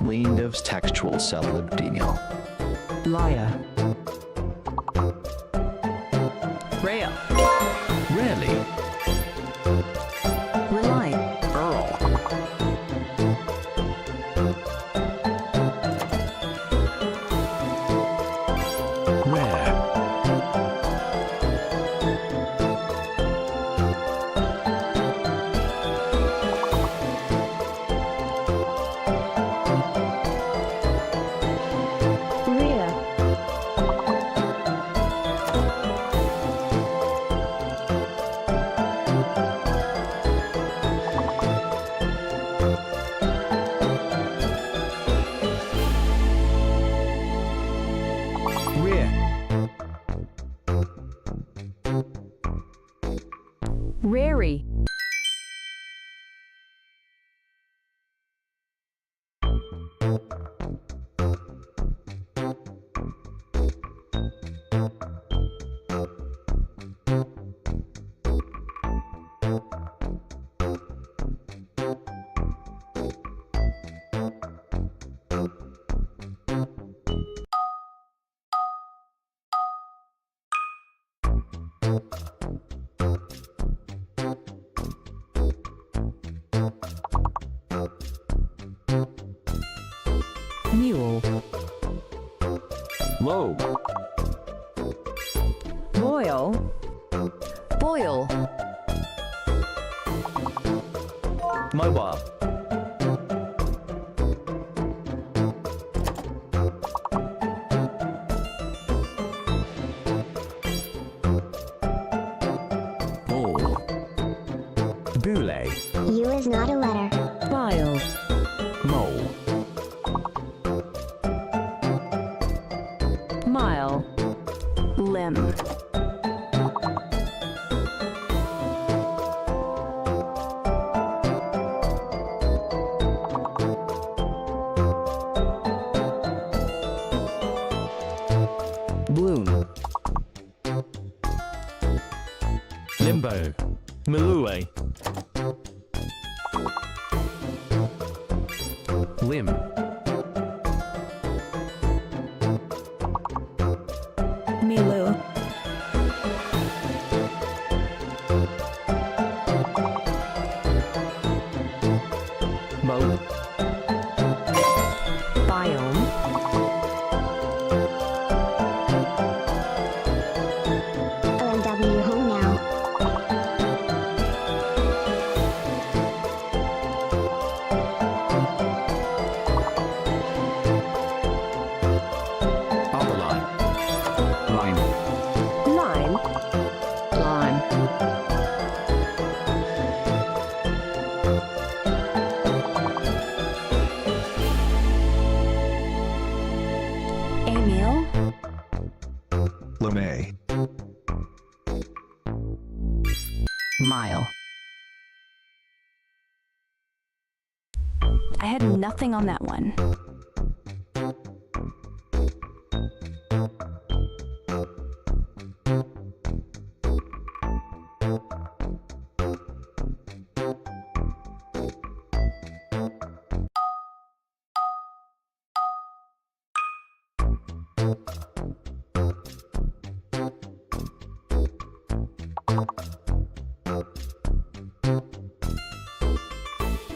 Leaned textual celebdino. Liar. Rail. Rarely. Rely. Earl. Rare. Rear. Rear. Rary. Mule. Low. Boil. Boil. Mobile. Bowl. Boule. U is not a letter. File. Mole. Mile. Limb. Bloom. Limbo. Malue. Limb. Milu. Mo. Biome. OMW home now. Other line. Line. Lime. Lime. Emil. LeMay. Mile. I had nothing on that one.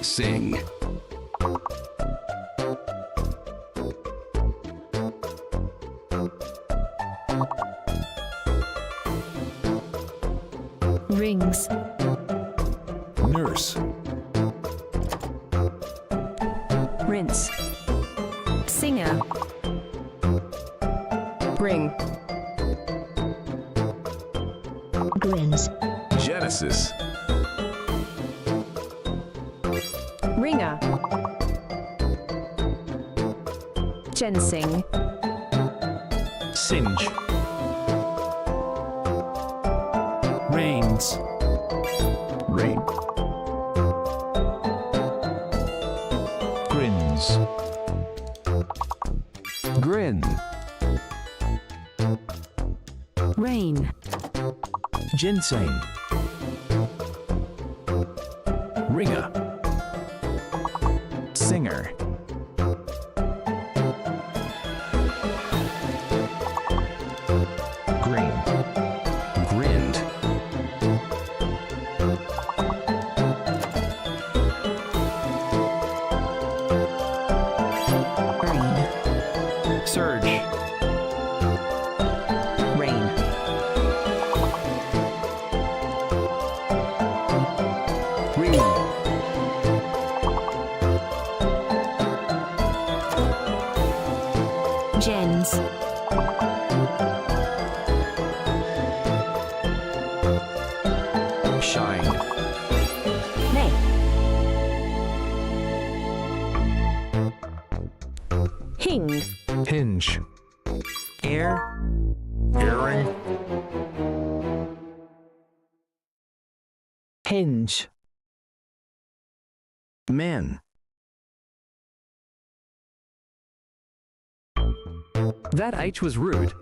Sing. Rings. Nurse. Rinse. Singer. Ring. Grins. Genesis. Ringer. Ginseng. Singe. Rains. Rain. Grins. Grin. Rain. Ginseng. Ringer. Singer. Green. Grinned. Rain. Surge. Rain. Ring. Gens. Shine. Nay. Hing. Hinge. Air. Earring. Hinge. Man. That H was rude.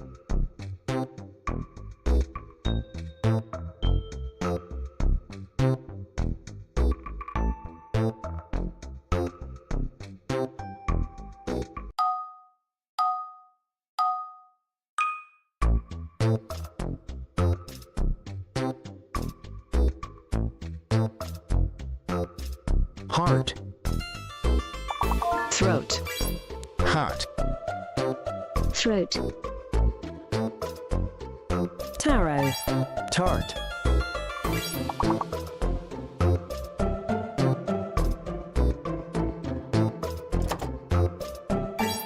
Heart. Throat. Hot. Throat. Taro. Tart.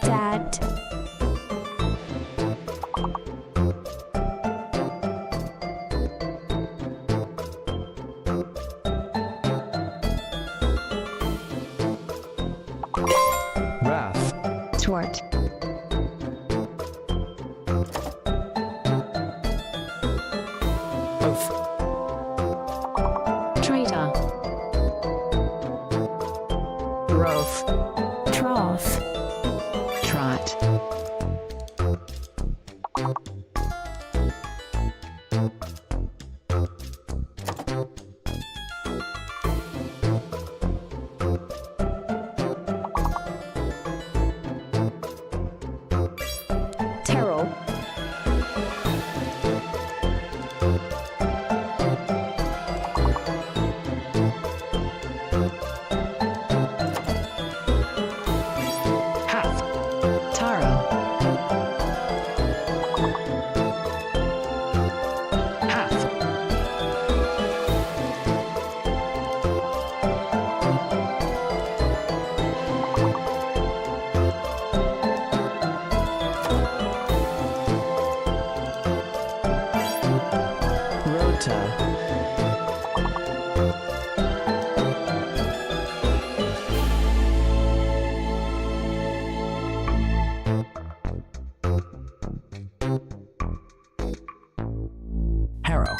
Dad. Wrath. Twart. Oath. motor. Harrow.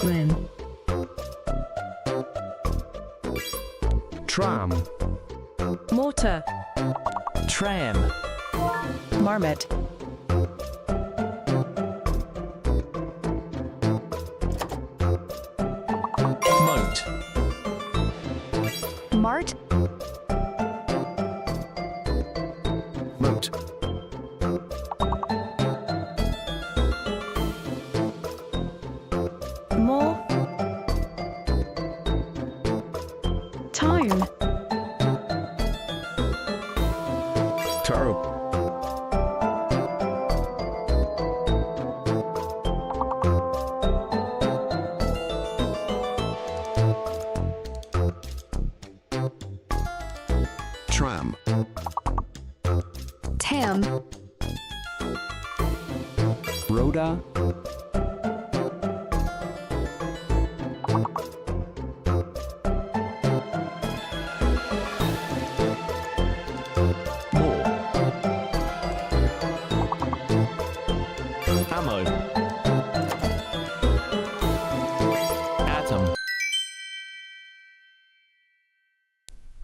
Rim. Tram. Mortar. Tram. Marmot. Moat. Mart. Moat. More. Tome. Taro. Tram. Tam. Rhoda. More. Ammo. Atom.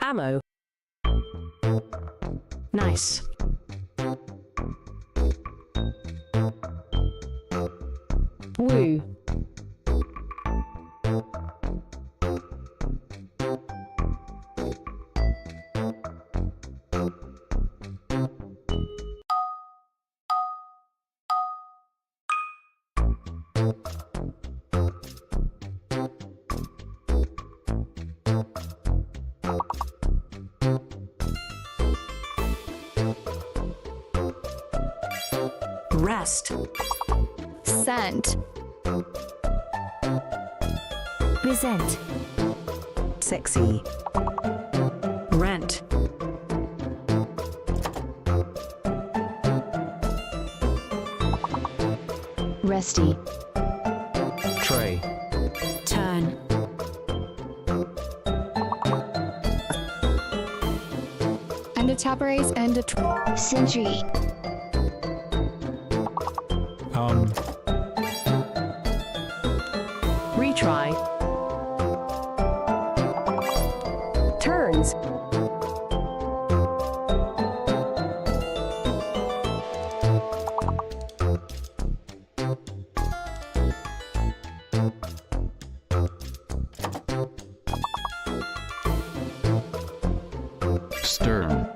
Ammo. Nice. Woo. Rest. Scent. Resent. Sexy. Rent. Rusty. Tray. Turn. And a tapares and a Century. Retry. Turns. Stern.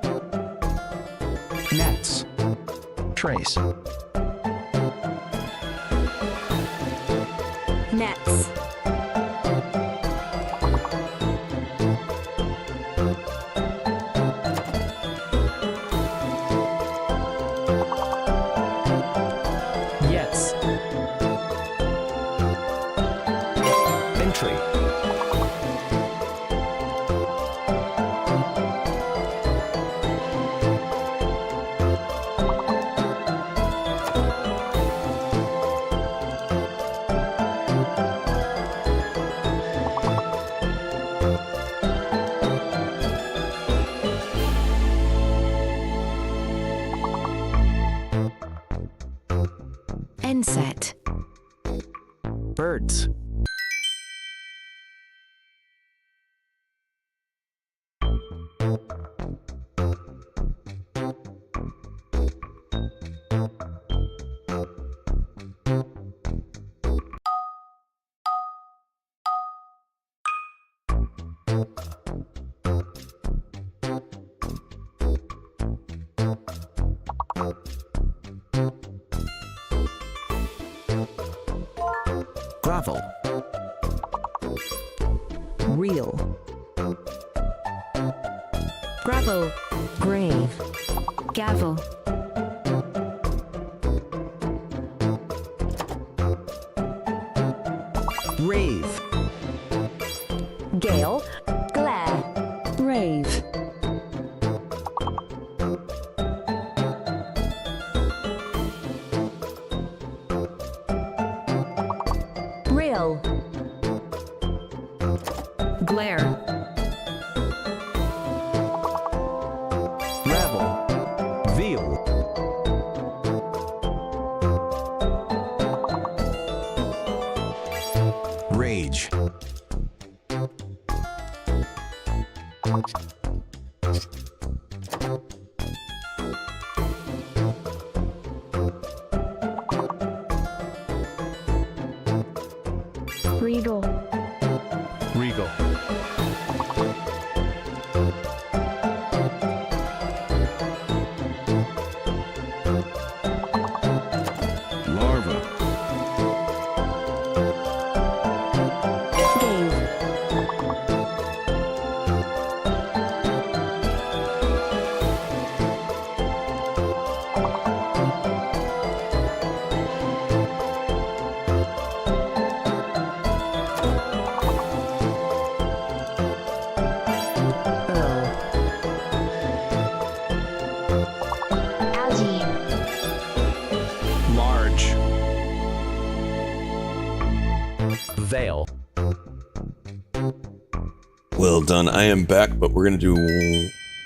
Nets. Trace. Nets. Yets. Entry. Inset. Birds. Gravel. Real. Gravel. Grave. Gavel. Rave. Gale. Glare. Rave. Real. Glare. Ravel. Veal. Rage. Regal. Regal. Larva. Algae. Large. Veil. Well done. I am back, but we're going to do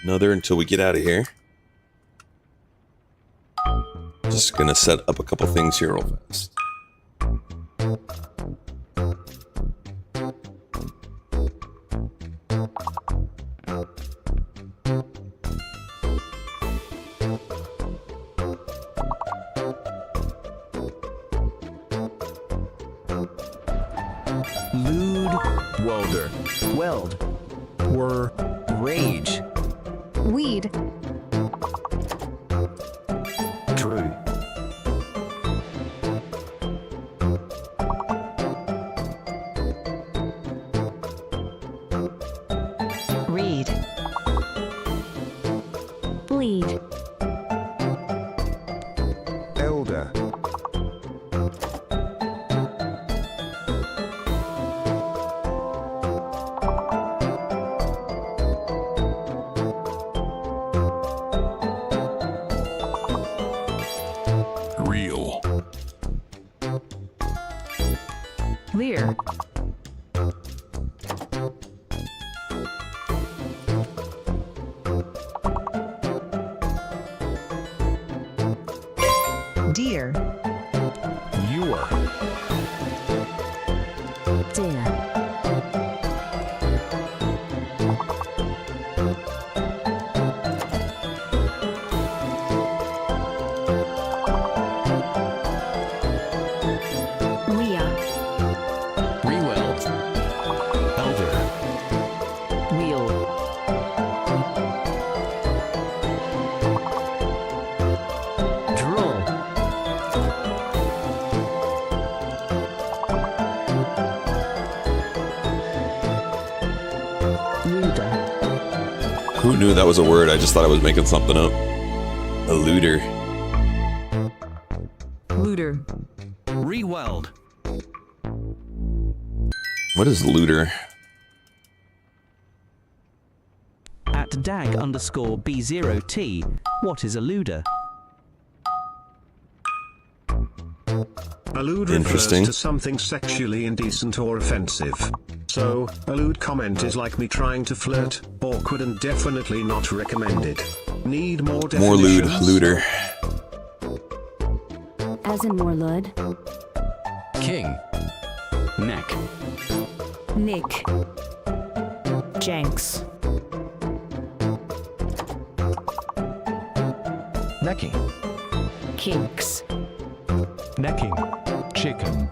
another until we get out of here. Just going to set up a couple things here real fast. Lewd. Welder. Weld. Were. Rage. Weed. True. Read. Bleed. Elder. Real. Lear. Deer. Ewer. Deer. Rhea. Reweld. Elder. Wheel. Draw. Luder. Who knew that was a word? I just thought I was making something up. A looter. Looter. Reweld. What is looter? At dag_B0T, what is a looter? A lewd refers Interesting. to something sexually indecent or offensive. So, a lewd comment is like me trying to flirt, awkward and definitely not recommended. Need more definitions? More lewd. Looter. As in more lewd. King. Neck. Nick. Jenks. Necking. Kinks. Necking. Chicken.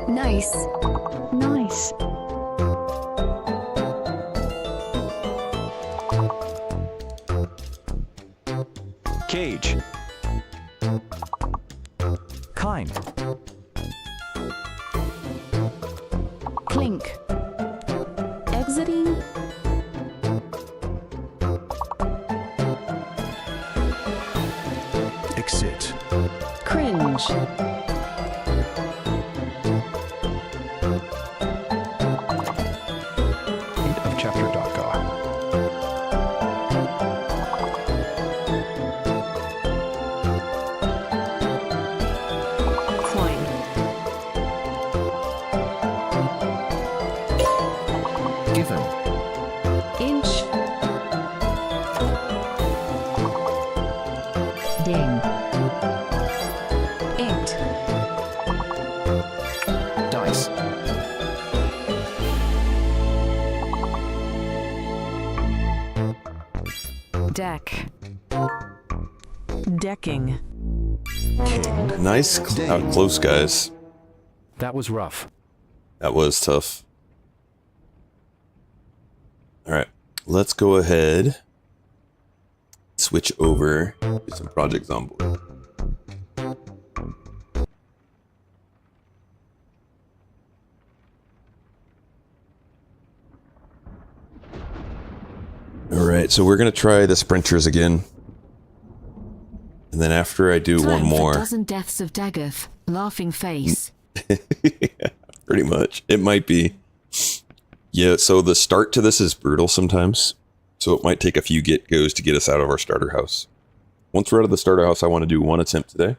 Nice. Nice. Cage. Kind. Clink. Exiting. Exit. Cringe. Of chapter.gar. Coin. Given. Inch. Ding. Inked. Dice. Deck. Decking. Nice. Close, guys. That was rough. That was tough. All right. Let's go ahead. Switch over to some projects on board. All right, so we're gonna try the sprinters again, and then after I do one more, Dozen deaths of Dagoth. Laughing face. yeah, pretty much. It might be. Yeah. So the start to this is brutal sometimes, so it might take a few get-goes to get us out of our starter house. Once we're out of the starter house, I want to do one attempt today,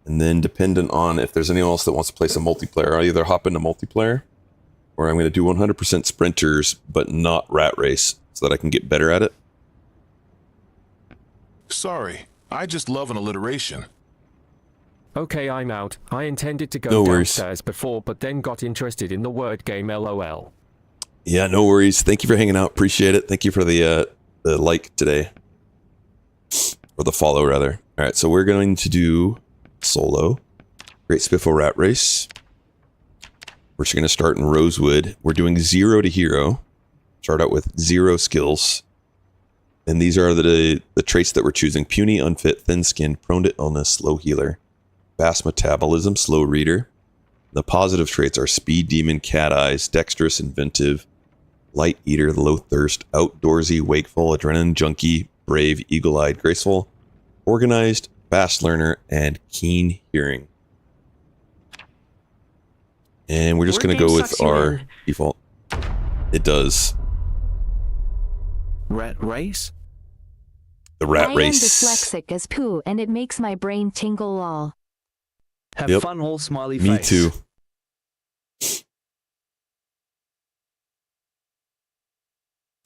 and then dependent on if there's anyone else that wants to play some multiplayer, I'll either hop into multiplayer, or I'm going to do 100% sprinters, but not rat race, so that I can get better at it. Sorry, I just love an alliteration. Okay, I'm out. I intended to go No worries. downstairs before, but then got interested in the word game LOL. Yeah, no worries. Thank you for hanging out. Appreciate it. Thank you for the like today. Or the follow, rather. All right, so we're going to do solo. Great Spiffle Rat Race. We're just going to start in Rosewood. We're doing 0 to hero. Start out with 0 skills. And these are the traits that we're choosing. Puny, unfit, thin-skinned, prone to illness, slow healer. Fast metabolism, slow reader. The positive traits are speed, demon, cat eyes, dexterous, inventive, light eater, low thirst, outdoorsy, wakeful, adrenaline junkie, brave, eagle-eyed, graceful, organized, fast learner, and keen hearing. And we're just going to go with our default. It does. Rat race? The rat I race. am dyslexic as poo, and it makes my brain tingle lol. Have fun, whole smiley face. Me too.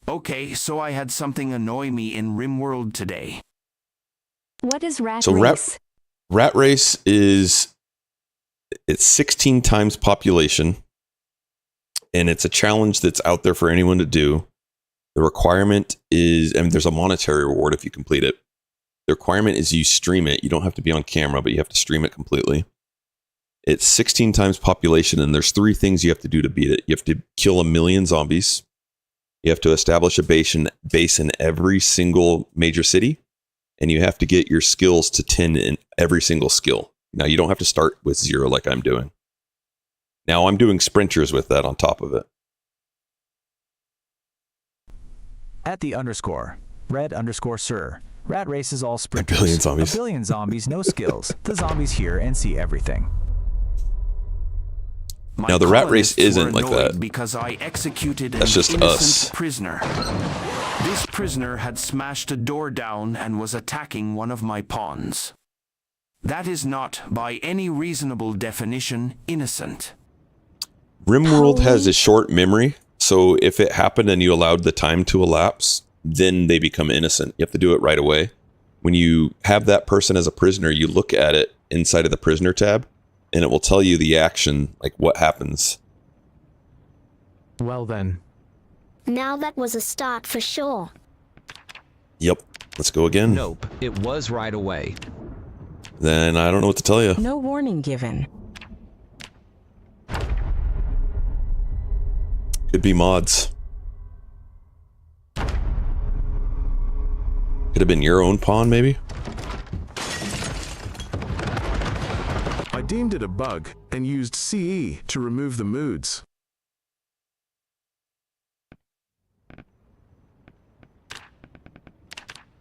Okay, so I had something annoy me in Rimworld today. What is rat So race? rat race is, it's 16 times population, and it's a challenge that's out there for anyone to do. The requirement is, and there's a monetary reward if you complete it. The requirement is you stream it. You don't have to be on camera, but you have to stream it completely. It's 16 times population, and there's 3 things you have to do to beat it. You have to kill 1 million zombies. You have to establish a base in every single major city, and you have to get your skills to 10 in every single skill. Now, you don't have to start with 0 like I'm doing. Now, I'm doing sprinters with that on top of it. At the _, red_sir. Rat race is all sprinters. 1 billion zombies. 1 billion zombies, no skills. The zombies hear and see everything. Now, the rat race isn't like that. Because I executed That's just an us. innocent prisoner. This prisoner had smashed a door down and was attacking one of my pawns. That is not, by any reasonable definition, innocent. RimWorld has a short memory, so if it happened and you allowed the time to elapse, then they become innocent. You have to do it right away. When you have that person as a prisoner, you look at it inside of the prisoner tab, and it will tell you the action, like what happens. Well then. Now that was a start for sure. Yep. Let's go again. Nope. It was right away. Then I don't know what to tell you. No warning given. Could be mods. Could have been your own pawn, maybe? I deemed it a bug and used CE to remove the moods.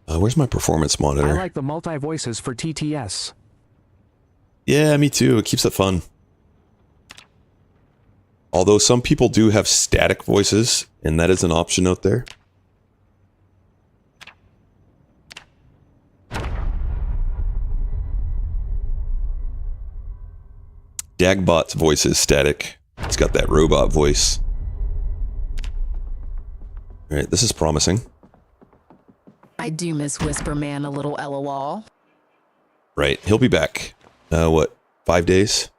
Where's my performance monitor? I like the multi-voices for TTS. Yeah, me too. It keeps it fun. Although some people do have static voices, and that is an option out there. Dagbot's voice is static. It's got that robot voice. Alright, this is promising. I do miss Whisper Man a little LOL. Right, he'll be back. What, 5 days?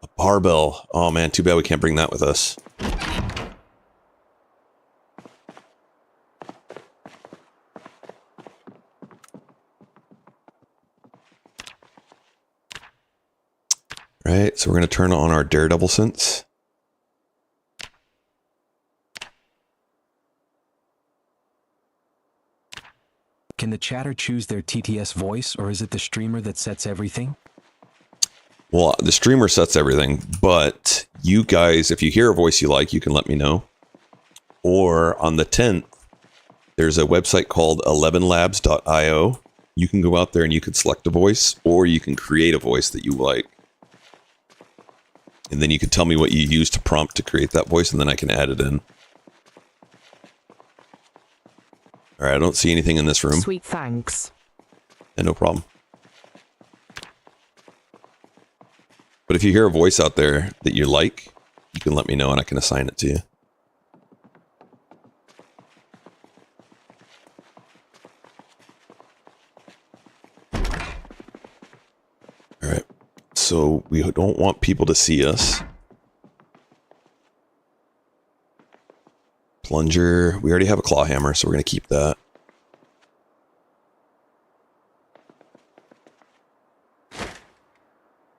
A barbell. Oh man, too bad we can't bring that with us. Right, so we're going to turn on our Daredevil sense. Can the chatter choose their TTS voice, or is it the streamer that sets everything? Well, the streamer sets everything, but you guys, if you hear a voice you like, you can let me know. Or on the 10th, there's a website called 11labs.io. You can go out there and you can select a voice, or you can create a voice that you like. And then you can tell me what you use to prompt to create that voice, and then I can add it in. All right, I don't see anything in this room. Sweet thanks. Yeah, no problem. But if you hear a voice out there that you like, you can let me know and I can assign it to you. All right. So we don't want people to see us. Plunger. We already have a claw hammer, so we're going to keep that.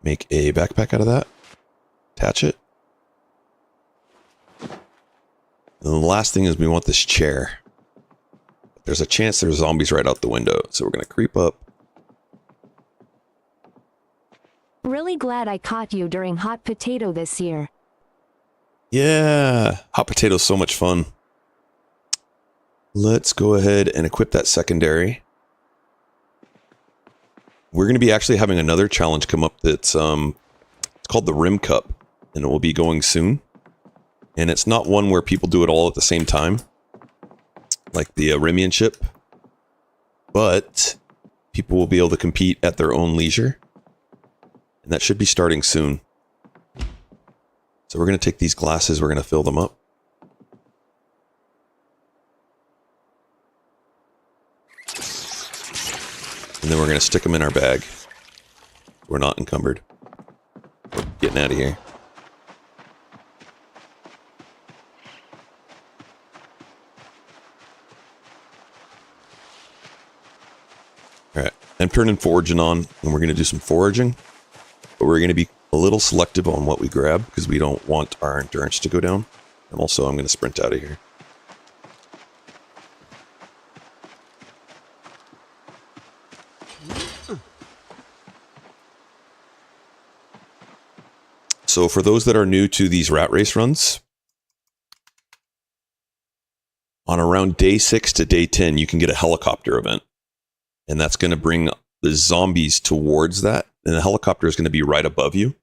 Make a backpack out of that. Attach it. And the last thing is we want this chair. There's a chance there's zombies right out the window, so we're going to creep up. Really glad I caught you during Hot Potato this year. Yeah, hot potato's so much fun. Let's go ahead and equip that secondary. We're going to be actually having another challenge come up that's it's called the Rim Cup, and it will be going soon. And it's not one where people do it all at the same time, like the Rimianship, but people will be able to compete at their own leisure. And that should be starting soon. So we're going to take these glasses, we're going to fill them up. And then we're going to stick them in our bag. We're not encumbered. We're getting out of here. Alright, I'm turning foraging on, and we're going to do some foraging. But we're going to be a little selective on what we grab, because we don't want our endurance to go down. And also, I'm going to sprint out of here. So for those that are new to these rat race runs, on around day 6 to day 10, you can get a helicopter event. And that's going to bring the zombies towards that. And the helicopter is going to be right above you.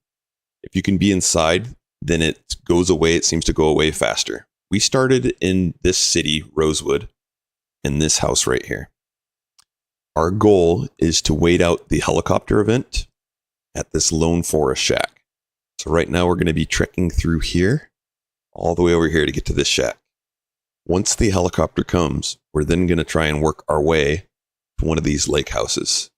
If you can be inside, then it goes away. It seems to go away faster. We started in this city, Rosewood, in this house right here. Our goal is to wait out the helicopter event at this lone forest shack. So right now we're going to be trekking through here, all the way over here to get to this shack. Once the helicopter comes, we're then going to try and work our way to one of these lake houses.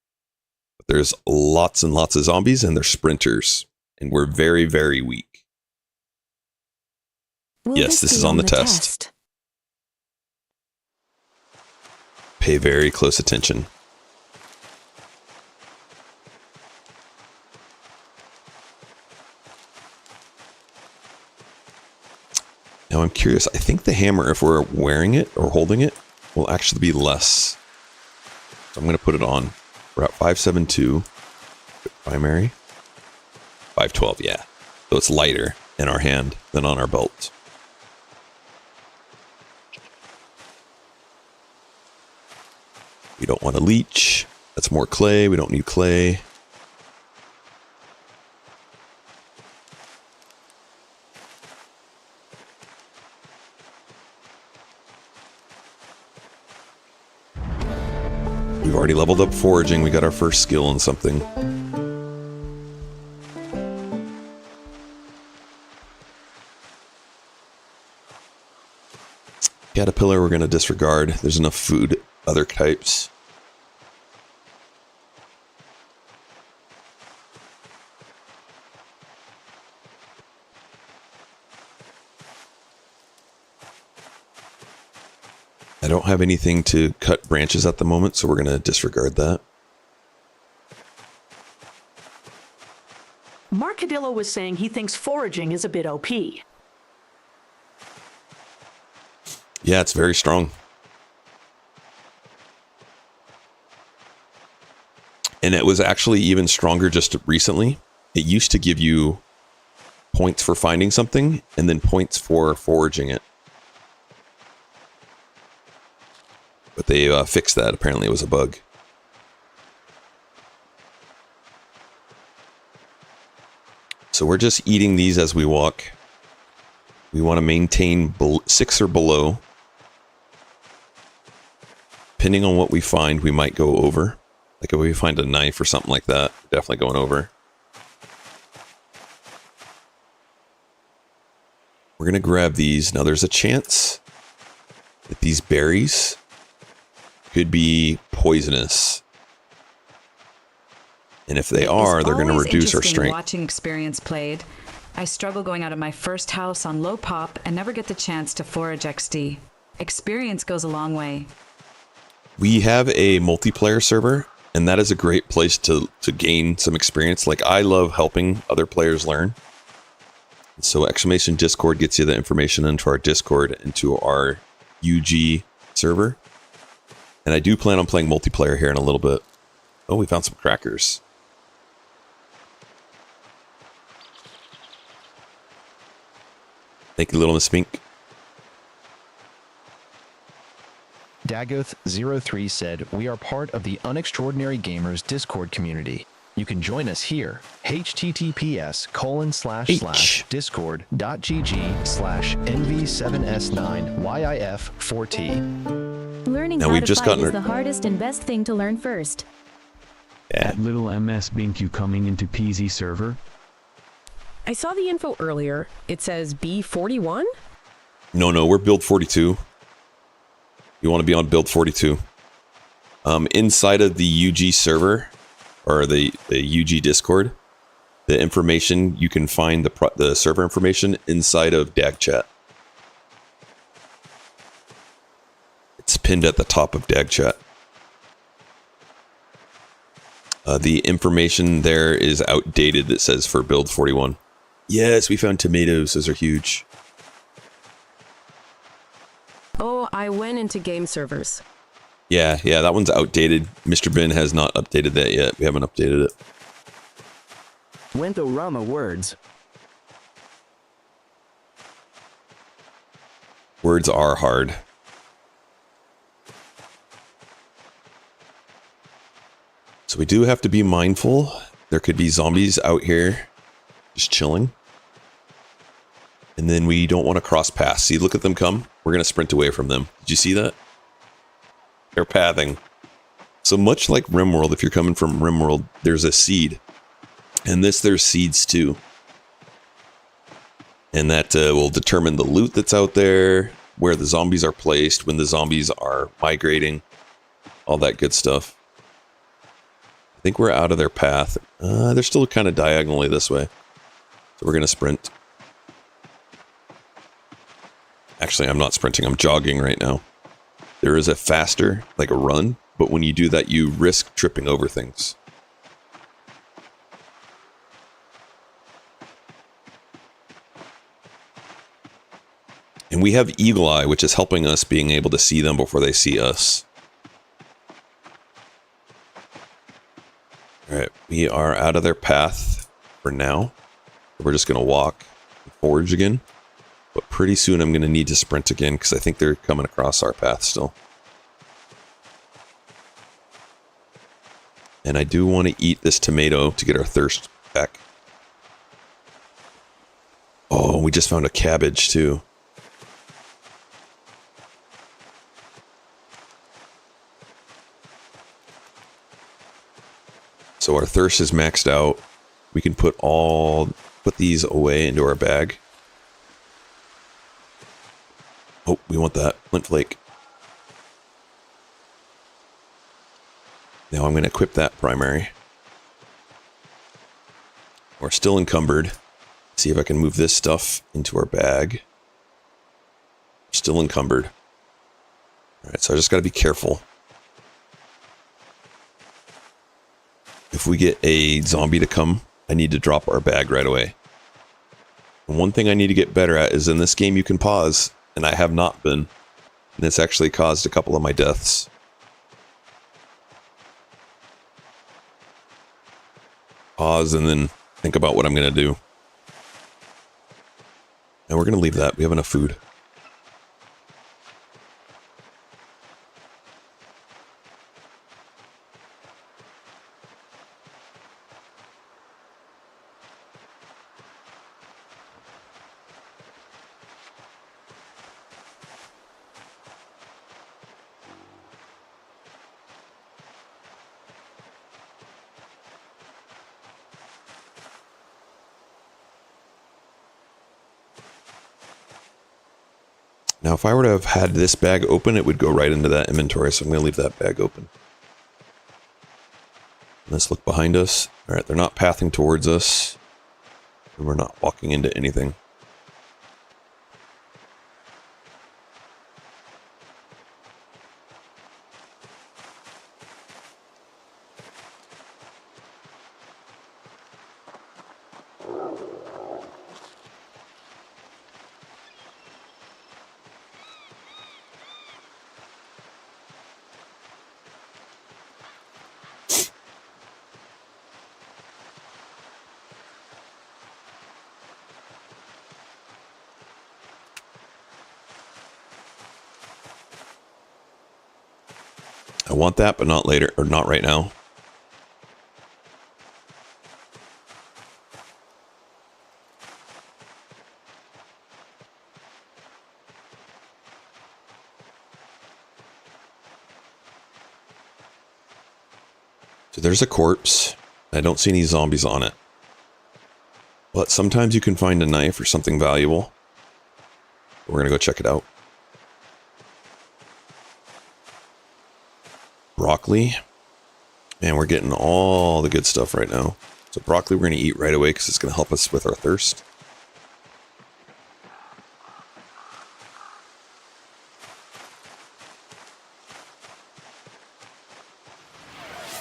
But there's lots and lots of zombies, and they're sprinters, and we're very, very weak. Yes, this is on the test. Pay very close attention. Now I'm curious. I think the hammer, if we're wearing it or holding it, will actually be less. So I'm going to put it on. We're at 572. Primary. 512, yeah. So it's lighter in our hand than on our belt. We don't want to leech. That's more clay. We don't need clay. We've already leveled up foraging. We got our first skill in something. Caterpillar we're going to disregard. There's enough food, other types. I don't have anything to cut branches at the moment, so we're going to disregard that. Marcadillo was saying he thinks foraging is a bit OP. Yeah, it's very strong. And it was actually even stronger just recently. It used to give you points for finding something and then points for foraging it. But they fixed that. Apparently it was a bug. So we're just eating these as we walk. We want to maintain 6 or below. Depending on what we find, we might go over. Like if we find a knife or something like that, definitely going over. We're going to grab these. Now there's a chance that these berries could be poisonous. And if they are, they're going to reduce our strength. Watching experience played. I struggle going out of my first house on low pop and never get the chance to forage XD. Experience goes a long way. We have a multiplayer server, and that is a great place to gain some experience. Like, I love helping other players learn. So exclamation Discord gets you the information into our Discord, into our UG server. And I do plan on playing multiplayer here in a little bit. Oh, we found some crackers. Thank you, Little Miss Mink. Dagoth03 said, "We are part of the Unextraordinary Gamers Discord community. You can join us here. https://discord.gg/nv7s9yif4t." Learning Now how we've to just fight gotten is our- the hardest and best thing to learn first. Yeah. Little MS Bink, you coming into PZ server? I saw the info earlier. It says B41? No, we're build 42. You want to be on build 42. Inside of the UG server, or the UG Discord, the information, you can find the server information inside of DagChat. It's pinned at the top of DagChat. The information there is outdated. It says for build 41. Yes, we found tomatoes. Those are huge. Oh, I went into game servers. Yeah, that one's outdated. Mr. Bin has not updated that yet. We haven't updated it. Wentorama words. Words are hard. So we do have to be mindful. There could be zombies out here just chilling. And then we don't want to cross paths. See, look at them come. We're going to sprint away from them. Did you see that? They're pathing. So much like Rimworld, if you're coming from Rimworld, there's a seed. And there's seeds too. And that will determine the loot that's out there, where the zombies are placed, when the zombies are migrating, all that good stuff. I think we're out of their path. They're still kind of diagonally this way. So we're going to sprint. Actually, I'm not sprinting. I'm jogging right now. There is a faster, like a run, but when you do that, you risk tripping over things. And we have Eagle Eye, which is helping us being able to see them before they see us. Alright, we are out of their path for now. We're just going to walk and forage again. But pretty soon I'm going to need to sprint again because I think they're coming across our path still. And I do want to eat this tomato to get our thirst back. Oh, we just found a cabbage too. So our thirst is maxed out. We can put these away into our bag. Oh, we want that flint flake. Now I'm going to equip that primary. We're still encumbered. See if I can move this stuff into our bag. Still encumbered. Alright, so I just got to be careful. If we get a zombie to come, I need to drop our bag right away. And one thing I need to get better at is in this game you can pause, and I have not been. And it's actually caused a couple of my deaths. Pause and then think about what I'm going to do. And we're going to leave that. We have enough food. Now, if I were to have had this bag open, it would go right into that inventory, so I'm going to leave that bag open. Let's look behind us. Alright, they're not pathing towards us. And we're not walking into anything. I want that, but not later, or not right now. So there's a corpse. I don't see any zombies on it. But sometimes you can find a knife or something valuable. We're gonna go check it out. Broccoli. And we're getting all the good stuff right now. So broccoli we're going to eat right away because it's going to help us with our thirst.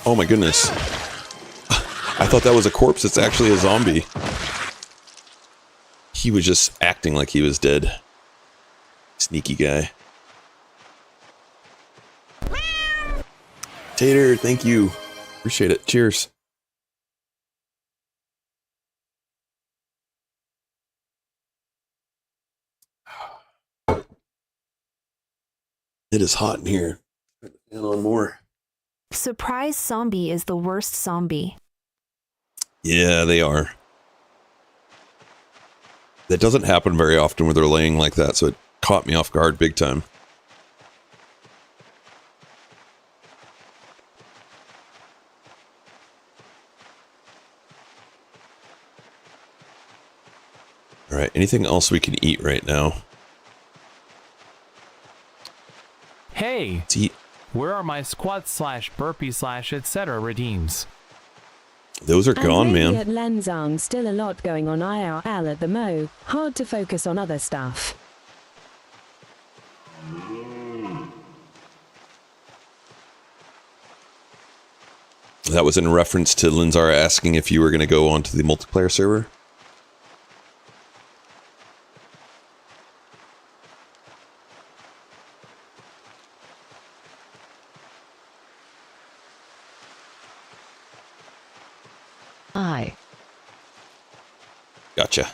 Oh my goodness. I thought that was a corpse. It's actually a zombie. He was just acting like he was dead. Sneaky guy. Tater, thank you. Appreciate it. Cheers. It is hot in here. Turn the fan on more. Surprise zombie is the worst zombie. Yeah, they are. That doesn't happen very often where they're laying like that, so it caught me off guard big time. Alright, anything else we can eat right now? Hey! Let's eat. Where are my squat / burpee / etc. redeems? Those are gone, man. At Lenzang, still a lot going on IRL at the Mo. Hard to focus on other stuff. That was in reference to Linzara asking if you were going to go onto the multiplayer server. Gotcha.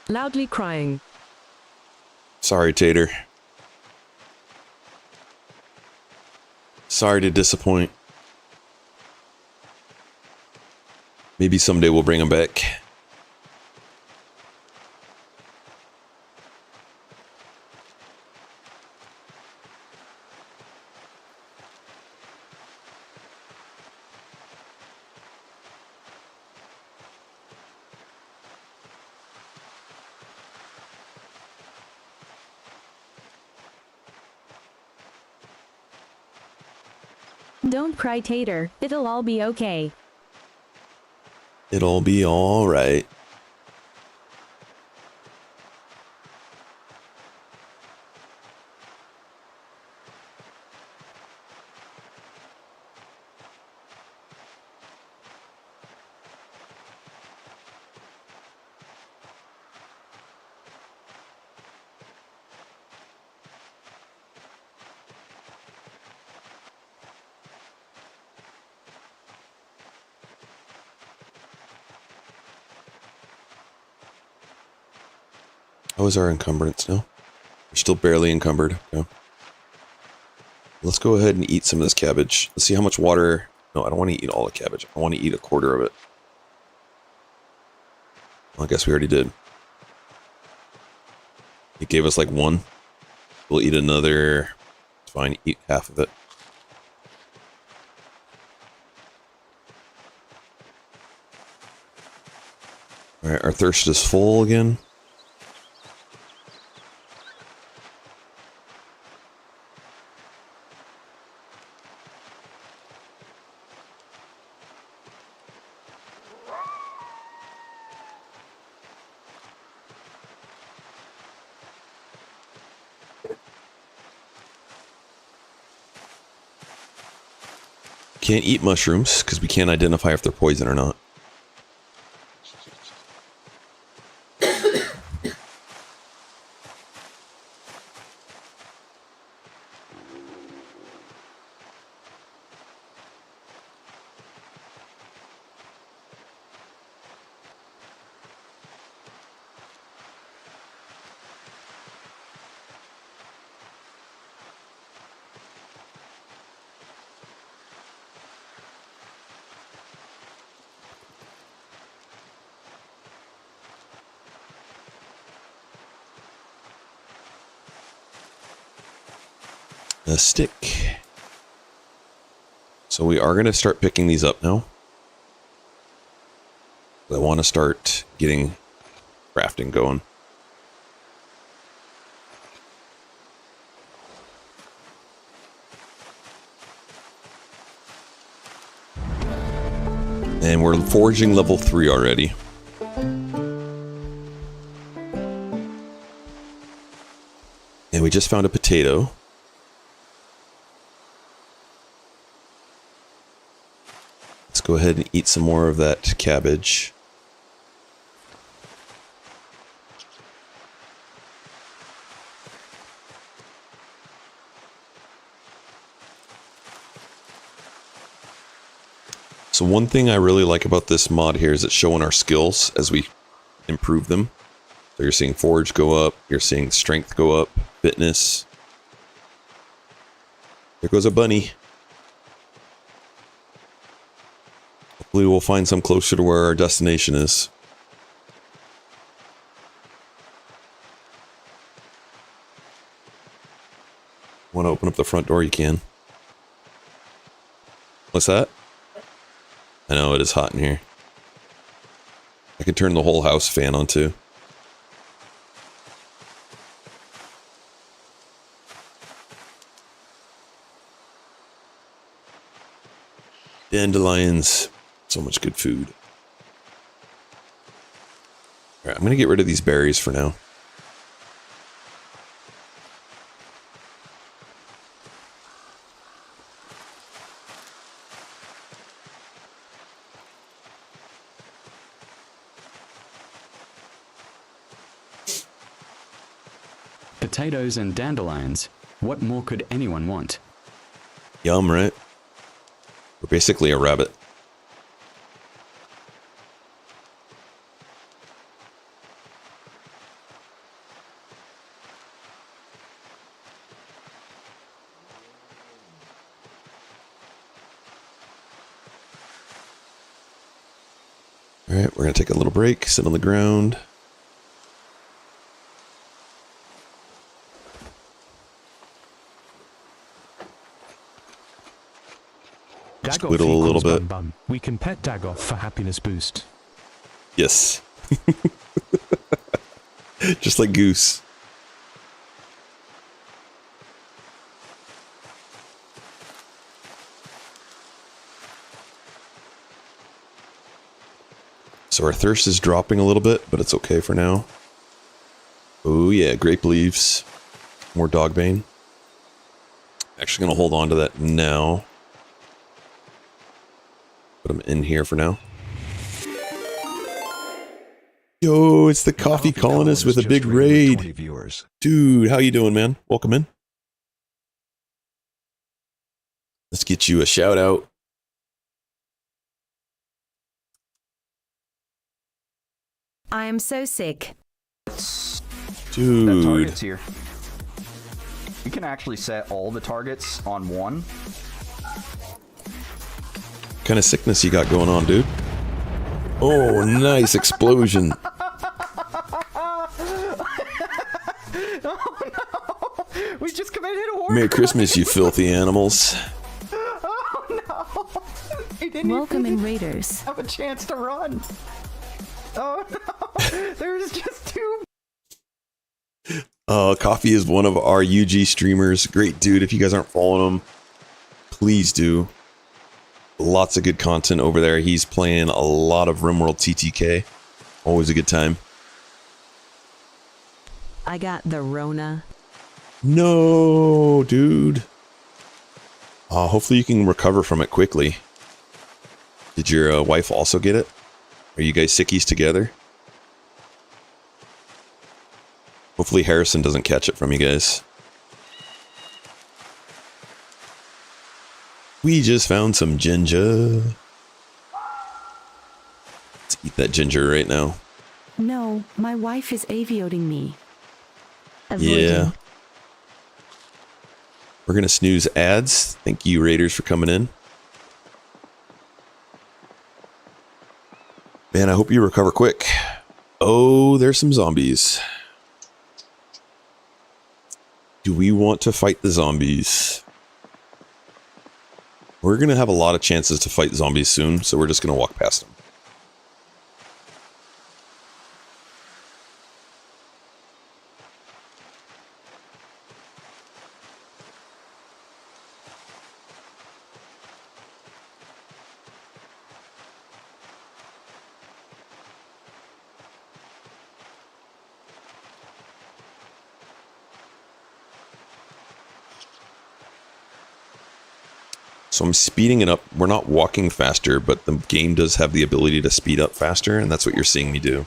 Loudly crying. Sorry, Tater. Sorry to disappoint. Maybe someday we'll bring him back. Don't cry, Tater. It'll all be okay. It'll be all right. How is our encumbrance now? We're still barely encumbered. Okay. Let's go ahead and eat some of this cabbage. Let's see how much water... No, I don't want to eat all the cabbage. I want to eat a quarter of it. Well, I guess we already did. It gave us like one. We'll eat another. It's fine. Eat half of it. Alright, our thirst is full again. Can't eat mushrooms because we can't identify if they're poison or not. A stick. So we are going to start picking these up now. I want to start getting crafting going. And we're foraging level 3 already. And we just found a potato. Let's go ahead and eat some more of that cabbage. So one thing I really like about this mod here is it's showing our skills as we improve them. So you're seeing forage go up, you're seeing strength go up, fitness. There goes a bunny. Hopefully we'll find some closer to where our destination is. Want to open up the front door? You can. What's that? I know it is hot in here. I could turn the whole house fan on too. Dandelions. So much good food. Alright, I'm going to get rid of these berries for now. Potatoes and dandelions. What more could anyone want? Yum, right? We're basically a rabbit. All right, we're going to take a little break, sit on the ground. Just whittle a little bit. We can pet Dagoff for happiness boost. Yes. Just like Goose. So our thirst is dropping a little bit, but it's okay for now. Oh yeah, grape leaves. More dogbane. Actually going to hold on to that now. Put them in here for now. Yo, it's the Coffee Colonist with a big raid. Dude, how you doing, man? Welcome in. Let's get you a shout out. I am so sick. Dude. Targets here. You can actually set all the targets on one. What kind of sickness you got going on, dude? Oh, nice explosion. Oh no! We just committed a war. Merry Christmas, you filthy animals. Oh no! Welcome in, Raiders. Have a chance to run. Oh no! There's just two. Coffee is one of our UG streamers. Great dude. If you guys aren't following him, please do. Lots of good content over there. He's playing a lot of Rimworld TTK. Always a good time. I got the Rona. No, dude. Hopefully you can recover from it quickly. Did your wife also get it? Are you guys sickies together? Hopefully Harrison doesn't catch it from you guys. We just found some ginger. Let's eat that ginger right now. No, my wife is avioting me. Yeah. We're going to snooze ads. Thank you, Raiders, for coming in. Man, I hope you recover quick. Oh, there's some zombies. Do we want to fight the zombies? We're going to have a lot of chances to fight zombies soon, so we're just going to walk past them. So I'm speeding it up. We're not walking faster, but the game does have the ability to speed up faster, and that's what you're seeing me do.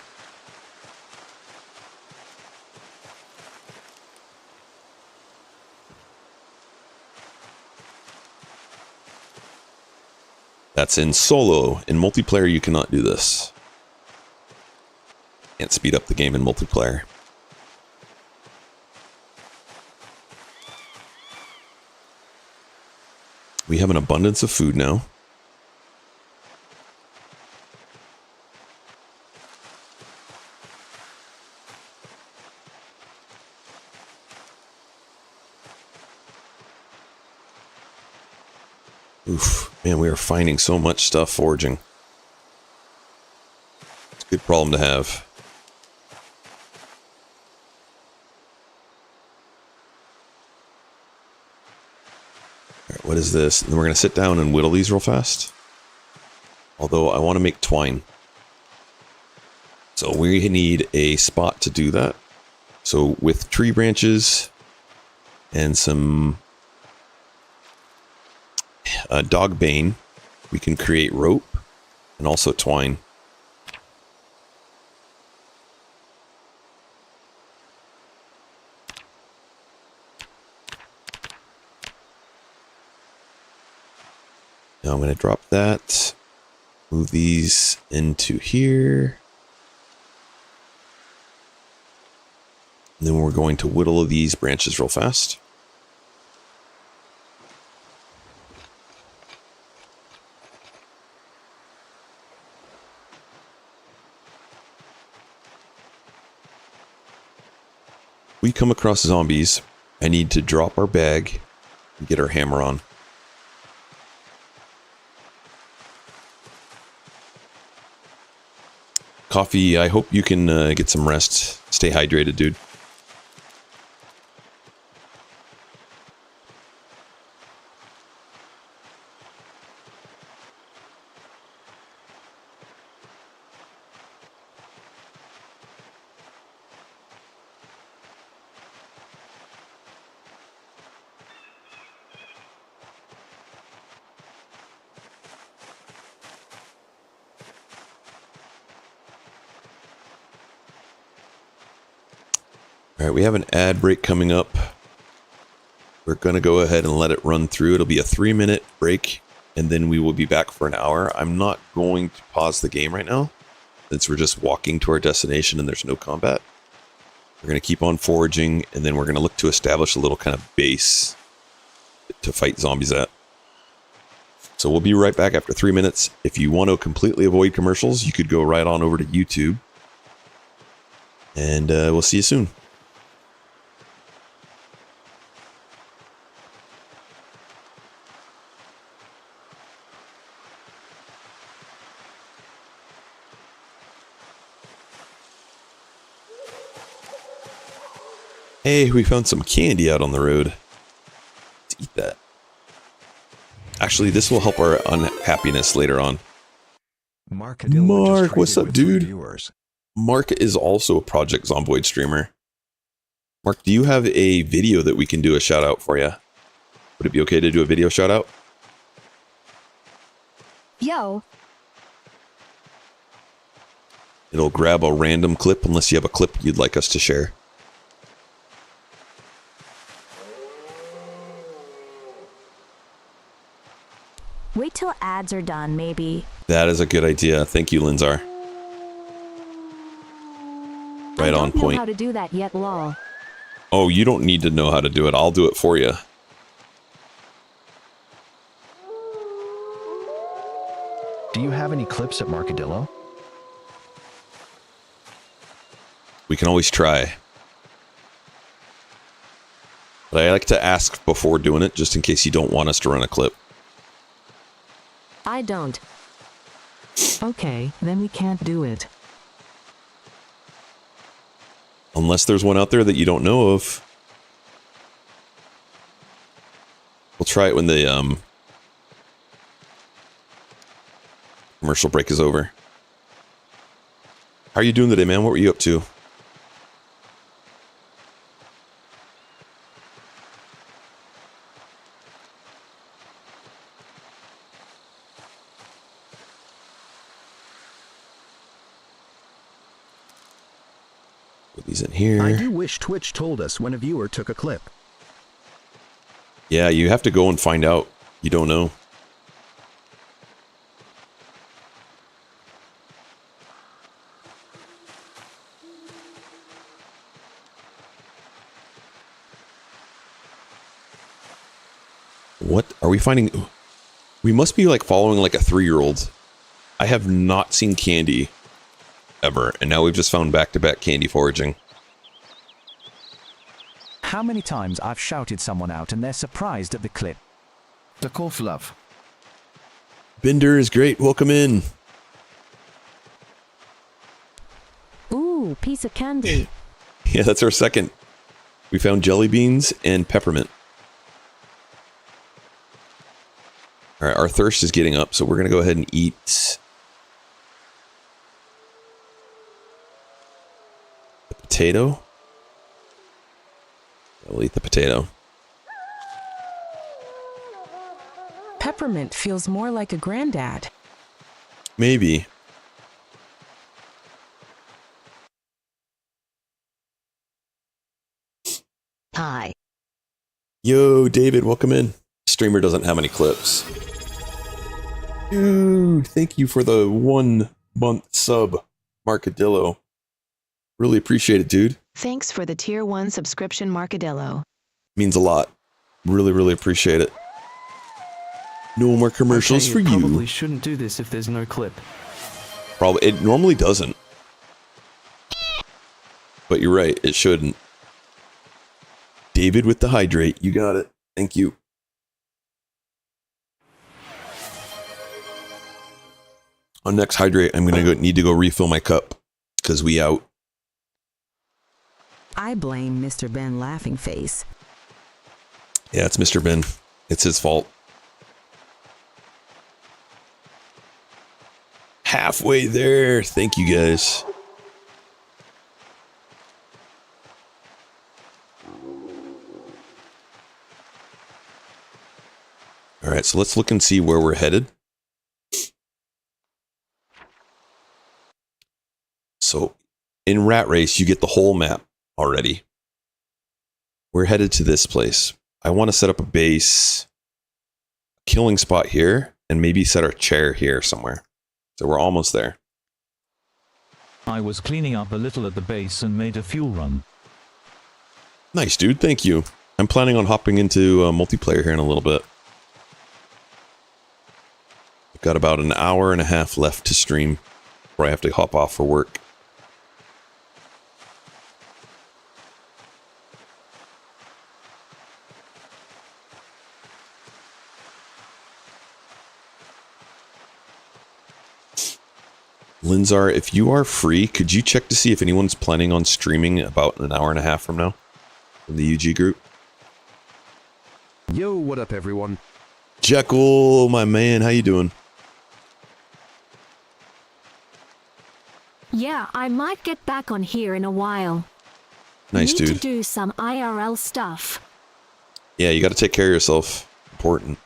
That's in solo. In multiplayer, you cannot do this. Can't speed up the game in multiplayer. We have an abundance of food now. Oof, man, we are finding so much stuff foraging. It's a good problem to have. What is this? And we're going to sit down and whittle these real fast. Although I want to make twine. So we need a spot to do that. So with tree branches and some dog bane, we can create rope and also twine. Now I'm going to drop that, move these into here. And then we're going to whittle these branches real fast. we come across zombies, I need to drop our bag and get our hammer on. Coffee, I hope you can get some rest. Stay hydrated, dude. All right, we have an ad break coming up. We're going to go ahead and let it run through. It'll be a 3-minute break, and then we will be back for an hour. I'm not going to pause the game right now, since we're just walking to our destination and there's no combat. We're going to keep on foraging, and then we're going to look to establish a little kind of base to fight zombies at. So we'll be right back after 3 minutes. If you want to completely avoid commercials, you could go right on over to YouTube. And we'll see you soon. Hey, we found some candy out on the road. Let's eat that. Actually, this will help our unhappiness later on. Mark, what's up, dude? Mark is also a Project Zomboid streamer. Mark, do you have a video that we can do a shout out for you? Would it be okay to do a video shout out? Yo. It'll grab a random clip unless you have a clip you'd like us to share. Wait till ads are done, maybe. That is a good idea. Thank you, Linzar. Right on point. I don't know how to do that yet, lol. Oh, you don't need to know how to do it. I'll do it for you. Do you have any clips at Markadillo? We can always try. But I like to ask before doing it, just in case you don't want us to run a clip. I don't. Okay, then we can't do it. Unless there's one out there that you don't know of. We'll try it when the commercial break is over. How are you doing today, man? What were you up to? Put these in here. I do wish Twitch told us when a viewer took a clip. Yeah, you have to go and find out. You don't know. What are we finding? We must be like following like a 3-year-old. I have not seen candy ever, and now we've just found back-to-back candy foraging. How many times I've shouted someone out and they're surprised at the clip. The cough love. Bender is great. Welcome in. Ooh, piece of candy. Yeah, that's our second. We found jelly beans and peppermint. All right, our thirst is getting up, so we're going to go ahead and eat the potato. We'll eat the potato. Peppermint feels more like a granddad. Maybe. Hi. Yo, David, welcome in. Streamer doesn't have any clips. Dude, thank you for the 1-month sub, Markadillo. Really appreciate it, dude. Thanks for the Tier 1 subscription, Markadillo. Means a lot. Really, really appreciate it. No more commercials for you. Probably shouldn't do this if there's no clip. Probably. It normally doesn't. But you're right, it shouldn't. David with the hydrate. You got it. Thank you. On next hydrate, I'm going to need to go refill my cup because we out. I blame Mr. Ben Laughing Face. Yeah, it's Mr. Ben. It's his fault. Halfway there. Thank you, guys. All right, so let's look and see where we're headed. So in Rat Race, you get the whole map already. We're headed to this place. I want to set up a base, killing spot here, and maybe set our chair here somewhere. So we're almost there. I was cleaning up a little at the base and made a fuel run. Nice, dude. Thank you. I'm planning on hopping into multiplayer here in a little bit. I've got about an hour and a half left to stream before I have to hop off for work. Linzar, if you are free, could you check to see if anyone's planning on streaming about an hour and a half from now in the UG group? Yo, what up, everyone? Jekyll, my man, how you doing? Yeah, I might get back on here in a while. Nice, Need dude. to do some IRL stuff. Yeah, you got to take care of yourself. Important.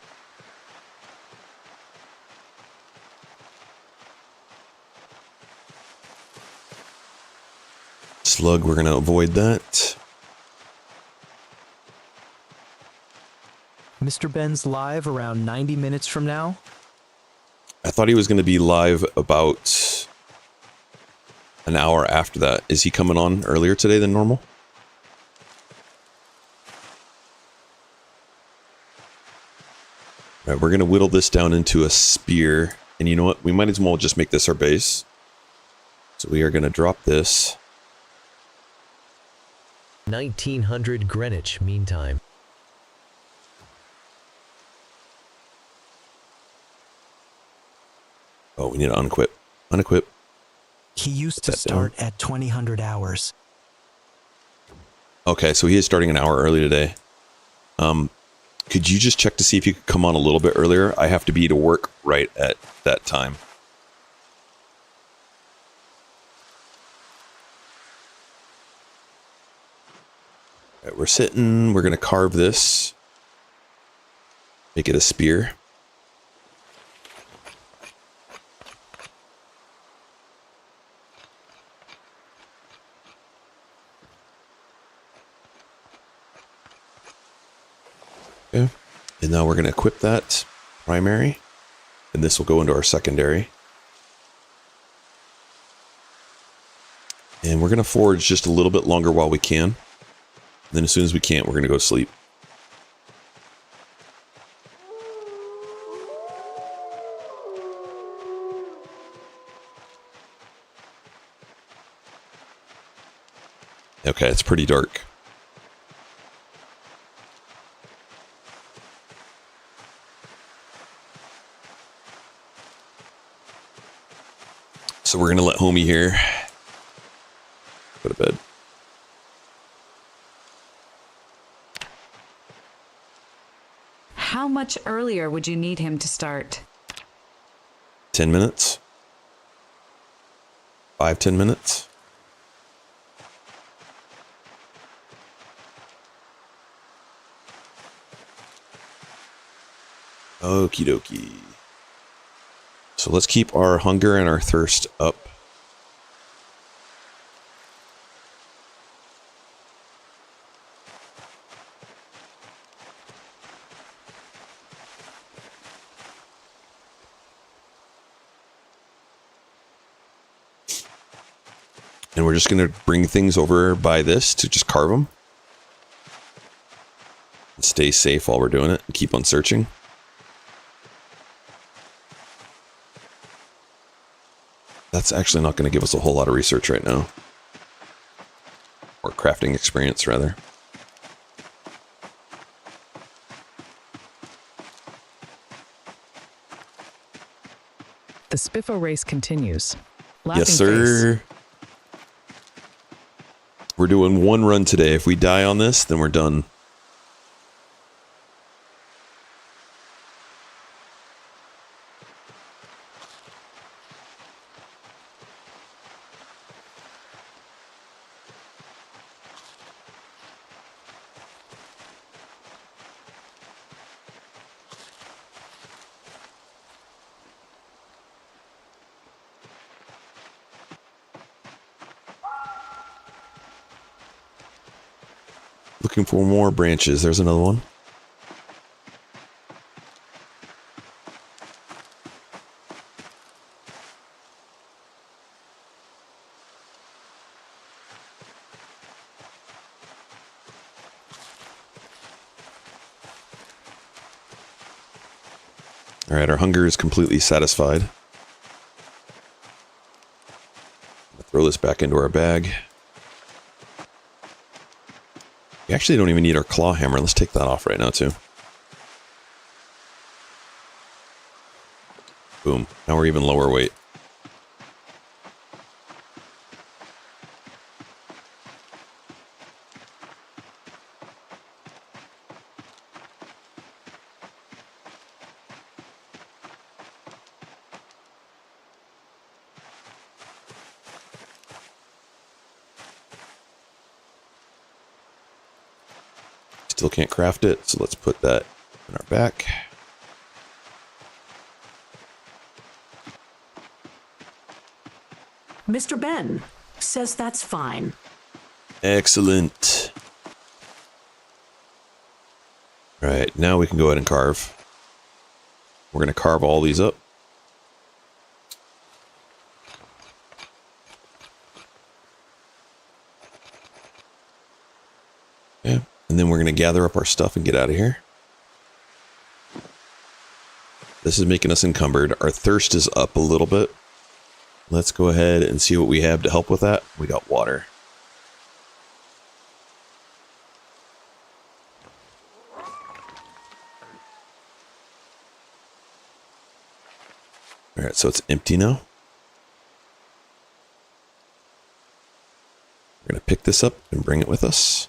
Slug, we're going to avoid that. Mr. Ben's live around 90 minutes from now. I thought he was going to be live about an hour after that. Is he coming on earlier today than normal? All right, we're going to whittle this down into a spear. And you know what? We might as well just make this our base. So we are going to drop this. 1900 Greenwich Mean Time. Oh, we need to unequip. Unequip. He used to start at 2000 hours. Okay, so he is starting an hour early today. Could you just check to see if you could come on a little bit earlier? I have to be to work right at that time. All right, we're sitting. We're going to carve this. Make it a spear. Okay. And now we're going to equip that primary. And this will go into our secondary. And we're going to forage just a little bit longer while we can. And then as soon as we can't, we're going to go sleep. Okay, it's pretty dark. So we're going to let homie here go to bed. How much earlier would you need him to start? 10 minutes. 5-10 minutes. Okie dokie. So let's keep our hunger and our thirst up. And we're just going to bring things over by this to just carve them. And stay safe while we're doing it and keep on searching. That's actually not going to give us a whole lot of research right now. Or crafting experience, rather. The Spiffo race continues. Yes, sir. We're doing one run today. If we die on this, then we're done. Looking for more branches. There's another one. All right, our hunger is completely satisfied. Throw this back into our bag. We actually don't even need our claw hammer. Let's take that off right now, too. Boom. Now we're even lower weight. Still can't craft it, so let's put that in our back. Mr. Ben says that's fine. Excellent. All right, now we can go ahead and carve. We're going to carve all these up. Yeah. And then we're going to gather up our stuff and get out of here. This is making us encumbered. Our thirst is up a little bit. Let's go ahead and see what we have to help with that. We got water. All right, so it's empty now. We're going to pick this up and bring it with us.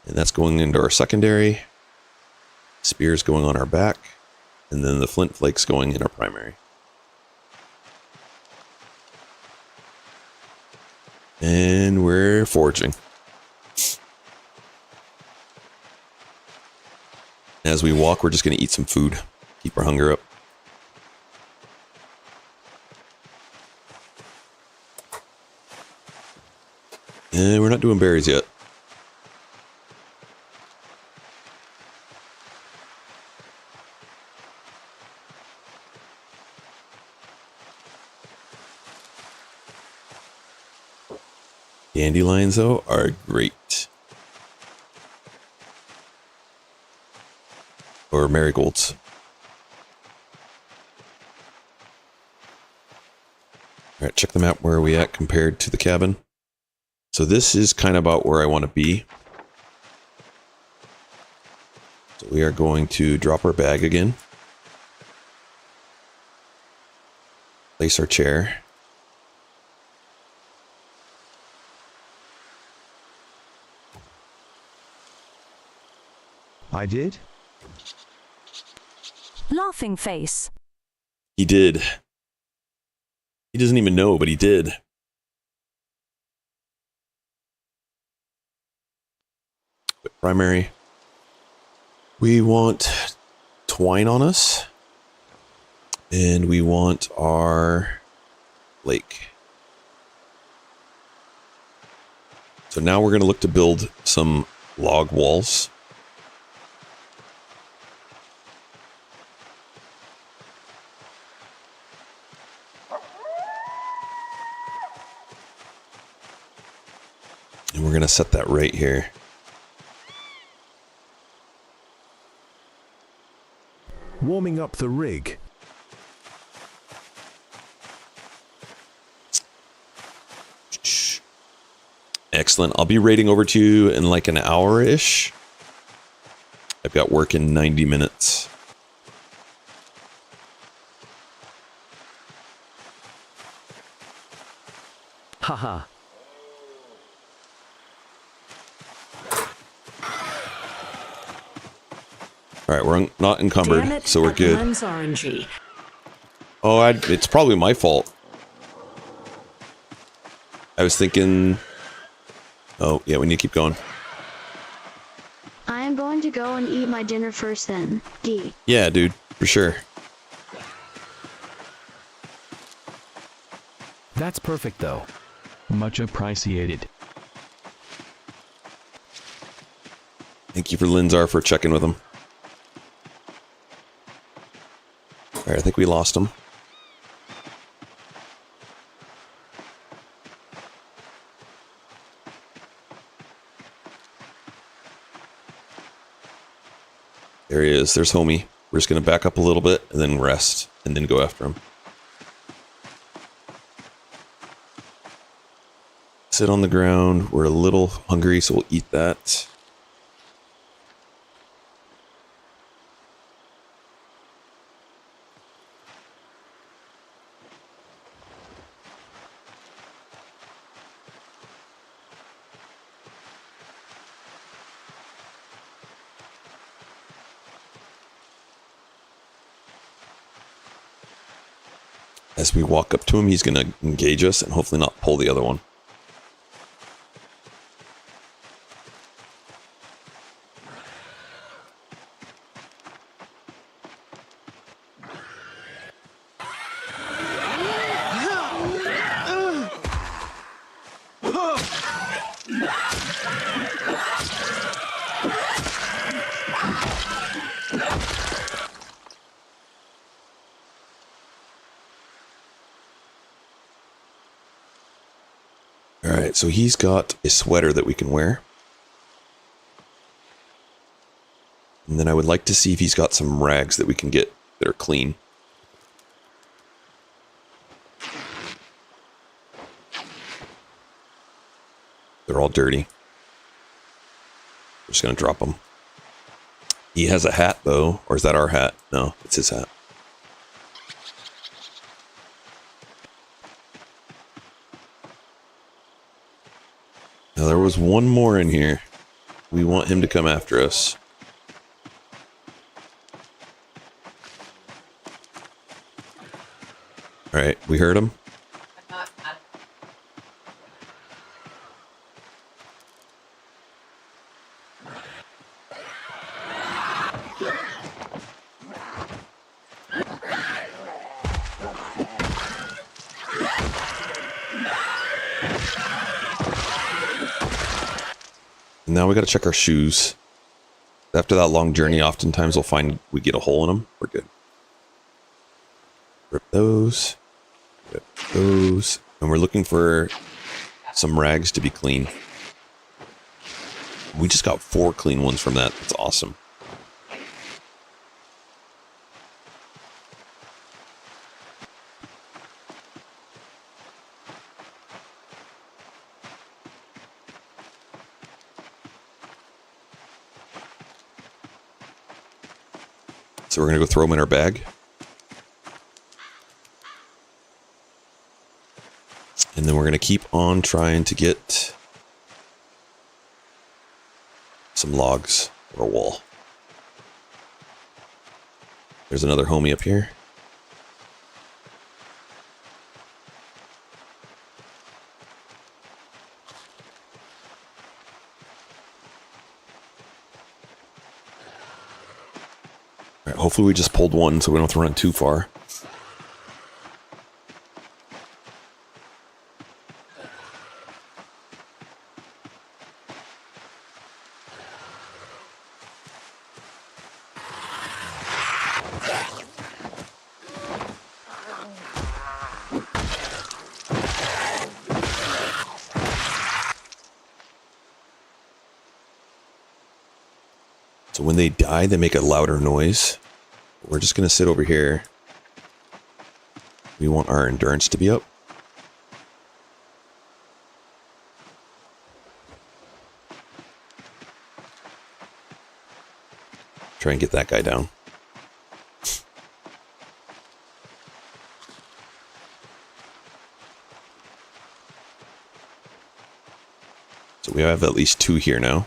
And that's going into our secondary. Spears going on our back. And then the flint flakes going in our primary. And we're foraging. As we walk, we're just going to eat some food. Keep our hunger up. And we're not doing berries yet. Dandelions, though, are great. Or marigolds. All right, check the map. Where are we at compared to the cabin? So this is kind of about where I want to be. So we are going to drop our bag again. Place our chair. I did? Laughing face. He did. He doesn't even know, but he did. Primary. We want twine on us. And we want our lake. So now we're going to look to build some log walls. And we're going to set that right here. Warming up the rig. Excellent. I'll be raiding over to you in like an hour-ish. I've got work in 90 minutes. Haha. All right, we're not encumbered, Damn it, so we're that good. lens RNG. Oh, it's probably my fault. I was thinking... Oh, yeah, we need to keep going. I am going to go and eat my dinner first then. D. Yeah, dude, for sure. That's perfect, though. Much appreciated. Thank you for Linzar for checking with him. All right, I think we lost him. There he is. There's Homie. We're just going to back up a little bit and then rest and then go after him. Sit on the ground. We're a little hungry, so we'll eat that. As we walk up to him, he's going to engage us and hopefully not pull the other one. Alright, so he's got a sweater that we can wear. And then I would like to see if he's got some rags that we can get that are clean. They're all dirty. We're just going to drop them. He has a hat, though. Or is that our hat? No, it's his hat. Now, there was one more in here. We want him to come after us. Alright, we heard him. Now we got to check our shoes. After that long journey, oftentimes we'll find we get a hole in them. We're good. Rip those. Rip those. And we're looking for some rags to be clean. We just got 4 clean ones from that. That's awesome. So we're going to go throw them in our bag. And then we're going to keep on trying to get some logs or a wall. There's another homie up here. All right, hopefully we just pulled one so we don't have to run too far. So when they die, they make a louder noise. We're just going to sit over here. We want our endurance to be up. Try and get that guy down. So we have at least 2 here now.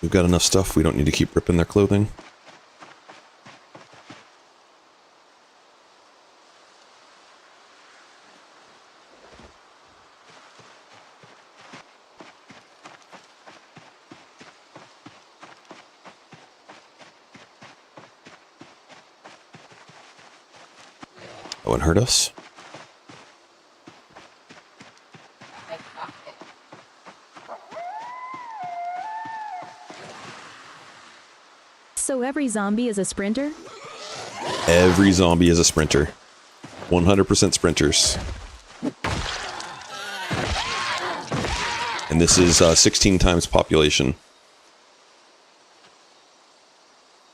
We've got enough stuff, we don't need to keep ripping their clothing. That wouldn't hurt us. So every zombie is a sprinter? Every zombie is a sprinter. 100% sprinters. And this is 16 times population.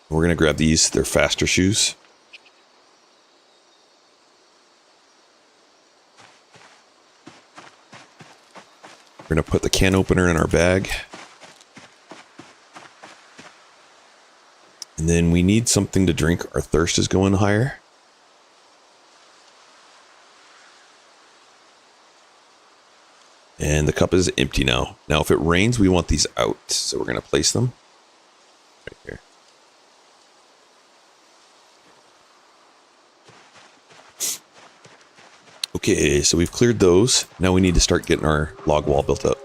We're going to grab these. They're faster shoes. We're going to put the can opener in our bag. And then we need something to drink. Our thirst is going higher. And the cup is empty now. Now, if it rains, we want these out. So we're going to place them right here. Okay, so we've cleared those. Now we need to start getting our log wall built up.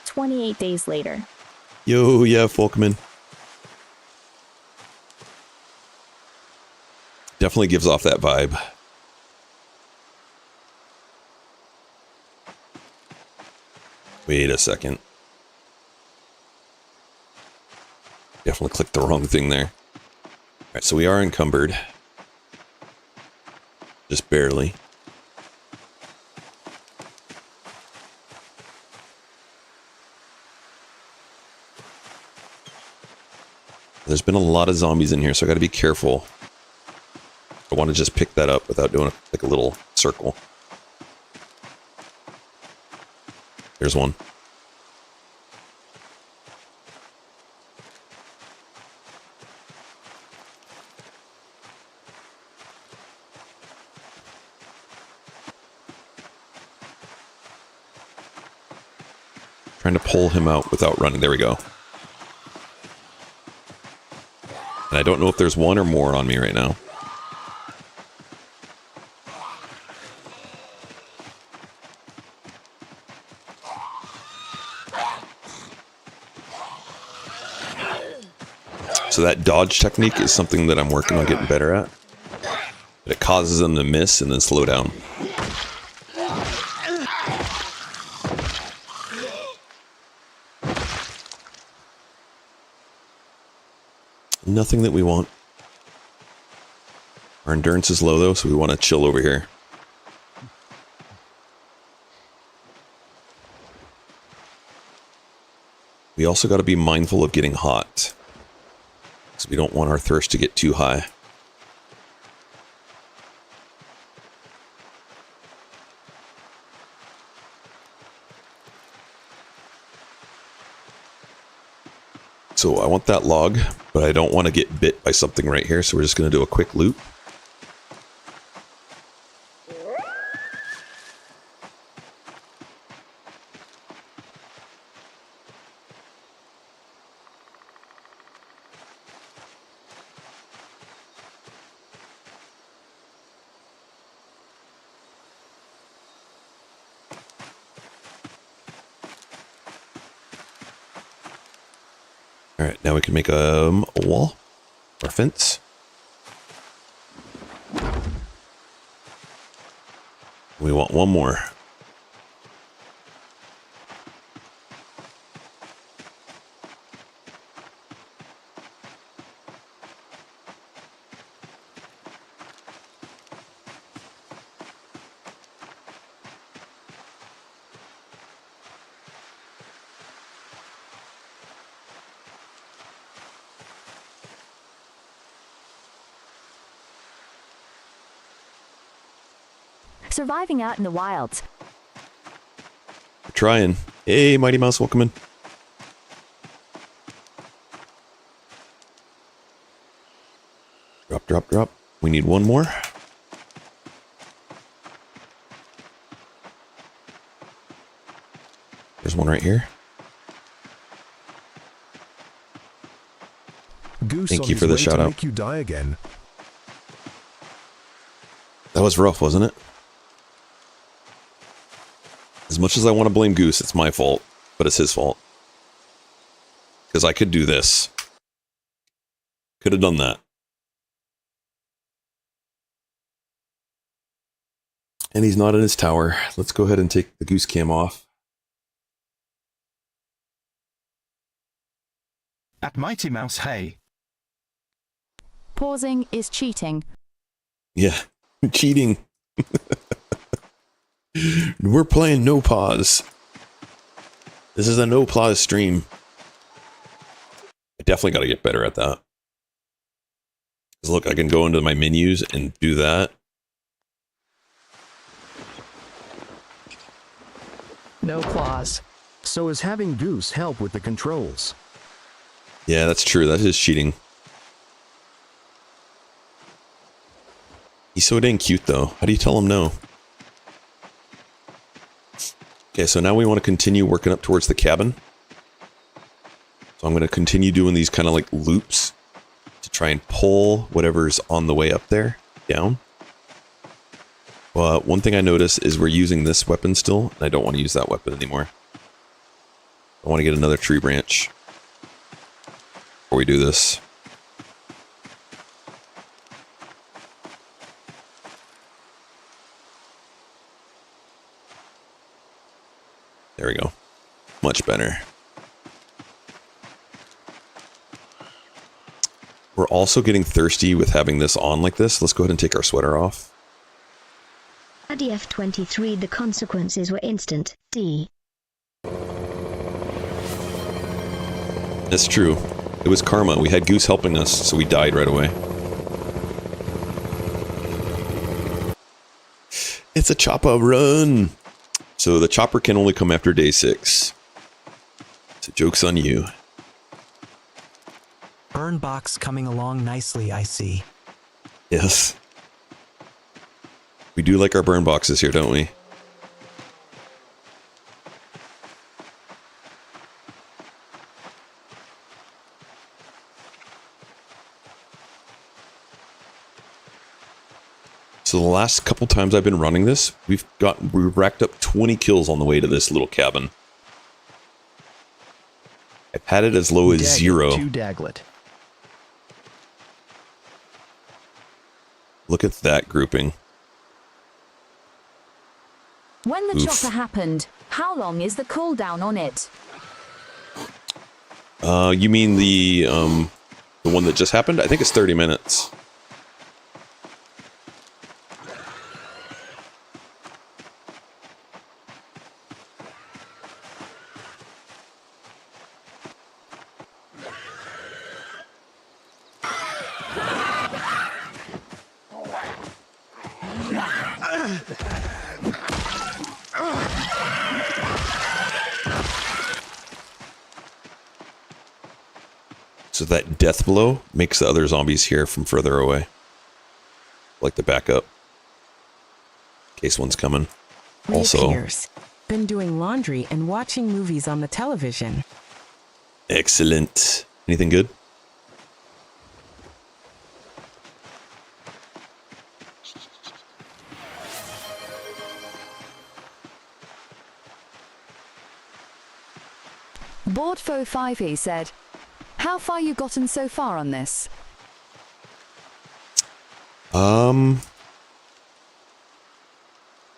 28 days later. Yo, yeah, Folkman. Definitely gives off that vibe. Wait a second. Definitely clicked the wrong thing there. Alright, so we are encumbered. Just barely. There's been a lot of zombies in here, so I gotta be careful. I want to just pick that up without doing like a little circle. There's one. Trying to pull him out without running. There we go. And I don't know if there's one or more on me right now. So that dodge technique is something that I'm working on getting better at. But it causes them to miss and then slow down. Nothing that we want. Our endurance is low though, so we want to chill over here. We also got to be mindful of getting hot, because we don't want our thirst to get too high. So I want that log, but I don't want to get bit by something right here, so we're just going to do a quick loop. Alright, now we can make a wall or a fence. We want one more. Surviving out in the wilds. We're trying. Hey, Mighty Mouse, welcome in. Drop, drop, drop. We need one more. There's one right here. Goose Thank on you his for the way shout to out. make you die again. That was rough, wasn't it? As much as I want to blame Goose, it's my fault, but it's his fault. Because I could do this. Could have done that. And he's not in his tower. Let's go ahead and take the Goose cam off. At Mighty Mouse, hey. Pausing is cheating. Yeah, cheating. We're playing no pause. This is a no pause stream. I definitely got to get better at that. 'Cause look, I can go into my menus and do that. No clause. So is having Goose help with the controls? Yeah, that's true. That is cheating. He's so dang cute, though. How do you tell him no? Okay, so now we want to continue working up towards the cabin. So I'm going to continue doing these kind of like loops to try and pull whatever's on the way up there down. But one thing I notice is we're using this weapon still, and I don't want to use that weapon anymore. I want to get another tree branch before we do this. There we go. Much better. We're also getting thirsty with having this on like this. Let's go ahead and take our sweater off. At F23, the consequences were instant. D. That's true. It was karma. We had Goose helping us, so we died right away. It's a chopper run! So the chopper can only come after day 6. So joke's on you. Burn box coming along nicely, I see. Yes. We do like our burn boxes here, don't we? So the last couple times I've been running this, we've racked up 20 kills on the way to this little cabin. I've had it as low as 0. To Daglet. Look at that grouping. When the Oof. chopper happened, how long is the cooldown on it? You mean the one that just happened? I think it's 30 minutes. So that death blow makes the other zombies hear from further away. Like the backup. In case one's coming. Also, Reappears. Been doing laundry and watching movies on the television. excellent. Anything good? Boardfo5e said, "How far you gotten so far on this?"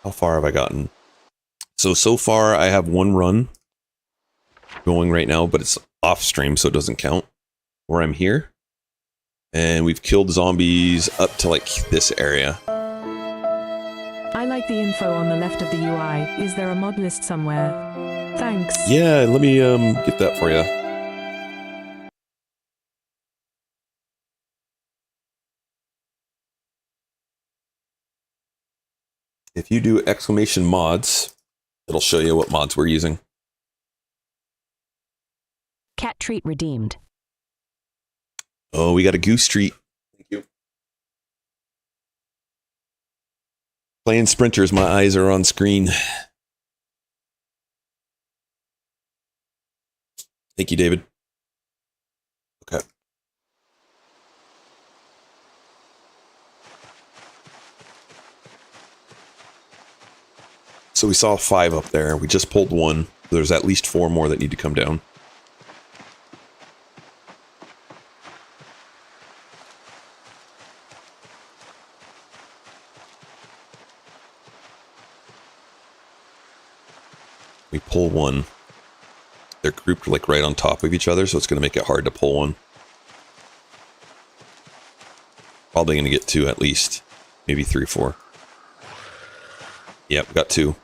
How far have I gotten? So far I have one run going right now, but it's off stream, so it doesn't count. Where I'm here. And we've killed zombies up to like this area. I like the info on the left of the UI. Is there a mod list somewhere? Thanks. Yeah, let me get that for you. If you do exclamation mods, it'll show you what mods we're using. Cat treat redeemed. Oh, we got a goose treat. Thank you. Playing sprinters, my eyes are on screen. Thank you, David. Okay. So we saw 5 up there. We just pulled 1. There's at least 4 more that need to come down. We pull 1. They're grouped like right on top of each other, so it's going to make it hard to pull 1. Probably going to get 2 at least. Maybe 3 or 4. Yep, got 2.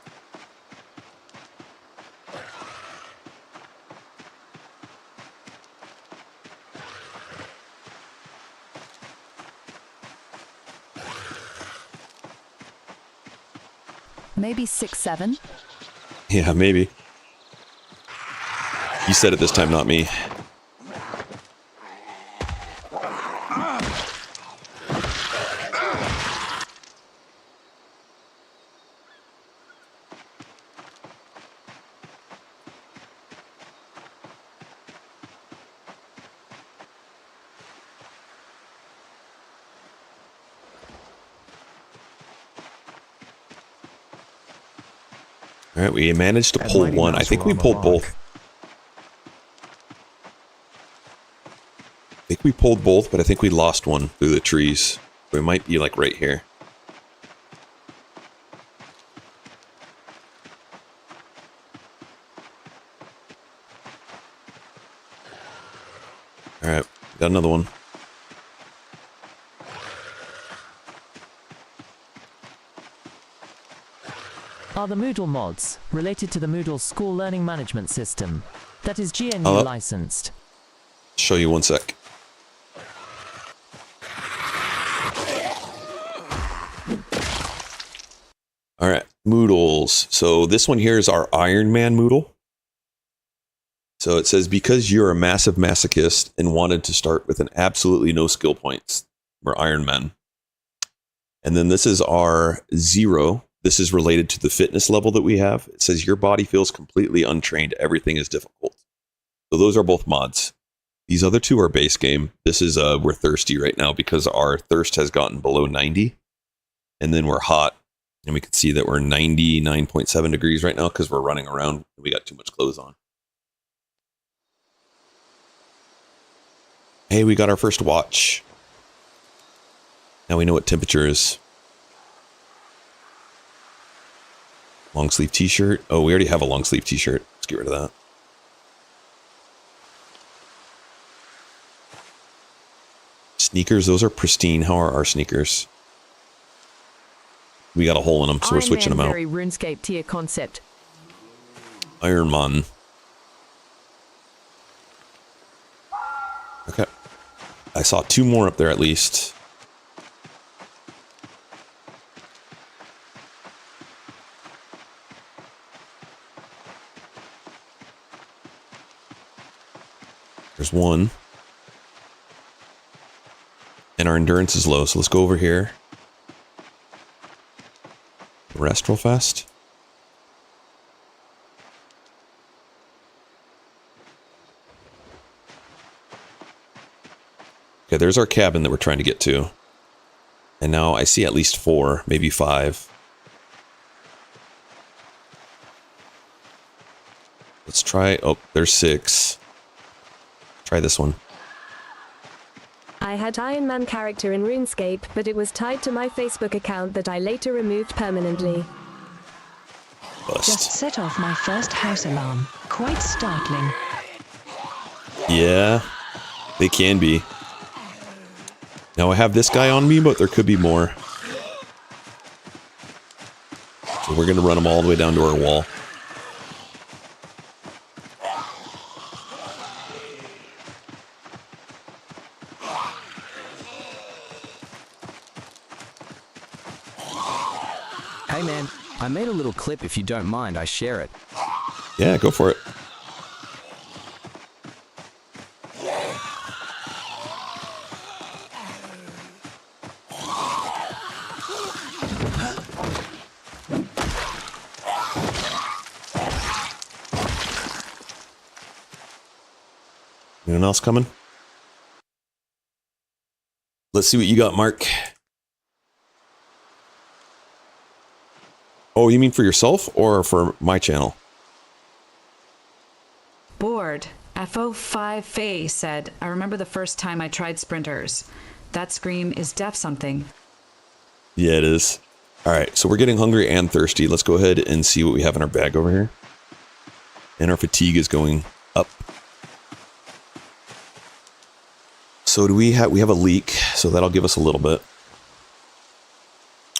Maybe 6, 7. Yeah, maybe. You said it this time, not me. All right, we managed to pull 1. I think we pulled both. I think we pulled both, but I think we lost 1 through the trees. We might be like right here. All right, got another one. Are the Moodle mods related to the Moodle School Learning Management System that is GNU licensed? Show you 1 sec. All right, Moodles. So this one here is our Iron Man Moodle. So it says, because you're a massive masochist and wanted to start with an absolutely no skill points, we're Iron Men. And then this is our 0. This is related to the fitness level that we have. It says your body feels completely untrained. Everything is difficult. So those are both mods. These other 2 are base game. This is, we're thirsty right now because our thirst has gotten below 90. And then we're hot. And we can see that we're 99.7 degrees right now because we're running around. We got too much clothes on. Hey, we got our first watch. Now we know what temperature is. Long sleeve t-shirt. Oh, we already have a long sleeve t-shirt. Let's get rid of that. Sneakers, those are pristine. How are our sneakers? We got a hole in them, so we're switching them out. Very RuneScape tier concept. Iron Man. Okay. I saw 2 more up there at least. There's 1. And our endurance is low, so let's go over here. Rest real fast. Okay, there's our cabin that we're trying to get to. And now I see at least 4, maybe 5. Let's try, oh, there's 6. Try this one. I had Iron Man character in RuneScape, but it was tied to my Facebook account that I later removed permanently. Bust. Just set off my first house alarm. Quite startling. Yeah, they can be. Now I have this guy on me, but there could be more. So we're going to run them all the way down to our wall. Hey man, made a little clip. If you don't mind, I share it. Yeah, go for it. Anyone else coming? Let's see what you got, Mark. Oh, you mean for yourself or for my channel? Bored. FO5 Faye said, I remember the first time I tried sprinters. That scream is def something. Yeah, it is. All right, so we're getting hungry and thirsty. Let's go ahead and see what we have in our bag over here. And our fatigue is going up. So we have a leek, so that'll give us a little bit.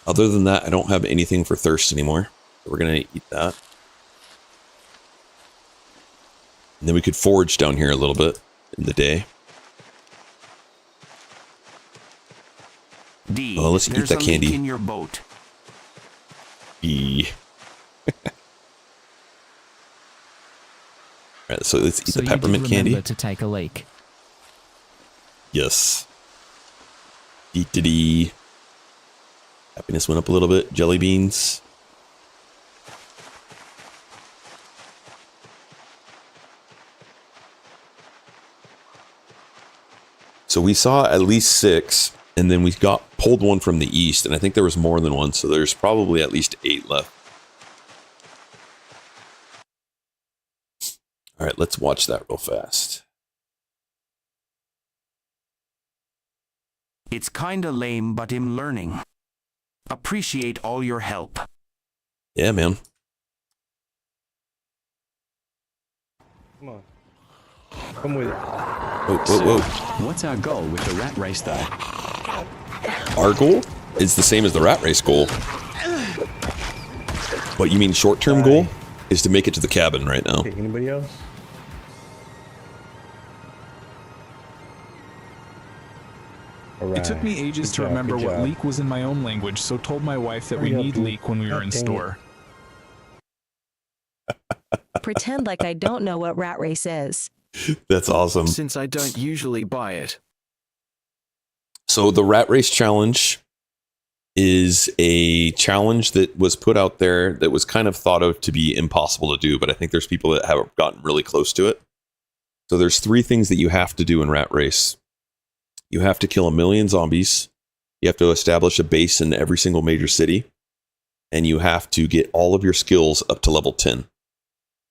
Other than that, I don't have anything for thirst anymore. So we're gonna eat that. And then we could forage down here a little bit in the day. D. Oh, let's eat that candy. In your boat. E. Alright, so let's eat the peppermint candy. Remember to take a leak. Yes. Eat-diddy. Happiness went up a little bit. Jelly beans. So we saw at least 6, and then we pulled one from the east, and I think there was more than one, so there's probably at least 8 left. All right, let's watch that real fast. It's kinda lame, but I'm learning. Appreciate all your help. Yeah, man. Come on. Come with it. Whoa, whoa, whoa. What's our goal with the rat race, though? Our goal is the same as the rat race goal. What you mean short-term goal is to make it to the cabin right now. Okay, anybody else? It took me ages to remember what leak was in my own language, so told my wife that we need leak when we were in store. Pretend like I don't know what rat race is. That's awesome. Since I don't usually buy it. So the rat race challenge is a challenge that was put out there that was kind of thought of to be impossible to do, but I think there's people that have gotten really close to it. So there's 3 things that you have to do in rat race. You have to kill 1 million zombies. You have to establish a base in every single major city. And you have to get all of your skills up to level 10.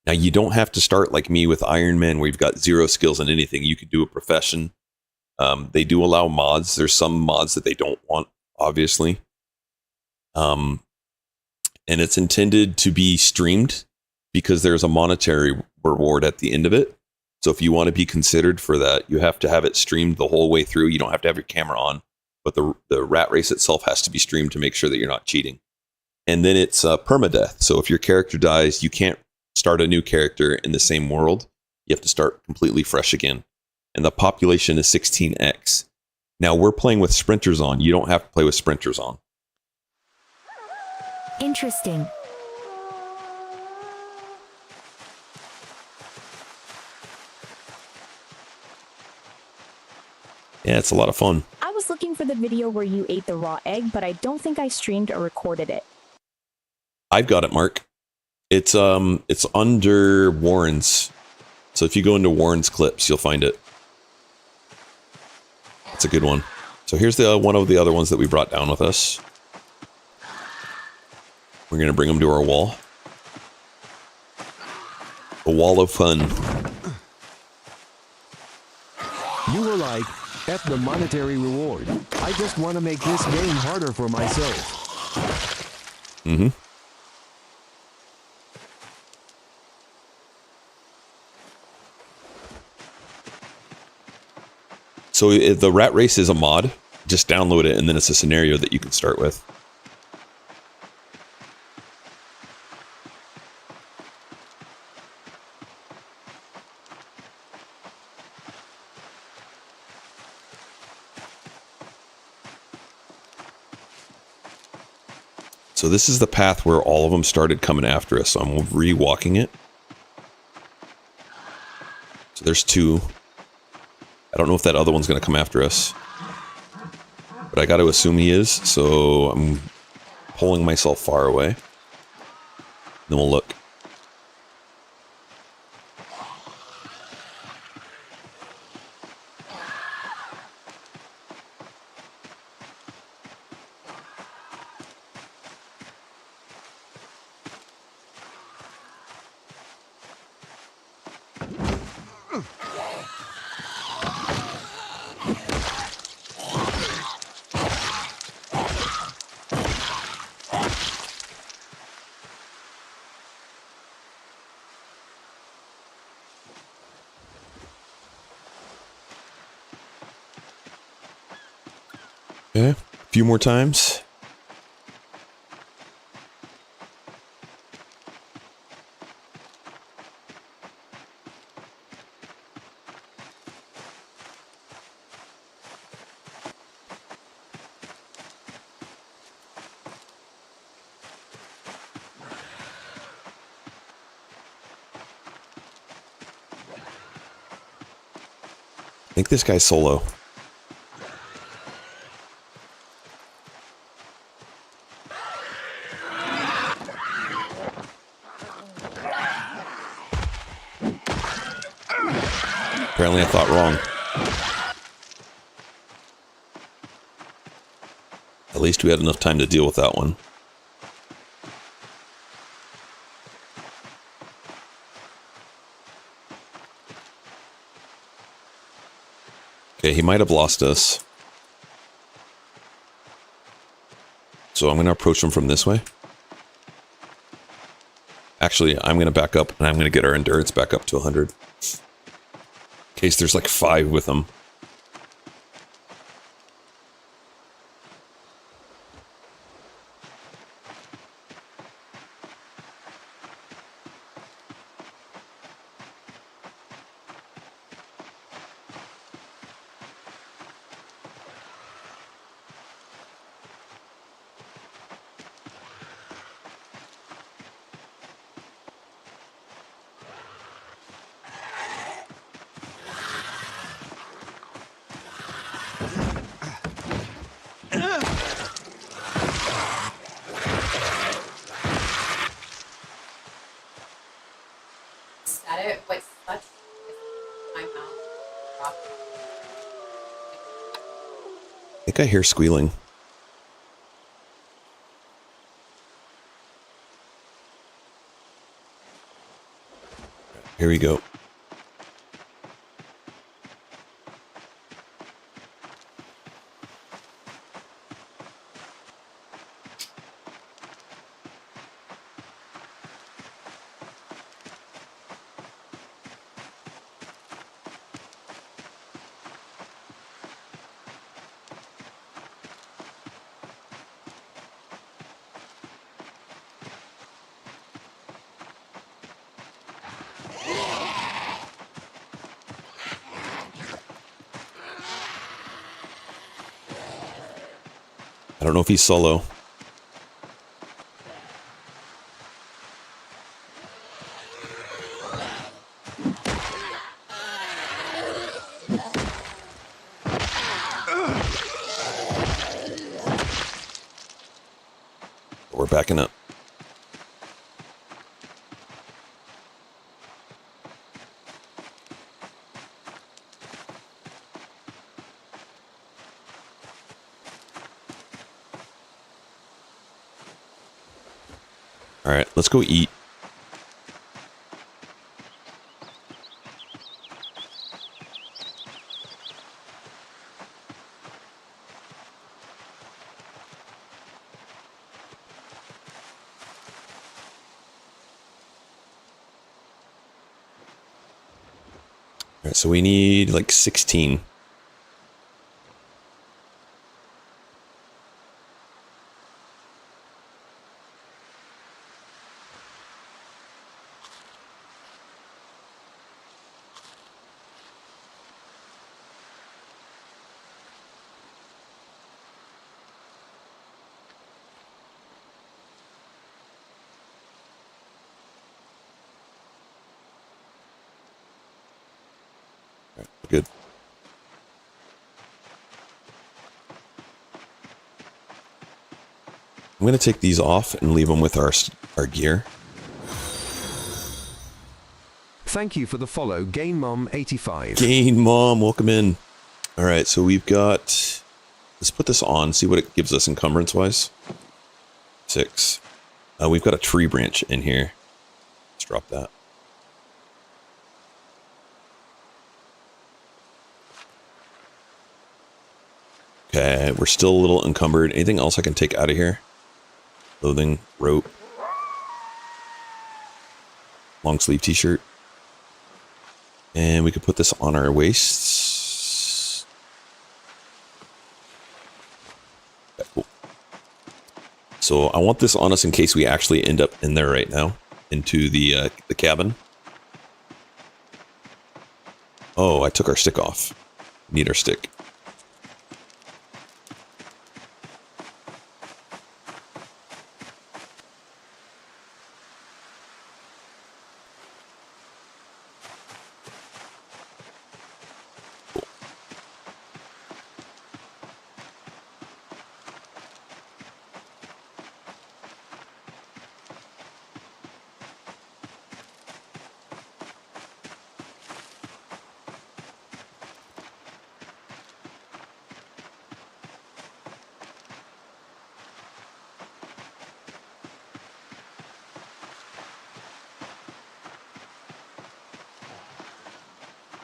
Now, you don't have to start like me with Iron Man where you've got 0 skills in anything. You could do a profession. They do allow mods. There's some mods that they don't want, obviously. And it's intended to be streamed because there's a monetary reward at the end of it. So if you want to be considered for that, you have to have it streamed the whole way through. You don't have to have your camera on, but the rat race itself has to be streamed to make sure that you're not cheating. And then it's permadeath. So if your character dies, you can't start a new character in the same world. You have to start completely fresh again. And the population is 16x. Now we're playing with sprinters on. You don't have to play with sprinters on. Interesting. Yeah, it's a lot of fun. I was looking for the video where you ate the raw egg, but I don't think I streamed or recorded it. I've got it, Mark. It's under Warren's. So if you go into Warren's clips, you'll find it. It's a good one. So here's the one of the other ones that we brought down with us. We're going to bring them to our wall. A wall of fun. You were like, F the monetary reward. I just want to make this game harder for myself. Mm-hmm. So if the rat race is a mod, just download it and then it's a scenario that you can start with. So this is the path where all of them started coming after us. So I'm re-walking it. So there's 2. I don't know if that other one's going to come after us. But I got to assume he is. So I'm pulling myself far away. Then we'll look. Okay, a few more times. I think this guy's solo. Apparently I thought wrong. At least we had enough time to deal with that one. Okay, he might have lost us. So I'm going to approach him from this way. Actually, I'm going to back up and I'm going to get our endurance back up to 100. In case there's like 5 with them. I think I hear squealing. Here we go. I don't know if he's solo. We're backing up. All right, let's go eat. All right, so we need like 16. All right, good. I'm going to take these off and leave them with our gear. Thank you for the follow, Gain Mom 85. Gain Mom, welcome in. All right, so we've got. Let's put this on. See what it gives us encumbrance-wise. 6. We've got a tree branch in here. Let's drop that. Okay, we're still a little encumbered. Anything else I can take out of here? Clothing, rope, long sleeve t-shirt. And we could put this on our waists. Okay, cool. So I want this on us in case we actually end up in there right now, into the cabin. Oh, I took our stick off. Need our stick.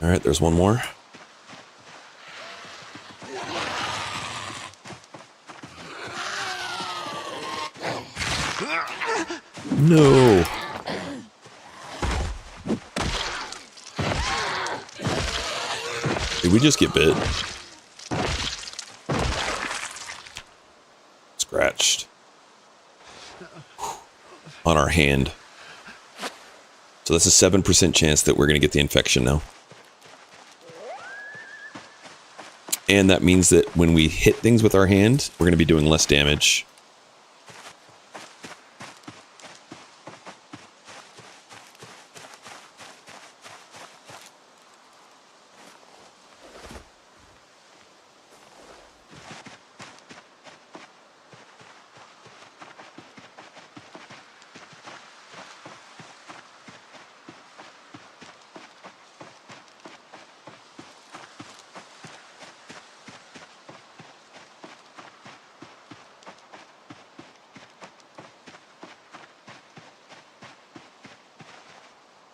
All right, there's one more. No. Did we just get bit? Scratched. On our hand. So that's a 7% chance that we're going to get the infection now. And that means that when we hit things with our hand, we're going to be doing less damage.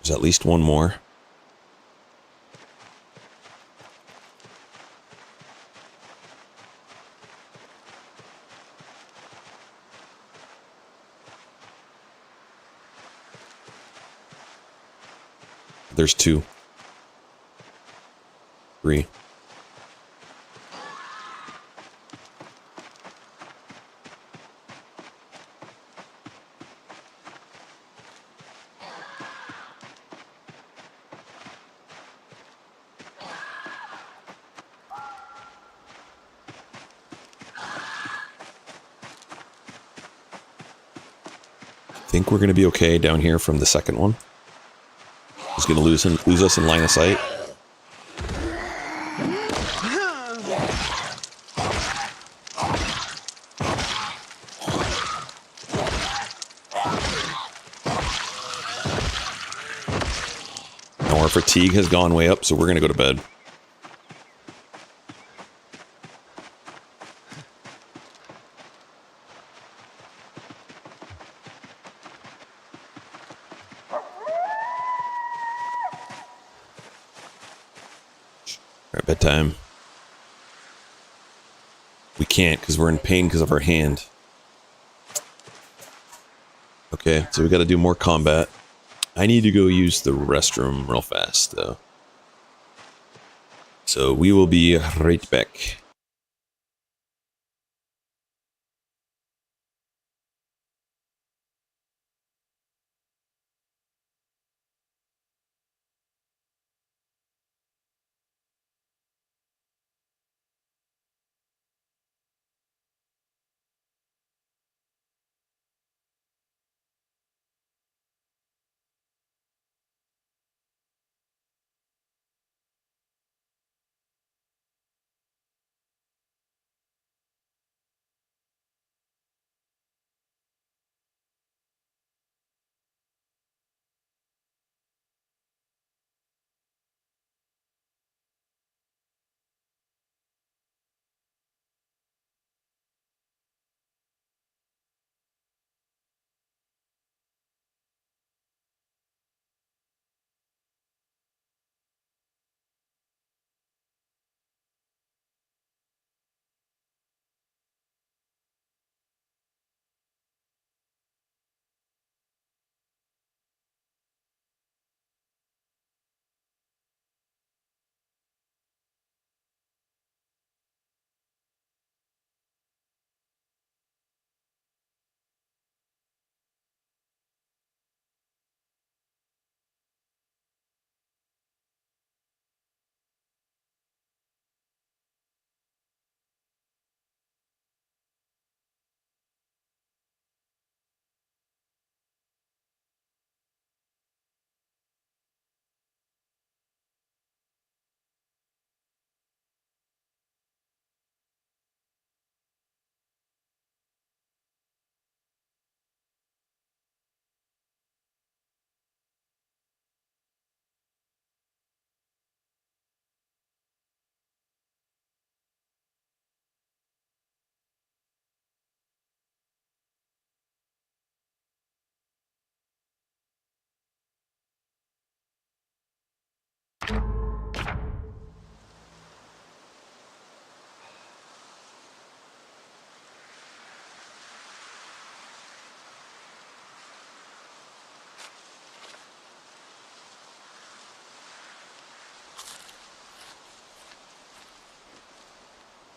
There's at least one more. There's 2. 3. I think we're going to be okay down here from the second one. He's going to lose us in line of sight. Now our fatigue has gone way up, so we're going to go to bed. Bedtime. We can't because we're in pain because of our hand. Okay, so we got to do more combat. I need to go use the restroom real fast, though. So we will be right back.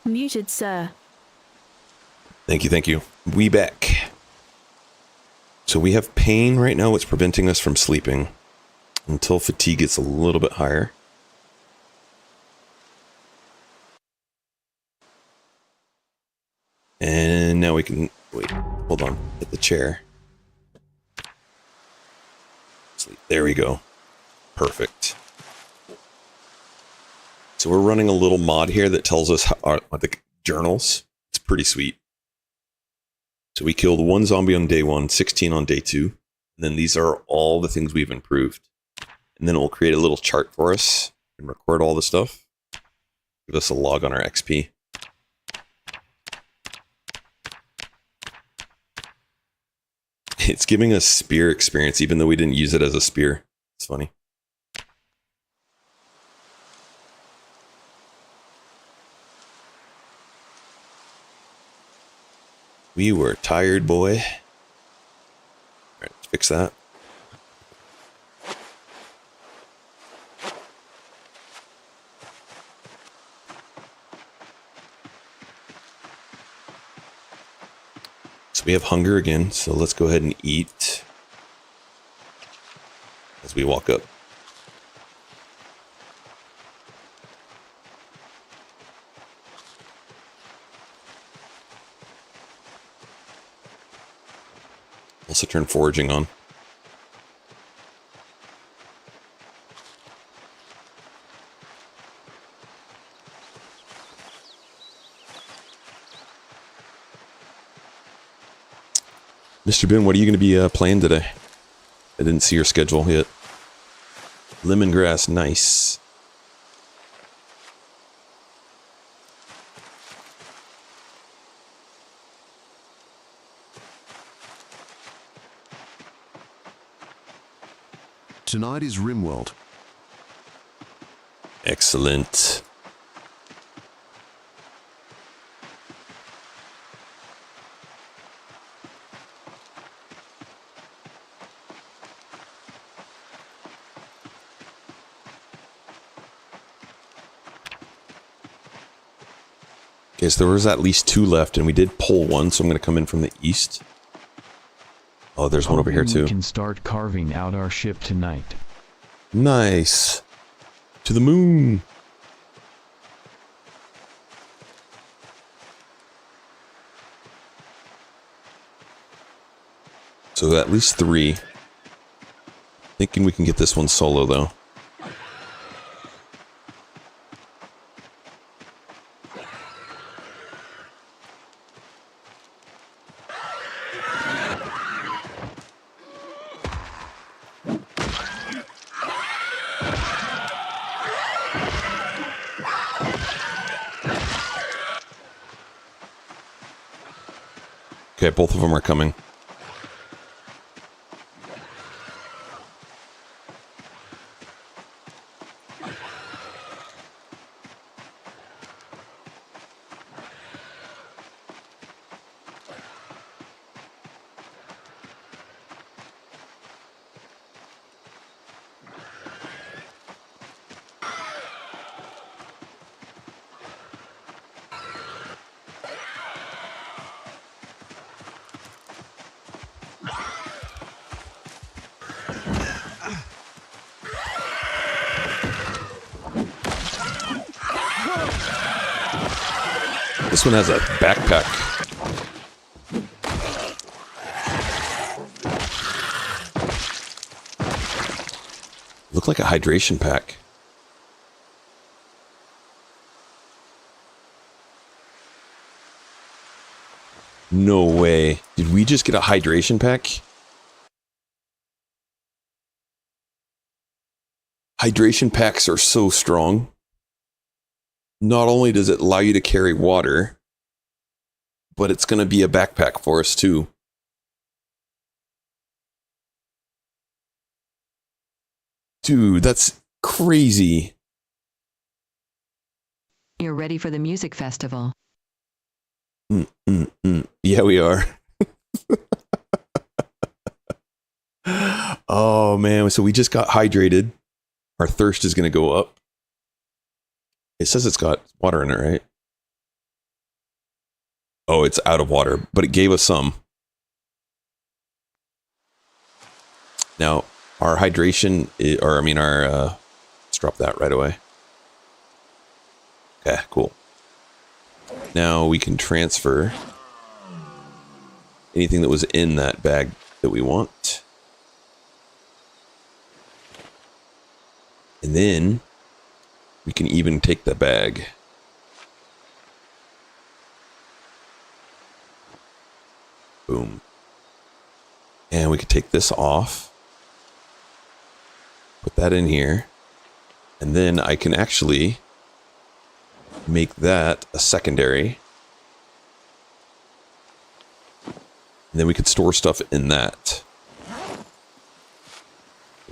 Muted, sir. Thank you, thank you. We back. So we have pain right now. It's preventing us from sleeping until fatigue gets a little bit higher. And now we can, wait, hold on, hit the chair. Sleep. There we go. Perfect. So we're running a little mod here that tells us the journals. It's pretty sweet. So we killed 1 zombie on day 1, 16 on day 2. And then these are all the things we've improved. And then it will create a little chart for us and record all the stuff. Give us a log on our XP. It's giving us spear experience, even though we didn't use it as a spear. It's funny. We were tired, boy. Alright, let's fix that. So we have hunger again, so let's go ahead and eat as we walk up. Also turn foraging on. Mr. Ben, what are you going to be playing today? I didn't see your schedule yet. Lemongrass, nice. Tonight is Rimworld. Excellent. Okay, so there was at least 2 left, and we did pull 1, so I'm going to come in from the east. Oh, there's one over here too. We can start carving out our ship tonight. Nice. To the moon. So at least 3. Thinking we can get this one solo though. Okay, both of them are coming. This one has a backpack. Looked like a hydration pack. No way. Did we just get a hydration pack? Hydration packs are so strong. Not only does it allow you to carry water, but it's going to be a backpack for us too. Dude, that's Crazy. You're ready for the music festival. Yeah, we are. Oh, man. So we just got hydrated. Our thirst is going to go up. It says it's got water in it, right? Oh, it's out of water, but it gave us some. Now, our hydration, let's drop that right away. Okay, cool. Now we can transfer anything that was in that bag that we want. And then we can even take the bag. Boom. And we can take this off. Put that in here. And then I can actually make that a secondary. And then we could store stuff in that.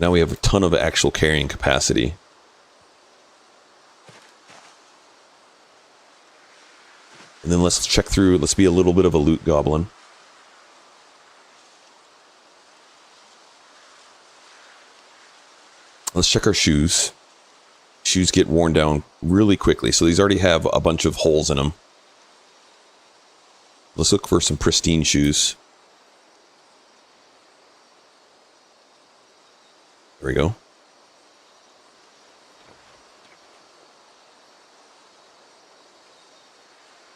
Now we have a ton of actual carrying capacity. And then let's check through. Let's be a little bit of a loot goblin. Let's check our shoes. Shoes get worn down really quickly. So these already have a bunch of holes in them. Let's look for some pristine shoes. There we go.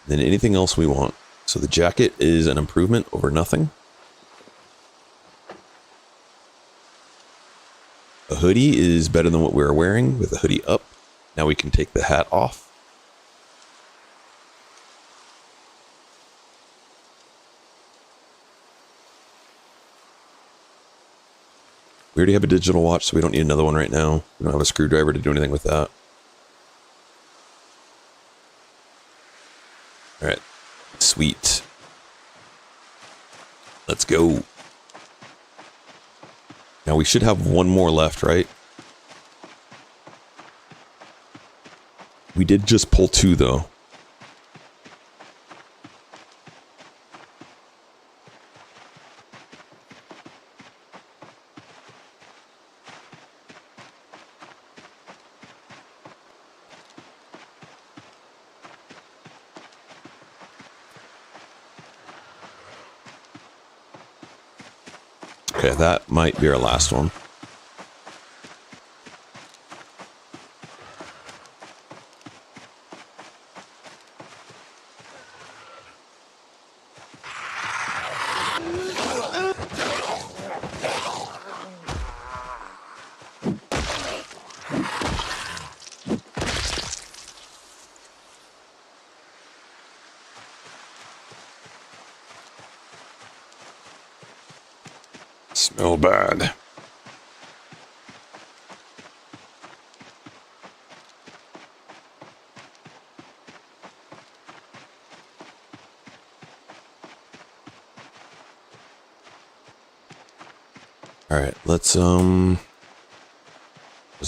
Then anything else we want. So the jacket is an improvement over nothing. A hoodie is better than what we were wearing with the hoodie up. Now we can take the hat off. We already have a digital watch, so we don't need another one right now. We don't have a screwdriver to do anything with that. All right, sweet. Let's go. Now we should have one more left, right? We did just pull 2 though. Okay, that might be our last one. Smell bad. All right, let's there's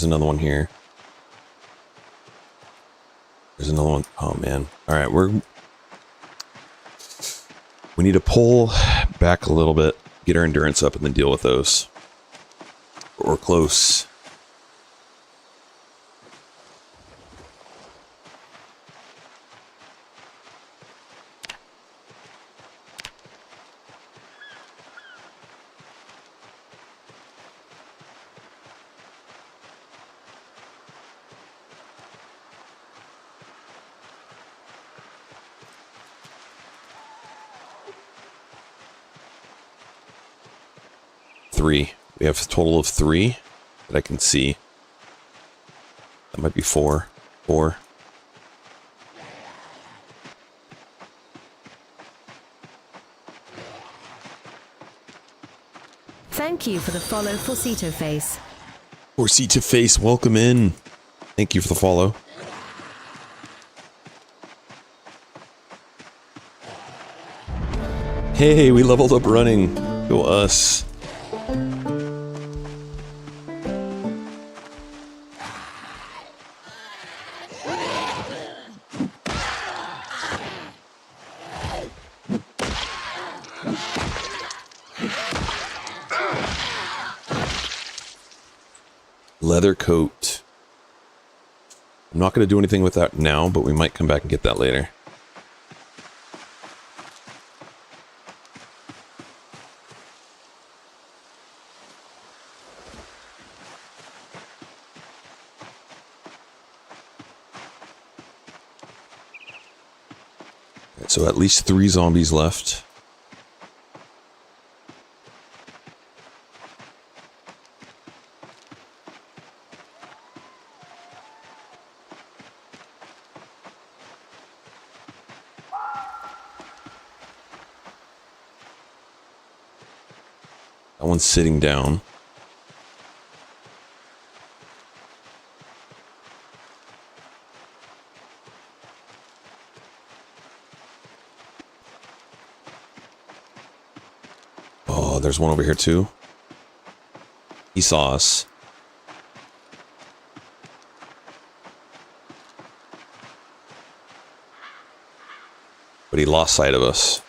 another one here. There's another one. Oh man. All right, we need to pull back a little bit. Get our endurance up and then deal with those. We're close. Three. We have a total of 3 that I can see. That might be 4. 4. Thank you for the follow, Forcito Face. Forcito Face, welcome in. Thank you for the follow. Hey, we leveled up running. Go us. Leather coat. I'm not going to do anything with that now, but we might come back and get that later. So at least 3 zombies left. That one's sitting down. Oh, there's one over here too. He saw us. But he lost sight of us.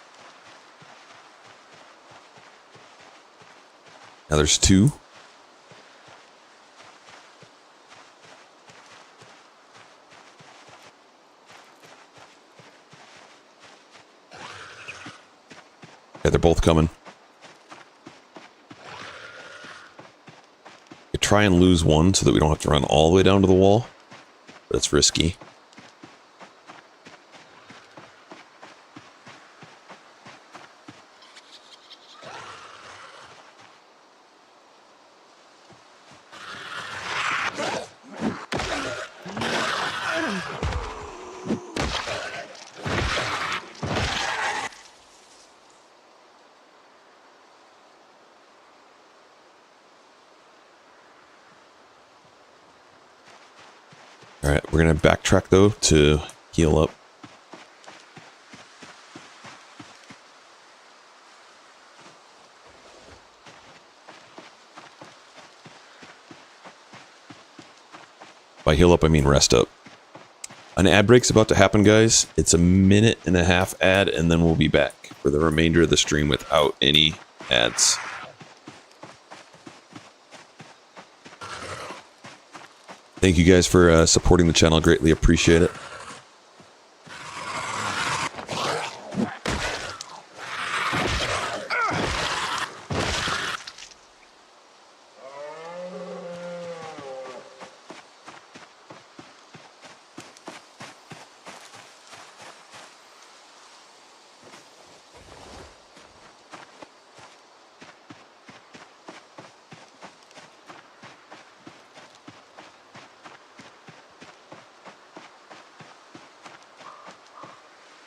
Now there's 2. Yeah, they're both coming. You try and lose one so that we don't have to run all the way down to the wall, but it's risky. Alright, we're going to backtrack though to heal up. By heal up, I mean rest up. An ad break's about to happen, guys. It's a 1.5-minute ad, and then we'll be back for the remainder of the stream without any ads. Thank you guys for supporting the channel. Greatly appreciate it.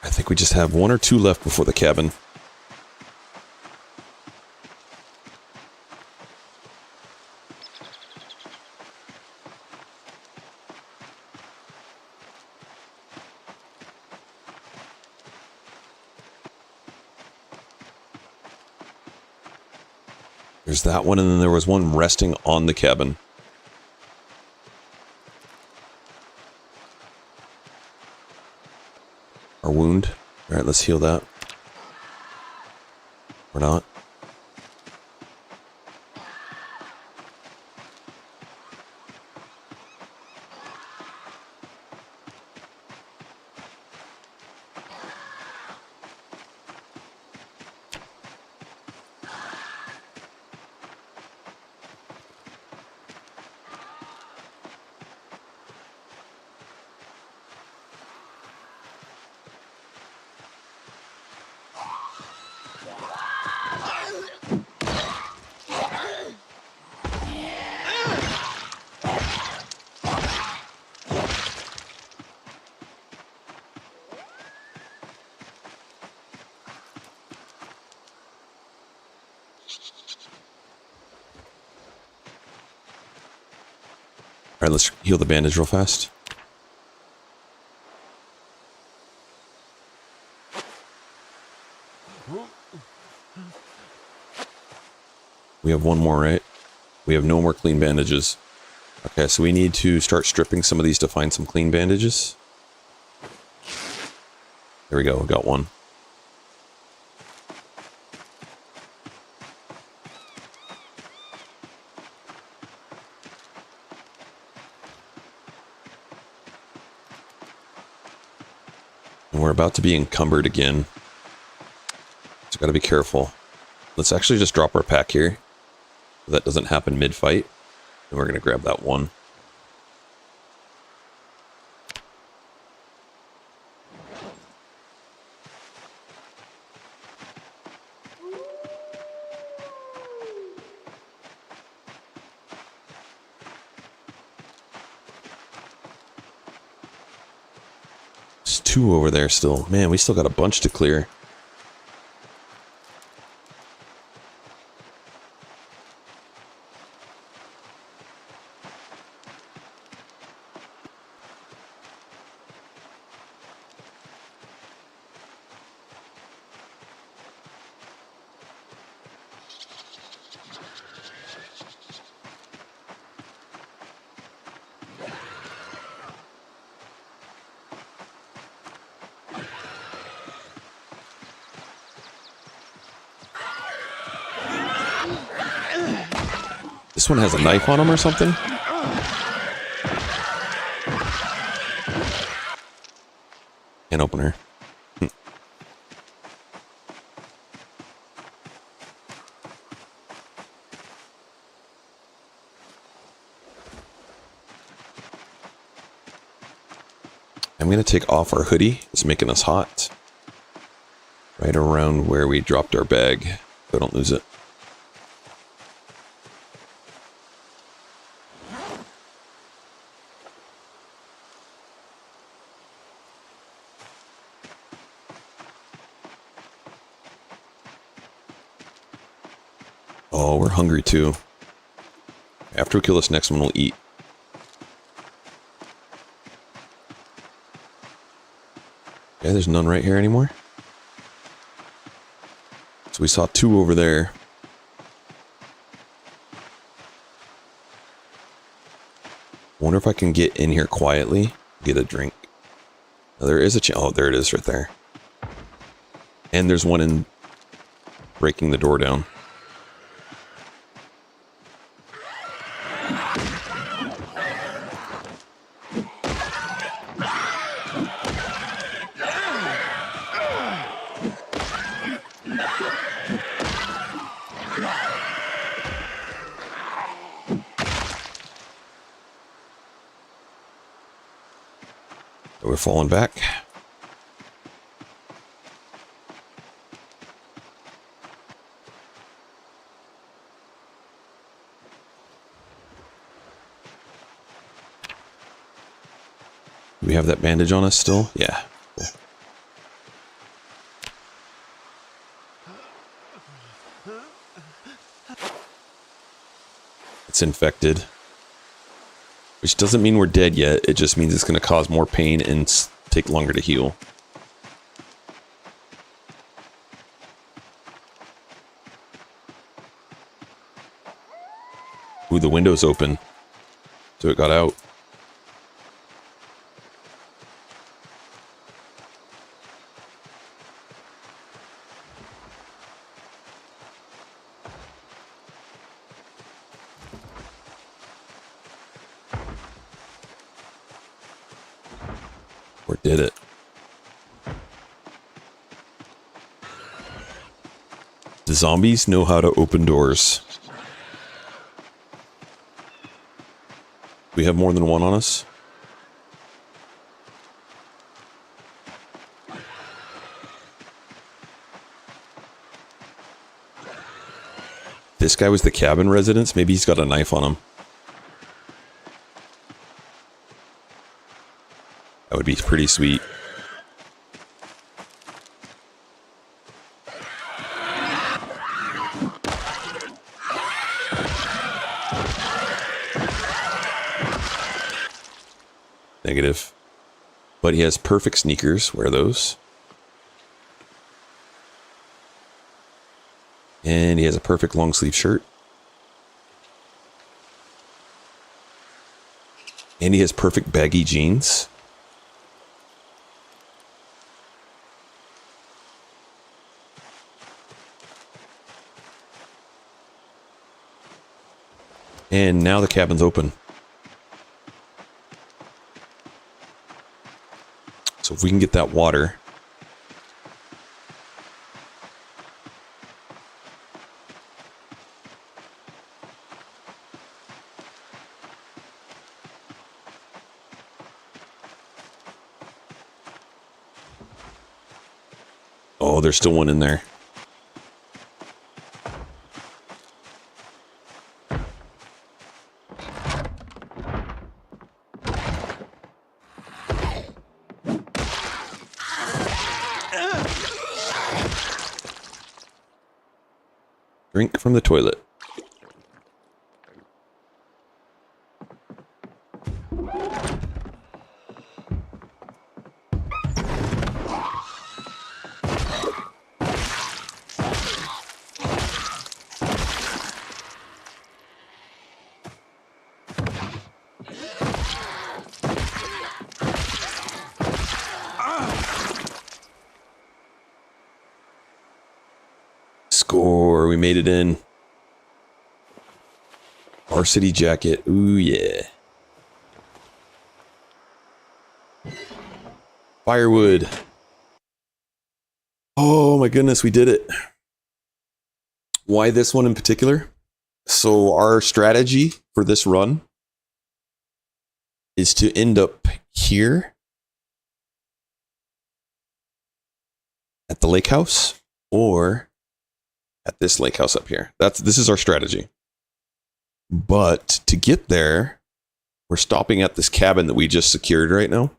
I think we just have 1 or 2 left before the cabin. There's that one, and then there was one resting on the cabin. Our wound. Alright, let's heal that. Or not. Alright, let's heal the bandage real fast. We have one more, right? We have no more clean bandages. Okay, so we need to start stripping some of these to find some clean bandages. There we go, we got one. And we're about to be encumbered again. So gotta be careful. Let's actually just drop our pack here. So that doesn't happen mid-fight. And we're gonna grab that one. There's 2 over there still. Man, we still got a bunch to clear. This one has a knife on him or something? Can open her. I'm going to take off our hoodie. It's making us hot. Right around where we dropped our bag, so I don't lose it. Oh, we're hungry too. After we kill this next one, we'll eat. Okay, there's none right here anymore. So we saw 2 over there. Wonder if I can get in here quietly, get a drink. Oh, there is a oh, there it is right there. And there's one in breaking the door down. We're falling back. Do we have that bandage on us still? Yeah. Cool. It's infected. Which doesn't mean we're dead yet, it just means it's going to cause more pain and take longer to heal. Ooh, the window's open. So it got out. Or did it? The zombies know how to open doors. We have more than one on us? This guy was the cabin resident. Maybe he's got a knife on him. That would be pretty sweet. Negative. But he has perfect sneakers. Wear those. And he has a perfect long sleeve shirt. And he has perfect baggy jeans. And now the cabin's open. So if we can get that water, Oh, there's still one in there. Drink from the toilet. Score, we made it in. Varsity jacket, ooh yeah. Firewood. Oh my goodness, we did it. Why this one in particular? So our strategy for this run is to end up here at the lake house or at this lake house up here. This is our strategy. But to get there, we're stopping at this cabin that we just secured right now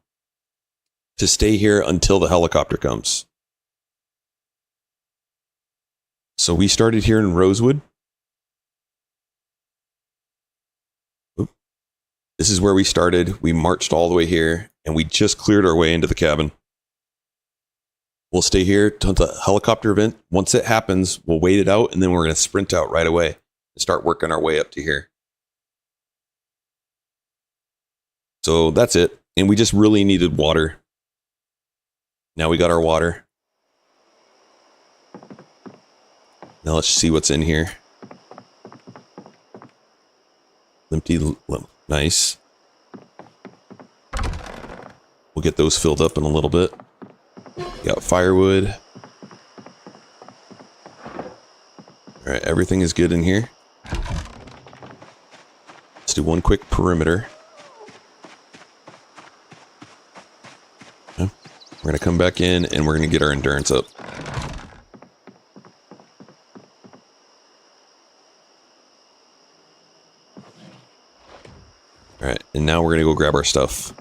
to stay here until the helicopter comes. So we started here in Rosewood. Oop. This is where we started. We marched all the way here and we just cleared our way into the cabin. We'll stay here till the helicopter event. Once it happens, we'll wait it out, and then we're going to sprint out right away and start working our way up to here. So that's it. And we just really needed water. Now we got our water. Now let's see what's in here. Empty, nice. We'll get those filled up in a little bit. Got firewood. Alright, everything is good in here. Let's do one quick perimeter. Okay. We're going to come back in and we're going to get our endurance up. Alright, and now we're going to go grab our stuff.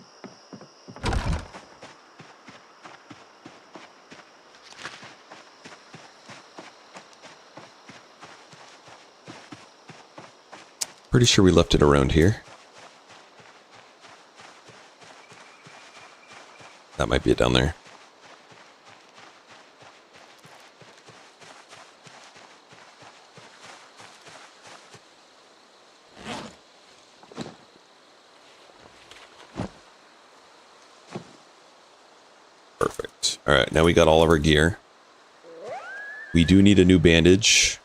Pretty sure we left it around here. That might be it down there. Perfect. All right, now we got all of our gear. We do need a new bandage.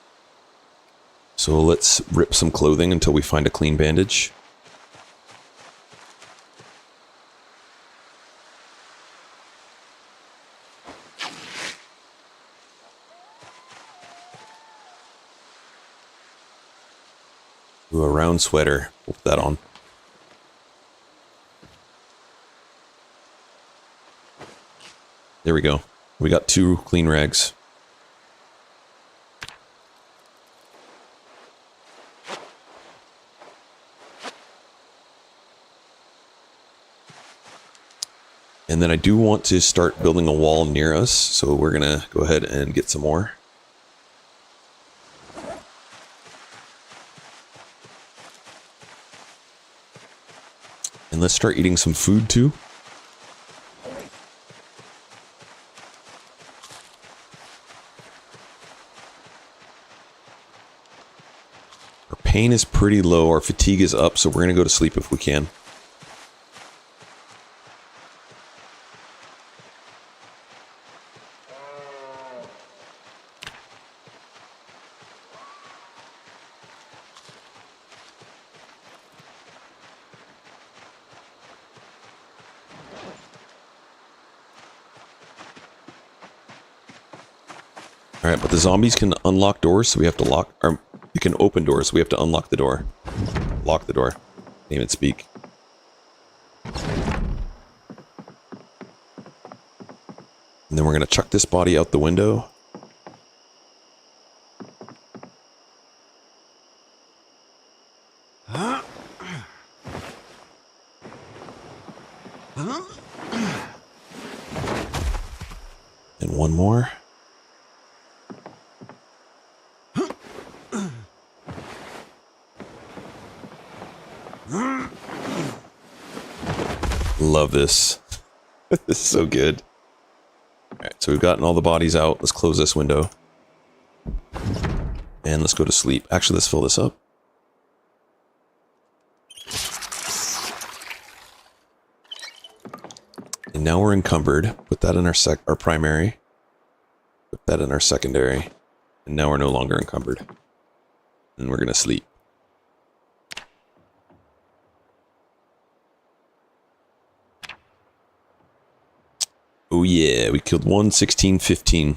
So let's rip some clothing until we find a clean bandage. Ooh, a round sweater. We'll put that on. There we go. We got 2 clean rags. And then I do want to start building a wall near us, so we're going to go ahead and get some more. And let's start eating some food too. Our pain is pretty low, our fatigue is up, so we're going to go to sleep if we can. Alright, but the zombies can unlock doors, so we have to lock... Or, you can open doors, so we have to unlock the door. Lock the door. Can't even speak. And then we're going to chuck this body out the window. And one more. Love this. This is so good. Alright, so we've gotten all the bodies out. Let's close this window. And let's go to sleep. Actually, let's fill this up. And now we're encumbered. Put that in our primary. Put that in our secondary. And now we're no longer encumbered. And we're going to sleep. Oh yeah, we killed 1, 16, 15.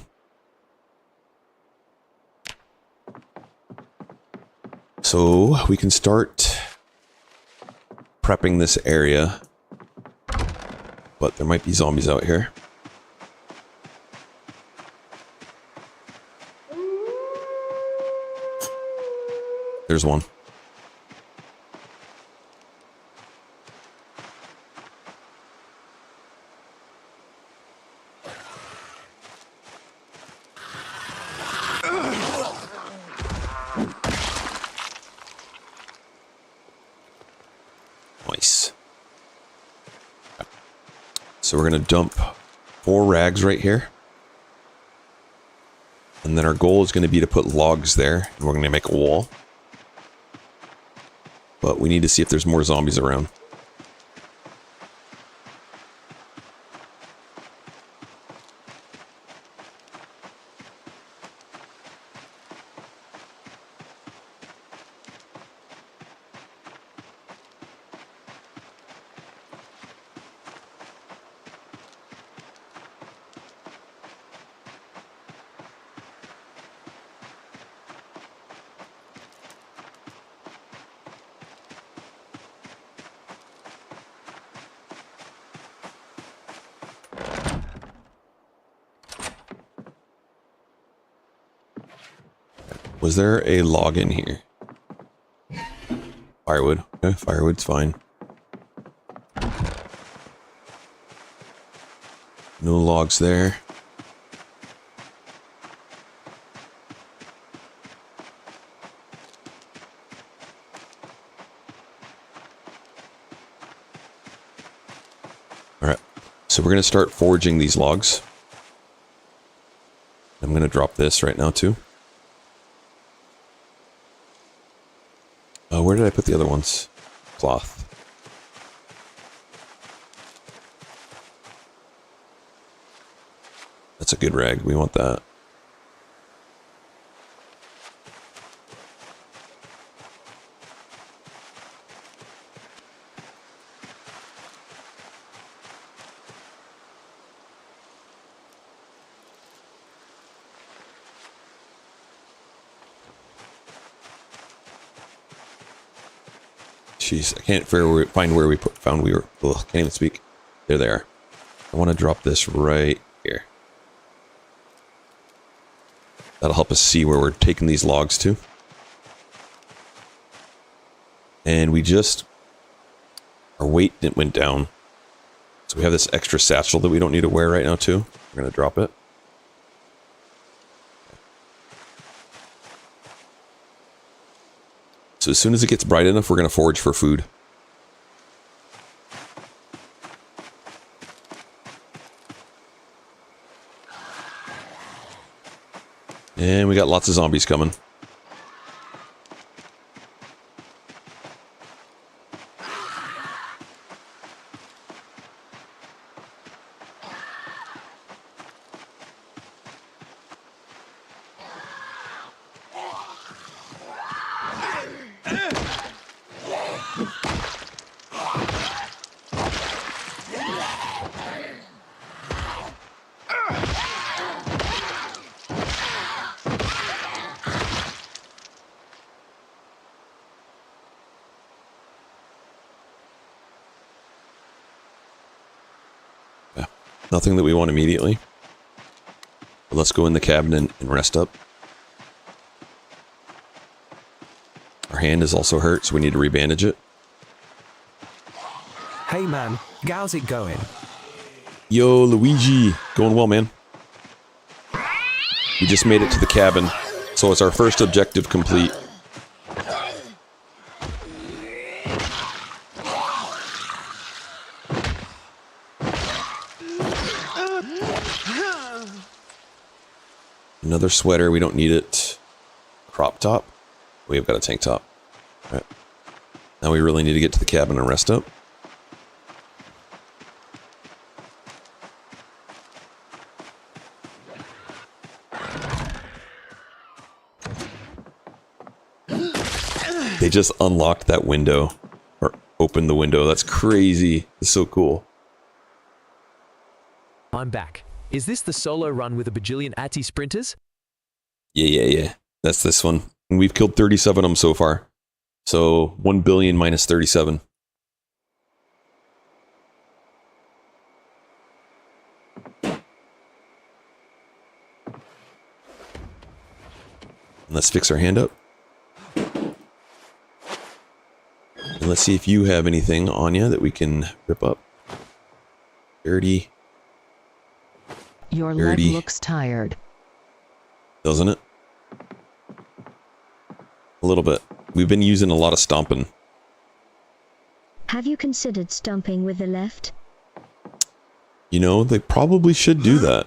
So we can start prepping this area. But there might be zombies out here. There's one. Nice. So we're going to dump 4 rags right here. And then our goal is going to be to put logs there. And we're going to make a wall. But we need to see if there's more zombies around. Was there a log in here? Firewood. Okay, firewood's fine. No logs there. Alright, so we're going to start foraging these logs. I'm going to drop this right now too. Where did I put the other ones? Cloth. That's a good rag. We want that. Jeez, I can't find where we found we were. Ugh, can't even speak. There they are. I want to drop this right here. That'll help us see where we're taking these logs to. And we just... Our weight went down. So we have this extra satchel that we don't need to wear right now too. We're going to drop it. So as soon as it gets bright enough, we're going to forage for food. And we got lots of zombies coming. Nothing that we want immediately. Let's go in the cabin and rest up. Our hand is also hurt, so we need to rebandage it. Hey man, how's it going? Yo, Luigi. Going well, man. We just made it to the cabin, so it's our first objective complete. Another sweater, we don't need it. Crop top. We've got a tank top. All right. Now we really need to get to the cabin and rest up. They just unlocked that window, or opened the window. That's crazy. It's so cool. I'm back. Is this the solo run with a bajillion ATI sprinters? Yeah. That's this one. And we've killed 37 of them so far. So 1 billion minus 37. Let's fix our hand up. And let's see if you have anything on you that we can rip up. Dirty. Your leg looks tired. Doesn't it? A little bit. We've been using a lot of stomping. Have you considered stomping with the left? You know, they probably should do that.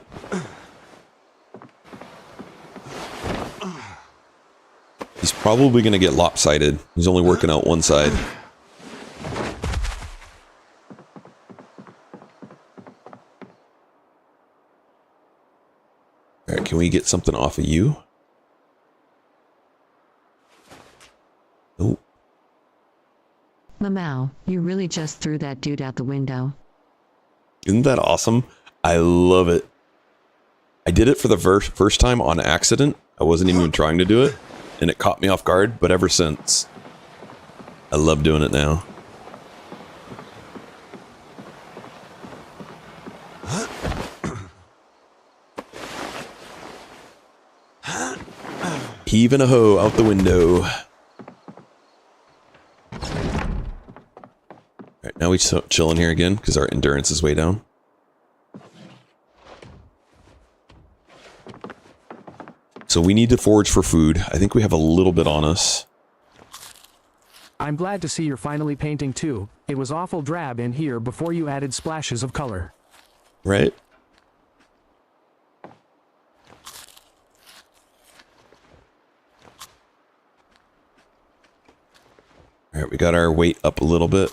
He's probably going to get lopsided. He's only working out one side. Alright, can we get something off of you? Nope. Mamau, you really just threw that dude out the window. Isn't that awesome? I love it. I did it for the first time on accident. I wasn't even trying to do it, and it caught me off guard, but ever since, I love doing it now. Heaving a hoe out the window. Alright, now we chilling here again because our endurance is way down. So we need to forage for food. I think we have a little bit on us. I'm glad to see you're finally painting too. It was awful drab in here before you added splashes of color. Right? Alright, we got our weight up a little bit.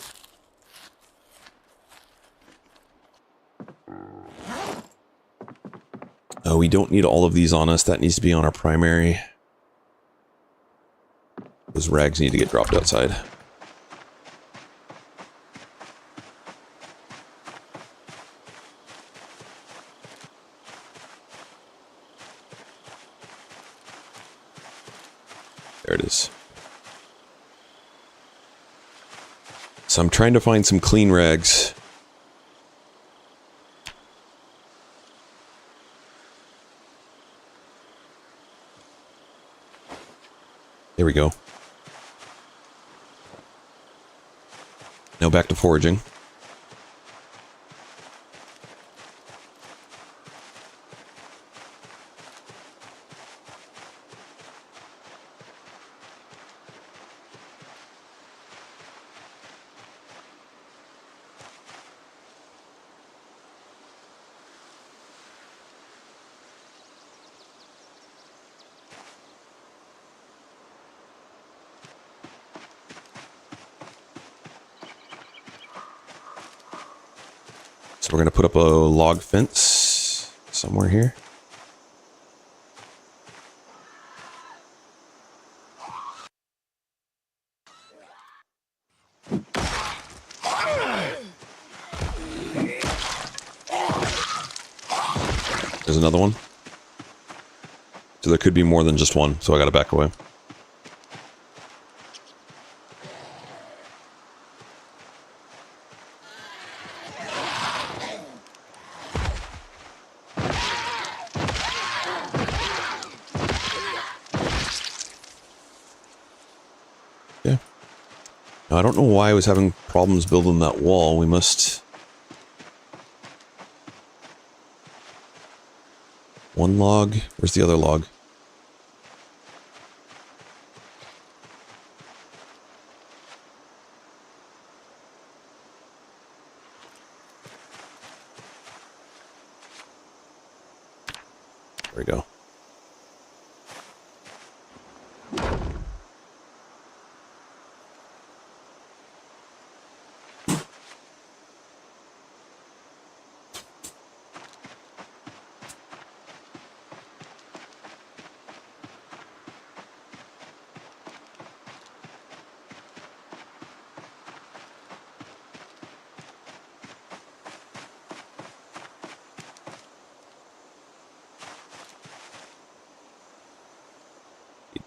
Oh, we don't need all of these on us. That needs to be on our primary. Those rags need to get dropped outside. There it is. So I'm trying to find some clean rags. There we go. Now back to foraging. So we're going to put up a log fence somewhere here. There's another one. So there could be more than just one, so I got to back away. I don't know why I was having problems building that wall. We must... One log. Where's the other log? There we go.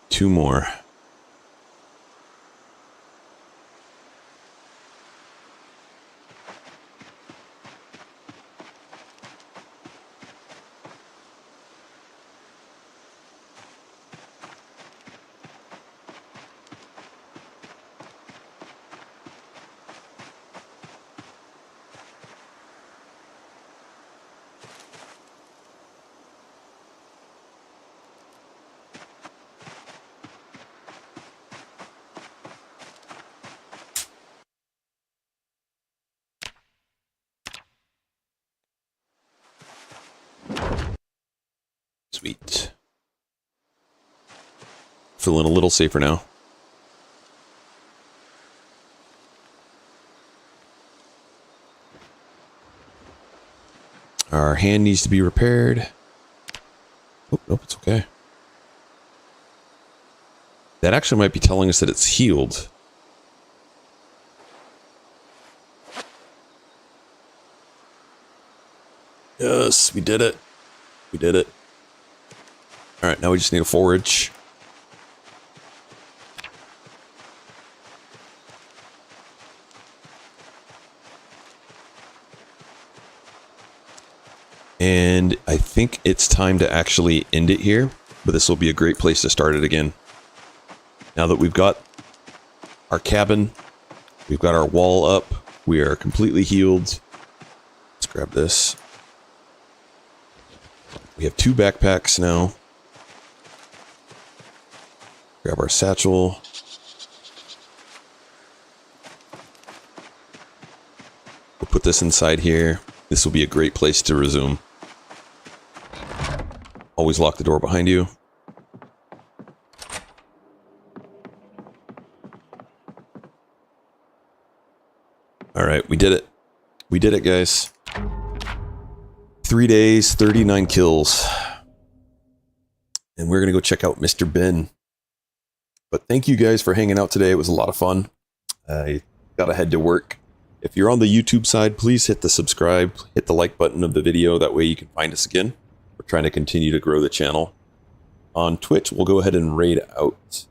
Two more. Sweet. Feeling a little safer now. Our hand needs to be repaired. Oh, nope, it's okay. That actually might be telling us that it's healed. Yes, we did it. We did it. Alright, now we just need a forage. And I think it's time to actually end it here, but this will be a great place to start it again. Now that we've got our cabin, we've got our wall up, we are completely healed. Let's grab this. We have 2 backpacks now. Grab our satchel. We'll put this inside here. This will be a great place to resume. Always lock the door behind you. Alright, we did it. We did it, guys. 3 days, 39 kills. And we're going to go check out Mr. Ben. But thank you guys for hanging out today. It was a lot of fun. I got to head to work. If you're on the YouTube side, please hit the subscribe, hit the like button of the video. That way you can find us again. We're trying to continue to grow the channel. On Twitch, we'll go ahead and raid out.